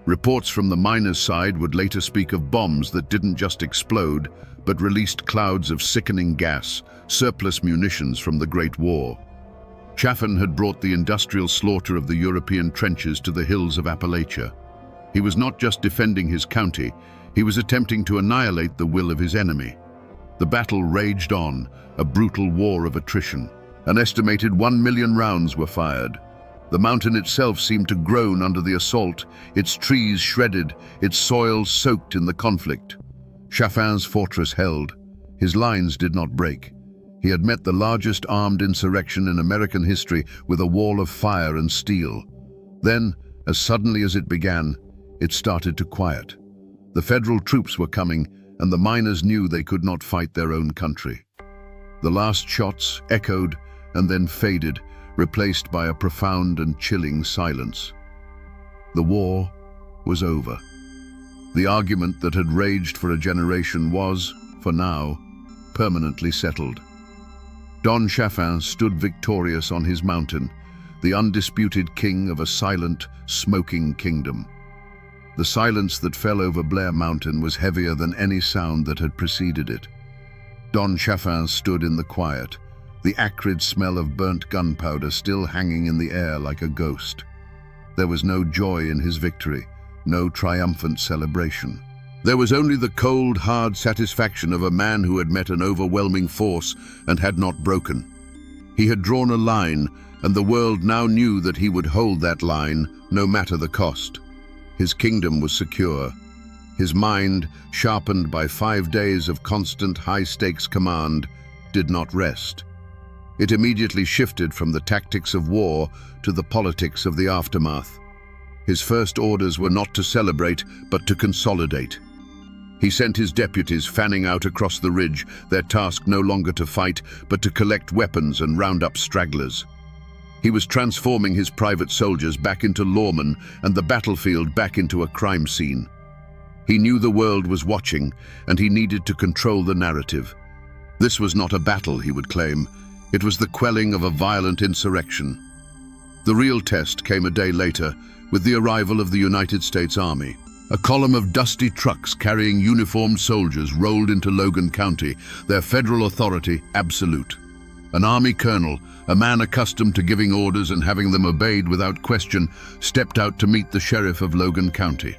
Reports from the miners' side would later speak of bombs that didn't just explode, but released clouds of sickening gas, surplus munitions from the Great War. Chaffin had brought the industrial slaughter of the European trenches to the hills of Appalachia. He was not just defending his county, he was attempting to annihilate the will of his enemy. The battle raged on, a brutal war of attrition. An estimated 1 million rounds were fired. The mountain itself seemed to groan under the assault, its trees shredded, its soil soaked in the conflict. Chaffin's fortress held. His lines did not break. He had met the largest armed insurrection in American history with a wall of fire and steel. Then, as suddenly as it began, it started to quiet. The federal troops were coming, and the miners knew they could not fight their own country. The last shots echoed and then faded, replaced by a profound and chilling silence. The war was over. The argument that had raged for a generation was, for now, permanently settled. Don Chaffin stood victorious on his mountain, the undisputed king of a silent, smoking kingdom. The silence that fell over Blair Mountain was heavier than any sound that had preceded it. Don Chaffin stood in the quiet, the acrid smell of burnt gunpowder still hanging in the air like a ghost. There was no joy in his victory, no triumphant celebration. There was only the cold, hard satisfaction of a man who had met an overwhelming force and had not broken. He had drawn a line, and the world now knew that he would hold that line, no matter the cost. His kingdom was secure. His mind, sharpened by 5 days of constant high-stakes command, did not rest. It immediately shifted from the tactics of war to the politics of the aftermath. His first orders were not to celebrate, but to consolidate. He sent his deputies fanning out across the ridge, their task no longer to fight, but to collect weapons and round up stragglers. He was transforming his private soldiers back into lawmen and the battlefield back into a crime scene. He knew the world was watching, and he needed to control the narrative. This was not a battle, he would claim. It was the quelling of a violent insurrection. The real test came a day later, with the arrival of the United States Army. A column of dusty trucks carrying uniformed soldiers rolled into Logan County, their federal authority absolute. An army colonel, a man accustomed to giving orders and having them obeyed without question, stepped out to meet the sheriff of Logan County.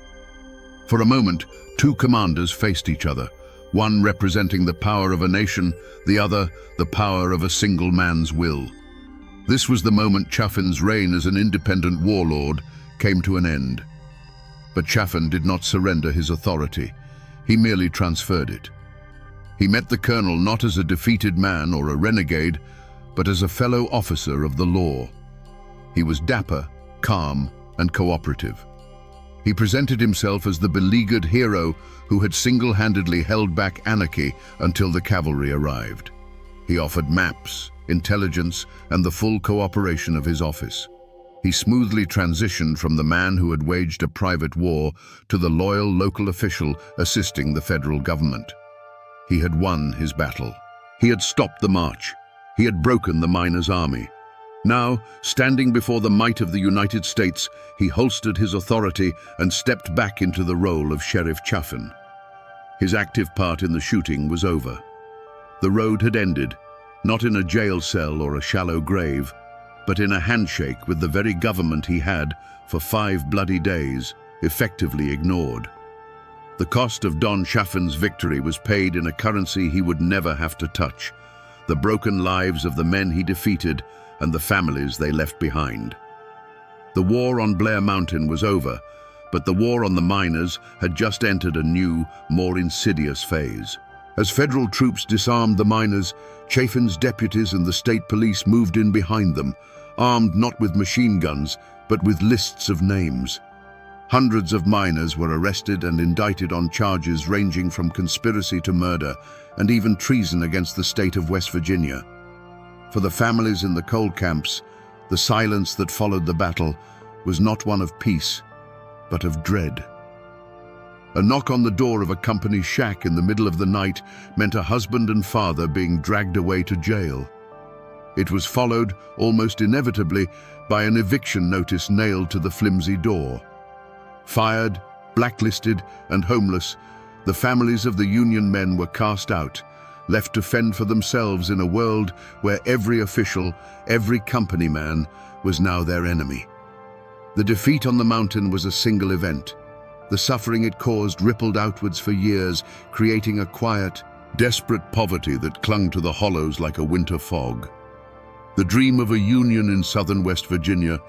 For a moment, two commanders faced each other, one representing the power of a nation, the other the power of a single man's will. This was the moment Chaffin's reign as an independent warlord came to an end. But Chaffin did not surrender his authority. He merely transferred it. He met the colonel not as a defeated man or a renegade, but as a fellow officer of the law. He was dapper, calm, and cooperative. He presented himself as the beleaguered hero who had single-handedly held back anarchy until the cavalry arrived. He offered maps, intelligence, and the full cooperation of his office. He smoothly transitioned from the man who had waged a private war to the loyal local official assisting the federal government. He had won his battle. He had stopped the march. He had broken the miners' army. Now, standing before the might of the United States, he holstered his authority and stepped back into the role of Sheriff Chaffin. His active part in the shooting was over. The road had ended, not in a jail cell or a shallow grave, but in a handshake with the very government he had, for 5 bloody days, effectively ignored. The cost of Don Chaffin's victory was paid in a currency he would never have to touch: the broken lives of the men he defeated and the families they left behind. The war on Blair Mountain was over, but the war on the miners had just entered a new, more insidious phase. As federal troops disarmed the miners, Chaffin's deputies and the state police moved in behind them, armed not with machine guns, but with lists of names. Hundreds of miners were arrested and indicted on charges ranging from conspiracy to murder and even treason against the state of West Virginia. For the families in the coal camps, the silence that followed the battle was not one of peace, but of dread. A knock on the door of a company shack in the middle of the night meant a husband and father being dragged away to jail. It was followed, almost inevitably, by an eviction notice nailed to the flimsy door. Fired, blacklisted, and homeless, the families of the Union men were cast out, left to fend for themselves in a world where every official, every company man, was now their enemy. The defeat on the mountain was a single event. The suffering it caused rippled outwards for years, creating a quiet, desperate poverty that clung to the hollows like a winter fog. The dream of a Union in southern West Virginia,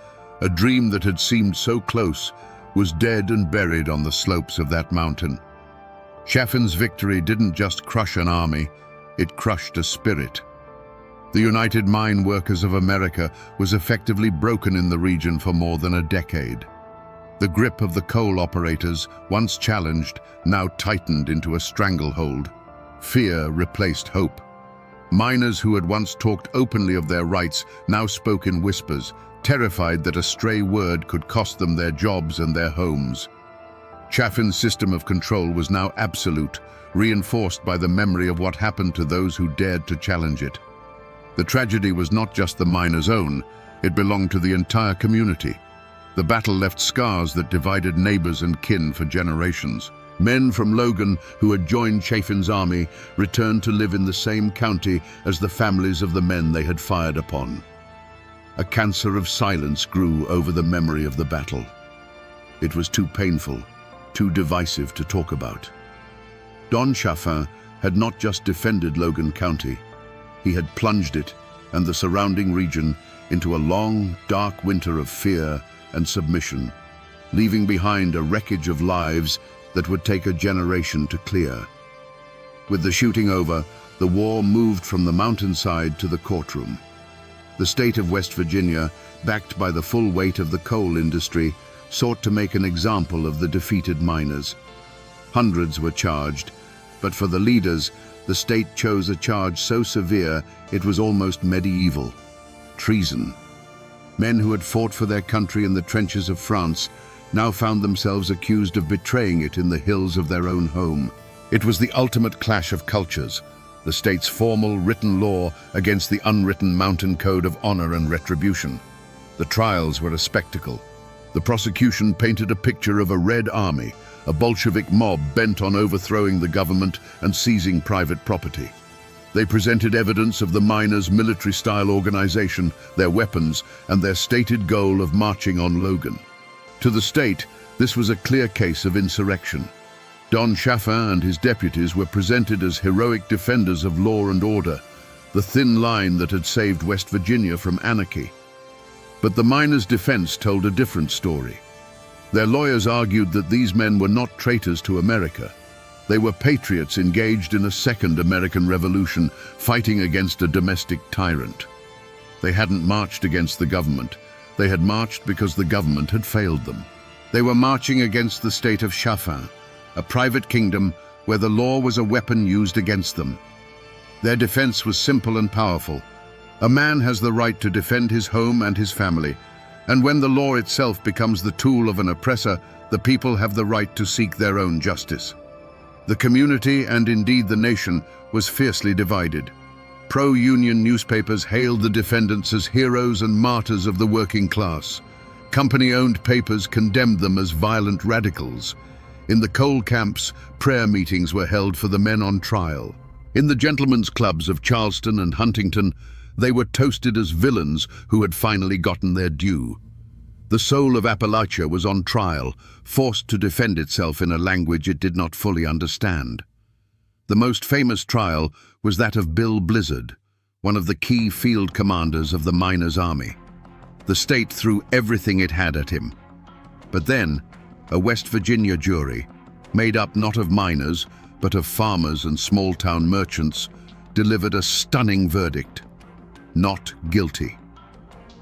a dream that had seemed so close, was dead and buried on the slopes of that mountain. Chaffin's victory didn't just crush an army, it crushed a spirit. The United Mine Workers of America was effectively broken in the region for more than a decade. The grip of the coal operators, once challenged, now tightened into a stranglehold. Fear replaced hope. Miners who had once talked openly of their rights now spoke in whispers, terrified that a stray word could cost them their jobs and their homes. Chaffin's system of control was now absolute, reinforced by the memory of what happened to those who dared to challenge it. The tragedy was not just the miners' own, it belonged to the entire community. The battle left scars that divided neighbors and kin for generations. Men from Logan who had joined Chaffin's army returned to live in the same county as the families of the men they had fired upon. A cancer of silence grew over the memory of the battle. It was too painful, too divisive to talk about. Don Chaffin had not just defended Logan County, he had plunged it and the surrounding region into a long, dark winter of fear and submission, leaving behind a wreckage of lives that would take a generation to clear. With the shooting over, the war moved from the mountainside to the courtroom. The state of West Virginia, backed by the full weight of the coal industry, sought to make an example of the defeated miners. Hundreds were charged, but for the leaders, the state chose a charge so severe it was almost medieval: treason. Men who had fought for their country in the trenches of France now found themselves accused of betraying it in the hills of their own home. It was the ultimate clash of cultures, the state's formal written law against the unwritten mountain code of honor and retribution. The trials were a spectacle. The prosecution painted a picture of a Red Army, a Bolshevik mob bent on overthrowing the government and seizing private property. They presented evidence of the miners' military-style organization, their weapons, and their stated goal of marching on Logan. To the state, this was a clear case of insurrection. Don Chaffin and his deputies were presented as heroic defenders of law and order, the thin line that had saved West Virginia from anarchy. But the miners' defense told a different story. Their lawyers argued that these men were not traitors to America. They were patriots engaged in a second American Revolution, fighting against a domestic tyrant. They hadn't marched against the government. They had marched because the government had failed them. They were marching against the state of Chaffin, a private kingdom where the law was a weapon used against them. Their defense was simple and powerful. A man has the right to defend his home and his family, And when the law itself becomes the tool of an oppressor, the people have the right to seek their own justice. The community, and indeed the nation, was fiercely divided. Pro-union newspapers hailed the defendants as heroes and martyrs of the working class. Company-owned papers condemned them as violent radicals. In the coal camps, prayer meetings were held for the men on trial. In the gentlemen's clubs of Charleston and Huntington, they were toasted as villains who had finally gotten their due. The soul of Appalachia was on trial, forced to defend itself in a language it did not fully understand. The most famous trial was that of Bill Blizzard, one of the key field commanders of the miners' army. The state threw everything it had at him. But then, a West Virginia jury, made up not of miners, but of farmers and small-town merchants, delivered a stunning verdict: not guilty.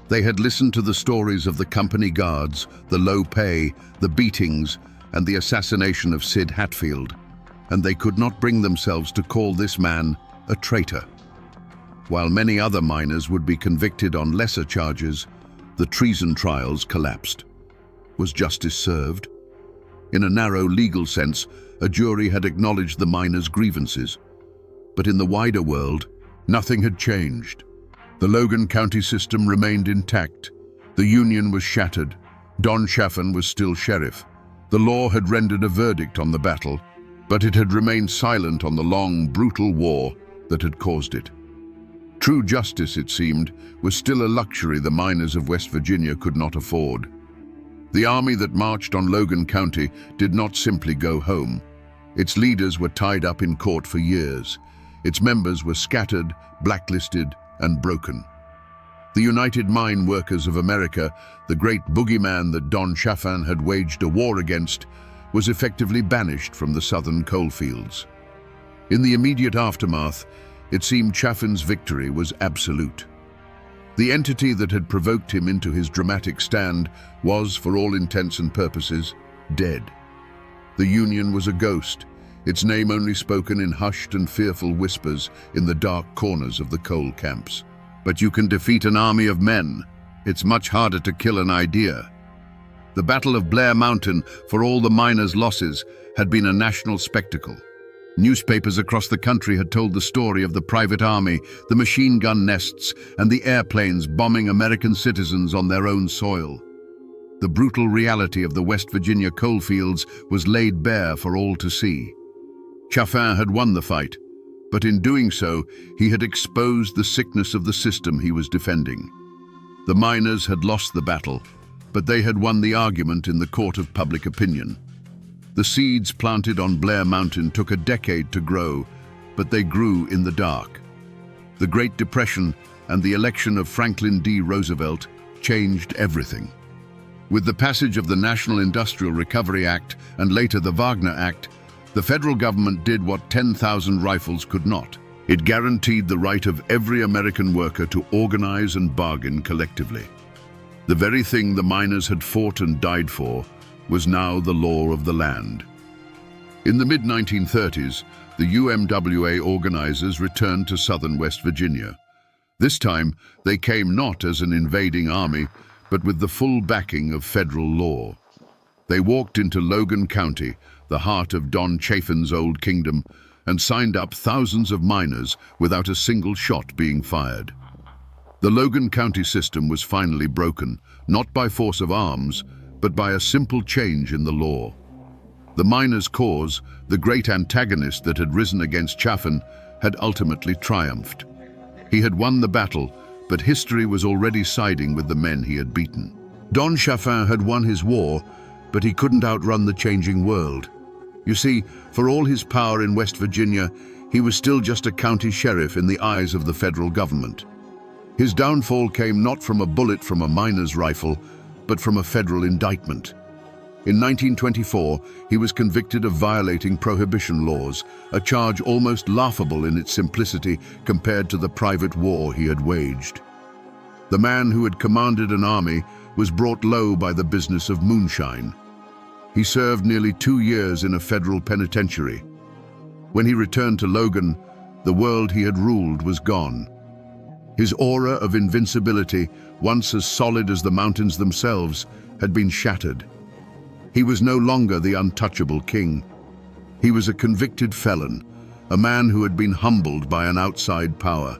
They had listened to the stories of the company guards, the low pay, the beatings, and the assassination of Sid Hatfield, and they could not bring themselves to call this man a traitor. While many other miners would be convicted on lesser charges, the treason trials collapsed. Was justice served? In a narrow legal sense, a jury had acknowledged the miners' grievances. But in the wider world, nothing had changed. The Logan County system remained intact. The Union was shattered. Don Chaffin was still sheriff. The law had rendered a verdict on the battle, but it had remained silent on the long, brutal war that had caused it. True justice, it seemed, was still a luxury the miners of West Virginia could not afford. The army that marched on Logan County did not simply go home. Its leaders were tied up in court for years. Its members were scattered, blacklisted, and broken. The United Mine Workers of America, the great boogeyman that Don Chaffin had waged a war against, was effectively banished from the southern coalfields. In the immediate aftermath, it seemed Chaffin's victory was absolute. The entity that had provoked him into his dramatic stand was, for all intents and purposes, dead. The Union was a ghost, its name only spoken in hushed and fearful whispers in the dark corners of the coal camps. But you can defeat an army of men. It's much harder to kill an idea. The Battle of Blair Mountain, for all the miners' losses, had been a national spectacle. Newspapers across the country had told the story of the private army, the machine gun nests, and the airplanes bombing American citizens on their own soil. The brutal reality of the West Virginia coalfields was laid bare for all to see. Chaffin had won the fight, but in doing so, he had exposed the sickness of the system he was defending. The miners had lost the battle, but they had won the argument in the court of public opinion. The seeds planted on Blair Mountain took a decade to grow, but they grew in the dark. The Great Depression and the election of Franklin D. Roosevelt changed everything. With the passage of the National Industrial Recovery Act and later the Wagner Act, the federal government did what 10,000 rifles could not. It guaranteed the right of every American worker to organize and bargain collectively. The very thing the miners had fought and died for was now the law of the land. In the mid-1930s, the UMWA organizers returned to southern West Virginia. This time, they came not as an invading army, but with the full backing of federal law. They walked into Logan County, the heart of Don Chaffin's old kingdom, and signed up thousands of miners without a single shot being fired. The Logan County system was finally broken, not by force of arms, but by a simple change in the law. The miners' cause, the great antagonist that had risen against Chaffin, had ultimately triumphed. He had won the battle, but history was already siding with the men he had beaten. Don Chaffin had won his war, but he couldn't outrun the changing world. You see, for all his power in West Virginia, he was still just a county sheriff in the eyes of the federal government. His downfall came not from a bullet from a miner's rifle, but from a federal indictment. In 1924, he was convicted of violating prohibition laws, a charge almost laughable in its simplicity compared to the private war he had waged. The man who had commanded an army was brought low by the business of moonshine. He served nearly 2 years in a federal penitentiary. When he returned to Logan, the world he had ruled was gone. His aura of invincibility, once as solid as the mountains themselves, had been shattered. He was no longer the untouchable king. He was a convicted felon, a man who had been humbled by an outside power.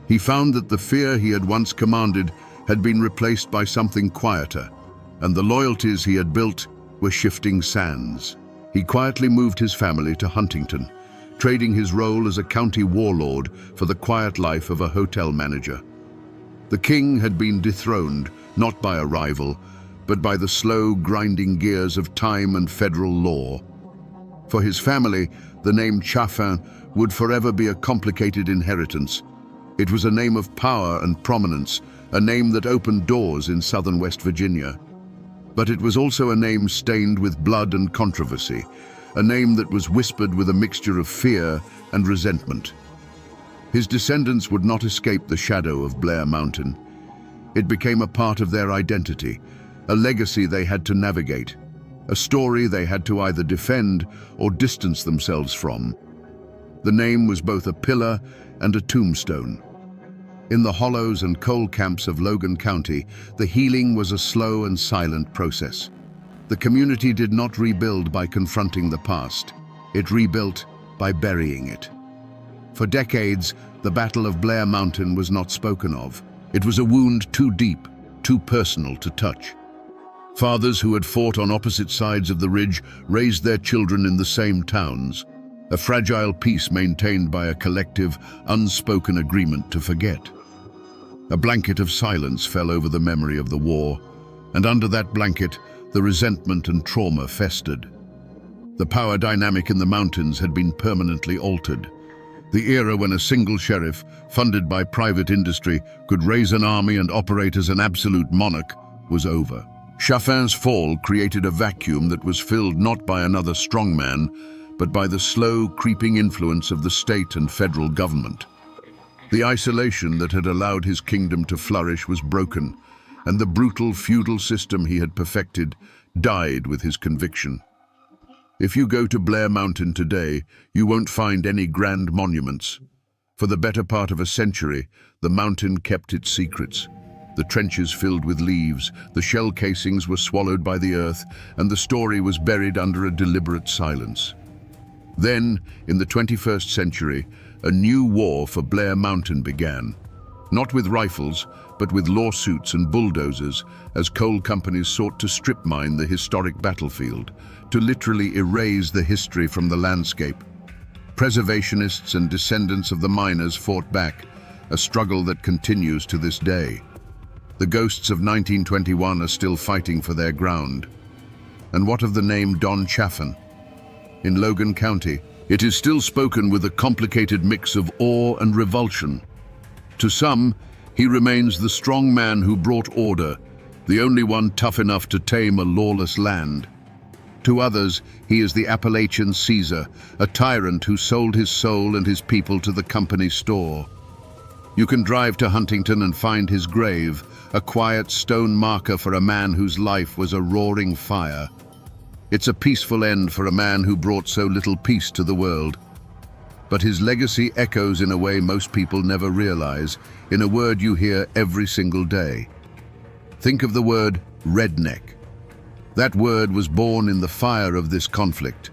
He found that the fear he had once commanded had been replaced by something quieter, and the loyalties he had built were shifting sands. He quietly moved his family to Huntington, trading his role as a county warlord for the quiet life of a hotel manager. The king had been dethroned, not by a rival, but by the slow, grinding gears of time and federal law. For his family, the name Chaffin would forever be a complicated inheritance. It was a name of power and prominence, a name that opened doors in southern West Virginia. But it was also a name stained with blood and controversy, a name that was whispered with a mixture of fear and resentment. His descendants would not escape the shadow of Blair Mountain. It became a part of their identity, a legacy they had to navigate, a story they had to either defend or distance themselves from. The name was both a pillar and a tombstone. In the hollows and coal camps of Logan County, the healing was a slow and silent process. The community did not rebuild by confronting the past. It rebuilt by burying it. For decades, the Battle of Blair Mountain was not spoken of. It was a wound too deep, too personal to touch. Fathers who had fought on opposite sides of the ridge raised their children in the same towns, a fragile peace maintained by a collective, unspoken agreement to forget. A blanket of silence fell over the memory of the war, and under that blanket, the resentment and trauma festered. The power dynamic in the mountains had been permanently altered. The era when a single sheriff, funded by private industry, could raise an army and operate as an absolute monarch was over. Chaffin's fall created a vacuum that was filled not by another strongman, but by the slow, creeping influence of the state and federal government. The isolation that had allowed his kingdom to flourish was broken, and the brutal feudal system he had perfected died with his conviction. If you go to Blair Mountain today, you won't find any grand monuments. For the better part of a century, the mountain kept its secrets. The trenches filled with leaves, the shell casings were swallowed by the earth, and the story was buried under a deliberate silence. Then, in the 21st century, a new war for Blair Mountain began. Not with rifles, but with lawsuits and bulldozers, as coal companies sought to strip mine the historic battlefield, to literally erase the history from the landscape. Preservationists and descendants of the miners fought back, a struggle that continues to this day. The ghosts of 1921 are still fighting for their ground. And what of the name Don Chaffin? In Logan County, it is still spoken with a complicated mix of awe and revulsion. To some, he remains the strong man who brought order, the only one tough enough to tame a lawless land. To others, he is the Appalachian Caesar, a tyrant who sold his soul and his people to the company store. You can drive to Huntington and find his grave, a quiet stone marker for a man whose life was a roaring fire. It's a peaceful end for a man who brought so little peace to the world. But his legacy echoes in a way most people never realize, in a word you hear every single day. Think of the word redneck. That word was born in the fire of this conflict.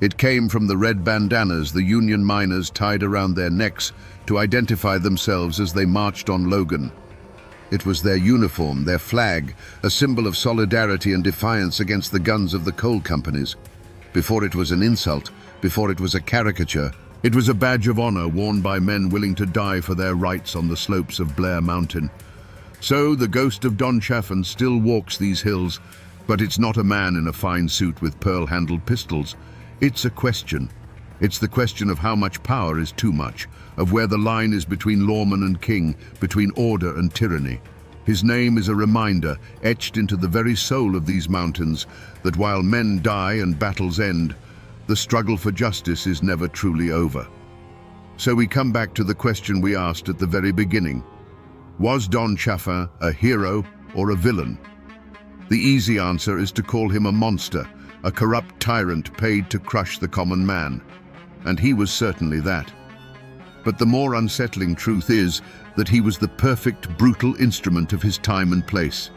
It came from the red bandanas the Union miners tied around their necks to identify themselves as they marched on Logan. It was their uniform, their flag, a symbol of solidarity and defiance against the guns of the coal companies. Before it was an insult, before it was a caricature, it was a badge of honor worn by men willing to die for their rights on the slopes of Blair Mountain. So the ghost of Don Chaffin still walks these hills, but it's not a man in a fine suit with pearl-handled pistols. It's a question. It's the question of how much power is too much, of where the line is between lawman and king, between order and tyranny. His name is a reminder, etched into the very soul of these mountains, that while men die and battles end, the struggle for justice is never truly over. So we come back to the question we asked at the very beginning. Was Don Chaffin a hero or a villain? The easy answer is to call him a monster, a corrupt tyrant paid to crush the common man. And he was certainly that. But the more unsettling truth is that he was the perfect, brutal instrument of his time and place.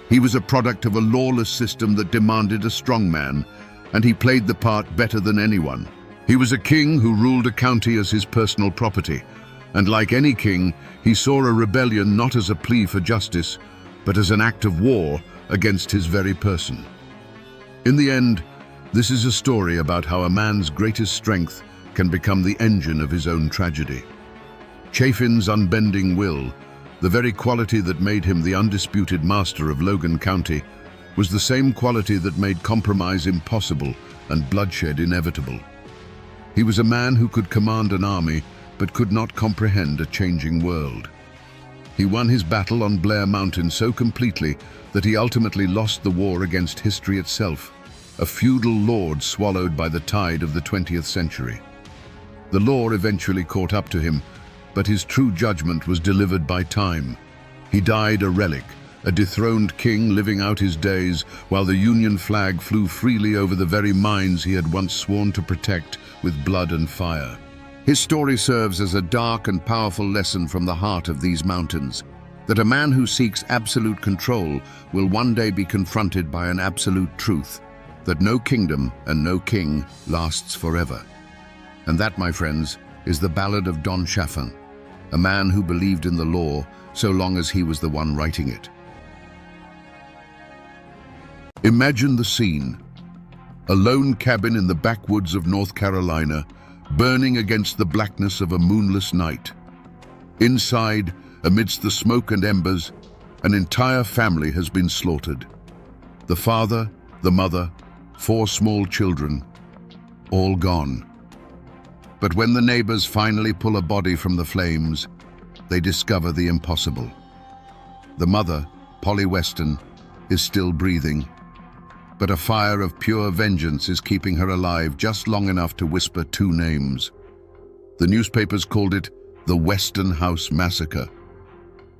He was a product of a lawless system that demanded a strong man, and he played the part better than anyone. He was a king who ruled a county as his personal property, and like any king, he saw a rebellion not as a plea for justice, but as an act of war against his very person. In the end, this is a story about how a man's greatest strength can become the engine of his own tragedy. Chaffin's unbending will, the very quality that made him the undisputed master of Logan County, was the same quality that made compromise impossible and bloodshed inevitable. He was a man who could command an army, but could not comprehend a changing world. He won his battle on Blair Mountain so completely that he ultimately lost the war against history itself, a feudal lord swallowed by the tide of the 20th century. The law eventually caught up to him, but his true judgment was delivered by time. He died a relic, a dethroned king living out his days while the Union flag flew freely over the very mines he had once sworn to protect with blood and fire. His story serves as a dark and powerful lesson from the heart of these mountains, that a man who seeks absolute control will one day be confronted by an absolute truth, that no kingdom and no king lasts forever. And that, my friends, is the ballad of Don Chaffin, a man who believed in the law so long as he was the one writing it. Imagine the scene. A lone cabin in the backwoods of North Carolina, burning against the blackness of a moonless night. Inside, amidst the smoke and embers, an entire family has been slaughtered. The father, the mother, 4 small children, all gone. But when the neighbors finally pull a body from the flames, they discover the impossible. The mother, Polly Weston, is still breathing, but a fire of pure vengeance is keeping her alive just long enough to whisper 2 names. The newspapers called it the Weston House Massacre.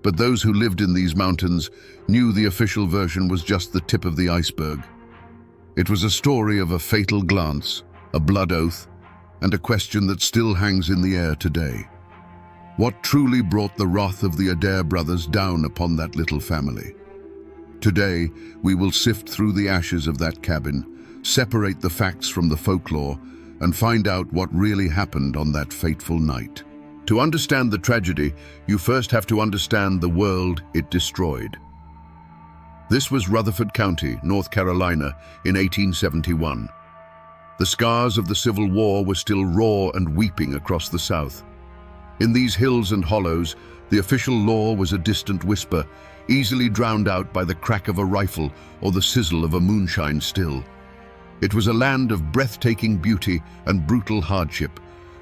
But those who lived in these mountains knew the official version was just the tip of the iceberg. It was a story of a fatal glance, a blood oath, and a question that still hangs in the air today. What truly brought the wrath of the Adair brothers down upon that little family? Today, we will sift through the ashes of that cabin, separate the facts from the folklore, and find out what really happened on that fateful night. To understand the tragedy, you first have to understand the world it destroyed. This was Rutherford County, North Carolina, in 1871. The scars of the Civil War were still raw and weeping across the South. In these hills and hollows, the official law was a distant whisper, easily drowned out by the crack of a rifle or the sizzle of a moonshine still. It was a land of breathtaking beauty and brutal hardship,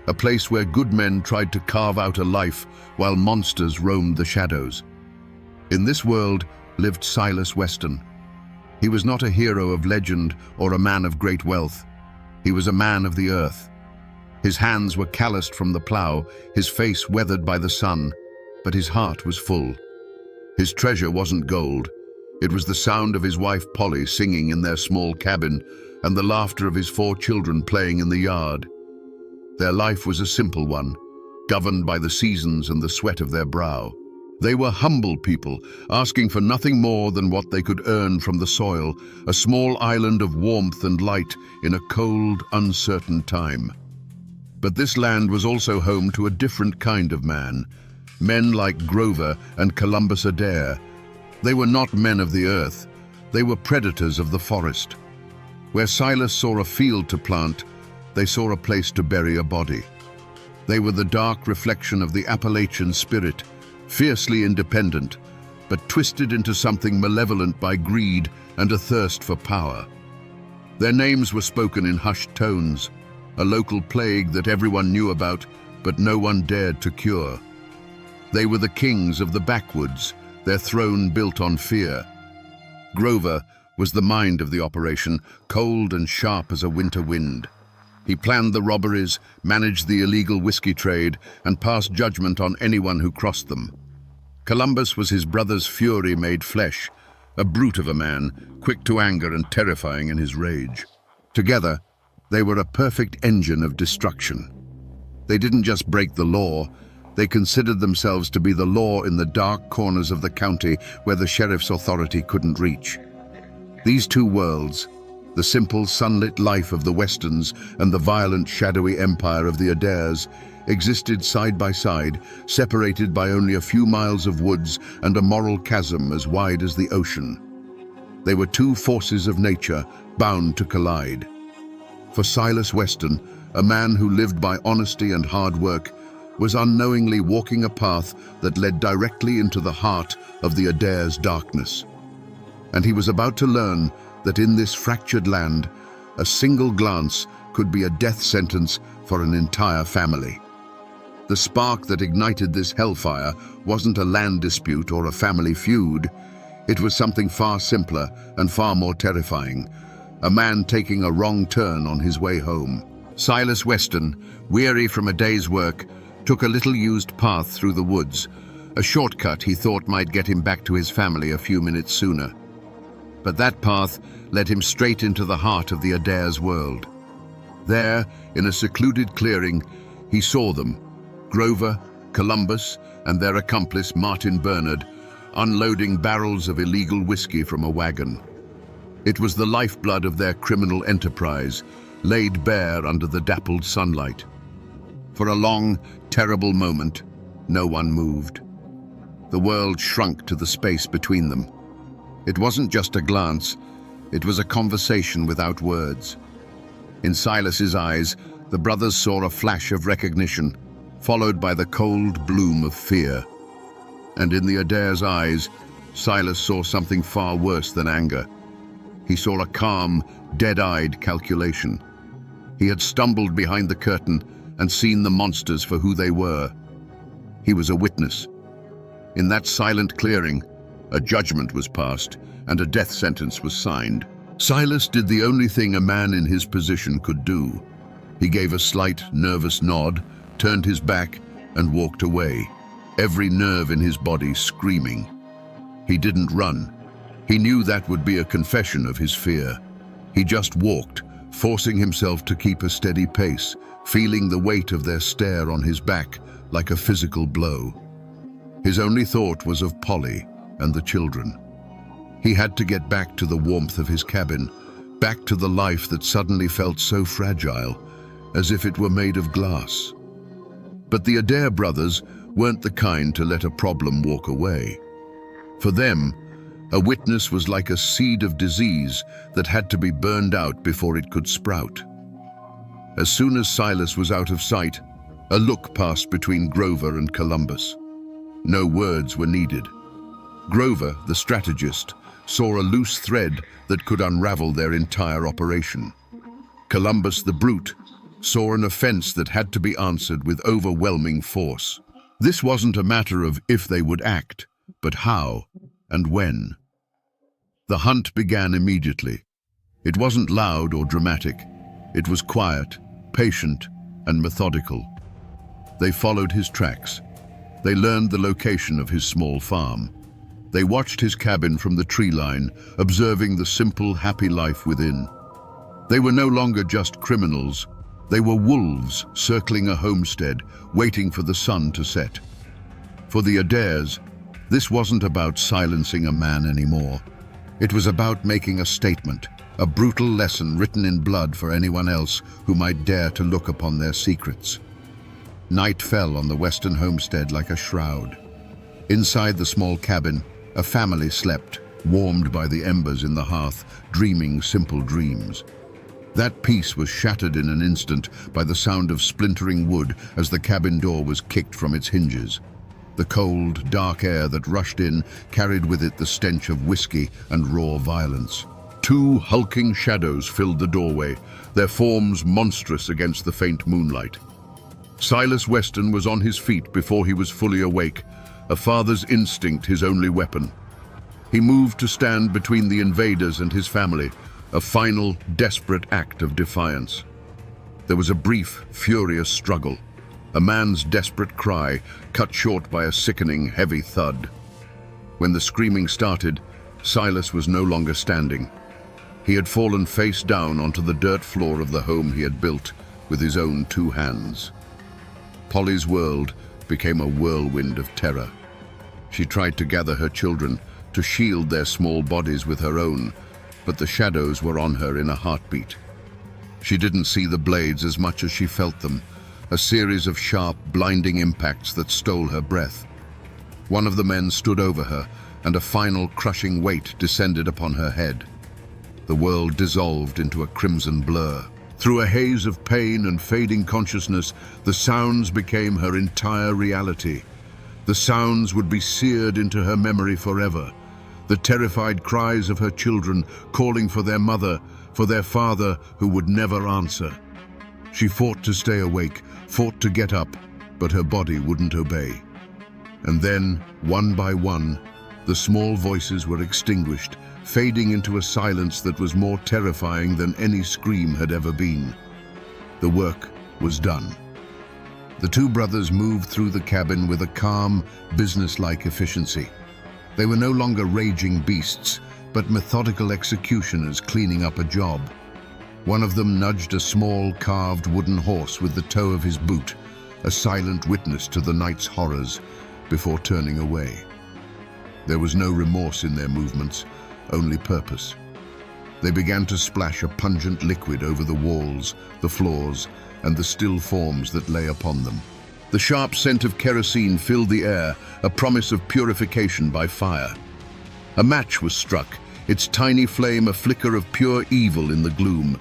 a place where good men tried to carve out a life while monsters roamed the shadows. In this world lived Silas Weston. He was not a hero of legend or a man of great wealth. He was a man of the earth. His hands were calloused from the plow, his face weathered by the sun, but his heart was full. His treasure wasn't gold. It was the sound of his wife Polly singing in their small cabin and the laughter of his 4 children playing in the yard. Their life was a simple one, governed by the seasons and the sweat of their brow. They were humble people, asking for nothing more than what they could earn from the soil, a small island of warmth and light in a cold, uncertain time. But this land was also home to a different kind of man, men like Grover and Columbus Adair. They were not men of the earth, they were predators of the forest. Where Silas saw a field to plant, they saw a place to bury a body. They were the dark reflection of the Appalachian spirit, fiercely independent, but twisted into something malevolent by greed and a thirst for power. Their names were spoken in hushed tones, a local plague that everyone knew about, but no one dared to cure. They were the kings of the backwoods, their throne built on fear. Grover was the mind of the operation, cold and sharp as a winter wind. He planned the robberies, managed the illegal whiskey trade, and passed judgment on anyone who crossed them. Columbus was his brother's fury made flesh, a brute of a man, quick to anger and terrifying in his rage. Together, they were a perfect engine of destruction. They didn't just break the law, they considered themselves to be the law in the dark corners of the county where the sheriff's authority couldn't reach. These two worlds, the simple sunlit life of the Westerns and the violent shadowy empire of the Adaires, existed side by side, separated by only a few miles of woods and a moral chasm as wide as the ocean. They were two forces of nature bound to collide. For Silas Weston, a man who lived by honesty and hard work, was unknowingly walking a path that led directly into the heart of the Adair's darkness. And he was about to learn that in this fractured land, a single glance could be a death sentence for an entire family. The spark that ignited this hellfire wasn't a land dispute or a family feud. It was something far simpler and far more terrifying. A man taking a wrong turn on his way home. Silas Weston, weary from a day's work, took a little used path through the woods, a shortcut he thought might get him back to his family a few minutes sooner. But that path led him straight into the heart of the Adair's world. There, in a secluded clearing, he saw them, Grover, Columbus, and their accomplice Martin Bernard, unloading barrels of illegal whiskey from a wagon. It was the lifeblood of their criminal enterprise, laid bare under the dappled sunlight. For a long, terrible moment, no one moved. The world shrunk to the space between them. It wasn't just a glance, it was a conversation without words. In Silas's eyes, the brothers saw a flash of recognition, followed by the cold bloom of fear. And in the Adair's eyes, Silas saw something far worse than anger. He saw a calm, dead-eyed calculation. He had stumbled behind the curtain and seen the monsters for who they were. He was a witness. In that silent clearing, a judgment was passed and a death sentence was signed. Silas did the only thing a man in his position could do. He gave a slight, nervous nod, turned his back, and walked away, every nerve in his body screaming. He didn't run. He knew that would be a confession of his fear. He just walked, forcing himself to keep a steady pace, feeling the weight of their stare on his back like a physical blow. His only thought was of Polly and the children. He had to get back to the warmth of his cabin, back to the life that suddenly felt so fragile, as if it were made of glass. But the Adair brothers weren't the kind to let a problem walk away. For them, a witness was like a seed of disease that had to be burned out before it could sprout. As soon as Silas was out of sight, a look passed between Grover and Columbus. No words were needed. Grover, the strategist, saw a loose thread that could unravel their entire operation. Columbus, the brute, saw an offense that had to be answered with overwhelming force. This wasn't a matter of if they would act, but how and when. The hunt began immediately. It wasn't loud or dramatic. It was quiet, patient, and methodical. They followed his tracks. They learned the location of his small farm. They watched his cabin from the tree line, observing the simple, happy life within. They were no longer just criminals. They were wolves circling a homestead, waiting for the sun to set. For the Adairs, this wasn't about silencing a man anymore. It was about making a statement, a brutal lesson written in blood for anyone else who might dare to look upon their secrets. Night fell on the Western homestead like a shroud. Inside the small cabin, a family slept, warmed by the embers in the hearth, dreaming simple dreams. That peace was shattered in an instant by the sound of splintering wood as the cabin door was kicked from its hinges. The cold, dark air that rushed in carried with it the stench of whiskey and raw violence. Two hulking shadows filled the doorway, their forms monstrous against the faint moonlight. Silas Weston was on his feet before he was fully awake, a father's instinct his only weapon. He moved to stand between the invaders and his family, a final, desperate act of defiance. There was a brief, furious struggle, a man's desperate cry cut short by a sickening, heavy thud. When the screaming started, Silas was no longer standing. He had fallen face down onto the dirt floor of the home he had built with his own two hands. Polly's world became a whirlwind of terror. She tried to gather her children, to shield their small bodies with her own, but the shadows were on her in a heartbeat. She didn't see the blades as much as she felt them, a series of sharp, blinding impacts that stole her breath. One of the men stood over her, and a final crushing weight descended upon her head. The world dissolved into a crimson blur. Through a haze of pain and fading consciousness, the sounds became her entire reality. The sounds would be seared into her memory forever. The terrified cries of her children calling for their mother, for their father who would never answer. She fought to stay awake, fought to get up, but her body wouldn't obey. And then, one by one, the small voices were extinguished, fading into a silence that was more terrifying than any scream had ever been. The work was done. The two brothers moved through the cabin with a calm, businesslike efficiency. They were no longer raging beasts, but methodical executioners cleaning up a job. One of them nudged a small, carved wooden horse with the toe of his boot, a silent witness to the night's horrors, before turning away. There was no remorse in their movements, only purpose. They began to splash a pungent liquid over the walls, the floors, and the still forms that lay upon them. The sharp scent of kerosene filled the air, a promise of purification by fire. A match was struck, its tiny flame a flicker of pure evil in the gloom.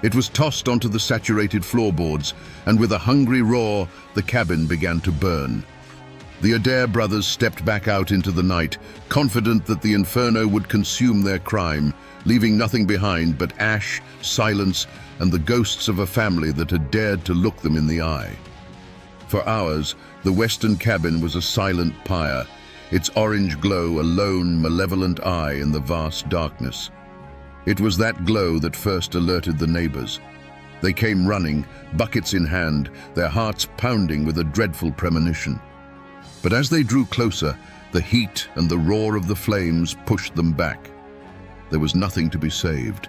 It was tossed onto the saturated floorboards, and with a hungry roar, the cabin began to burn. The Adair brothers stepped back out into the night, confident that the inferno would consume their crime, leaving nothing behind but ash, silence, and the ghosts of a family that had dared to look them in the eye. For hours, the western cabin was a silent pyre, its orange glow a lone, malevolent eye in the vast darkness. It was that glow that first alerted the neighbors. They came running, buckets in hand, their hearts pounding with a dreadful premonition. But as they drew closer, the heat and the roar of the flames pushed them back. There was nothing to be saved.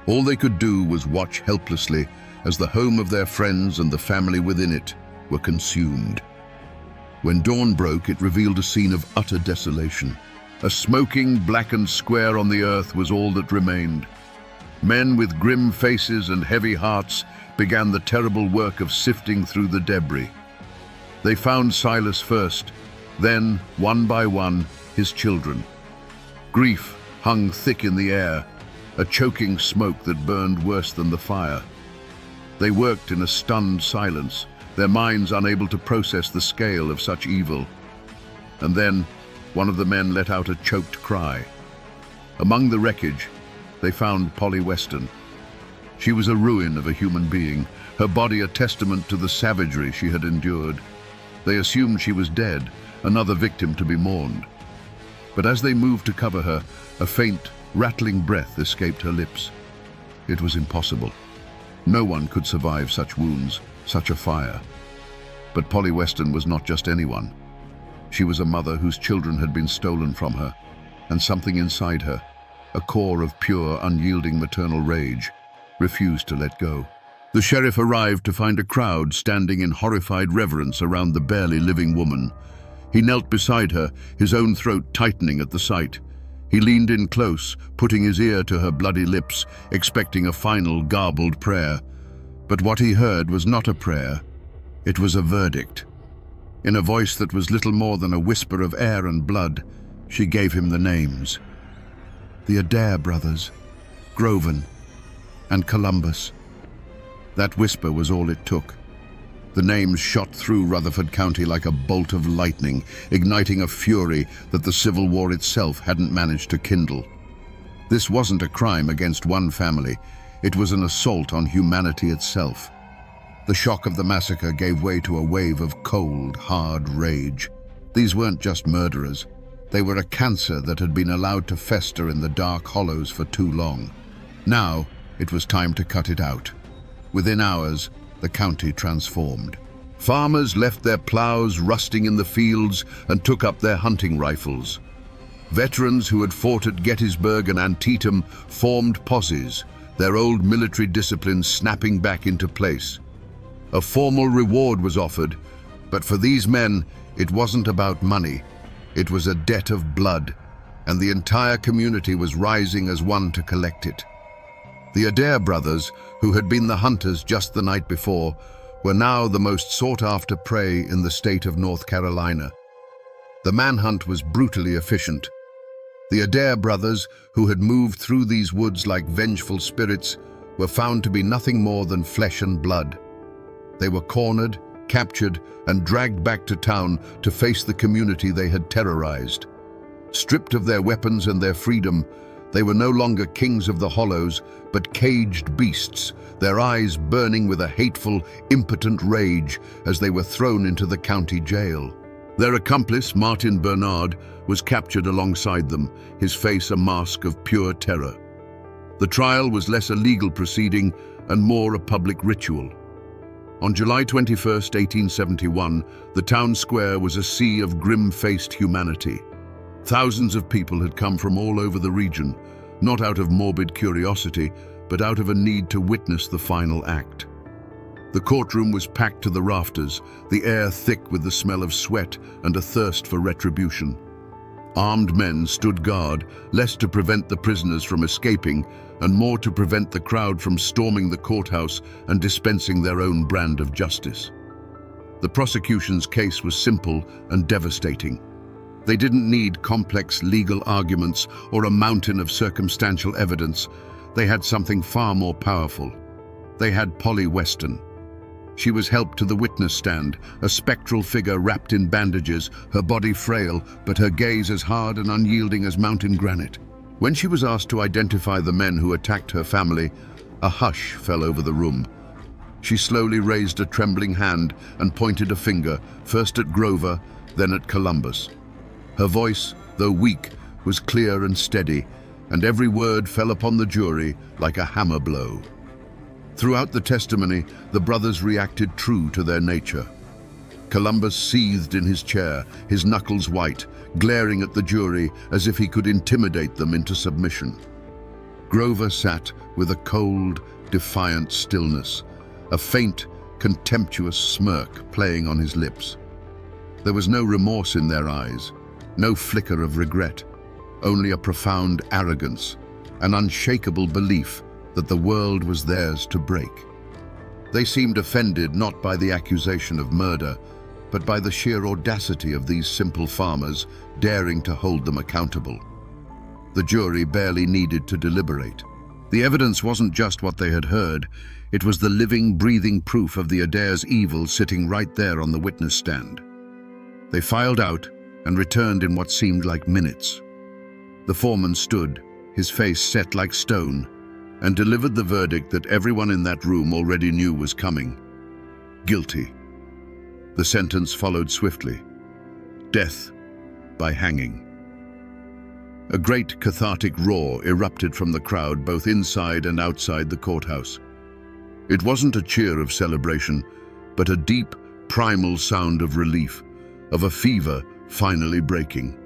All they could do was watch helplessly as the home of their friends and the family within it were consumed. When dawn broke, it revealed a scene of utter desolation. A smoking, blackened square on the earth was all that remained. Men with grim faces and heavy hearts began the terrible work of sifting through the debris. They found Silas first, then, one by one, his children. Grief hung thick in the air, a choking smoke that burned worse than the fire. They worked in a stunned silence, their minds unable to process the scale of such evil. And then, one of the men let out a choked cry. Among the wreckage, they found Polly Weston. She was a ruin of a human being, her body a testament to the savagery she had endured. They assumed she was dead, another victim to be mourned. But as they moved to cover her, a faint, rattling breath escaped her lips. It was impossible. No one could survive such wounds, such a fire. But Polly Weston was not just anyone. She was a mother whose children had been stolen from her, and something inside her, a core of pure, unyielding maternal rage, refused to let go. The sheriff arrived to find a crowd standing in horrified reverence around the barely living woman. He knelt beside her, his own throat tightening at the sight. He leaned in close, putting his ear to her bloody lips, expecting a final garbled prayer. But what he heard was not a prayer. It was a verdict. In a voice that was little more than a whisper of air and blood, she gave him the names. The Adair brothers, Groven, and Columbus. That whisper was all it took. The names shot through Rutherford County like a bolt of lightning, igniting a fury that the Civil War itself hadn't managed to kindle. This wasn't a crime against one family. It was an assault on humanity itself. The shock of the massacre gave way to a wave of cold, hard rage. These weren't just murderers. They were a cancer that had been allowed to fester in the dark hollows for too long. Now, it was time to cut it out. Within hours, the county transformed. Farmers left their plows rusting in the fields and took up their hunting rifles. Veterans who had fought at Gettysburg and Antietam formed posses, their old military discipline snapping back into place. A formal reward was offered, But for these men, it wasn't about money. It was a debt of blood, and the entire community was rising as one to collect it. The Adair brothers, who had been the hunters just the night before, were now the most sought-after prey in the state of North Carolina. The manhunt was brutally efficient. The Adair brothers, who had moved through these woods like vengeful spirits, were found to be nothing more than flesh and blood. They were cornered, captured, and dragged back to town to face the community they had terrorized. Stripped of their weapons and their freedom, they were no longer kings of the hollows, but caged beasts, their eyes burning with a hateful, impotent rage as they were thrown into the county jail. Their accomplice, Martin Bernard, was captured alongside them, his face a mask of pure terror. The trial was less a legal proceeding and more a public ritual. On July 21, 1871, the town square was a sea of grim-faced humanity. Thousands of people had come from all over the region, not out of morbid curiosity, but out of a need to witness the final act. The courtroom was packed to the rafters, the air thick with the smell of sweat and a thirst for retribution. Armed men stood guard, less to prevent the prisoners from escaping, and more to prevent the crowd from storming the courthouse and dispensing their own brand of justice. The prosecution's case was simple and devastating. They didn't need complex legal arguments or a mountain of circumstantial evidence. They had something far more powerful. They had Polly Weston. She was helped to the witness stand, a spectral figure wrapped in bandages, her body frail, but her gaze as hard and unyielding as mountain granite. When she was asked to identify the men who attacked her family, a hush fell over the room. She slowly raised a trembling hand and pointed a finger, first at Grover, then at Columbus. Her voice, though weak, was clear and steady, and every word fell upon the jury like a hammer blow. Throughout the testimony, the brothers reacted true to their nature. Columbus seethed in his chair, his knuckles white, glaring at the jury as if he could intimidate them into submission. Grover sat with a cold, defiant stillness, a faint, contemptuous smirk playing on his lips. There was no remorse in their eyes, no flicker of regret, only a profound arrogance, an unshakable belief that the world was theirs to break. They seemed offended not by the accusation of murder, but by the sheer audacity of these simple farmers daring to hold them accountable. The jury barely needed to deliberate. The evidence wasn't just what they had heard, it was the living, breathing proof of the Adair's evil sitting right there on the witness stand. They filed out and returned in what seemed like minutes. The foreman stood, his face set like stone, and delivered the verdict that everyone in that room already knew was coming. Guilty. The sentence followed swiftly. Death by hanging. A great cathartic roar erupted from the crowd both inside and outside the courthouse. It wasn't a cheer of celebration, but a deep, primal sound of relief, of a fever finally breaking.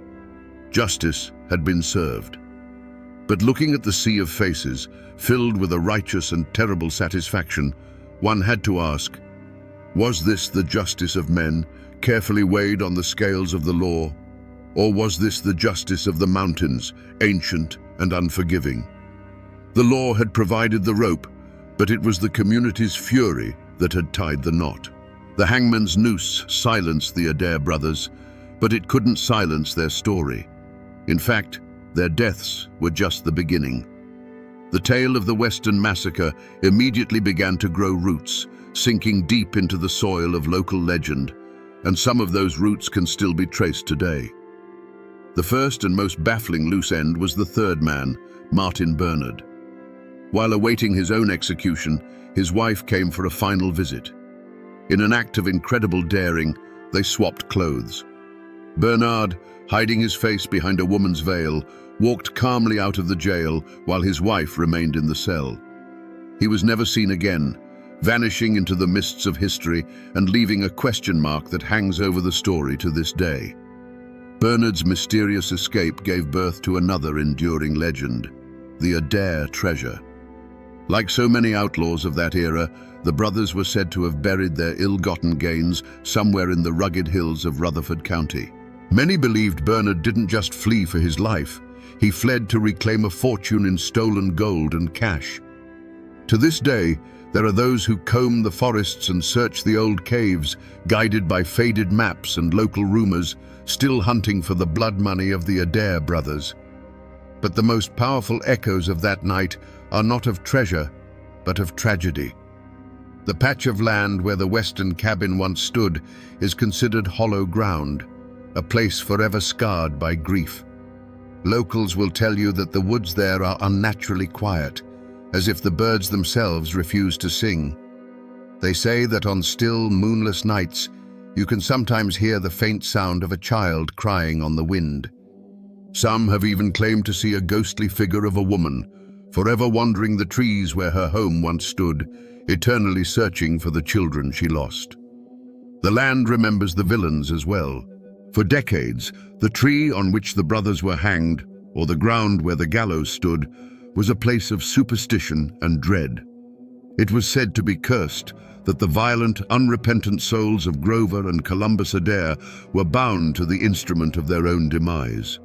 Justice had been served. But looking at the sea of faces, filled with a righteous and terrible satisfaction, one had to ask, was this the justice of men, carefully weighed on the scales of the law? Or was this the justice of the mountains, ancient and unforgiving? The law had provided the rope, but it was the community's fury that had tied the knot. The hangman's noose silenced the Adair brothers, but it couldn't silence their story. In fact, their deaths were just the beginning. The tale of the Western Massacre immediately began to grow roots, sinking deep into the soil of local legend, and some of those roots can still be traced today. The first and most baffling loose end was the third man, Martin Bernard. While awaiting his own execution, his wife came for a final visit. In an act of incredible daring, they swapped clothes. Bernard, hiding his face behind a woman's veil, walked calmly out of the jail while his wife remained in the cell. He was never seen again, vanishing into the mists of history and leaving a question mark that hangs over the story to this day. Bernard's mysterious escape gave birth to another enduring legend, the Adair treasure. Like so many outlaws of that era, the brothers were said to have buried their ill-gotten gains somewhere in the rugged hills of Rutherford County. Many believed Bernard didn't just flee for his life, he fled to reclaim a fortune in stolen gold and cash. To this day, there are those who comb the forests and search the old caves, guided by faded maps and local rumors, still hunting for the blood money of the Adair brothers. But the most powerful echoes of that night are not of treasure, but of tragedy. The patch of land where the western cabin once stood is considered hollow ground, a place forever scarred by grief. Locals will tell you that the woods there are unnaturally quiet, as if the birds themselves refuse to sing. They say that on still, moonless nights, you can sometimes hear the faint sound of a child crying on the wind. Some have even claimed to see a ghostly figure of a woman, forever wandering the trees where her home once stood, eternally searching for the children she lost. The land remembers the villains as well. For decades, the tree on which the brothers were hanged, or the ground where the gallows stood, was a place of superstition and dread. It was said to be cursed, that the violent, unrepentant souls of Grover and Columbus Adair were bound to the instrument of their own demise.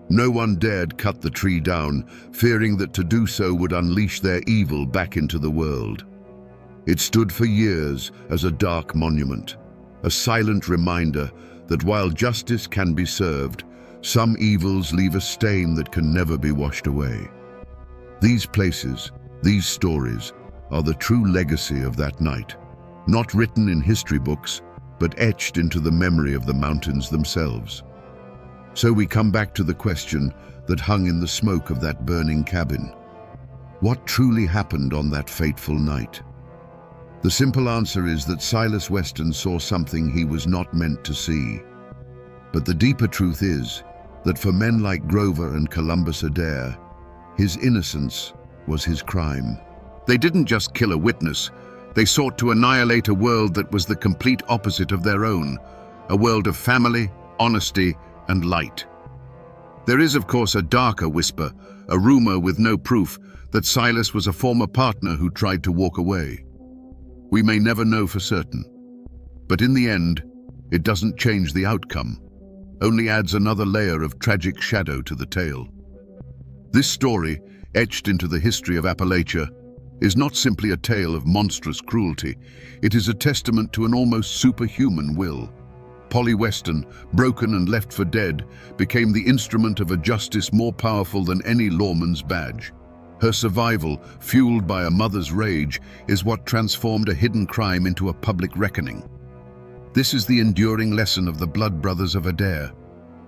No one dared cut the tree down, fearing that to do so would unleash their evil back into the world. It stood for years as a dark monument, a silent reminder that while justice can be served, some evils leave a stain that can never be washed away. These places, these stories, are the true legacy of that night, not written in history books, but etched into the memory of the mountains themselves. So we come back to the question that hung in the smoke of that burning cabin. What truly happened on that fateful night? The simple answer is that Silas Weston saw something he was not meant to see. But the deeper truth is that for men like Grover and Columbus Adair, his innocence was his crime. They didn't just kill a witness, they sought to annihilate a world that was the complete opposite of their own, a world of family, honesty, and light. There is, of course, a darker whisper, a rumor with no proof, that Silas was a former partner who tried to walk away. We may never know for certain, but in the end, it doesn't change the outcome, only adds another layer of tragic shadow to the tale. This story, etched into the history of Appalachia, is not simply a tale of monstrous cruelty, it is a testament to an almost superhuman will. Polly Weston, broken and left for dead, became the instrument of a justice more powerful than any lawman's badge. Her survival, fueled by a mother's rage, is what transformed a hidden crime into a public reckoning. This is the enduring lesson of the blood brothers of Adair,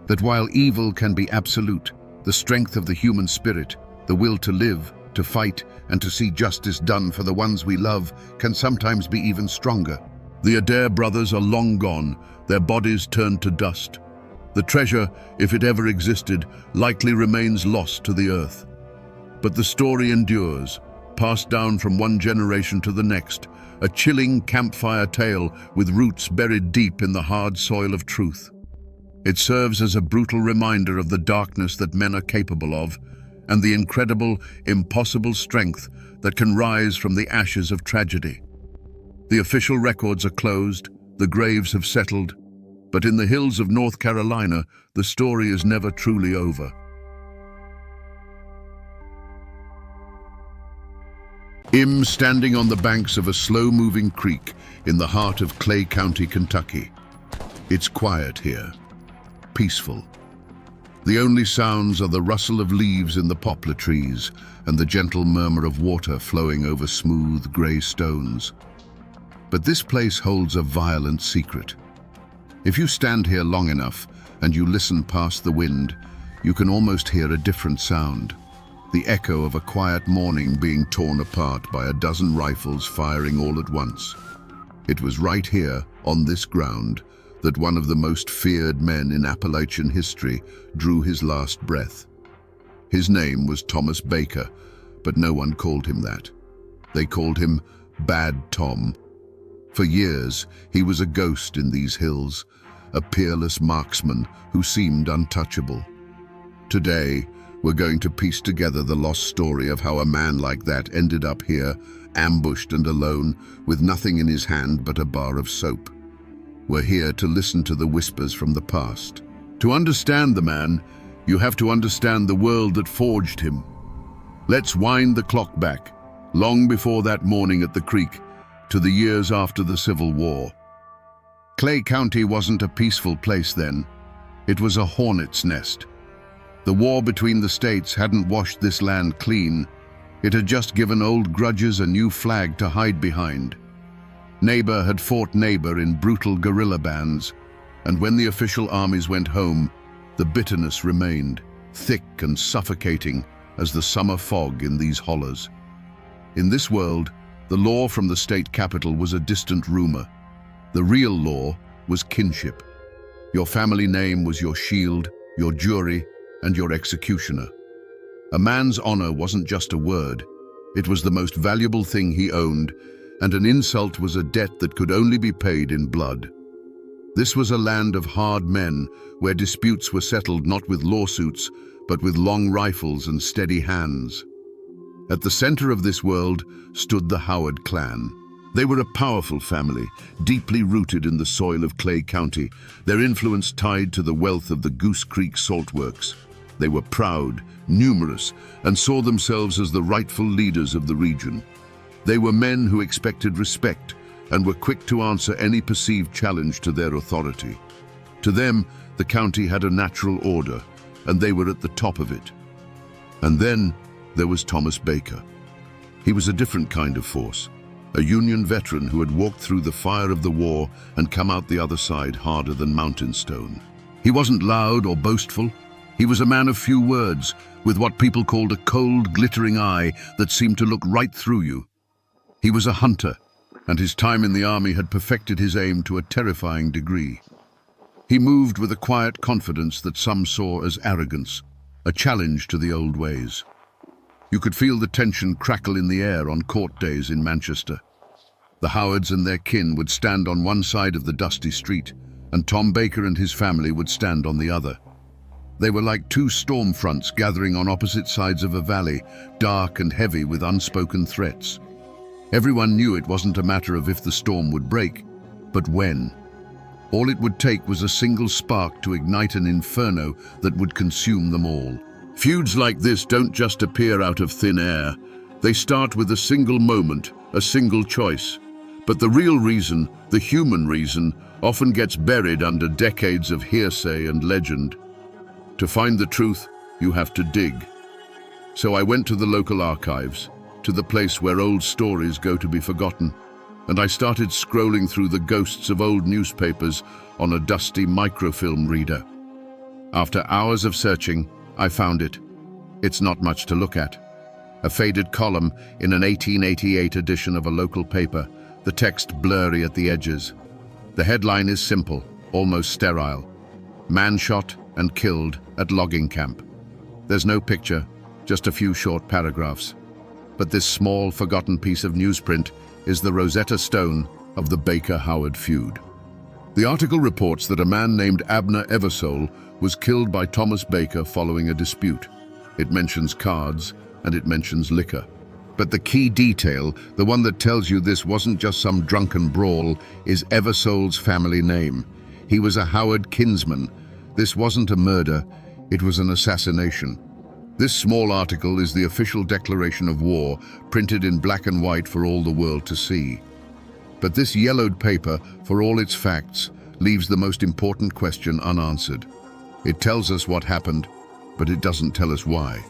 that while evil can be absolute, the strength of the human spirit, the will to live, to fight, and to see justice done for the ones we love can sometimes be even stronger. The Adair brothers are long gone, their bodies turned to dust. The treasure, if it ever existed, likely remains lost to the earth. But the story endures, passed down from one generation to the next, a chilling campfire tale with roots buried deep in the hard soil of truth. It serves as a brutal reminder of the darkness that men are capable of, and the incredible, impossible strength that can rise from the ashes of tragedy. The official records are closed, the graves have settled, but in the hills of North Carolina, the story is never truly over. I'm standing on the banks of a slow-moving creek in the heart of Clay County, Kentucky. It's quiet here, peaceful. The only sounds are the rustle of leaves in the poplar trees and the gentle murmur of water flowing over smooth, gray stones. But this place holds a violent secret. If you stand here long enough and you listen past the wind, you can almost hear a different sound. The echo of a quiet morning being torn apart by a dozen rifles firing all at once. It was right here, on this ground, that one of the most feared men in Appalachian history drew his last breath. His name was Thomas Baker, but no one called him that. They called him Bad Tom. For years, he was a ghost in these hills, a peerless marksman who seemed untouchable. Today, We're going to piece together the lost story of how a man like that ended up here, ambushed and alone, with nothing in his hand but a bar of soap. We're here to listen to the whispers from the past. To understand the man, you have to understand the world that forged him. Let's wind the clock back, long before that morning at the creek, to the years after the Civil War. Clay County wasn't a peaceful place then. It was a hornet's nest. The war between the states hadn't washed this land clean. It had just given old grudges a new flag to hide behind. Neighbor had fought neighbor in brutal guerrilla bands, and when the official armies went home, the bitterness remained, thick and suffocating as the summer fog in these hollows. In this world, the law from the state capital was a distant rumor. The real law was kinship. Your family name was your shield, your jury, and your executioner. A man's honor wasn't just a word. It was the most valuable thing he owned, and an insult was a debt that could only be paid in blood. This was a land of hard men, where disputes were settled not with lawsuits, but with long rifles and steady hands. At the center of this world stood the Howard clan. They were a powerful family, deeply rooted in the soil of Clay County, their influence tied to the wealth of the Goose Creek salt works. They were proud, numerous, and saw themselves as the rightful leaders of the region. They were men who expected respect and were quick to answer any perceived challenge to their authority. To them, the county had a natural order, and they were at the top of it. And then there was Thomas Baker. He was a different kind of force, a Union veteran who had walked through the fire of the war and come out the other side harder than mountain stone. He wasn't loud or boastful. He was a man of few words, with what people called a cold, glittering eye that seemed to look right through you. He was a hunter, and his time in the army had perfected his aim to a terrifying degree. He moved with a quiet confidence that some saw as arrogance, a challenge to the old ways. You could feel the tension crackle in the air on court days in Manchester. The Howards and their kin would stand on one side of the dusty street, and Tom Baker and his family would stand on the other. They were like two storm fronts gathering on opposite sides of a valley, dark and heavy with unspoken threats. Everyone knew it wasn't a matter of if the storm would break, but when. All it would take was a single spark to ignite an inferno that would consume them all. Feuds like this don't just appear out of thin air. They start with a single moment, a single choice. But the real reason, the human reason, often gets buried under decades of hearsay and legend. To find the truth, you have to dig. So I went to the local archives, to the place where old stories go to be forgotten, and I started scrolling through the ghosts of old newspapers on a dusty microfilm reader. After hours of searching, I found it. It's not much to look at. A faded column in an 1888 edition of a local paper, the text blurry at the edges. The headline is simple, almost sterile. Man shot and killed at logging camp. There's no picture, just a few short paragraphs. But this small, forgotten piece of newsprint is the Rosetta Stone of the Baker-Howard feud. The article reports that a man named Abner Eversole was killed by Thomas Baker following a dispute. It mentions cards and it mentions liquor. But the key detail, the one that tells you this wasn't just some drunken brawl, is Eversole's family name. He was a Howard kinsman. This wasn't a murder, it was an assassination. This small article is the official declaration of war, printed in black and white for all the world to see. But this yellowed paper, for all its facts, leaves the most important question unanswered. It tells us what happened, but it doesn't tell us why.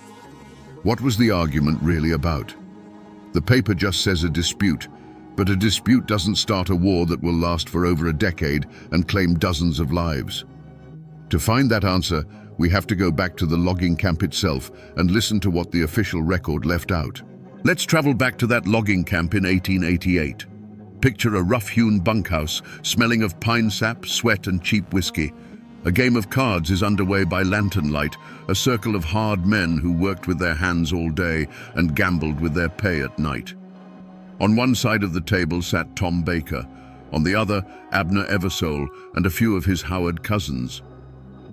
What was the argument really about? The paper just says a dispute, but a dispute doesn't start a war that will last for over a decade and claim dozens of lives. To find that answer, we have to go back to the logging camp itself and listen to what the official record left out. Let's travel back to that logging camp in 1888. Picture a rough-hewn bunkhouse, smelling of pine sap, sweat, and cheap whiskey. A game of cards is underway by lantern light, a circle of hard men who worked with their hands all day and gambled with their pay at night. On one side of the table sat Tom Baker, on the other, Abner Eversole and a few of his Howard cousins.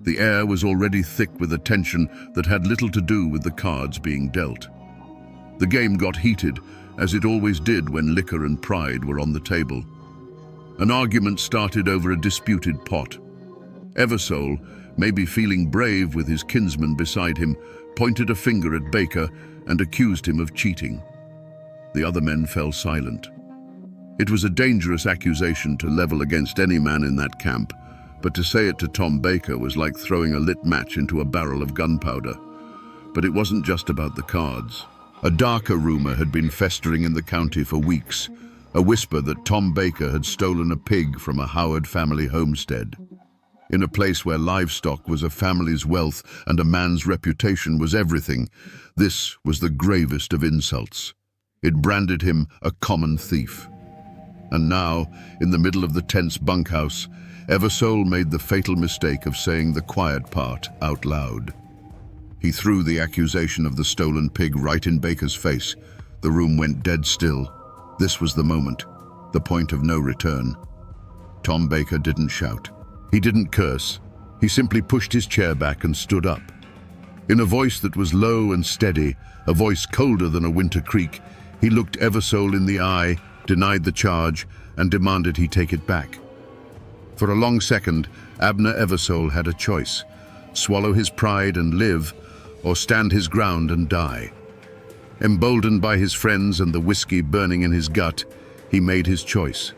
The air was already thick with a tension that had little to do with the cards being dealt. The game got heated, as it always did when liquor and pride were on the table. An argument started over a disputed pot. Eversole, maybe feeling brave with his kinsman beside him, pointed a finger at Baker and accused him of cheating. The other men fell silent. It was a dangerous accusation to level against any man in that camp, but to say it to Tom Baker was like throwing a lit match into a barrel of gunpowder. But it wasn't just about the cards. A darker rumor had been festering in the county for weeks, a whisper that Tom Baker had stolen a pig from a Howard family homestead. In a place where livestock was a family's wealth and a man's reputation was everything, this was the gravest of insults. It branded him a common thief. And now, in the middle of the tense bunkhouse, Eversole made the fatal mistake of saying the quiet part out loud. He threw the accusation of the stolen pig right in Baker's face. The room went dead still. This was the moment, the point of no return. Tom Baker didn't shout. He didn't curse. He simply pushed his chair back and stood up. In a voice that was low and steady, a voice colder than a winter creek, he looked Eversole in the eye, denied the charge, and demanded he take it back. For a long second, Abner Eversole had a choice: swallow his pride and live, or stand his ground and die. Emboldened by his friends and the whiskey burning in his gut, he made his choice.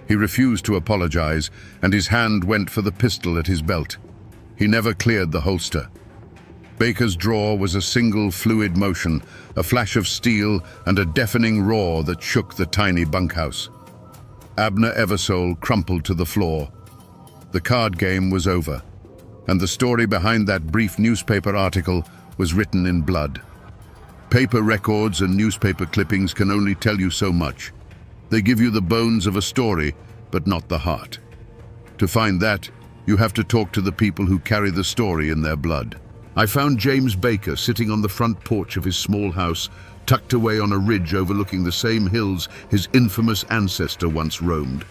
He refused to apologize, and his hand went for the pistol at his belt. He never cleared the holster. Baker's draw was a single fluid motion, a flash of steel and a deafening roar that shook the tiny bunkhouse. Abner Eversole crumpled to the floor. The card game was over, and the story behind that brief newspaper article was written in blood. Paper records and newspaper clippings can only tell you so much. They give you the bones of a story, but not the heart. To find that, you have to talk to the people who carry the story in their blood. I found James Baker sitting on the front porch of his small house, tucked away on a ridge overlooking the same hills his infamous ancestor once roamed.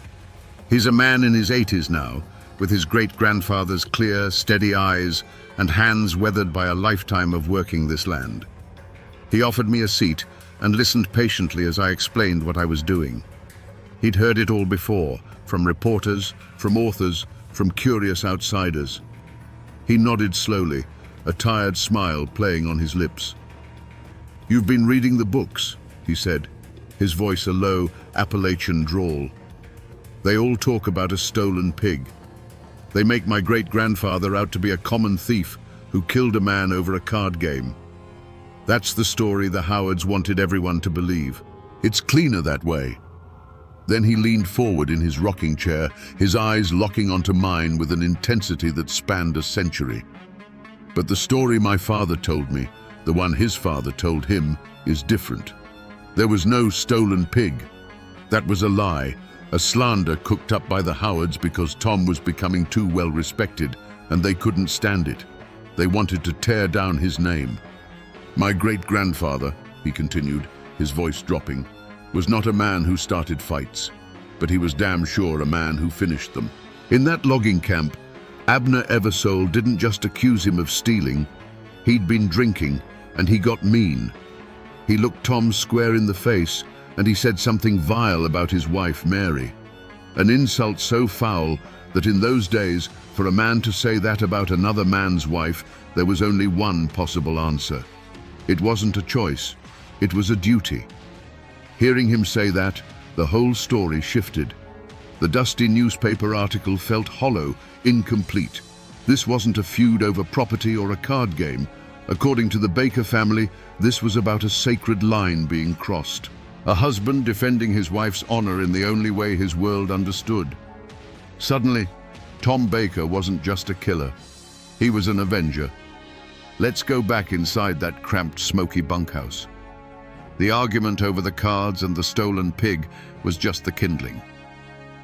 He's a man in his 80s now, with his great-grandfather's clear, steady eyes and hands weathered by a lifetime of working this land. He offered me a seat and listened patiently as I explained what I was doing. He'd heard it all before, from reporters, from authors, from curious outsiders. He nodded slowly, a tired smile playing on his lips. "You've been reading the books," he said, his voice a low Appalachian drawl. "They all talk about a stolen pig. They make my great-grandfather out to be a common thief who killed a man over a card game. That's the story the Howards wanted everyone to believe. It's cleaner that way." Then he leaned forward in his rocking chair, his eyes locking onto mine with an intensity that spanned a century. "But the story my father told me, the one his father told him, is different. There was no stolen pig. That was a lie, a slander cooked up by the Howards because Tom was becoming too well respected, and they couldn't stand it. They wanted to tear down his name. My great-grandfather," he continued, his voice dropping, "was not a man who started fights, but he was damn sure a man who finished them. In that logging camp, Abner Eversole didn't just accuse him of stealing. He'd been drinking, and he got mean. He looked Tom square in the face, and he said something vile about his wife, Mary. An insult so foul that in those days, for a man to say that about another man's wife, there was only one possible answer. It wasn't a choice, it was a duty." Hearing him say that, the whole story shifted. The dusty newspaper article felt hollow, incomplete. This wasn't a feud over property or a card game. According to the Baker family, this was about a sacred line being crossed. A husband defending his wife's honor in the only way his world understood. Suddenly, Tom Baker wasn't just a killer. He was an avenger. Let's go back inside that cramped, smoky bunkhouse. The argument over the cards and the stolen pig was just the kindling.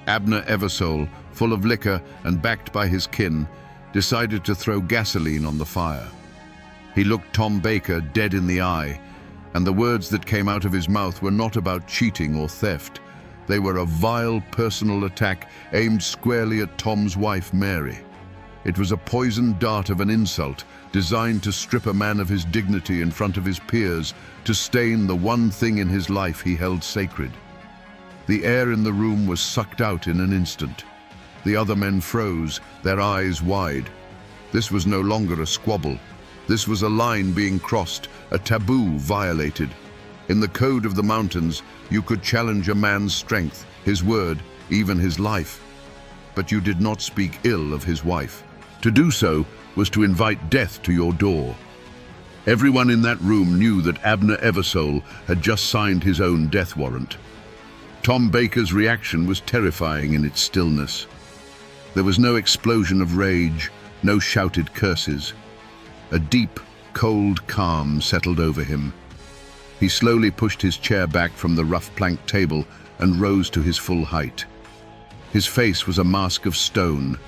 Abner Eversole, full of liquor and backed by his kin, decided to throw gasoline on the fire. He looked Tom Baker dead in the eye, and the words that came out of his mouth were not about cheating or theft. They were a vile personal attack aimed squarely at Tom's wife, Mary. It was a poisoned dart of an insult, designed to strip a man of his dignity in front of his peers, to stain the one thing in his life he held sacred. The air in the room was sucked out in an instant. The other men froze, their eyes wide. This was no longer a squabble. This was a line being crossed, a taboo violated. In the code of the mountains, you could challenge a man's strength, his word, even his life. But you did not speak ill of his wife. To do so was to invite death to your door. Everyone in that room knew that Abner Eversole had just signed his own death warrant. Tom Baker's reaction was terrifying in its stillness. There was no explosion of rage, no shouted curses. A deep, cold calm settled over him. He slowly pushed his chair back from the rough plank table and rose to his full height. His face was a mask of stone,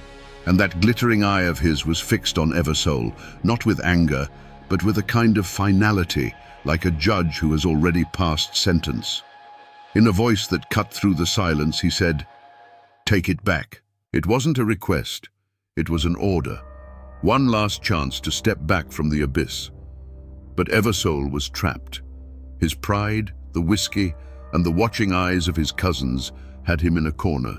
and that glittering eye of his was fixed on Eversole, not with anger, but with a kind of finality, like a judge who has already passed sentence. In a voice that cut through the silence, he said, "Take it back." It wasn't a request, it was an order. One last chance to step back from the abyss. But Eversole was trapped. His pride, the whiskey, and the watching eyes of his cousins had him in a corner.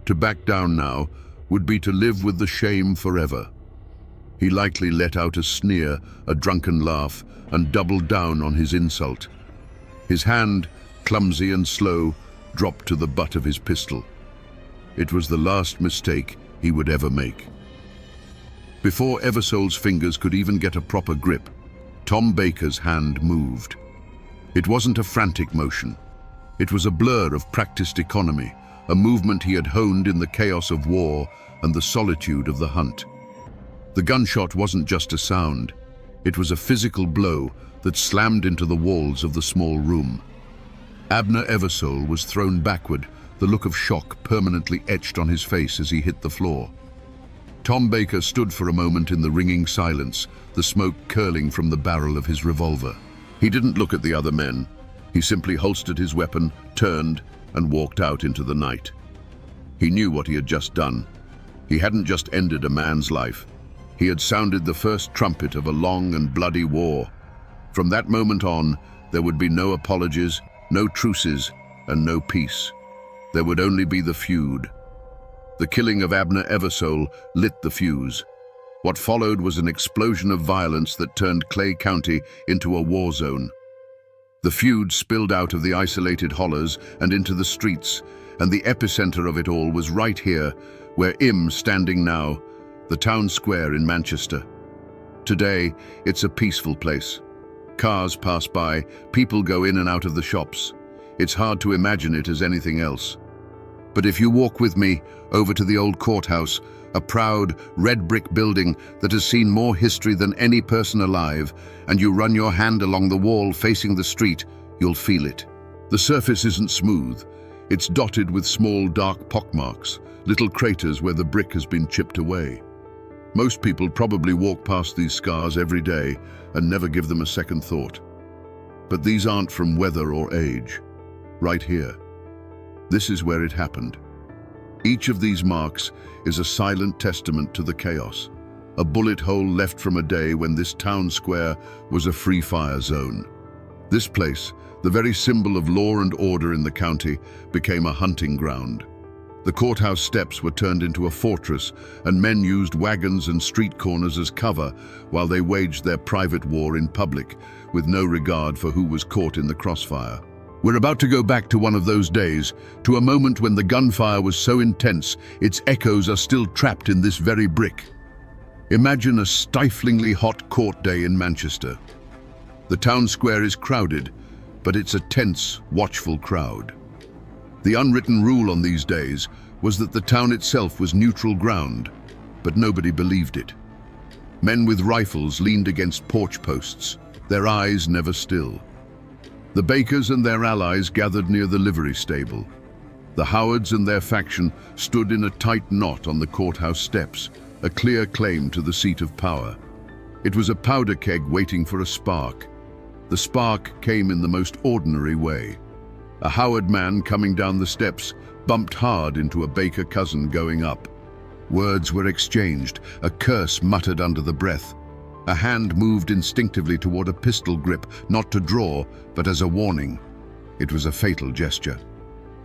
To back down now would be to live with the shame forever. He likely let out a sneer, a drunken laugh, and doubled down on his insult. His hand, clumsy and slow, dropped to the butt of his pistol. It was the last mistake he would ever make. Before Eversole's fingers could even get a proper grip, Tom Baker's hand moved. It wasn't a frantic motion. It was a blur of practiced economy, a movement he had honed in the chaos of war and the solitude of the hunt. The gunshot wasn't just a sound. It was a physical blow that slammed into the walls of the small room. Abner Eversole was thrown backward, the look of shock permanently etched on his face as he hit the floor. Tom Baker stood for a moment in the ringing silence, the smoke curling from the barrel of his revolver. He didn't look at the other men. He simply holstered his weapon, turned, and walked out into the night. He knew what he had just done. He hadn't just ended a man's life. He had sounded the first trumpet of a long and bloody war. From that moment on, there would be no apologies, no truces, and no peace. There would only be the feud. The killing of Abner Eversole lit the fuse. What followed was an explosion of violence that turned Clay County into a war zone. The feud spilled out of the isolated hollers and into the streets, and the epicenter of it all was right here, where I'm standing now, the town square in Manchester. Today, it's a peaceful place. Cars pass by, people go in and out of the shops. It's hard to imagine it as anything else. But if you walk with me over to the old courthouse, a proud red brick building that has seen more history than any person alive, and you run your hand along the wall facing the street, you'll feel it. The surface isn't smooth. It's dotted with small dark pockmarks, little craters where the brick has been chipped away. Most people probably walk past these scars every day and never give them a second thought. But these aren't from weather or age. Right here. This is where it happened. Each of these marks is a silent testament to the chaos, a bullet hole left from a day when this town square was a free fire zone. This place, the very symbol of law and order in the county, became a hunting ground. The courthouse steps were turned into a fortress, and men used wagons and street corners as cover while they waged their private war in public, with no regard for who was caught in the crossfire. We're about to go back to one of those days, to a moment when the gunfire was so intense, its echoes are still trapped in this very brick. Imagine a stiflingly hot court day in Manchester. The town square is crowded, but it's a tense, watchful crowd. The unwritten rule on these days was that the town itself was neutral ground, but nobody believed it. Men with rifles leaned against porch posts, their eyes never still. The Bakers and their allies gathered near the livery stable. The Howards and their faction stood in a tight knot on the courthouse steps, a clear claim to the seat of power. It was a powder keg waiting for a spark. The spark came in the most ordinary way. A Howard man coming down the steps bumped hard into a Baker cousin going up. Words were exchanged, a curse muttered under the breath. A hand moved instinctively toward a pistol grip, not to draw, but as a warning. It was a fatal gesture.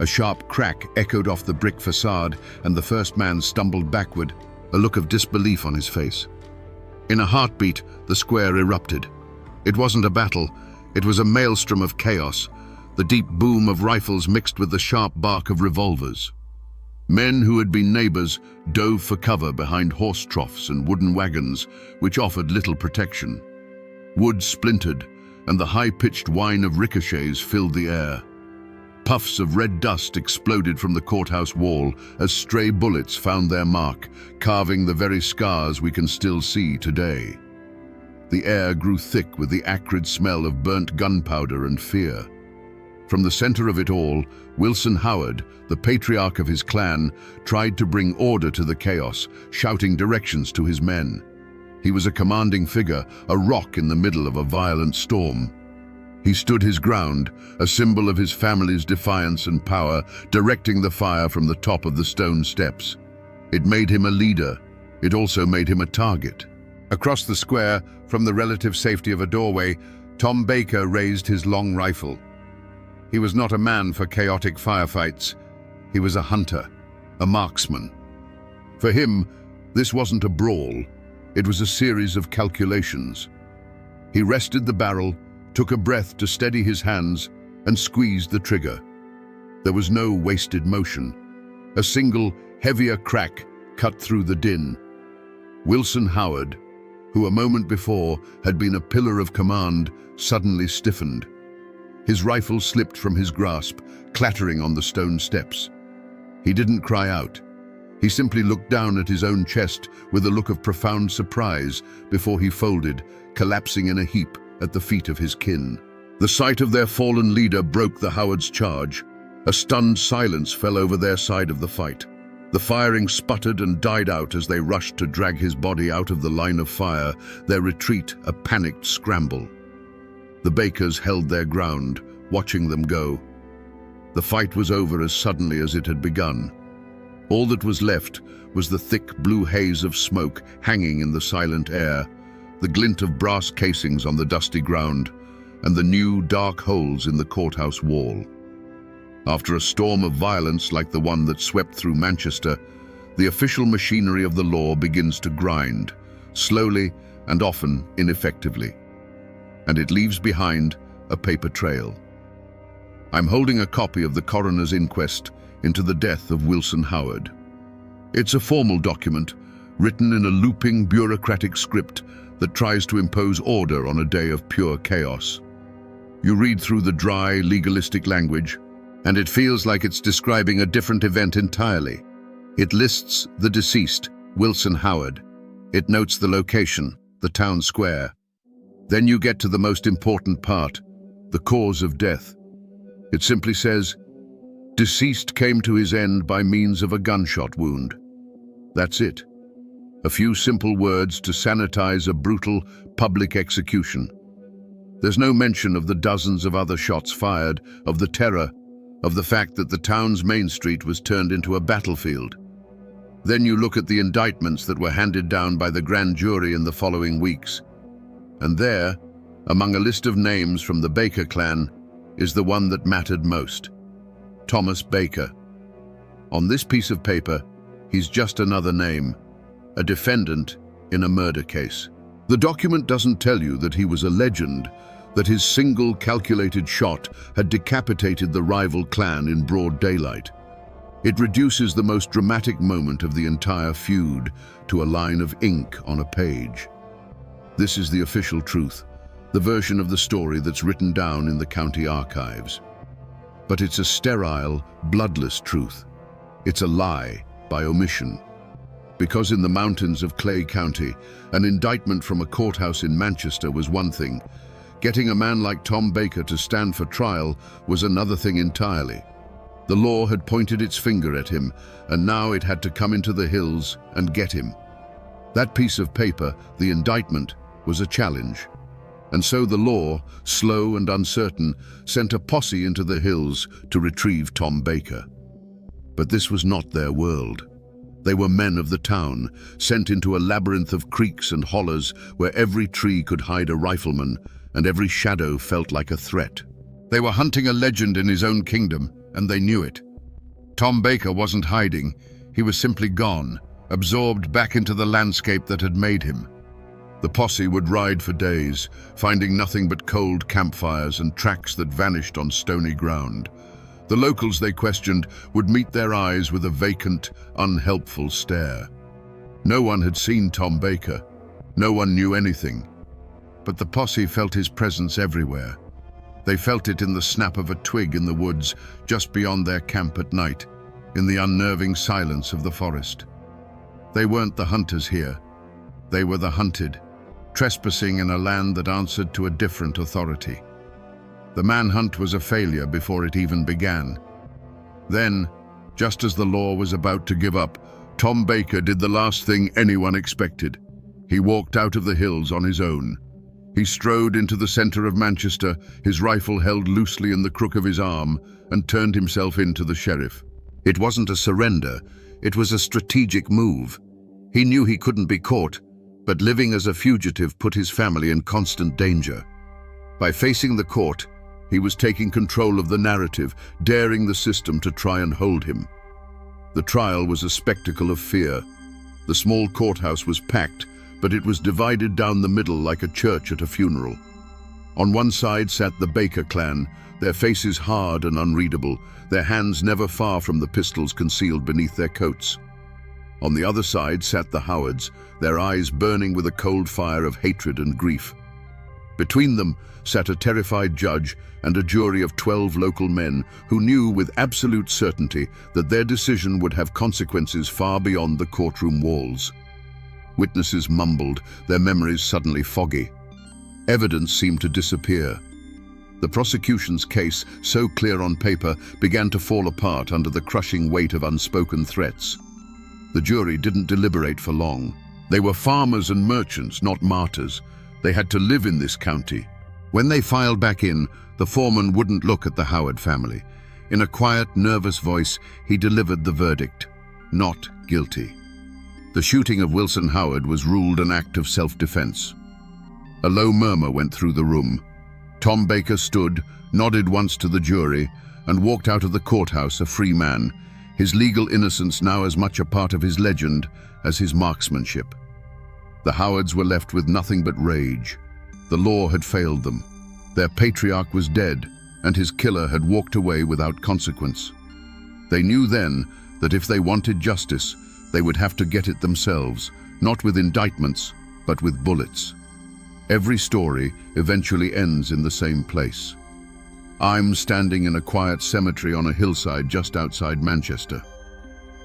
A sharp crack echoed off the brick facade, and the first man stumbled backward, a look of disbelief on his face. In a heartbeat, the square erupted. It wasn't a battle, it was a maelstrom of chaos, the deep boom of rifles mixed with the sharp bark of revolvers. Men who had been neighbors dove for cover behind horse troughs and wooden wagons, which offered little protection. Wood splintered, and the high-pitched whine of ricochets filled the air. Puffs of red dust exploded from the courthouse wall as stray bullets found their mark, carving the very scars we can still see today. The air grew thick with the acrid smell of burnt gunpowder and fear. From the center of it all, Wilson Howard, the patriarch of his clan, tried to bring order to the chaos, shouting directions to his men. He was a commanding figure, a rock in the middle of a violent storm. He stood his ground, a symbol of his family's defiance and power, directing the fire from the top of the stone steps. It made him a leader. It also made him a target. Across the square, from the relative safety of a doorway, Tom Baker raised his long rifle. He was not a man for chaotic firefights. He was a hunter, a marksman. For him, this wasn't a brawl. It was a series of calculations. He rested the barrel, took a breath to steady his hands, and squeezed the trigger. There was no wasted motion. A single, heavier crack cut through the din. Wilson Howard, who a moment before had been a pillar of command, suddenly stiffened. His rifle slipped from his grasp, clattering on the stone steps. He didn't cry out. He simply looked down at his own chest with a look of profound surprise before he folded, collapsing in a heap at the feet of his kin. The sight of their fallen leader broke the Howards' charge. A stunned silence fell over their side of the fight. The firing sputtered and died out as they rushed to drag his body out of the line of fire, their retreat a panicked scramble. The Bakers held their ground, watching them go. The fight was over as suddenly as it had begun. All that was left was the thick blue haze of smoke hanging in the silent air, the glint of brass casings on the dusty ground, and the new dark holes in the courthouse wall. After a storm of violence like the one that swept through Manchester, the official machinery of the law begins to grind, slowly and often ineffectively. And it leaves behind a paper trail. I'm holding a copy of the coroner's inquest into the death of Wilson Howard. It's a formal document, written in a looping bureaucratic script that tries to impose order on a day of pure chaos. You read through the dry, legalistic language, and it feels like it's describing a different event entirely. It lists the deceased, Wilson Howard. It notes the location, the town square. Then you get to the most important part, the cause of death. It simply says, "Deceased came to his end by means of a gunshot wound." That's it. A few simple words to sanitize a brutal public execution. There's no mention of the dozens of other shots fired, of the terror, of the fact that the town's main street was turned into a battlefield. Then you look at the indictments that were handed down by the grand jury in the following weeks. And there, among a list of names from the Baker clan, is the one that mattered most. Thomas Baker. On this piece of paper, he's just another name, a defendant in a murder case. The document doesn't tell you that he was a legend, that his single calculated shot had decapitated the rival clan in broad daylight. It reduces the most dramatic moment of the entire feud to a line of ink on a page. This is the official truth, the version of the story that's written down in the county archives. But it's a sterile, bloodless truth. It's a lie by omission. Because in the mountains of Clay County, an indictment from a courthouse in Manchester was one thing. Getting a man like Tom Baker to stand for trial was another thing entirely. The law had pointed its finger at him, and now it had to come into the hills and get him. That piece of paper, the indictment, was a challenge. And so the law, slow and uncertain, sent a posse into the hills to retrieve Tom Baker. But this was not their world. They were men of the town, sent into a labyrinth of creeks and hollows where every tree could hide a rifleman and every shadow felt like a threat. They were hunting a legend in his own kingdom, and they knew it. Tom Baker wasn't hiding. He was simply gone, absorbed back into the landscape that had made him. The posse would ride for days, finding nothing but cold campfires and tracks that vanished on stony ground. The locals they questioned would meet their eyes with a vacant, unhelpful stare. No one had seen Tom Baker. No one knew anything. But the posse felt his presence everywhere. They felt it in the snap of a twig in the woods just beyond their camp at night, in the unnerving silence of the forest. They weren't the hunters here. They were the hunted, trespassing in a land that answered to a different authority. The manhunt was a failure before it even began. Then, just as the law was about to give up, Tom Baker did the last thing anyone expected. He walked out of the hills on his own. He strode into the center of Manchester, his rifle held loosely in the crook of his arm, and turned himself in to the sheriff. It wasn't a surrender, it was a strategic move. He knew he couldn't be caught, but living as a fugitive put his family in constant danger. By facing the court, he was taking control of the narrative, daring the system to try and hold him. The trial was a spectacle of fear. The small courthouse was packed, but it was divided down the middle like a church at a funeral. On one side sat the Baker clan, their faces hard and unreadable, their hands never far from the pistols concealed beneath their coats. On the other side sat the Howards, their eyes burning with a cold fire of hatred and grief. Between them sat a terrified judge and a jury of 12 local men who knew with absolute certainty that their decision would have consequences far beyond the courtroom walls. Witnesses mumbled, their memories suddenly foggy. Evidence seemed to disappear. The prosecution's case, so clear on paper, began to fall apart under the crushing weight of unspoken threats. The jury didn't deliberate for long. They were farmers and merchants, not martyrs. They had to live in this county. When they filed back in, the foreman wouldn't look at the Howard family. In a quiet, nervous voice, he delivered the verdict: not guilty. The shooting of Wilson Howard was ruled an act of self-defense. A low murmur went through the room. Tom Baker stood, nodded once to the jury, and walked out of the courthouse a free man, his legal innocence now as much a part of his legend as his marksmanship. The Howards were left with nothing but rage. The law had failed them. Their patriarch was dead, and his killer had walked away without consequence. They knew then that if they wanted justice, they would have to get it themselves, not with indictments, but with bullets. Every story eventually ends in the same place. I'm standing in a quiet cemetery on a hillside just outside Manchester.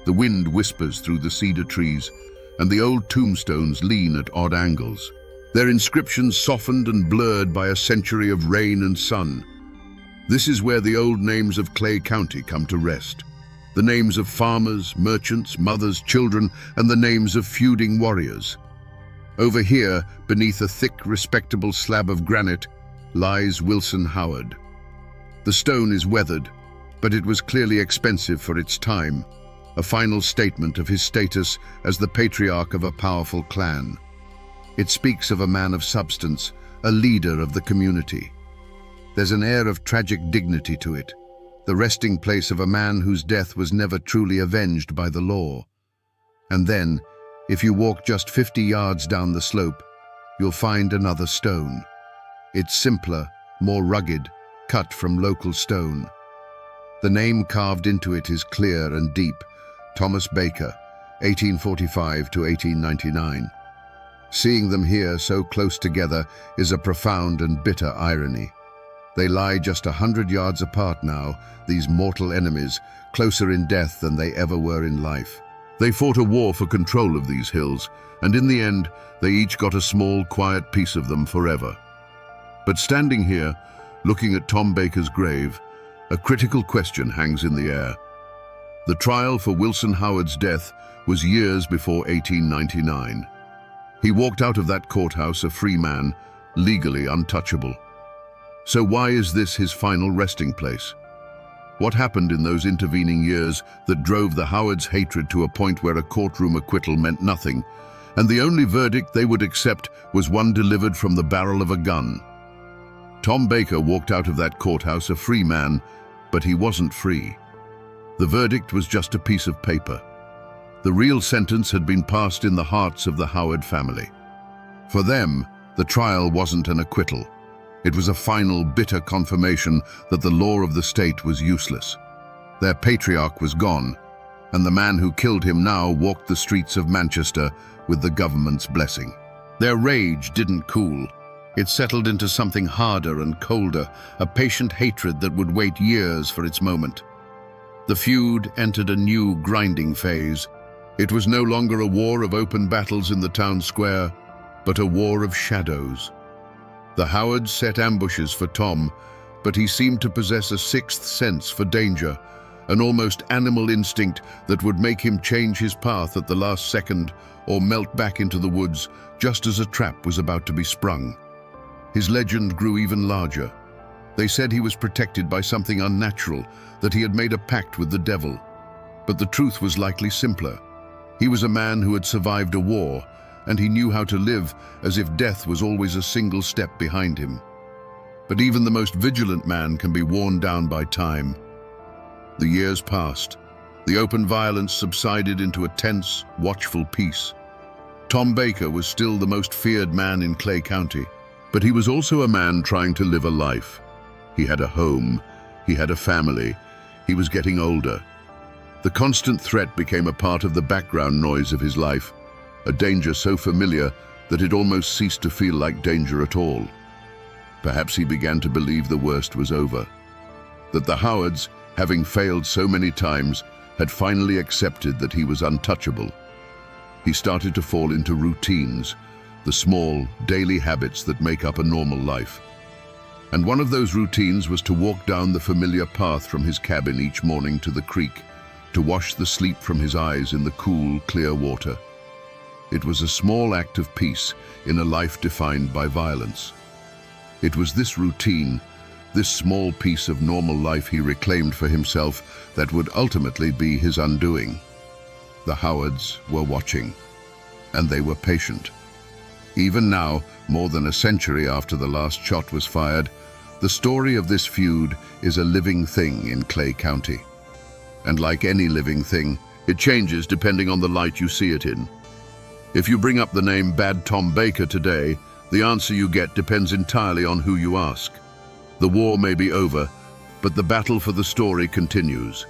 The wind whispers through the cedar trees, and the old tombstones lean at odd angles, their inscriptions softened and blurred by a century of rain and sun. This is where the old names of Clay County come to rest. The names of farmers, merchants, mothers, children, and the names of feuding warriors. Over here, beneath a thick, respectable slab of granite, lies Wilson Howard. The stone is weathered, but it was clearly expensive for its time, a final statement of his status as the patriarch of a powerful clan. It speaks of a man of substance, a leader of the community. There's an air of tragic dignity to it, the resting place of a man whose death was never truly avenged by the law. And then, if you walk just 50 yards down the slope, you'll find another stone. It's simpler, more rugged, cut from local stone. The name carved into it is clear and deep: Thomas Baker, 1845 to 1899. Seeing them here so close together is a profound and bitter irony. They lie just 100 yards apart now, these mortal enemies, closer in death than they ever were in life. They fought a war for control of these hills, and in the end, they each got a small, quiet piece of them forever. But standing here, looking at Tom Baker's grave, a critical question hangs in the air. The trial for Wilson Howard's death was years before 1899. He walked out of that courthouse a free man, legally untouchable. So why is this his final resting place? What happened in those intervening years that drove the Howards' hatred to a point where a courtroom acquittal meant nothing, and the only verdict they would accept was one delivered from the barrel of a gun? Tom Baker walked out of that courthouse a free man, but he wasn't free. The verdict was just a piece of paper. The real sentence had been passed in the hearts of the Howard family. For them, the trial wasn't an acquittal. It was a final, bitter confirmation that the law of the state was useless. Their patriarch was gone, and the man who killed him now walked the streets of Manchester with the government's blessing. Their rage didn't cool. It settled into something harder and colder, a patient hatred that would wait years for its moment. The feud entered a new grinding phase. It was no longer a war of open battles in the town square, but a war of shadows. The Howards set ambushes for Tom, but he seemed to possess a sixth sense for danger, an almost animal instinct that would make him change his path at the last second or melt back into the woods just as a trap was about to be sprung. His legend grew even larger. They said he was protected by something unnatural, that he had made a pact with the devil. But the truth was likely simpler. He was a man who had survived a war, and he knew how to live as if death was always a single step behind him. But even the most vigilant man can be worn down by time. The years passed. The open violence subsided into a tense, watchful peace. Tom Baker was still the most feared man in Clay County, but he was also a man trying to live a life. He had a home, he had a family, he was getting older. The constant threat became a part of the background noise of his life, a danger so familiar that it almost ceased to feel like danger at all. Perhaps he began to believe the worst was over, that the Howards, having failed so many times, had finally accepted that he was untouchable. He started to fall into routines, the small, daily habits that make up a normal life. And one of those routines was to walk down the familiar path from his cabin each morning to the creek, to wash the sleep from his eyes in the cool, clear water. It was a small act of peace in a life defined by violence. It was this routine, this small piece of normal life he reclaimed for himself, that would ultimately be his undoing. The Howards were watching, and they were patient. Even now, more than a century after the last shot was fired, the story of this feud is a living thing in Clay County. And like any living thing, it changes depending on the light you see it in. If you bring up the name Bad Tom Baker today, the answer you get depends entirely on who you ask. The war may be over, but the battle for the story continues.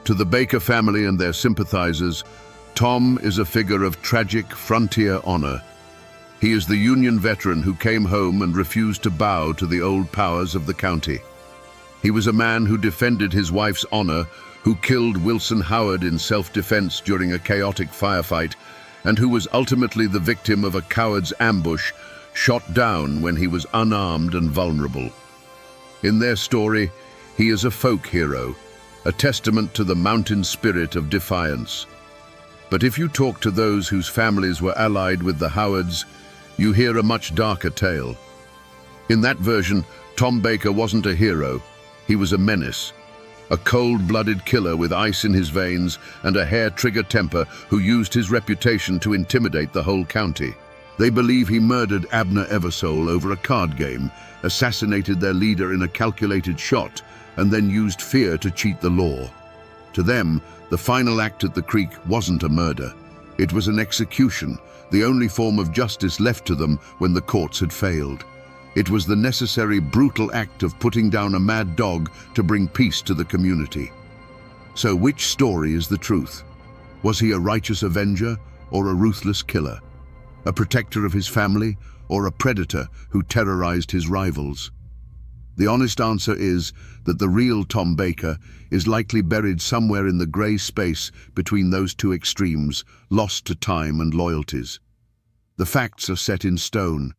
To the Baker family and their sympathizers, Tom is a figure of tragic frontier honor. He is the Union veteran who came home and refused to bow to the old powers of the county. He was a man who defended his wife's honor, who killed Wilson Howard in self-defense during a chaotic firefight, and who was ultimately the victim of a coward's ambush, shot down when he was unarmed and vulnerable. In their story, he is a folk hero, a testament to the mountain spirit of defiance. But if you talk to those whose families were allied with the Howards, you hear a much darker tale. In that version, Tom Baker wasn't a hero, he was a menace. A cold-blooded killer with ice in his veins and a hair-trigger temper who used his reputation to intimidate the whole county. They believe he murdered Abner Eversole over a card game, assassinated their leader in a calculated shot, and then used fear to cheat the law. To them, the final act at the creek wasn't a murder. It was an execution, the only form of justice left to them when the courts had failed. It was the necessary, brutal act of putting down a mad dog to bring peace to the community. So which story is the truth? Was he a righteous avenger or a ruthless killer? A protector of his family or a predator who terrorized his rivals? The honest answer is that the real Tom Baker is likely buried somewhere in the grey space between those two extremes, lost to time and loyalties. The facts are set in stone.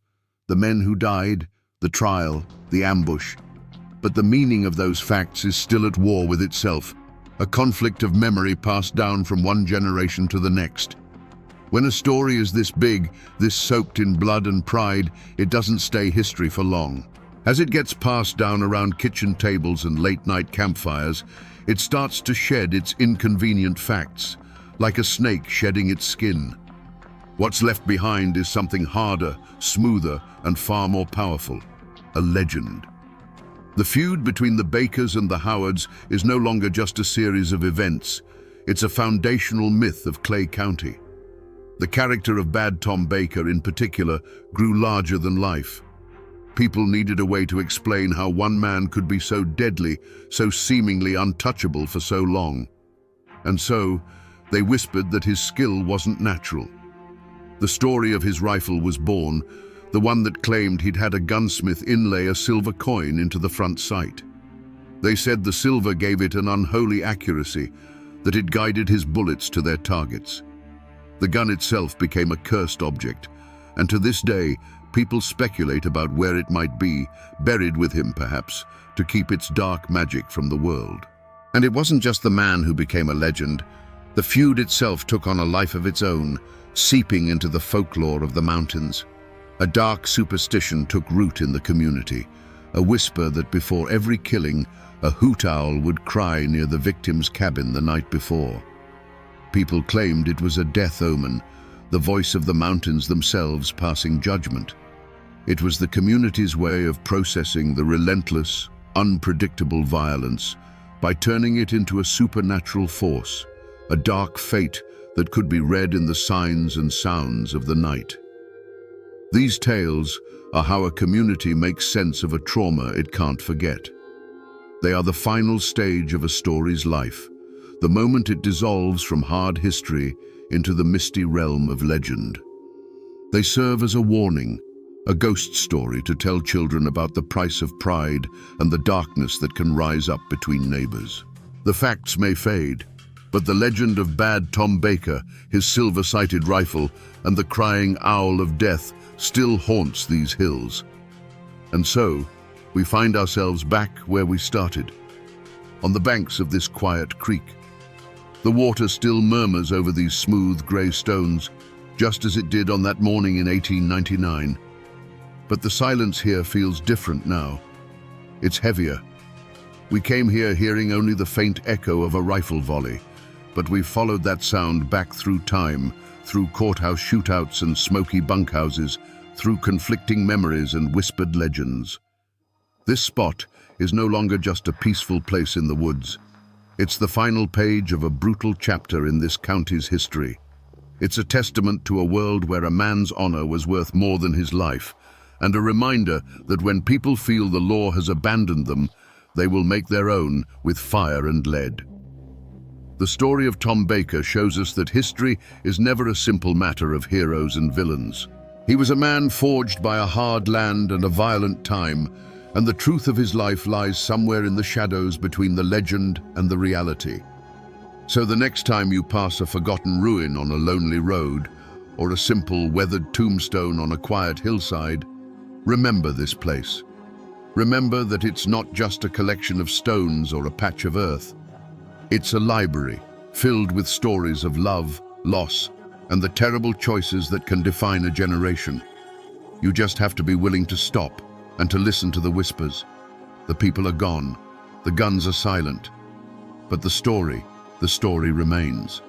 The men who died, the trial, the ambush. But the meaning of those facts is still at war with itself, a conflict of memory passed down from one generation to the next. When a story is this big, this soaked in blood and pride, it doesn't stay history for long. As it gets passed down around kitchen tables and late-night campfires, it starts to shed its inconvenient facts, like a snake shedding its skin. What's left behind is something harder, smoother, and far more powerful: a legend. The feud between the Bakers and the Howards is no longer just a series of events. It's a foundational myth of Clay County. The character of Bad Tom Baker, in particular, grew larger than life. People needed a way to explain how one man could be so deadly, so seemingly untouchable for so long. And so, they whispered that his skill wasn't natural. The story of his rifle was born, the one that claimed he'd had a gunsmith inlay a silver coin into the front sight. They said the silver gave it an unholy accuracy, that it guided his bullets to their targets. The gun itself became a cursed object, and to this day, people speculate about where it might be, buried with him perhaps, to keep its dark magic from the world. And it wasn't just the man who became a legend. The feud itself took on a life of its own, seeping into the folklore of the mountains. A dark superstition took root in the community, a whisper that before every killing, a hoot owl would cry near the victim's cabin the night before. People claimed it was a death omen, the voice of the mountains themselves passing judgment. It was the community's way of processing the relentless, unpredictable violence by turning it into a supernatural force, a dark fate that could be read in the signs and sounds of the night. These tales are how a community makes sense of a trauma it can't forget. They are the final stage of a story's life, the moment it dissolves from hard history into the misty realm of legend. They serve as a warning, a ghost story to tell children about the price of pride and the darkness that can rise up between neighbors. The facts may fade, but the legend of Bad Tom Baker, his silver-sighted rifle, and the crying owl of death still haunts these hills. And so, we find ourselves back where we started, on the banks of this quiet creek. The water still murmurs over these smooth grey stones, just as it did on that morning in 1899. But the silence here feels different now. It's heavier. We came here hearing only the faint echo of a rifle volley, but we've followed that sound back through time, through courthouse shootouts and smoky bunkhouses, through conflicting memories and whispered legends. This spot is no longer just a peaceful place in the woods. It's the final page of a brutal chapter in this county's history. It's a testament to a world where a man's honor was worth more than his life, and a reminder that when people feel the law has abandoned them, they will make their own with fire and lead. The story of Tom Baker shows us that history is never a simple matter of heroes and villains. He was a man forged by a hard land and a violent time, and the truth of his life lies somewhere in the shadows between the legend and the reality. So the next time you pass a forgotten ruin on a lonely road, or a simple weathered tombstone on a quiet hillside, remember this place. Remember that it's not just a collection of stones or a patch of earth. It's a library filled with stories of love, loss, and the terrible choices that can define a generation. You just have to be willing to stop and to listen to the whispers. The people are gone, the guns are silent, but the story remains.